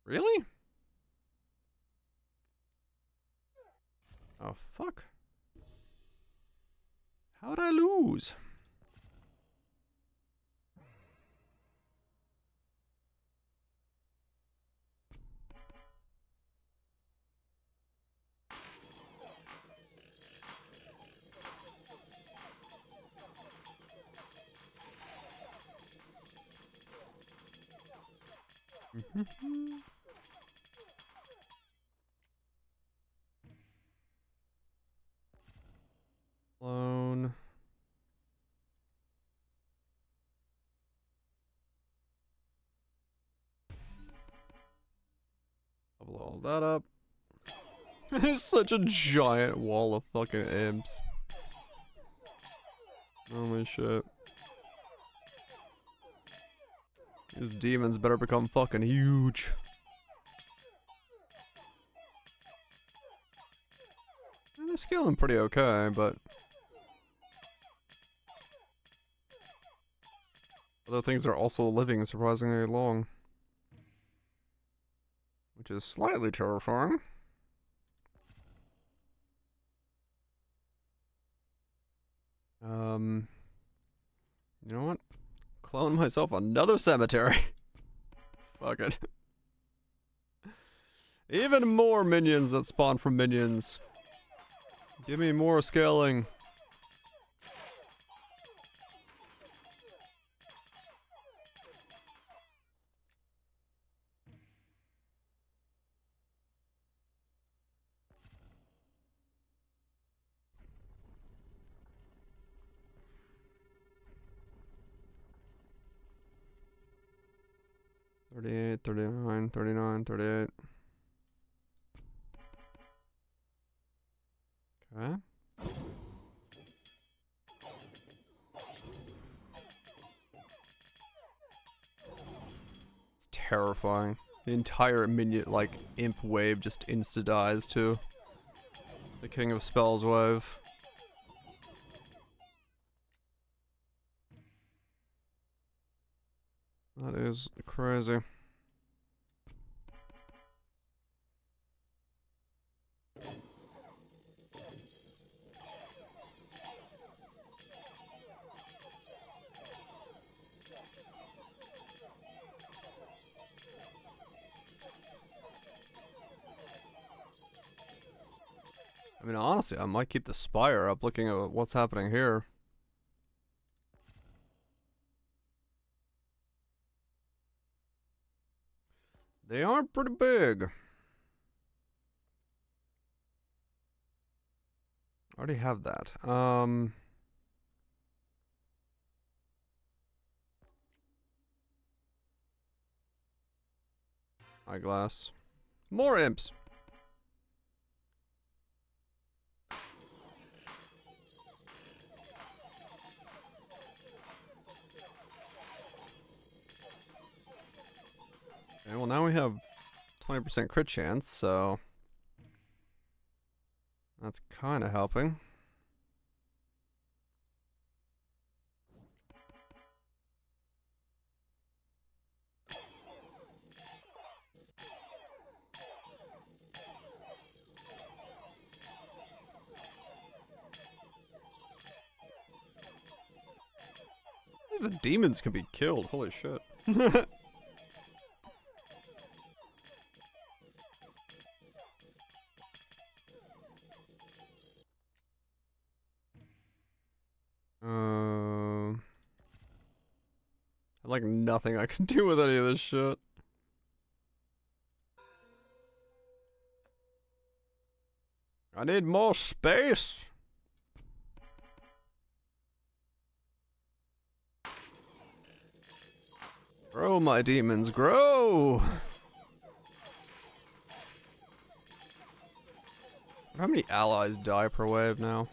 Really? Oh, fuck. How'd I lose? Clone. Level all that up. It's such a giant wall of fucking imps. Holy shit. These demons better become fucking huge. And they're scaling pretty okay, but other things are also living surprisingly long, which is slightly terrifying. You know what? Clone myself another cemetery. Fuck it. Even more minions that spawn from minions. Give me more scaling. $38, $39, $39, $38. Okay. It's terrifying. The entire minion, like, imp wave just insta-dies too. The King of Spells wave. That is crazy. I mean, honestly, I might keep the spire up looking at what's happening here. They are pretty big. I already have that. Eyeglass. More imps. Okay, well now we have 20% crit chance, so that's kind of helping. The demons can be killed. Holy shit. Like nothing I can do with any of this shit. I need more space. Grow, my demons, grow! How many allies die per wave now?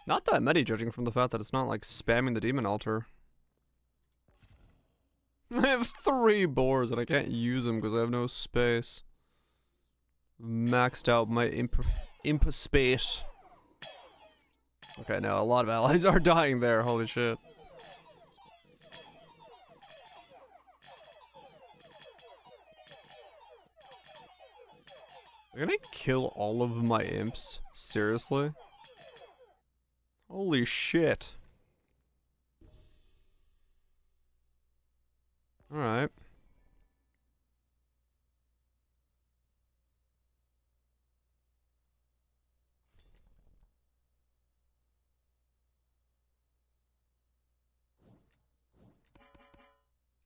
Not that many, judging from the fact that it's not like spamming the demon altar. I have 3 boars and I can't use them because I have no space. Maxed out my imp space. Okay, no, a lot of allies are dying there, holy shit. They're gonna kill all of my imps? Seriously? Holy shit. Alright.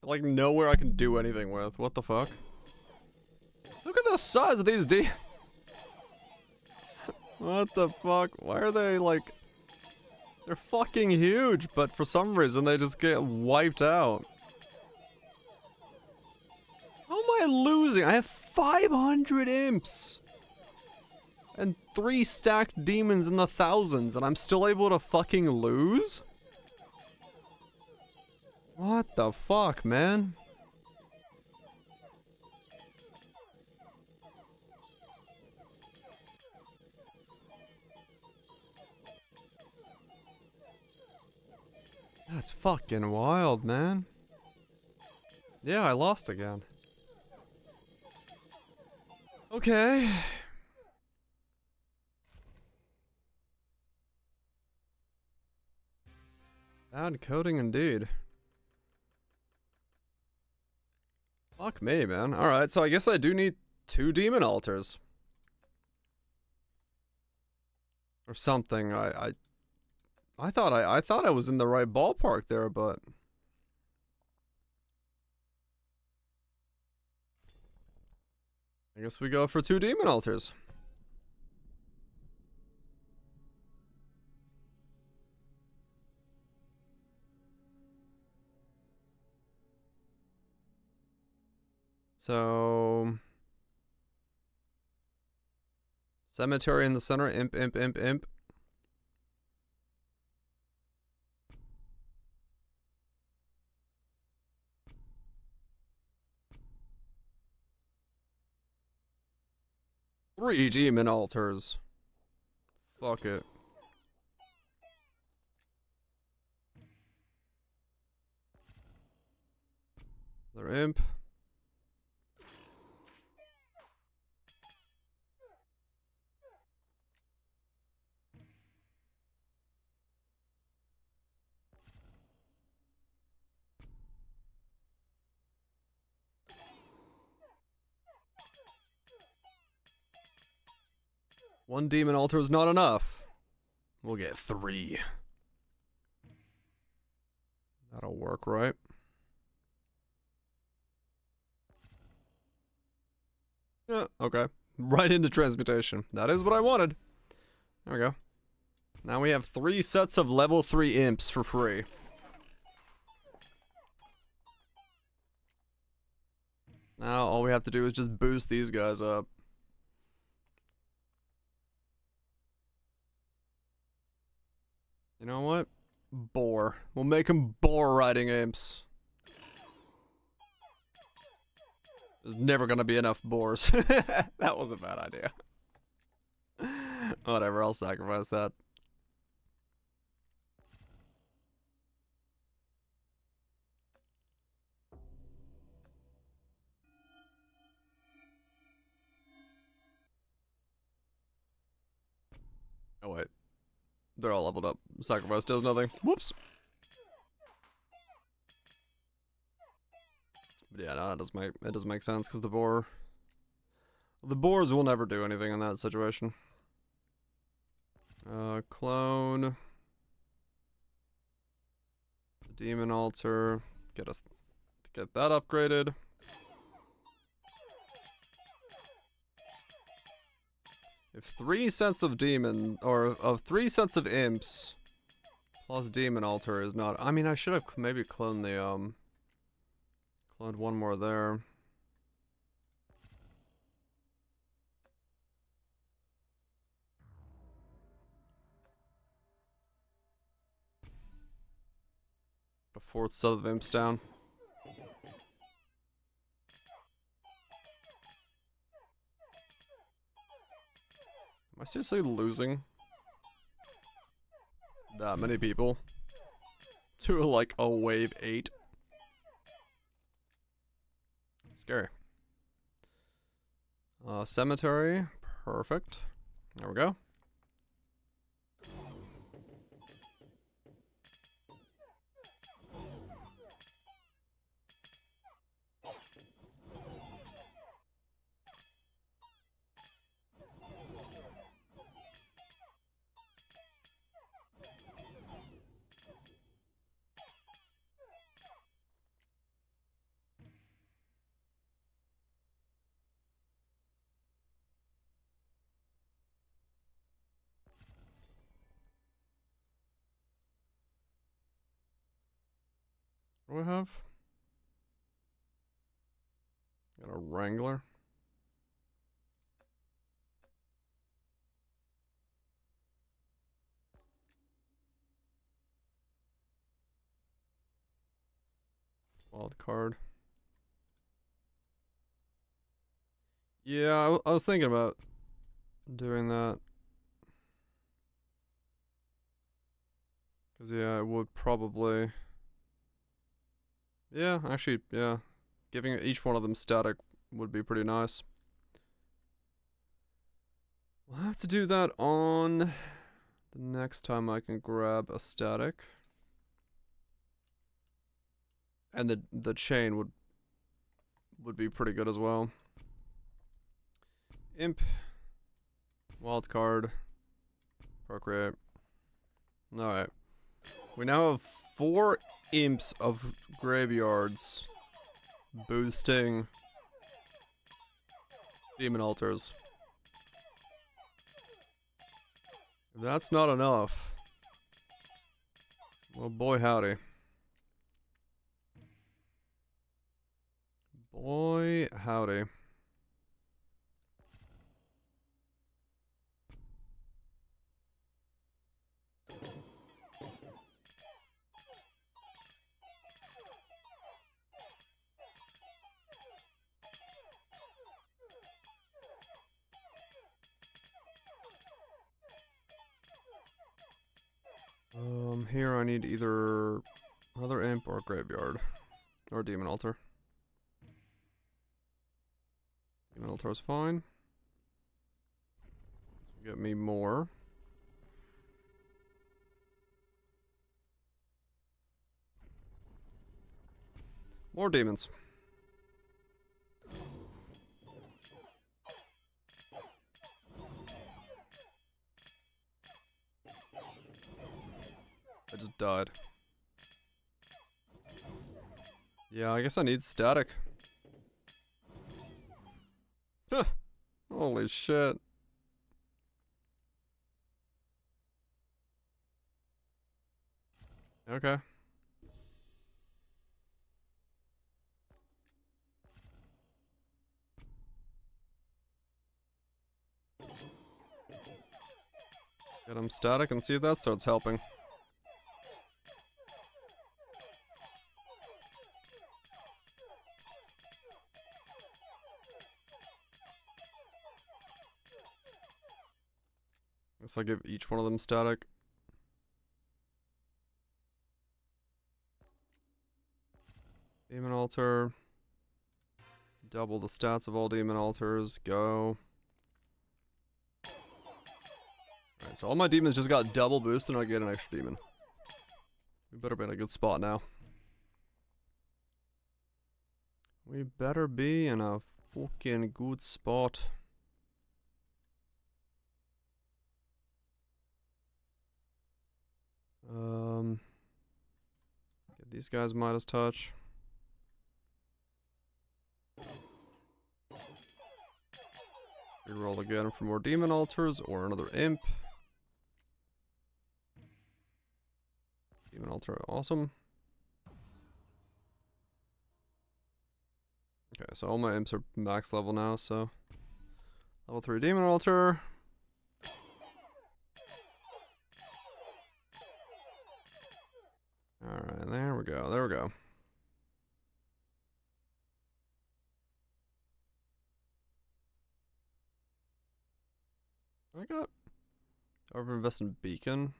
Like nowhere I can do anything with. What the fuck? Look at the size of these What the fuck? Why are they like... They're fucking huge, but for some reason they just get wiped out. How am I losing? I have 500 imps! And 3 stacked demons in the thousands, and I'm still able to fucking lose? What the fuck, man? That's fucking wild, man. Yeah, I lost again. Okay. Bad coding indeed. Fuck me, man. Alright, so I guess I do need 2 demon altars. Or something. I thought I was in the right ballpark there, but I guess we go for 2 demon altars. So cemetery in the center, imp, imp, imp, imp. Three demon altars. Fuck it. Another imp. One demon altar is not enough. We'll get 3. That'll work, right? Yeah, okay. Right into transmutation. That is what I wanted. There we go. Now we have 3 sets of level 3 imps for free. Now all we have to do is just boost these guys up. You know what? Boar. We'll make them boar riding imps. There's never gonna be enough boars. That was a bad idea. Whatever, I'll sacrifice that. Oh wait. They're all leveled up. Sacrifice does nothing. Whoops. But yeah, no, it does make sense because the boars will never do anything in that situation. Clone. Demon altar. Get us Get that upgraded. If 3 sets of demon, or of 3 sets of imps plus demon altar is not, I mean, I should have maybe cloned the, cloned one more there. A 4th set of imps down. Am I seriously losing that many people to like a wave 8? Scary. Cemetery, perfect. There we go. What do we have? Got a Wrangler. Wild card. Yeah, I was thinking about doing that. Because, yeah, it would probably... Yeah, actually, yeah. Giving each one of them static would be pretty nice. We'll have to do that on the next time I can grab a static. And the chain would be pretty good as well. Imp. Wild card. Procreate. Alright. We now have 4 imps of graveyards boosting demon altars. If that's not enough, well, boy howdy. Boy howdy. Here I need either another imp or graveyard. Or demon altar. Demon altar is fine. This will get me more. More demons. I just died. Yeah, I guess I need static. Huh. Holy shit. Okay. Get him static and see if that starts helping. Guess I'll give each one of them static. Demon altar. Double the stats of all demon altars. Go. Alright, so all my demons just got double boosted and I get an extra demon. We better be in a good spot now. We better be in a fucking good spot. Get these guys Midas touch. Reroll again for more demon altars or another imp. Demon altar, awesome. Okay, so all my imps are max level now, so level 3 demon altar. Alright, there we go, there we go. I got overinvest in beacon.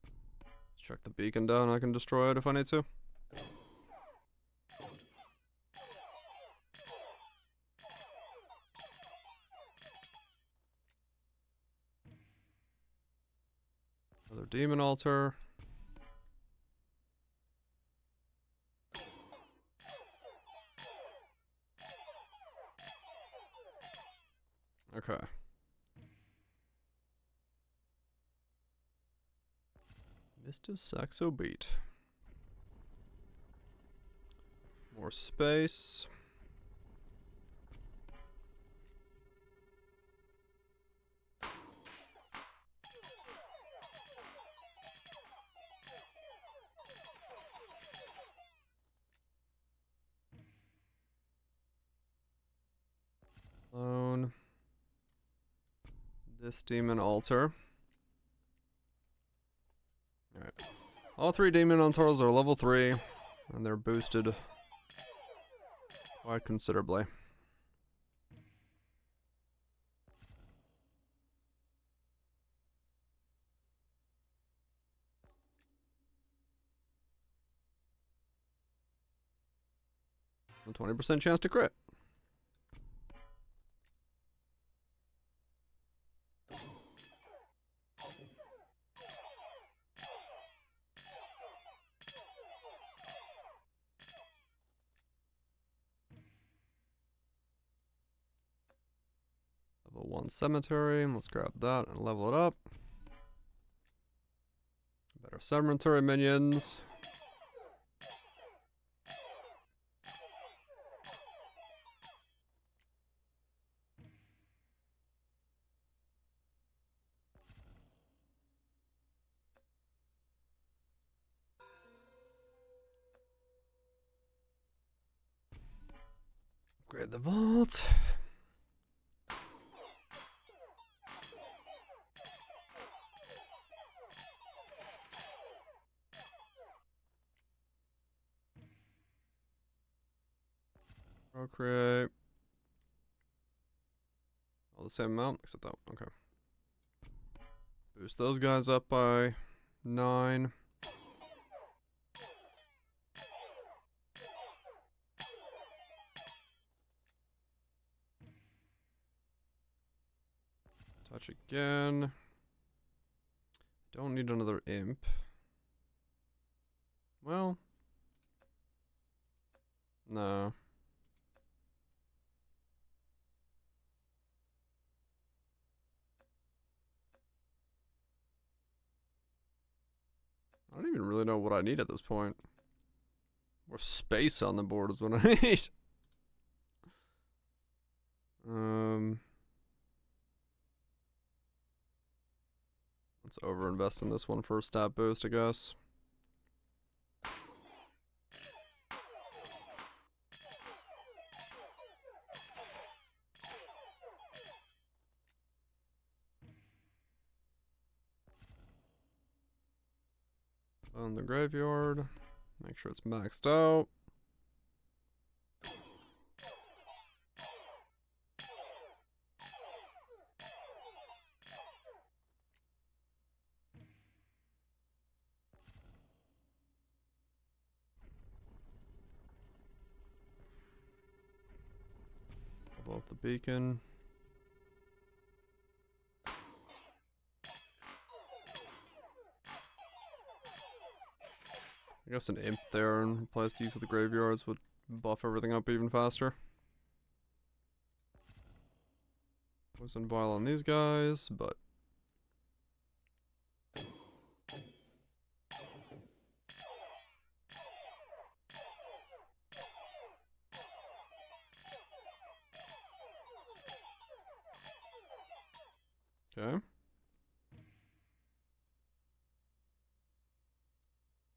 Let's check the beacon down, I can destroy it if I need to. Another demon altar. Okay. Mr. Saxo Beat. More space. Clone. This demon altar. Alright. All 3 demon altars are level 3, and they're boosted quite considerably. A 20% chance to crit. Level 1 cemetery. Let's grab that and level it up. Better cemetery minions. Upgrade the vault. Procreate. All the same amount, except that one. Okay. Boost those guys up by 9. Touch again. Don't need another imp. Well. No. I don't even really know what I need at this point. More space on the board is what I need. Let's overinvest in this one for a stat boost, I guess. On the graveyard. Make sure it's maxed out. Level up the beacon. I guess an imp there and replace these with the graveyards would buff everything up even faster. Poison vial on these guys, but Okay.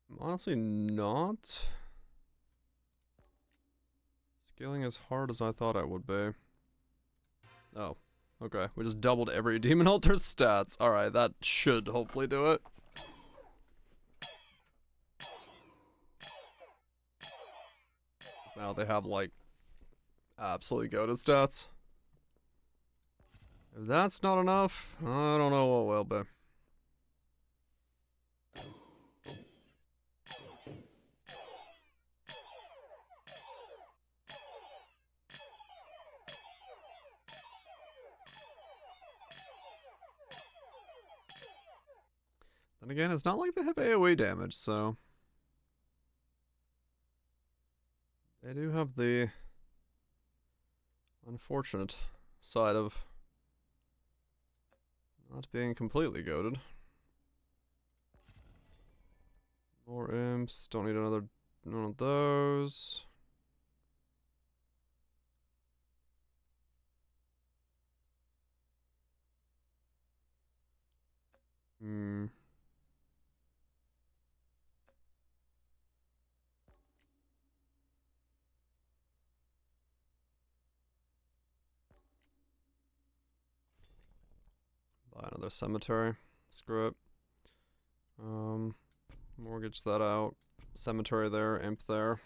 I'm honestly not scaling as hard as I thought I would be. Oh, okay. We just doubled every Demon Altar's stats. Alright, that should hopefully do it. Now they have, like, absolutely goated stats. If that's not enough, I don't know what will be. Then again, it's not like they have AoE damage, so... They do have the unfortunate side of not being completely goated. More imps, don't need another one of those. Hmm. Buy another cemetery. Screw it. Mortgage that out. Cemetery there, imp there.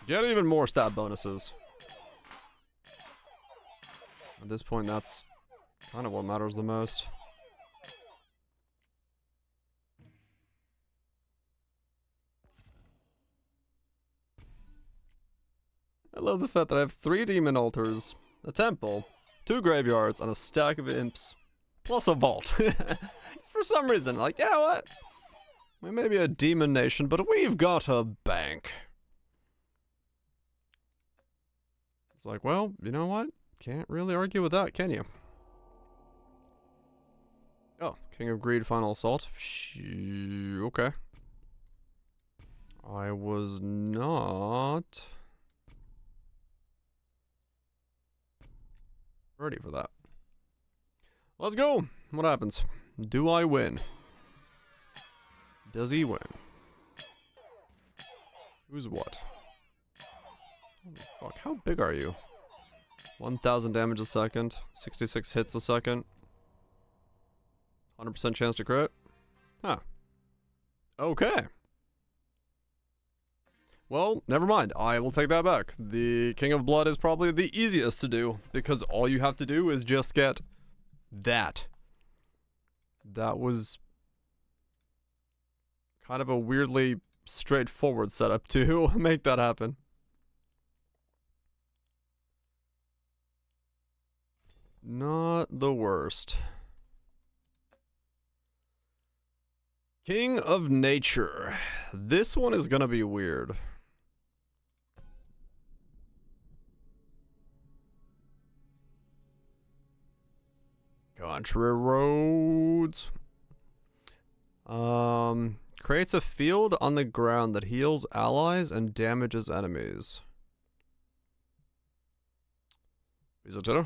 Get even more stat bonuses. At this point, that's kind of what matters the most. I love the fact that I have 3 demon altars, a temple, 2 graveyards, and a stack of imps, plus a vault. For some reason, like, you know what? We may be a demon nation, but we've got a bank. It's like, well, you know what? Can't really argue with that, can you? Oh, King of Greed, Final Assault. Okay. I was not ready for that. Let's go. What happens? Do I win? Does he win? Who's what? Holy fuck, how big are you? 1,000 damage a second, 66 hits a second, 100% chance to crit? Huh. Okay. Well, never mind. I will take that back. The King of Blood is probably the easiest to do, because all you have to do is just get that. That was kind of a weirdly straightforward setup to make that happen. Not the worst. King of Nature. This one is gonna be weird. Country roads. Creates a field on the ground that heals allies and damages enemies. Risotto.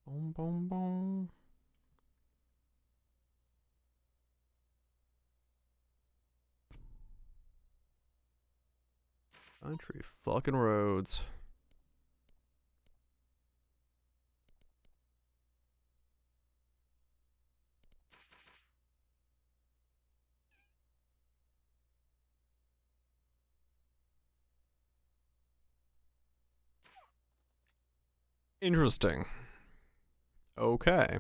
Boom, boom, boom. Country fucking roads. Interesting. Okay.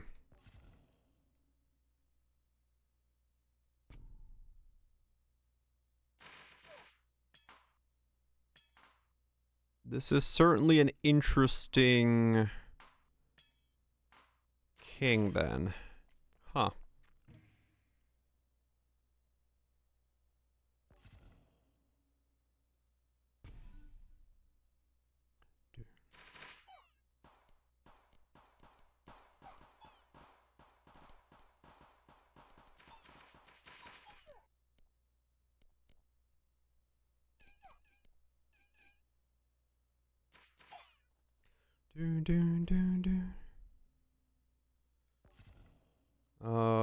This is certainly an interesting king then. Huh.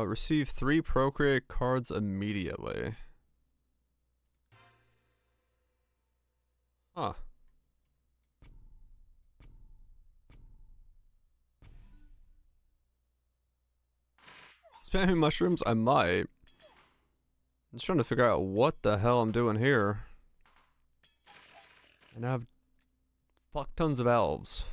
Receive 3 procreate cards immediately. Huh. Spamming mushrooms? I might. I'm just trying to figure out what the hell I'm doing here. And I have fuck tons of elves.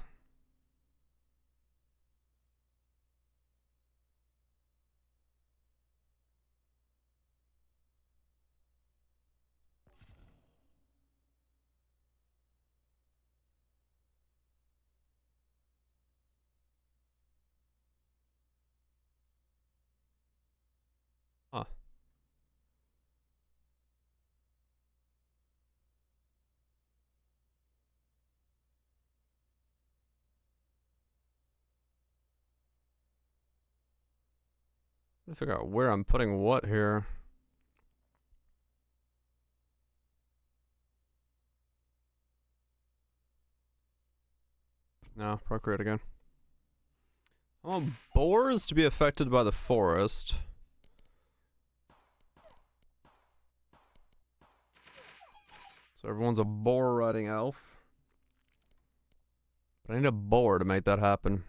Huh. Trying to figure out where I'm putting what here. No, procreate again. I want boars to be affected by the forest. So everyone's a boar riding elf. But I need a boar to make that happen.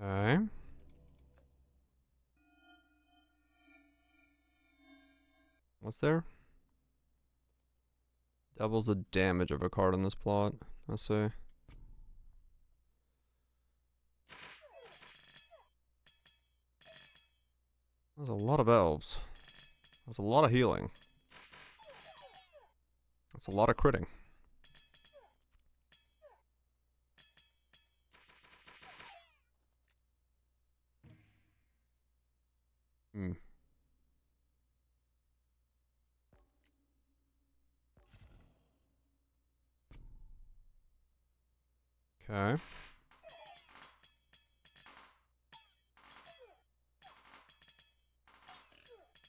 Okay. What's there? Doubles the damage of a card in this plot. Let's see. There's a lot of elves. There's a lot of healing. That's a lot of critting. Hmm. Okay.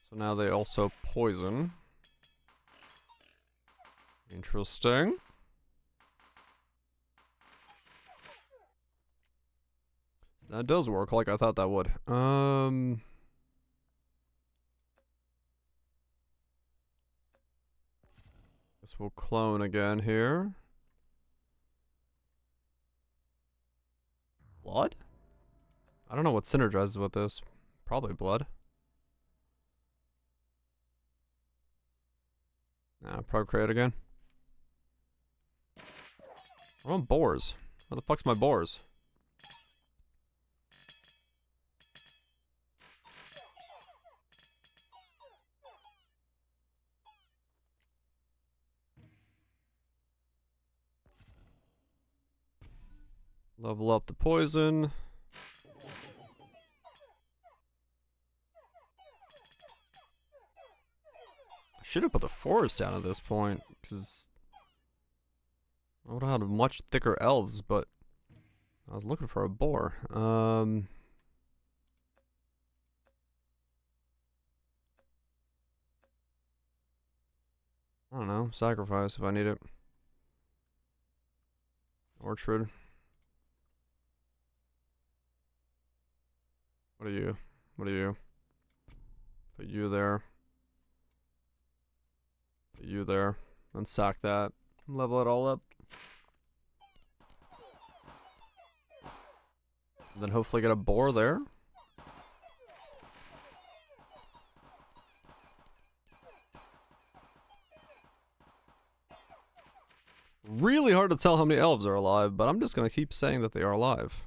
So now they also poison. Interesting. That does work like I thought that would. Guess we'll clone again here. Blood? I don't know what synergizes with this. Probably blood. Nah, procreate again. I want boars. Where the fuck's my boars? Level up the poison. I should have put the forest down at this point, because I would have had much thicker elves, but I was looking for a boar. I don't know. Sacrifice if I need it. Orchard. What are you? What are you? Put you there. Put you there. And sack that. Level it all up. And then hopefully get a boar there. Really hard to tell how many elves are alive, but I'm just gonna keep saying that they are alive.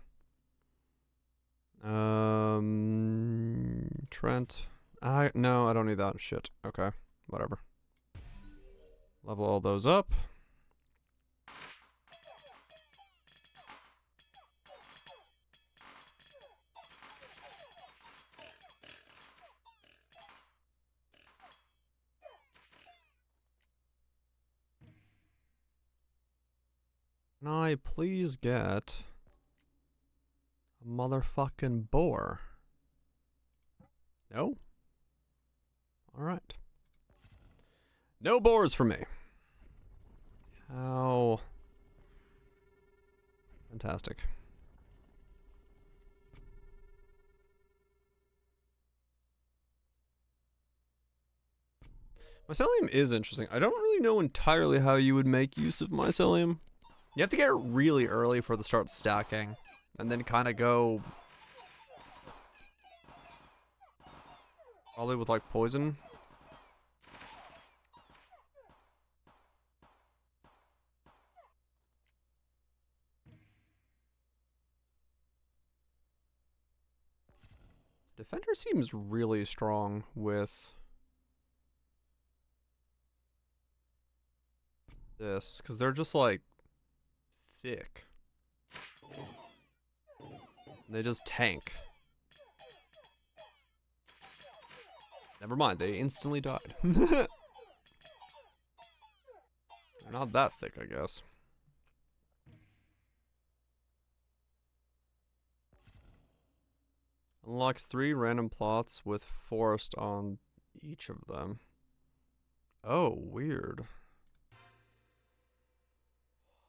Trent. No, I don't need that shit. Okay, whatever. Level all those up. Can I please get a motherfucking boar? No? Alright. No boars for me. How fantastic. Mycelium is interesting. I don't really know entirely how you would make use of mycelium. You have to get it really early for it to start stacking, and then kind of go probably with like poison. Defender seems really strong with this, because they're just like thick. They just tank. Never mind, they instantly died. They're not that thick, I guess. Unlocks 3 random plots with forest on each of them. Oh, weird.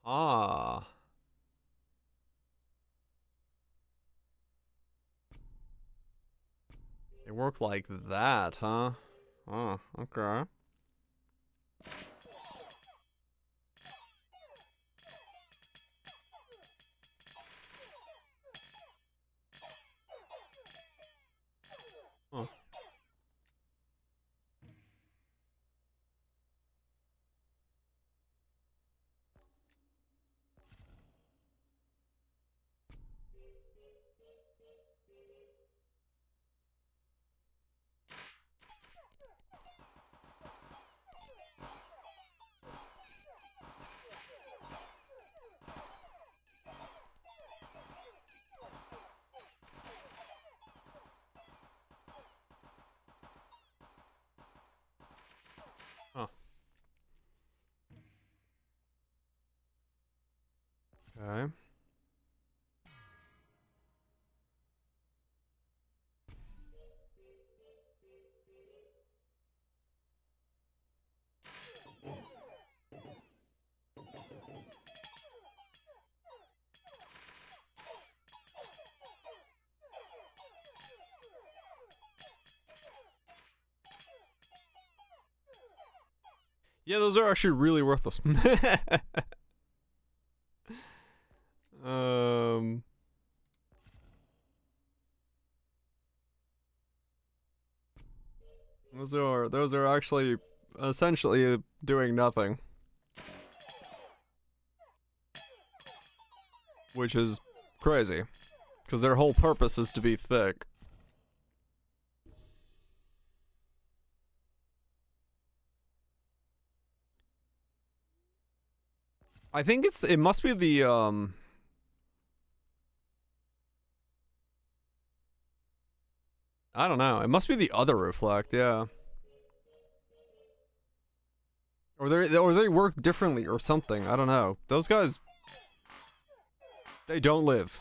Ah. They work like that, huh? Oh, okay. Huh. Huh. Okay. Yeah, those are actually really worthless. um. Those are actually essentially doing nothing, which is crazy, because their whole purpose is to be thick. I think it must be the I don't know. It must be the other reflect, yeah. Or they work differently or something. I don't know. Those guys, they don't live.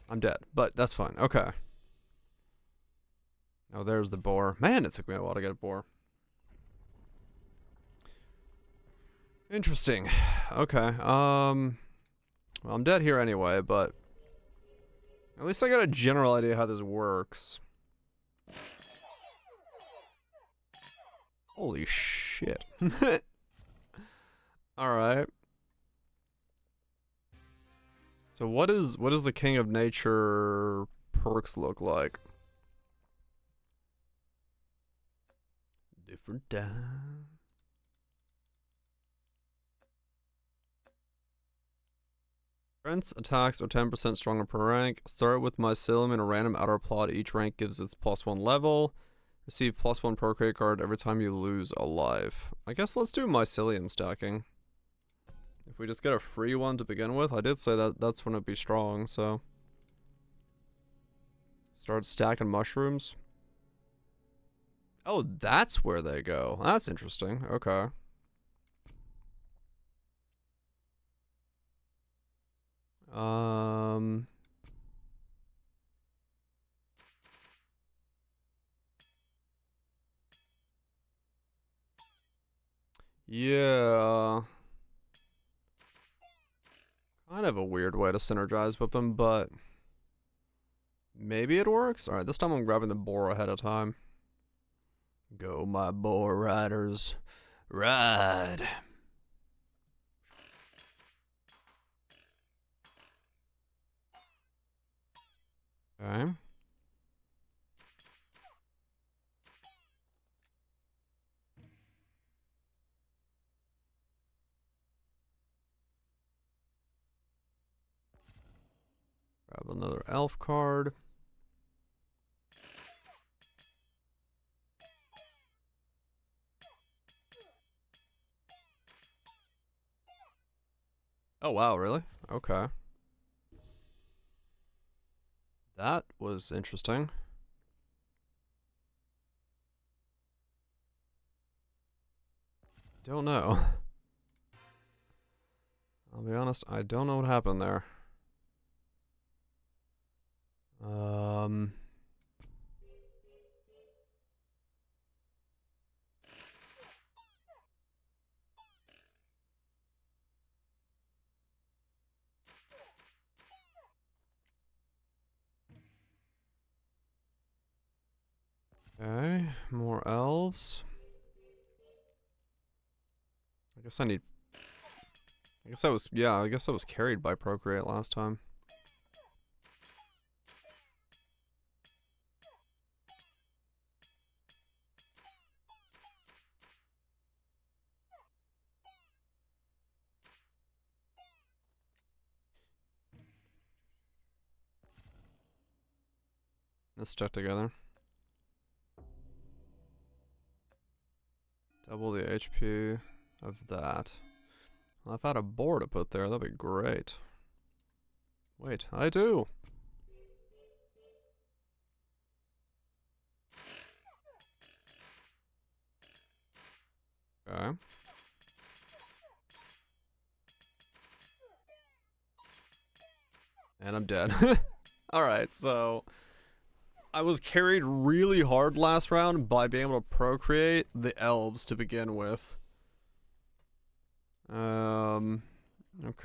I'm dead, but that's fine. Okay. Oh, there's the boar. Man, it took me a while to get a boar. Interesting. Okay. Well, I'm dead here anyway, but at least I got a general idea how this works. Holy shit. Alright. So what is the King of Nature perks look like? Different time. Friends attacks are 10% stronger per rank. Start with mycelium in a random outer plot. Each rank gives its +1 level. Receive +1 procreate card every time you lose a life. I guess let's do mycelium stacking. If we just get a free one to begin with, I did say that that's when it'd be strong, so. Start stacking mushrooms. Oh, that's where they go. That's interesting. Okay. Um. Yeah. Kind of a weird way to synergize with them, but maybe it works. Alright, this time I'm grabbing the boar ahead of time. Go, my boar riders. Ride. Okay. Grab another elf card. Oh wow, really? Okay. That was interesting. Don't know. I'll be honest, I don't know what happened there. Um... Okay, more elves. I guess I need... I guess I was carried by Procreate last time. Let's stick together. Double the HP of that. Well, if I had a boar to put there, that'd be great. Wait, I do. Okay. And I'm dead. Alright, so I was carried really hard last round by being able to procreate the elves to begin with. Okay.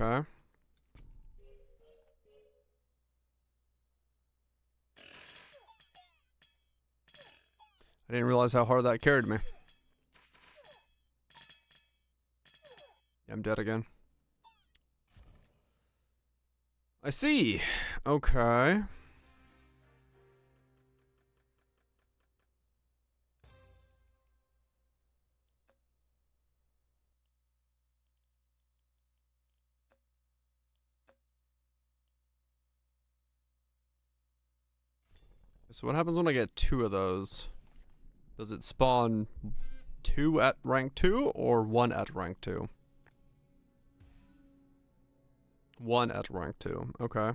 I didn't realize how hard that carried me. I'm dead again. I see. Okay. So what happens when I get 2 of those? Does it spawn 2 at rank 2 or 1 at rank 2? 1 at rank 2. Okay.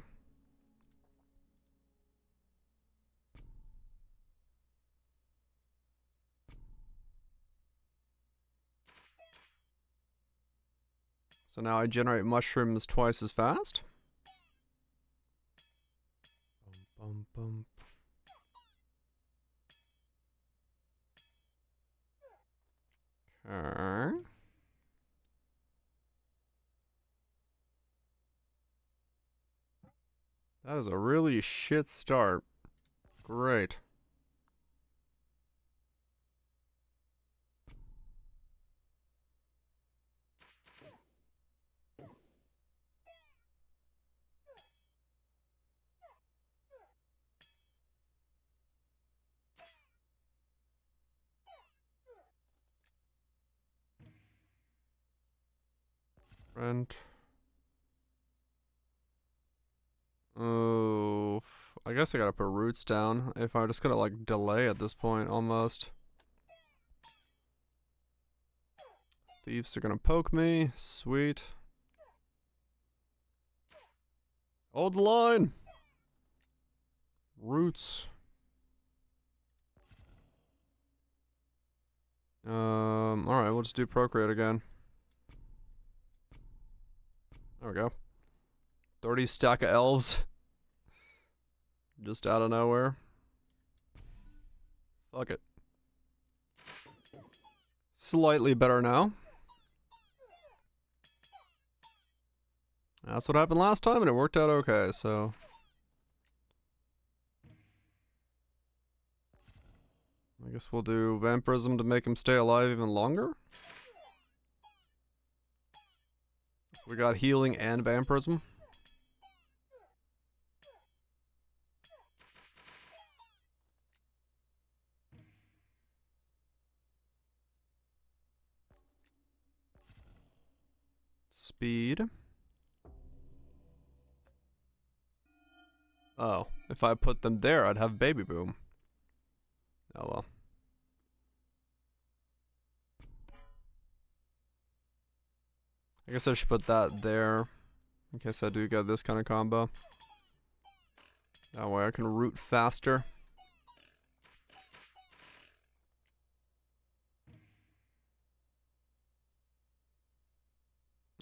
So now I generate mushrooms twice as fast. Bum, bum, bum. Okay. That is a really shit start. Great. Friend. Oh, I guess I gotta put roots down if I just gotta like delay at this point almost. Thieves are gonna poke me. Sweet. Hold the line. Roots. Alright, we'll just do procreate again. There we go. 30 stack of elves. Just out of nowhere. Fuck it. Slightly better now. That's what happened last time, and it worked out okay, so. I guess we'll do vampirism to make him stay alive even longer. So we got healing and vampirism. Speed. Oh, if I put them there, I'd have baby boom. Oh well. I guess I should put that there in case I do get this kind of combo. That way I can root faster.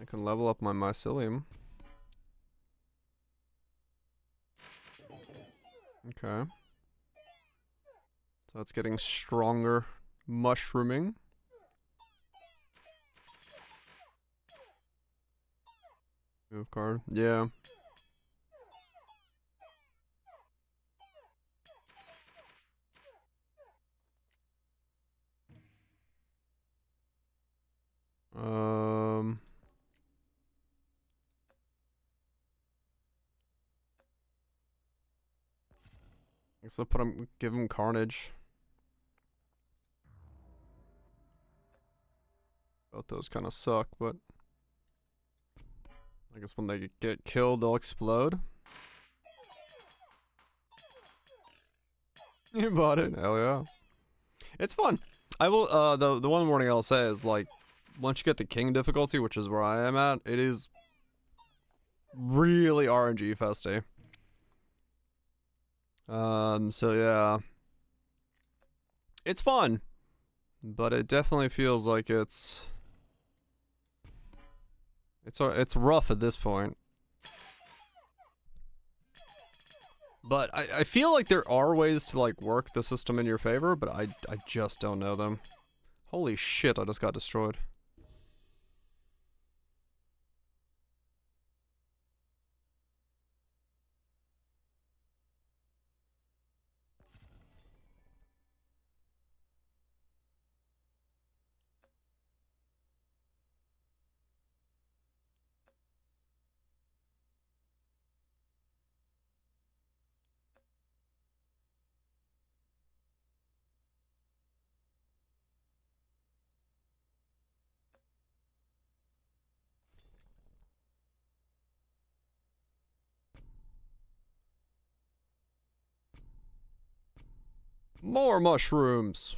I can level up my mycelium. Okay. So it's getting stronger mushrooming. Move card. Yeah. I guess I'll put him, give him Carnage. Both those kind of suck, but I guess when they get killed, they'll explode. You bought it? Hell yeah. It's fun. I will, the one warning I'll say is, like, once you get the king difficulty, which is where I am at, it is really RNG festy. So yeah. It's fun. But it definitely feels like it's rough at this point. But I feel like there are ways to like work the system in your favor, but I just don't know them. Holy shit, I just got destroyed. More mushrooms.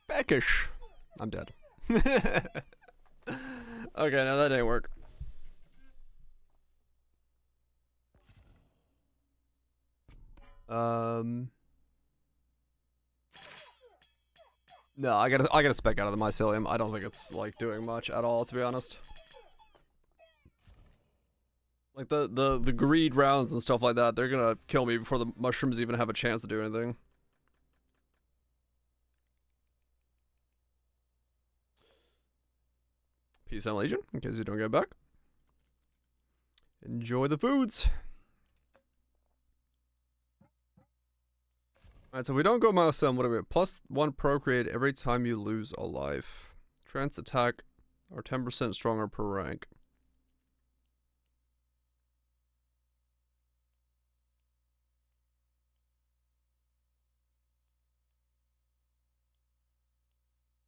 Beckish. I'm dead. Okay, now that didn't work. No, I gotta spec out of the mycelium. I don't think it's like doing much at all, to be honest. Like the greed rounds and stuff like that, they're gonna kill me before the mushrooms even have a chance to do anything. Peace and Legion, in case you don't get back. Enjoy the foods. Alright, so if we don't go mycelium, what do we have? +1 procreate every time you lose a life. Trance attack are 10% stronger per rank.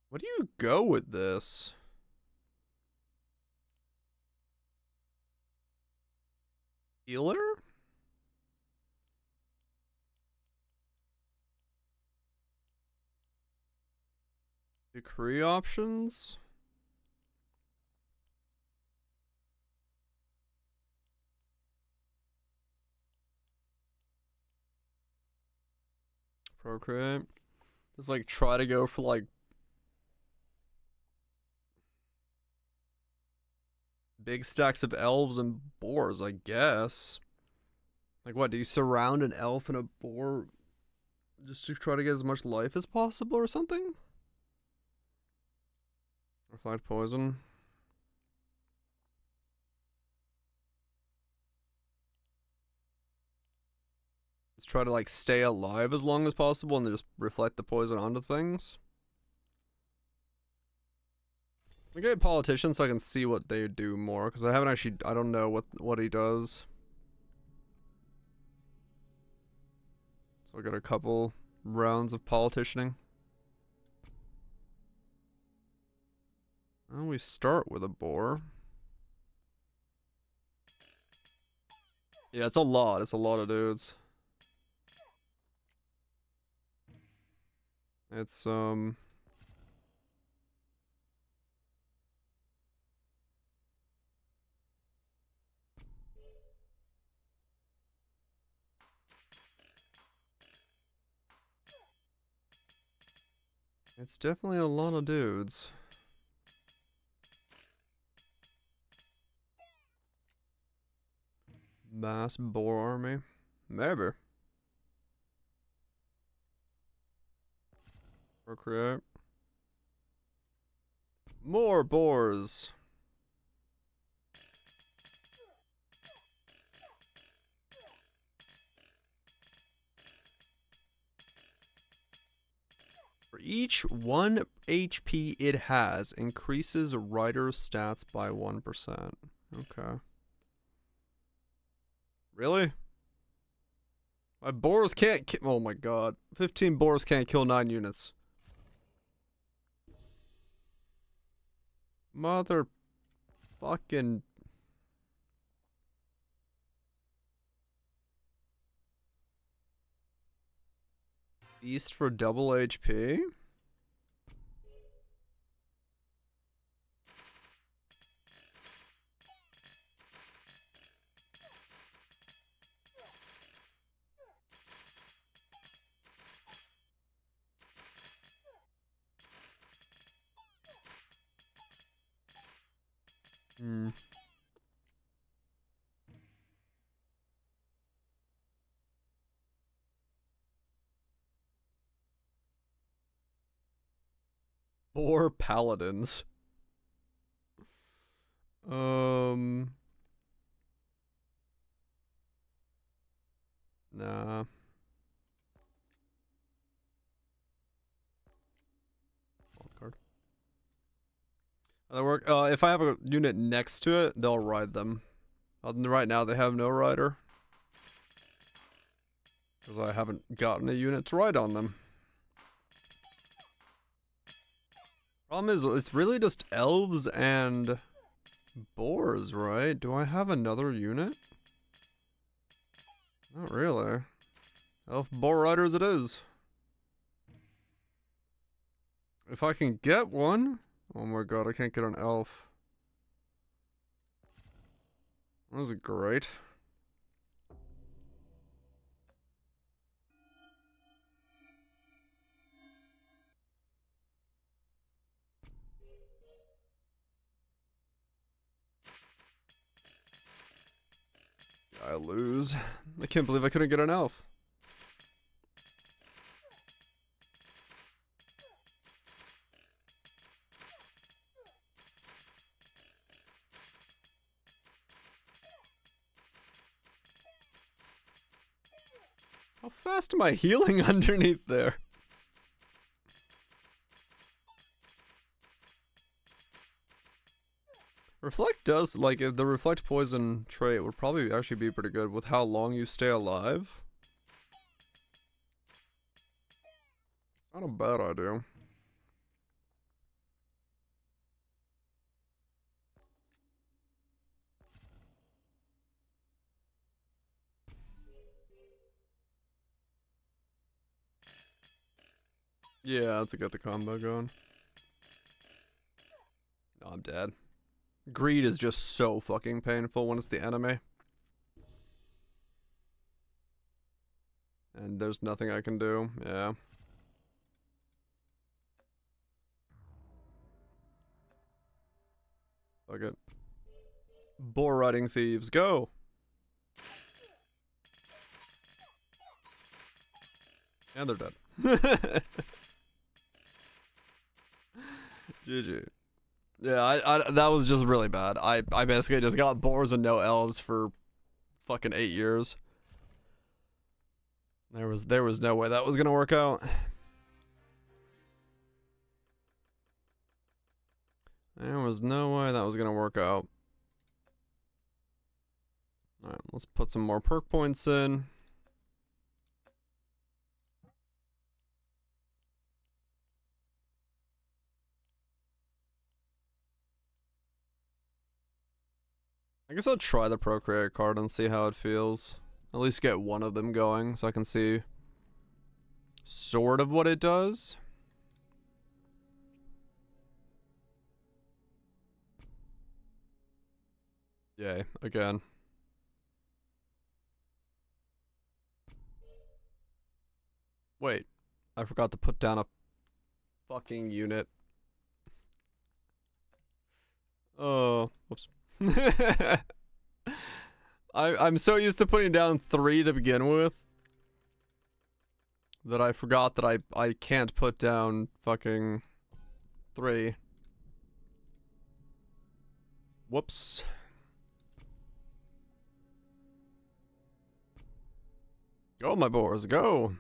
What do you go with this? Healer? Decree options? Procreate. Just like try to go for like big stacks of elves and boars, I guess. Like what, do you surround an elf and a boar Just to try to get as much life as possible or something? Reflect poison. Let's try to like stay alive as long as possible and then just reflect the poison onto things. I get a politician so I can see what they do more, because I haven't actually, I don't know what he does. So I got a couple rounds of politicianing. And we start with a boar. Yeah, it's a lot. It's a lot of dudes. It's it's definitely a lot of dudes. Mass boar army. Maybe. Procreate. More boars. For each 1 HP it has, increases rider's stats by 1%. Okay. Really? My boars can't oh my god. 15 boars can't kill 9 units. Mother fucking beast for double HP? Hmm. Four paladins. Nah. Wild card. That'll work. If I have a unit next to it, they'll ride them. Right now, they have no rider. Because I haven't gotten a unit to ride on them. Problem is, it's really just elves and boars, right? Do I have another unit? Not really. Elf boar riders it is. If I can get one. Oh my god, I can't get an elf. That was great. I lose. I can't believe I couldn't get an elf. How fast am I healing underneath there? Reflect does, like, the reflect poison trait would probably actually be pretty good with how long you stay alive. Not a bad idea. Yeah, to get the combo going. No, I'm dead. Greed is just so fucking painful when it's the enemy. And there's nothing I can do, yeah. Fuck it. Boar riding thieves, go! And they're dead. GG. Yeah, I that was just really bad. I basically just got boars and no elves for fucking 8 years. There was no way that was gonna work out. There was no way that was gonna work out. Alright, let's put some more perk points in. I guess I'll try the Procreate card and see how it feels. At least get one of them going so I can see sort of what it does. Yay, again. Wait, I forgot to put down a fucking unit. Oh, whoops. I'm so used to putting down 3 to begin with that I forgot that I can't put down fucking 3. Whoops. Go, my boars, go.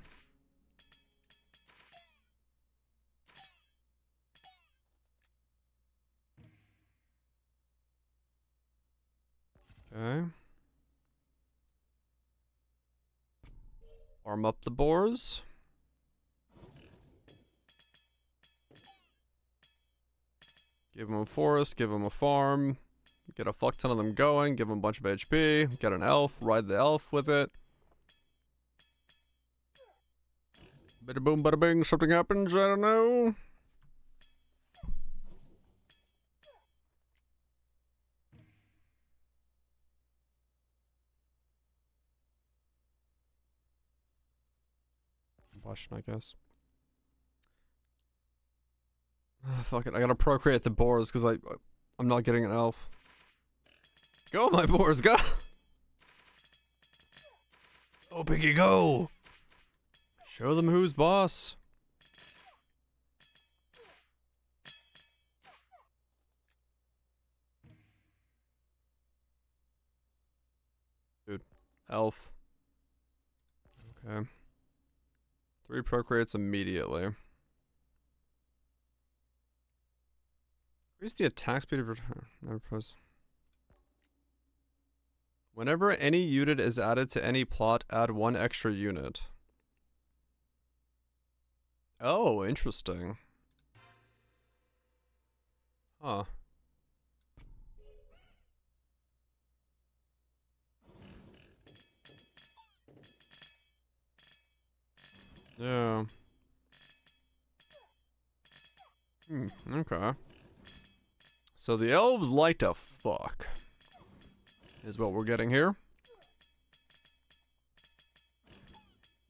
Okay. Arm up the boars. Give them a forest, give them a farm. Get a fuck ton of them going, give them a bunch of HP. Get an elf, ride the elf with it. Bada boom, bada bing, something happens, I don't know. Question, I guess. Fuck it, I gotta procreate the boars because I'm not getting an elf. Go, my boars, go! Oh, Piggy, go! Show them who's boss. Dude, elf. Okay. 3 procreates immediately. Increase the attack speed of never pose. Whenever any unit is added to any plot, add 1 extra unit. Oh, interesting. Huh. Yeah. Okay. So the elves like to fuck. Is what we're getting here.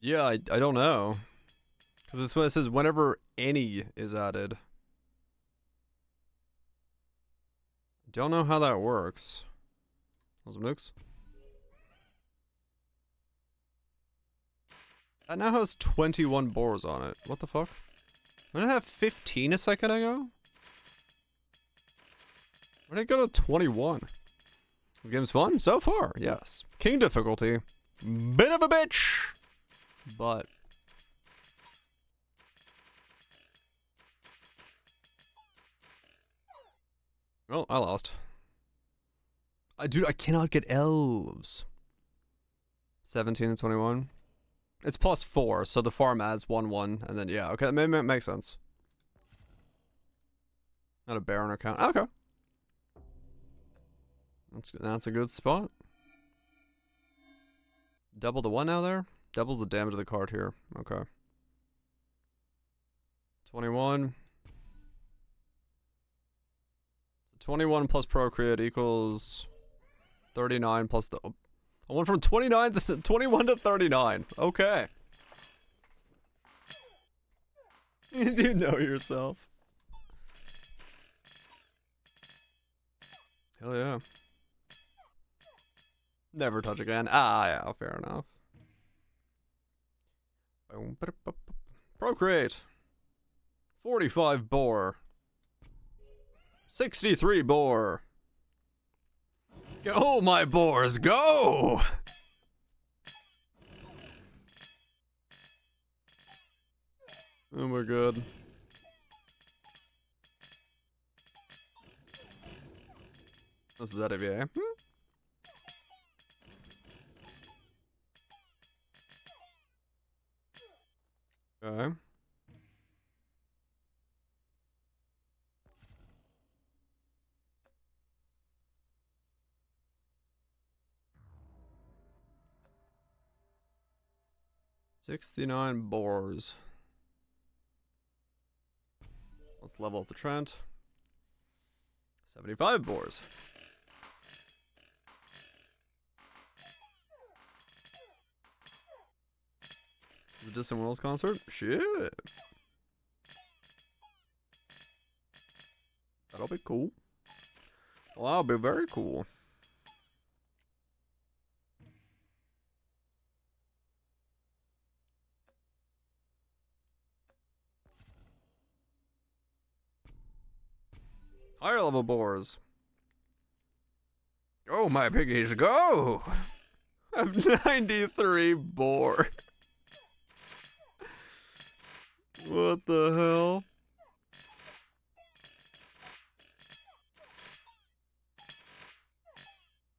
Yeah, I don't know. Because this one says whenever any is added. Don't know how that works. Want some nukes? That now has 21 boars on it. What the fuck? Didn't it have 15 a second ago? Where did it go to 21? This game's fun so far, yes. King difficulty. Bit of a bitch! But... well, I lost. Dude, I cannot get elves. 17 and 21. It's +4, so the farm adds 1/1, and then yeah, okay, that makes sense. Not a Baron account. Okay. That's a good spot. Double the 1 now there? Doubles the damage of the card here. Okay. 21. 21 plus procreate equals 39 plus the... I went from 29 to 21 to 39. Okay. You know yourself. Hell yeah. Never touch again. Ah, yeah, fair enough. Procreate. 45 boar. 63 boar. Go, my boars, go! Oh my god. This is out of here. Okay. $69 boars. Let's level up the Trent. 75 boars. The Distant Worlds concert? Shit. That'll be cool. Well, that'll be very cool. Higher level boars. Go, my piggies, go! I have 93 boar. What the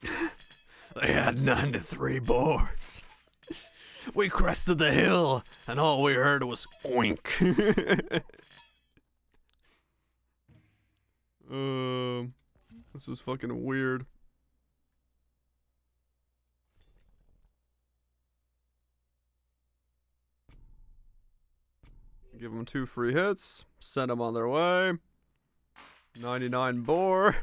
hell? They had 93 boars. We crested the hill, and all we heard was oink. This is fucking weird. Give them 2 free hits. Send them on their way. 99 boar.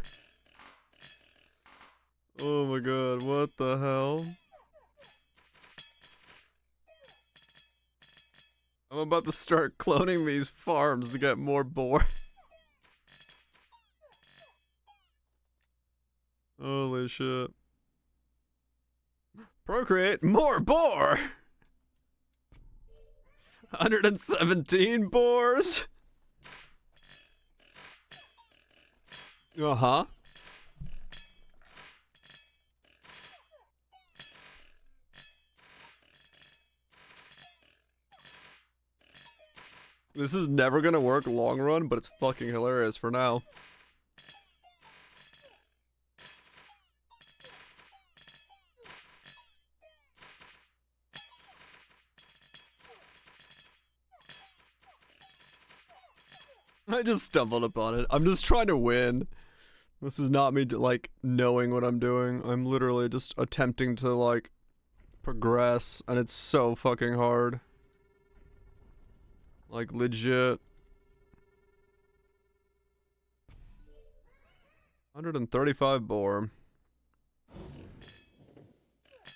Oh my god, what the hell? I'm about to start cloning these farms to get more boar. Holy shit. Procreate more boar! 117 boars? Uh-huh. This is never gonna work long run, but it's fucking hilarious for now. I just stumbled upon it. I'm just trying to win. This is not me, like, knowing what I'm doing. I'm literally just attempting to, like, progress, and it's so fucking hard. Like, legit. 135 boar.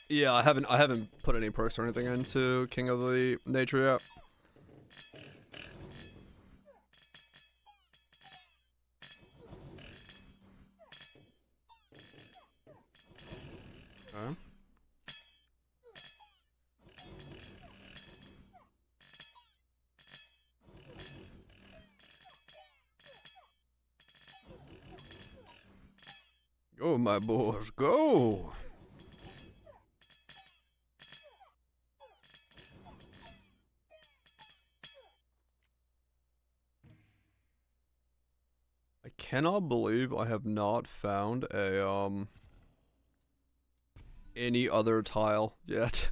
Yeah, I haven't put any perks or anything into King of the Nature yet. Okay. Go, my boys, go! I cannot believe I have not found a, any other tile yet.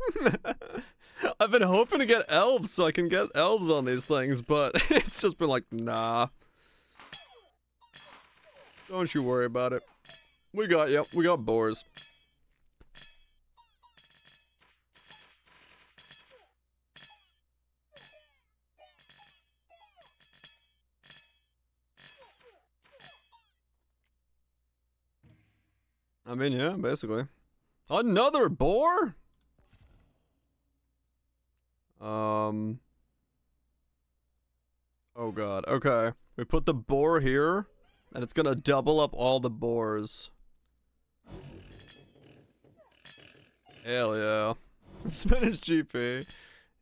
I've been hoping to get elves so I can get elves on these things, but it's just been like, nah. Don't you worry about it. We got you. We got boars. I mean, yeah, basically. Another boar? Oh god, okay. We put the boar here, and it's gonna double up all the boars. Hell yeah. Spanish GP.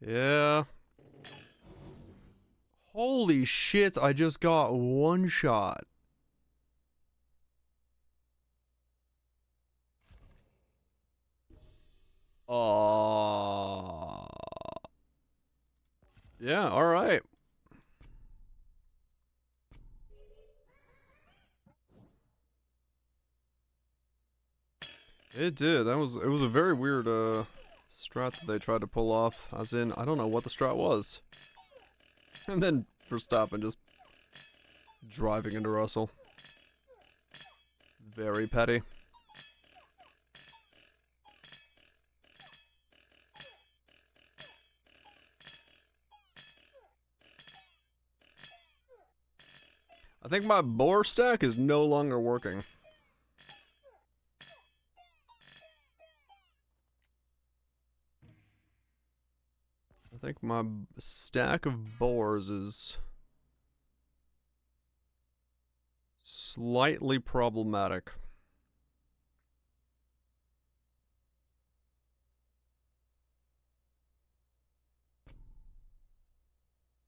Yeah. Holy shit, I just got one shot. Yeah, alright. It did. It was a very weird strat that they tried to pull off. As in, I don't know what the strat was. And then Verstappen just driving into Russell. Very petty. I think my boar stack is no longer working. I think my stack of boars is slightly problematic.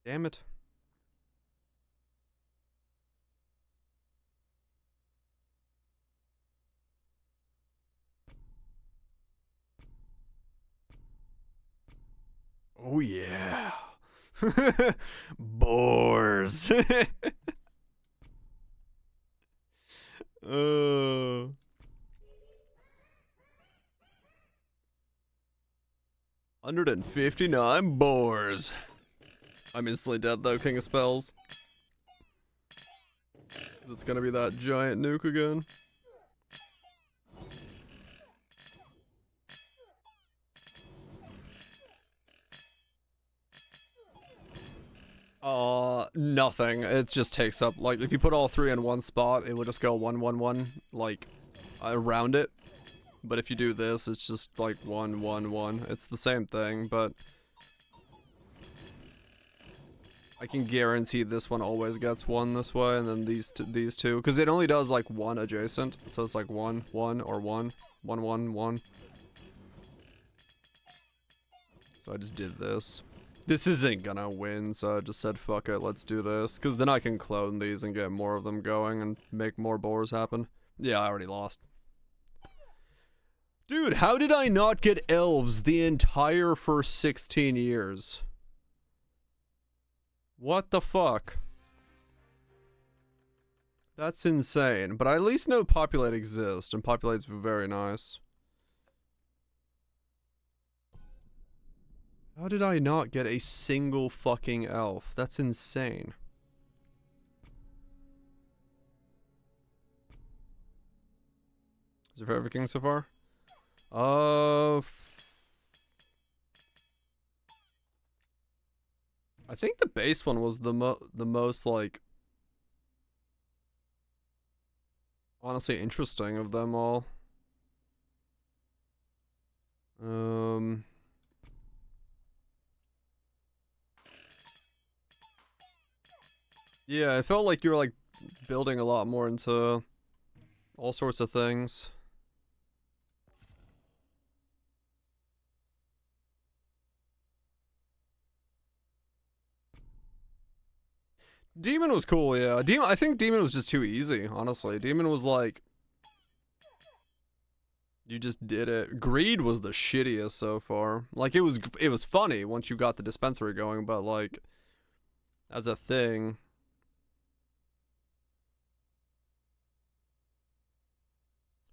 Damn it. Oh yeah. Boars. 159 boars. I'm instantly dead though, King of Spells. It's gonna be that giant nuke again. Nothing. It just takes up, like, if you put all three in one spot, it will just go 1-1-1, like, around it. But if you do this, it's just like 1-1-1. It's the same thing, but I can guarantee this one always gets one this way, and then these two, because it only does like one adjacent, so it's like 1-1 or 1-1-1-1. So I just did this. This isn't gonna win, so I just said fuck it, let's do this. Because then I can clone these and get more of them going and make more boars happen. Yeah, I already lost. Dude, how did I not get elves the entire first 16 years? What the fuck? That's insane. But I at least know Populate exists, and Populate's very nice. How did I not get a single fucking elf? That's insane. Is it for everything so far? I think the base one was the most, like, honestly interesting of them all. Yeah, it felt like you were, like, building a lot more into all sorts of things. Demon was cool, yeah. I think Demon was just too easy, honestly. Demon was like, you just did it. Greed was the shittiest so far. Like, it was funny once you got the dispensary going, but like, as a thing.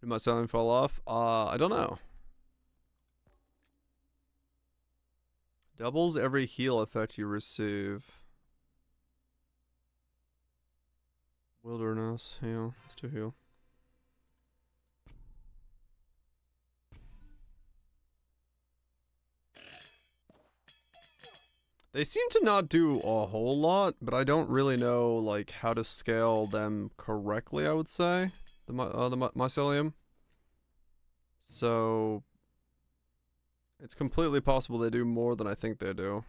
Did my ceiling fall off? I don't know. Doubles every heal effect you receive. Wilderness, heal. Let's do heal. They seem to not do a whole lot, but I don't really know, like, how to scale them correctly, I would say. The mycelium. So it's completely possible they do more than I think they do.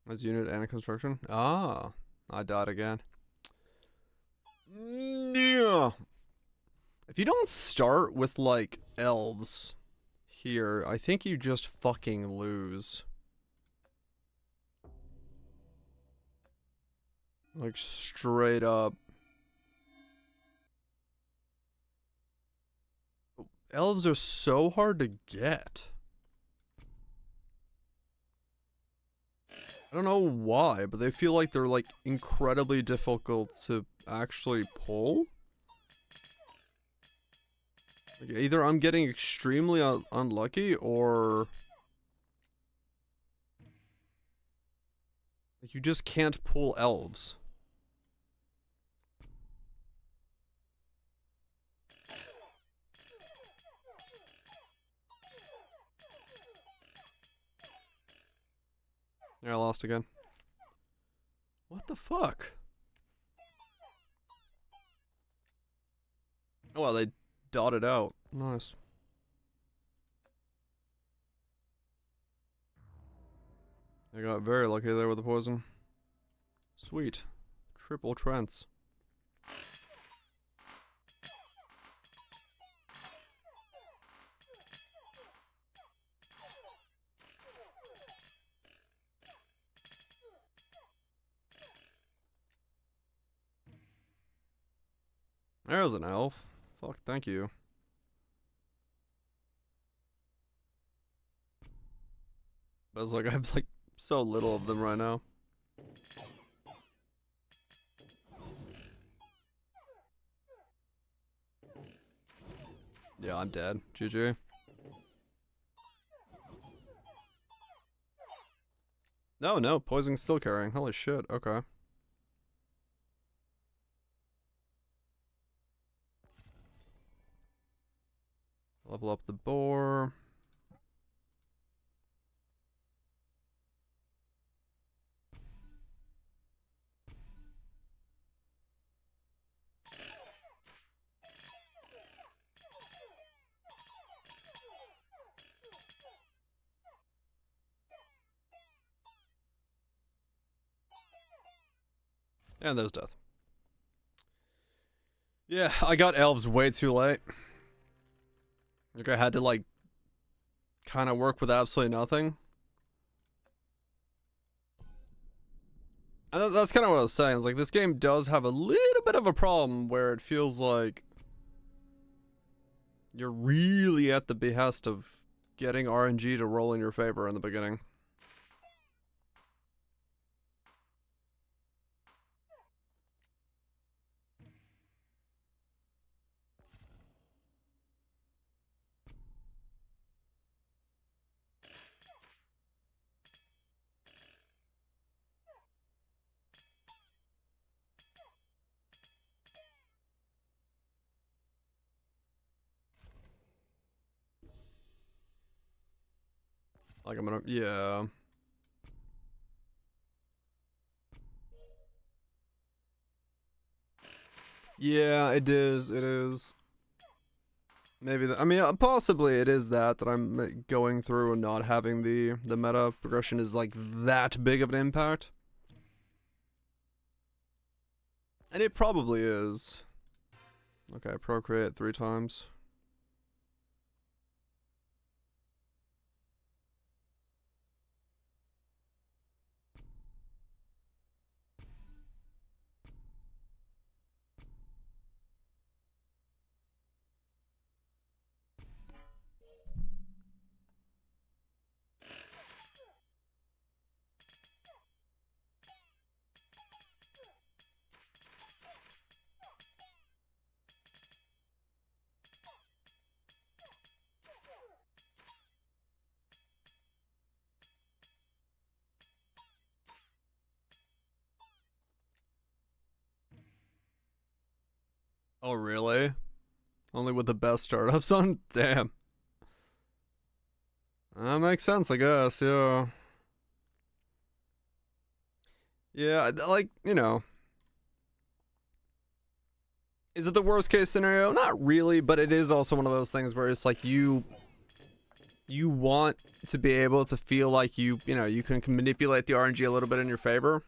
As unit and construction? Ah, I died again. Yeah. If you don't start with, like, elves here, I think you just fucking lose. Like, straight up. Elves are so hard to get. I don't know why, but they feel like they're, like, incredibly difficult to actually pull. Like, either I'm getting extremely unlucky, or like, you just can't pull elves. Yeah, I lost again. What the fuck? Oh, well, they dotted out. Nice. I got very lucky there with the poison. Sweet. Triple trents. There's an elf. Fuck, thank you. But it's like I have like so little of them right now. Yeah, I'm dead. GG. No, poison's still carrying. Holy shit, okay. Level up the boar. And there's death. Yeah, I got elves way too late. Like, I had to, like, kind of work with absolutely nothing. And that's kind of what I was saying. It's like, this game does have a little bit of a problem where it feels like you're really at the behest of getting RNG to roll in your favor in the beginning. Like, I'm gonna, yeah. Yeah, it is. Maybe, I mean, possibly it is that I'm going through and not having the meta progression is, like, that big of an impact. And it probably is. Okay, procreate 3 times. Oh, really? Only with the best startups on? Damn. That makes sense, I guess, yeah. Yeah, like, you know. Is it the worst case scenario? Not really, but it is also one of those things where it's like you you want to be able to feel like you know, you can manipulate the RNG a little bit in your favor.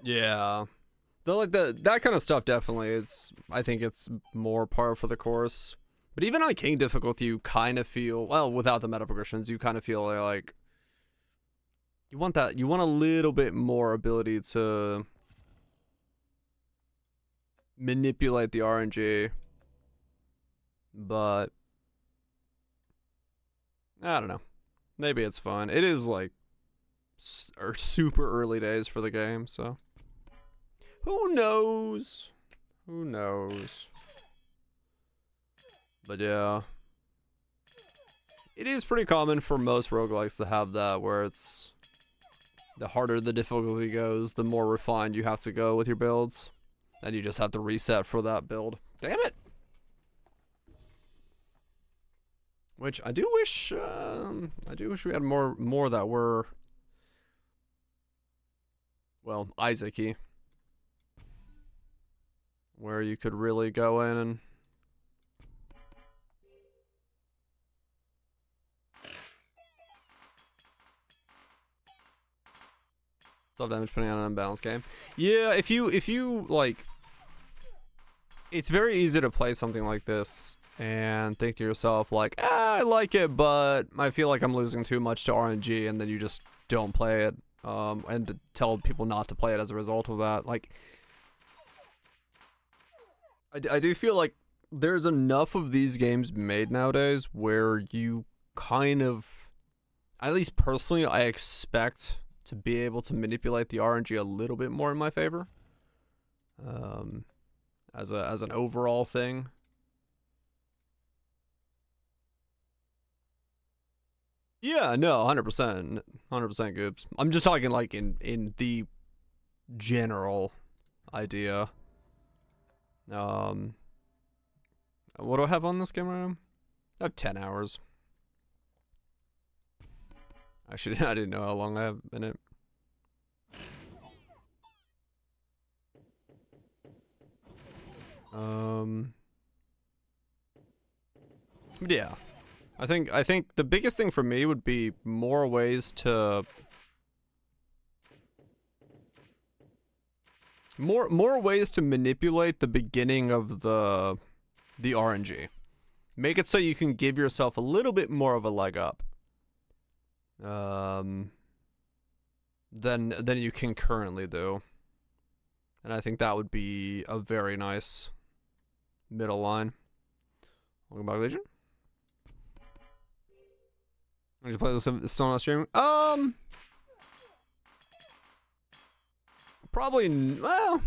Yeah. That kind of stuff definitely I think it's more par for the course. But even on King difficulty, you kind of feel, well, without the meta progressions, you kind of feel like you want a little bit more ability to manipulate the RNG. But I don't know. Maybe it's fun. It is like super early days for the game, so who knows? Who knows? But yeah. It is pretty common for most roguelikes to have that, where it's the harder the difficulty goes, the more refined you have to go with your builds. And you just have to reset for that build. Damn it! Which I do wish we had more that were, well, Isaac-y. Where you could really go in and self damage putting on an unbalanced game. Yeah, if you like, it's very easy to play something like this and think to yourself like, I like it, but I feel like I'm losing too much to RNG, and then you just don't play it, and to tell people not to play it as a result of that. Like, I do feel like there's enough of these games made nowadays where you kind of, at least personally, I expect to be able to manipulate the RNG a little bit more in my favor, as an overall thing. Yeah, no, 100%, 100% Goops. I'm just talking like in the general idea. What do I have on this game right now? I have 10 hours. Actually, I didn't know how long I have in it. Yeah. I think the biggest thing for me would be more ways to manipulate the beginning of the RNG. Make it so you can give yourself a little bit more of a leg up. Than you can currently do. And I think that would be a very nice middle line. Welcome back, Legion. Did you play this still on streaming? Probably, well,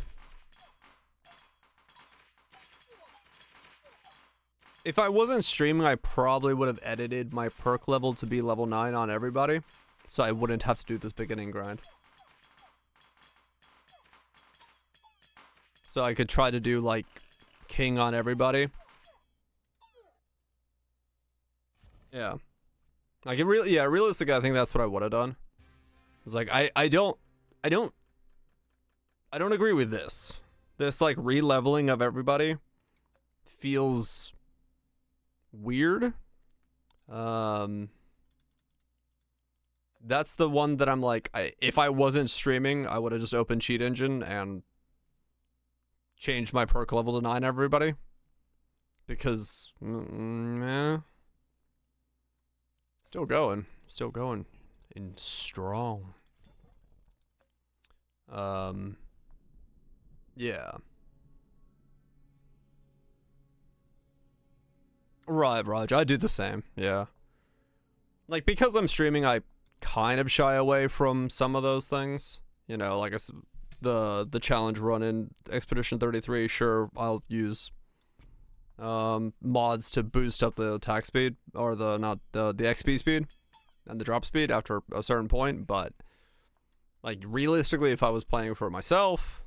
if I wasn't streaming, I probably would have edited my perk level to be level 9 on everybody, so I wouldn't have to do this beginning grind. So I could try to do like king on everybody. Yeah. Like, realistically, I think that's what I would have done. It's like, I don't agree with this. This, like, re-leveling of everybody feels weird. That's the one that I'm like, if I wasn't streaming, I would have just opened Cheat Engine and changed my perk level to 9 everybody. Because, Still going in strong. Yeah. Right, Raj, I do the same, yeah. Like, because I'm streaming, I kind of shy away from some of those things. You know, like the challenge run in Expedition 33, sure, I'll use mods to boost up the attack speed, or the XP speed and the drop speed after a certain point, but like, realistically, if I was playing for myself,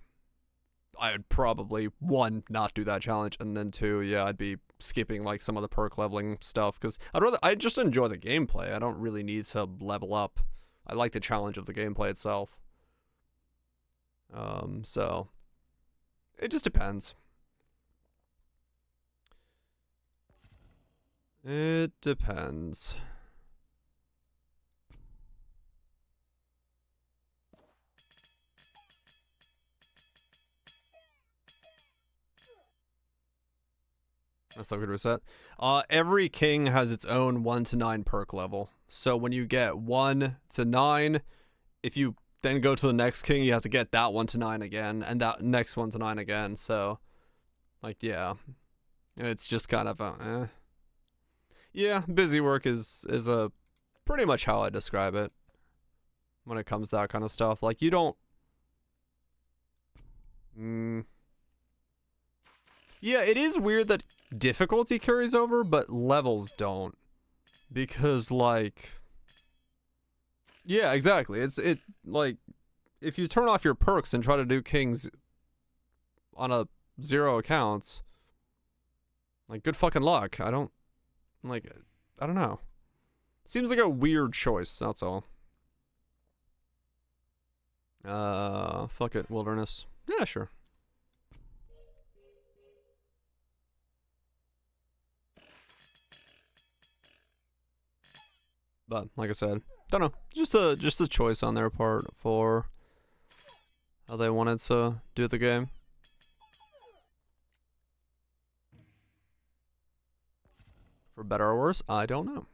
I would probably, 1, not do that challenge, and then 2, yeah, I'd be skipping like some of the perk leveling stuff, because I just enjoy the gameplay. I don't really need to level up. I like the challenge of the gameplay itself. So it just depends. It depends. That's not good reset. Every king has its own 1 to 9 perk level. So when you get 1 to 9, if you then go to the next king, you have to get that 1 to 9 again, and that next 1 to 9 again. So, like, yeah, it's just kind of a, yeah, busy work is a pretty much how I describe it when it comes to that kind of stuff. Like, you don't. Yeah, it is weird that difficulty carries over, but levels don't. Because, like, yeah, exactly. It like, if you turn off your perks and try to do kings on a 0 accounts, like, good fucking luck. I don't know. Seems like a weird choice, that's all. Fuck it, wilderness. Yeah, sure. But like I said, don't know. Just a choice on their part for how they wanted to do the game. For better or worse, I don't know.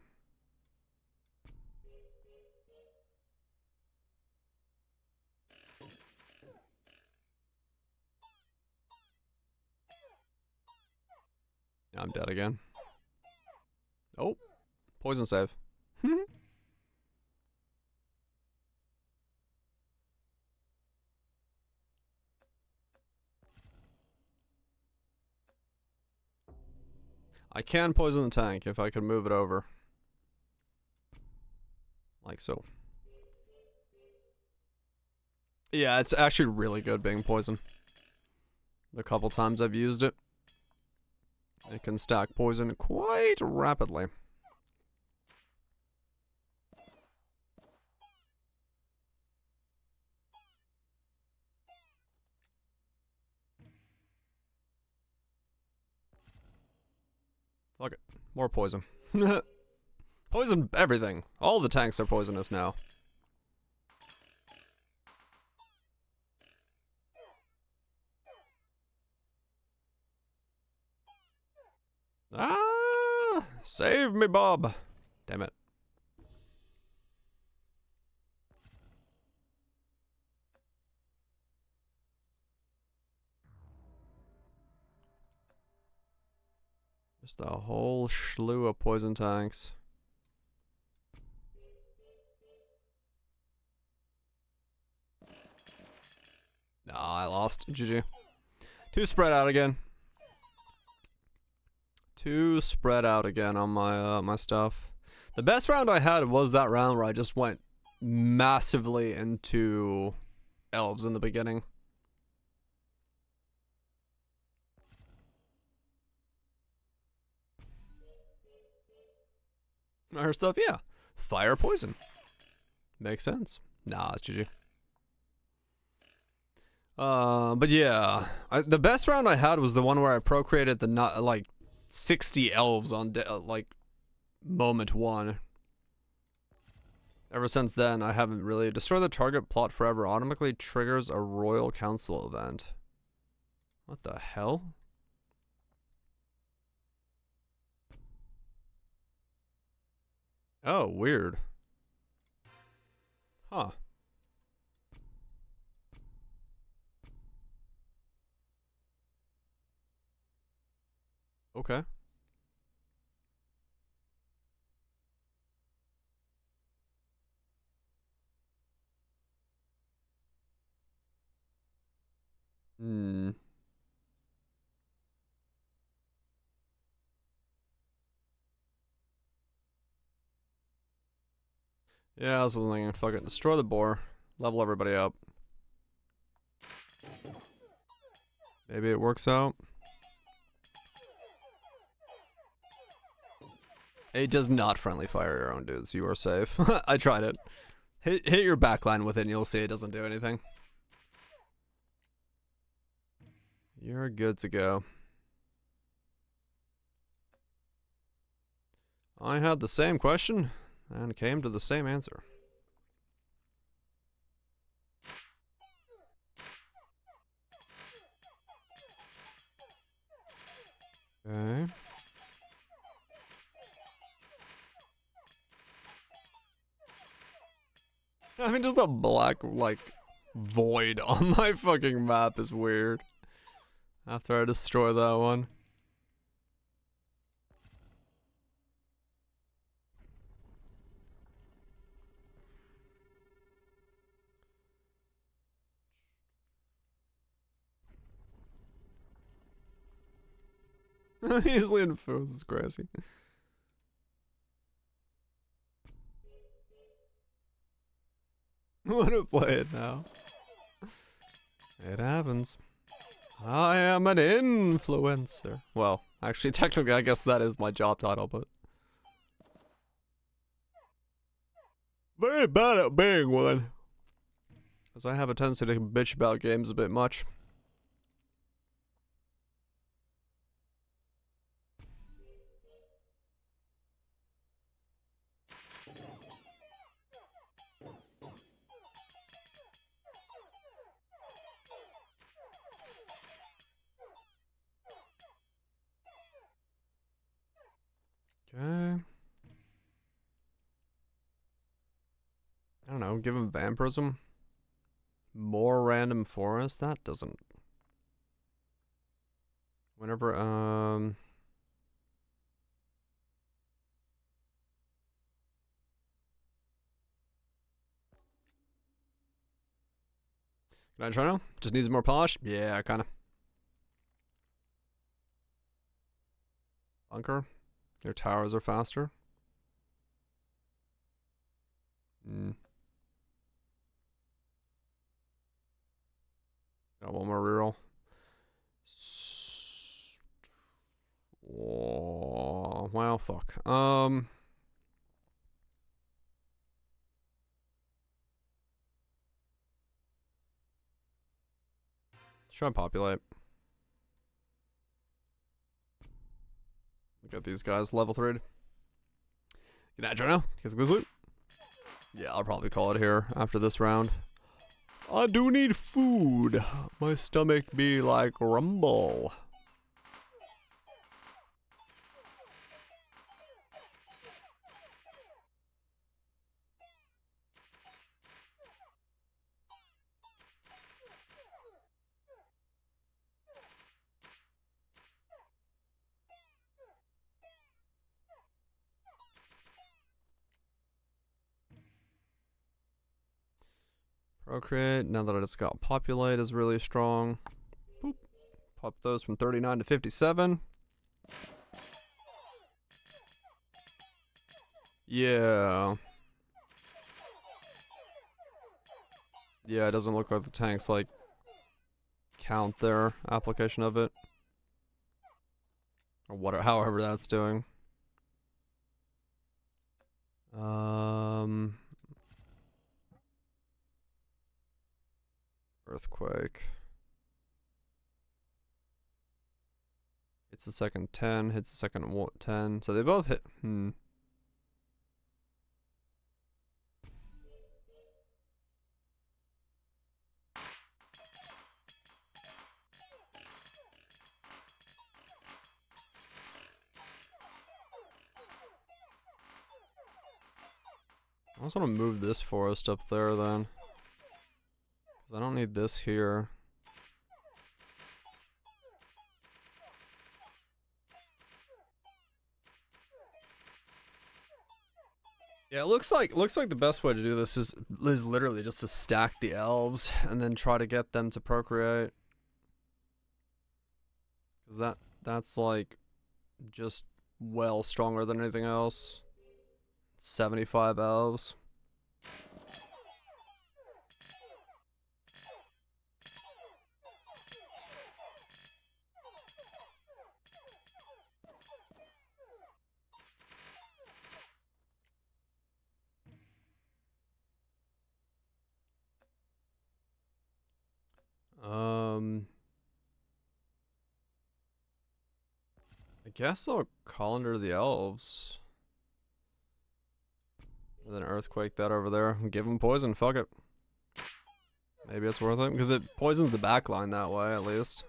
I'm dead again. Oh, poison save. I can poison the tank if I could move it over. Like so. Yeah, it's actually really good being poison. The couple times I've used it, it can stack poison quite rapidly. Fuck it. More poison. Poison everything. All the tanks are poisonous now. Ah! Save me, Bob. Damn it. Just a whole slew of poison tanks. Nah, I lost. GG. Too spread out again. Too spread out again on my my stuff. The best round I had was that round where I just went massively into elves in the beginning. Her stuff, yeah. Fire poison. Makes sense. Nah, it's GG. But yeah, the best round I had was the one where I procreated the not like 60 elves on like moment 1. Ever since then, I haven't really. Destroy the target plot forever automatically triggers a Royal Council event. What the hell? Oh, weird. Huh. Okay. Hmm. Yeah, I was thinking, fuck it, destroy the boar, level everybody up. Maybe it works out. It does not friendly fire your own dudes. You are safe. I tried it. Hit your backline with it and you'll see it doesn't do anything. You're good to go. I had the same question and came to the same answer. Okay. I mean, just a black, like, void on my fucking map is weird. After I destroy that one. Easily influenced, is crazy. Wanna play it now? It happens. I am an influencer. Well, actually, technically, I guess that is my job title, but very bad at being one. Because I have a tendency to bitch about games a bit much. Okay. I don't know, give him vampirism. More random forest? That doesn't... Whenever, Can I try now? Just needs more polish? Yeah, kinda. Bunker? Your towers are faster? Hmm. Got one more reroll. Oh, well, fuck. Try and populate. Get these guys level 3. Good night, Jono. Get some good loot. Yeah, I'll probably call it here after this round. I do need food. My stomach be like rumble. Procreate, now that I just got populate is really strong. Boop. Pop those from 39 to 57. Yeah. Yeah, it doesn't look like the tanks, like, count their application of it. Or whatever, however that's doing. Earthquake. Hits the second 10, hits the second 10. So they both hit. I also want to move this forest up there then. Because I don't need this here. Yeah, it looks like the best way to do this is literally just to stack the elves and then try to get them to procreate. Because that's like just well stronger than anything else. 75 elves. I guess I'll call under the elves. And then earthquake that over there. Give him poison. Fuck it. Maybe it's worth it because it poisons the back line that way at least.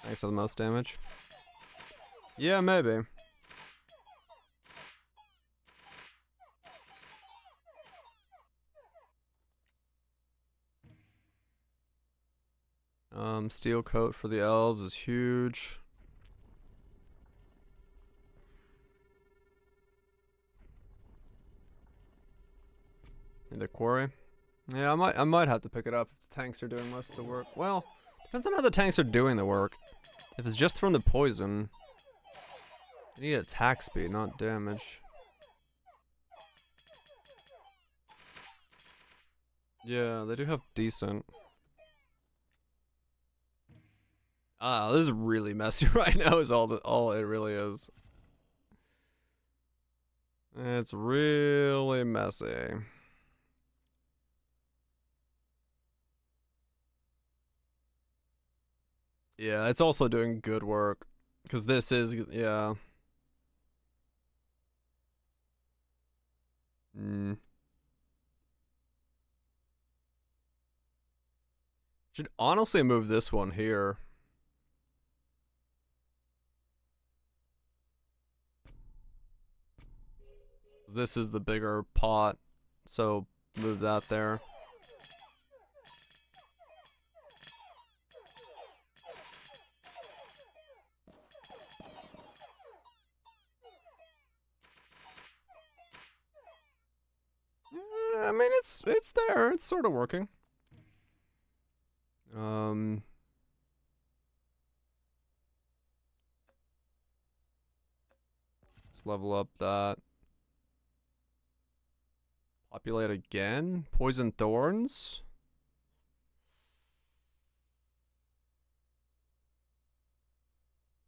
Thanks for the most damage. Yeah, maybe. Steel coat for the elves is huge. In the quarry. Yeah, I might have to pick it up if the tanks are doing most of the work. Well, depends on how the tanks are doing the work. If it's just from the poison, they need attack speed, not damage. Yeah, they do have decent. Ah, this is really messy right now. Is all it really is. It's really messy. Yeah, it's also doing good work. Because this is, yeah. Should honestly move this one here. This is the bigger pot, so move that there. I mean, it's there. It's sort of working. Let's level up that. Populate again. Poison thorns.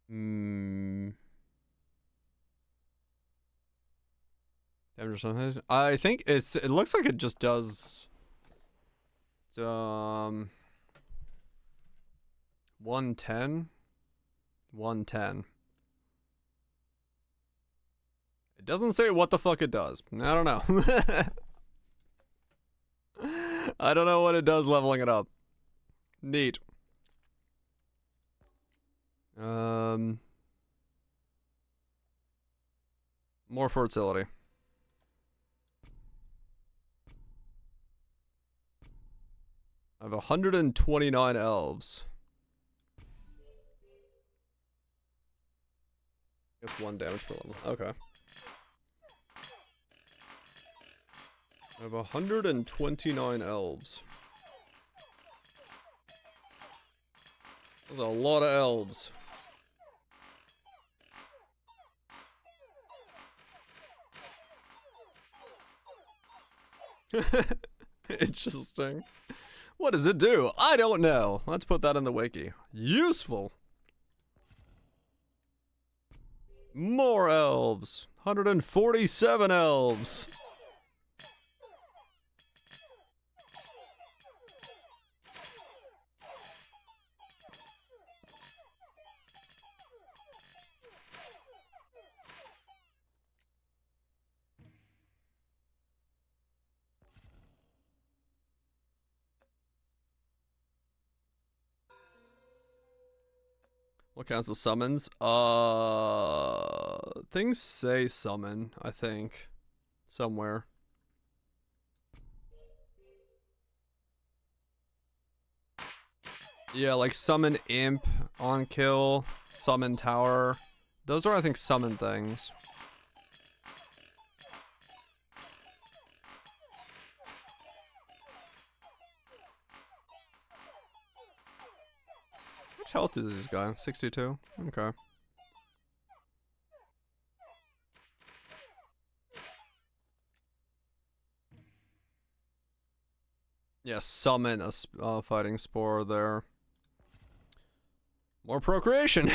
Damage or something. I think it looks like it just does 110. 110. It doesn't say what the fuck it does. I don't know. I don't know what it does leveling it up. Neat. More fertility. I have 129 elves. It's 1 damage per level. Okay. I have 129 elves. That's a lot of elves. Interesting. What does it do? I don't know. Let's put that in the wiki. Useful. More elves. 147 elves. What counts as summons? Things say summon, I think. Somewhere. Yeah, like summon imp on kill, summon tower. Those are, I think, summon things. How much health is this guy? 62? Okay. Yeah, summon a fighting spore there. More procreation!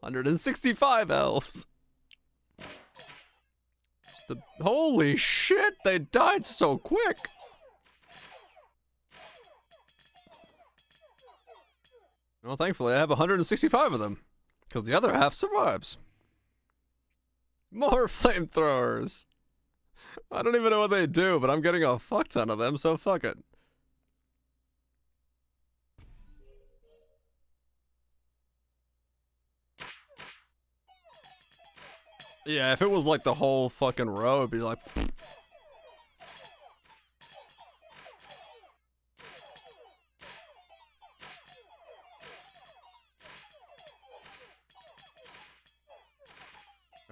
165 elves! Holy shit, they died so quick! Well, thankfully I have 165 of them. Because the other half survives. More flamethrowers. I don't even know what they do, but I'm getting a fuck ton of them, so fuck it. Yeah, if it was like the whole fucking row, it'd be like...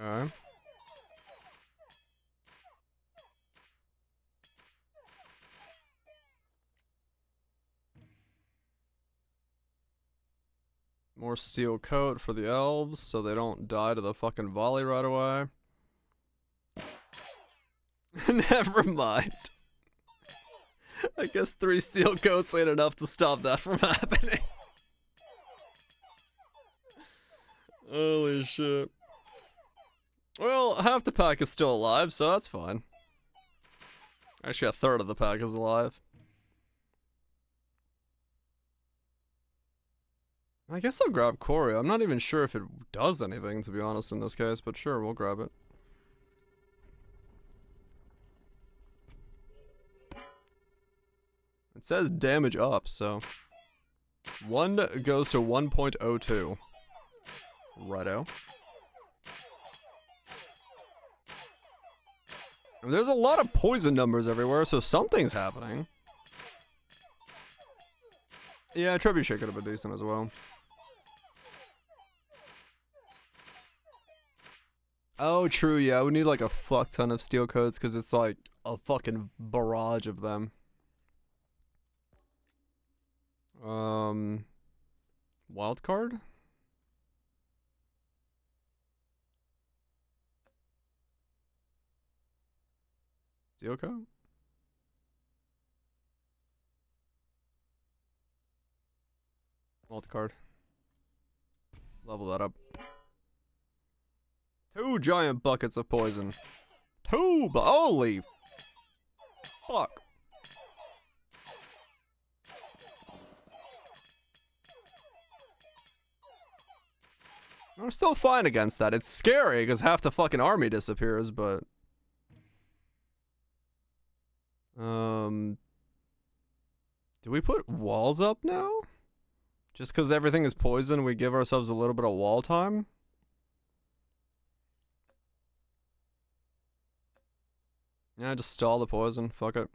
Alright. More steel coat for the elves so they don't die to the fucking volley right away. Never mind. I guess 3 steel coats ain't enough to stop that from happening. Holy shit. Well, half the pack is still alive, so that's fine. Actually, a third of the pack is alive. I guess I'll grab Corey. I'm not even sure if it does anything, to be honest, in this case, but sure, we'll grab it. It says damage up, so... 1 goes to 1.02. Righto. And there's a lot of poison numbers everywhere, so something's happening. Yeah, Trebuchet could have been decent as well. Oh, true, yeah, we need like a fuck ton of steel coats because it's like a fucking barrage of them. Wild card? Steel coat? Wild card. Level that up. 2 giant buckets of poison. 2, but holy fuck. I'm still fine against that. It's scary because half the fucking army disappears, but... Do we put walls up now? Just because everything is poison, we give ourselves a little bit of wall time? Yeah, just stall the poison. Fuck it.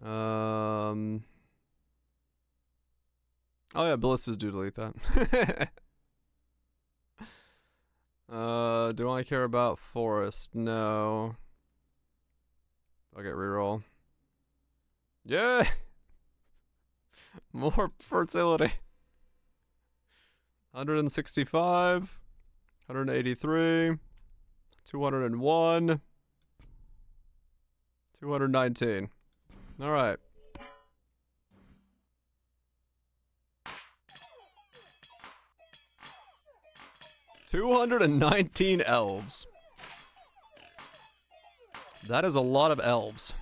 Oh yeah, ballistas do delete that. Do I care about forest? No. Fuck it, reroll. Yeah! More fertility. 165. 183. 201. 219. Alright. $219 elves. That is a lot of elves.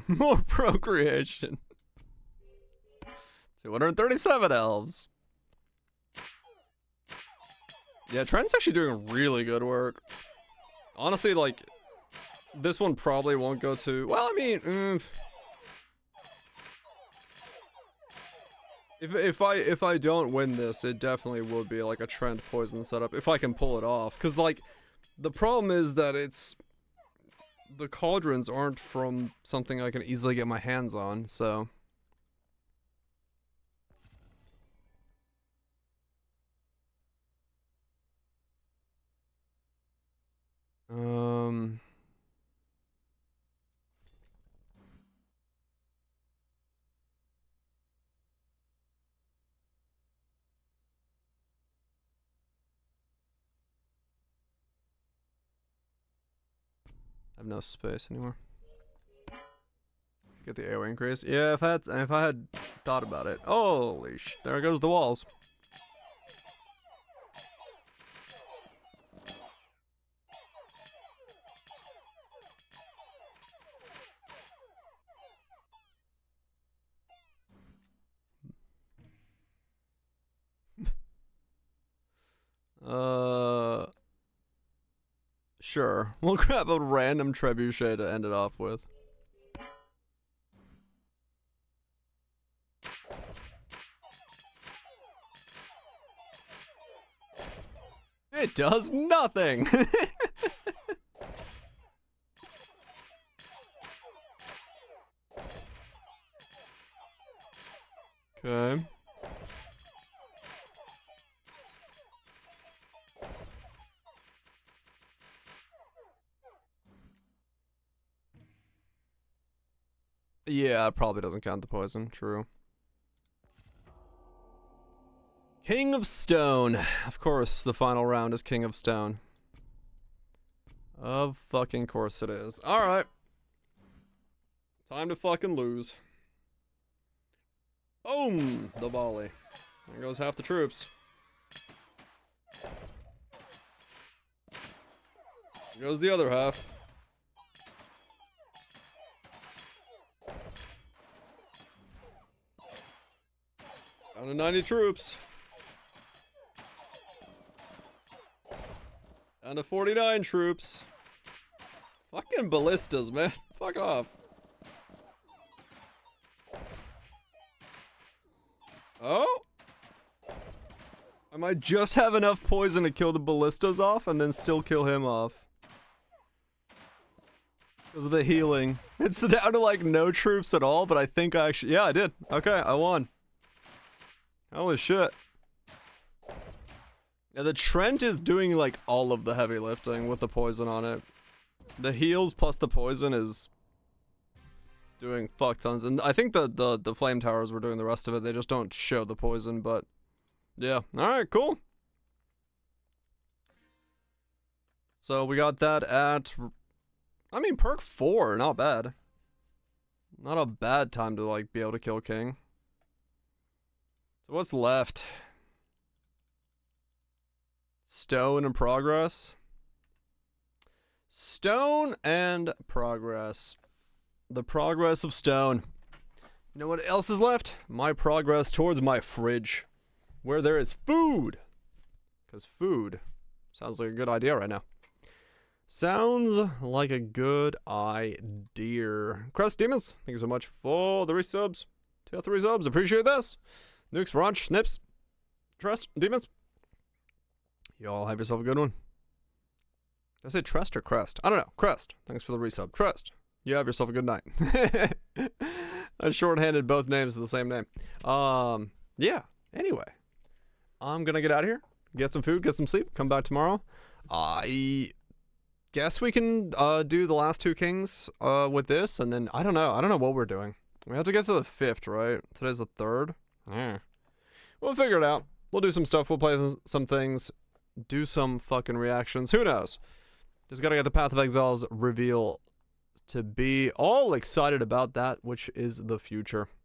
More procreation. 237 elves. Yeah, Trent's actually doing really good work. Honestly, like, this one probably won't go to... Well, I mean... If I don't win this, it definitely will be like a Trent poison setup, if I can pull it off. Because, like, the problem is that it's... The cauldrons aren't from something I can easily get my hands on, so... I have no space anymore. Get the AoE increase. Yeah, if I had thought about it. Holy sh! There goes the walls. Sure. We'll grab a random trebuchet to end it off with. It does nothing! Okay. Yeah, it probably doesn't count the poison. True. King of Stone. Of course, the final round is King of Stone. Of fucking course it is. Alright. Time to fucking lose. Boom! The volley. There goes half the troops. There goes the other half. Down to 90 troops. Down to 49 troops. Fucking ballistas, man. Fuck off. Oh! I might just have enough poison to kill the ballistas off and then still kill him off. Because of the healing. It's down to like no troops at all, but I think I actually... Yeah, I did. Okay, I won. Holy shit. Yeah, the Trent is doing like all of the heavy lifting with the poison on it. The heals plus the poison is doing fuck tons. And I think the flame towers were doing the rest of it. They just don't show the poison, but yeah. Alright, cool. So we got that at, I mean, perk 4, not bad. Not a bad time to like be able to kill King. So what's left? Stone and progress. Stone and progress. The progress of stone. You know what else is left? My progress towards my fridge. Where there is food. Because food sounds like a good idea right now. Sounds like a good idea. Crust Demons, thank you so much for the resubs. 2 3 subs, appreciate this. Nukes, Ranch, Snips, Trust, Demons. Y'all have yourself a good one. Did I say Trust or Crest? I don't know. Crest. Thanks for the resub. Trust. You have yourself a good night. I shorthanded both names of the same name. Yeah. Anyway. I'm gonna get out of here. Get some food, get some sleep, come back tomorrow. I guess we can do the last 2 kings with this, and then I don't know. I don't know what we're doing. We have to get to the 5th, right? Today's the 3rd. Yeah. We'll figure it out. We'll do some stuff. We'll play some things. Do some fucking reactions. Who knows? Just gotta get the Path of Exiles reveal to be all excited about that, which is the future.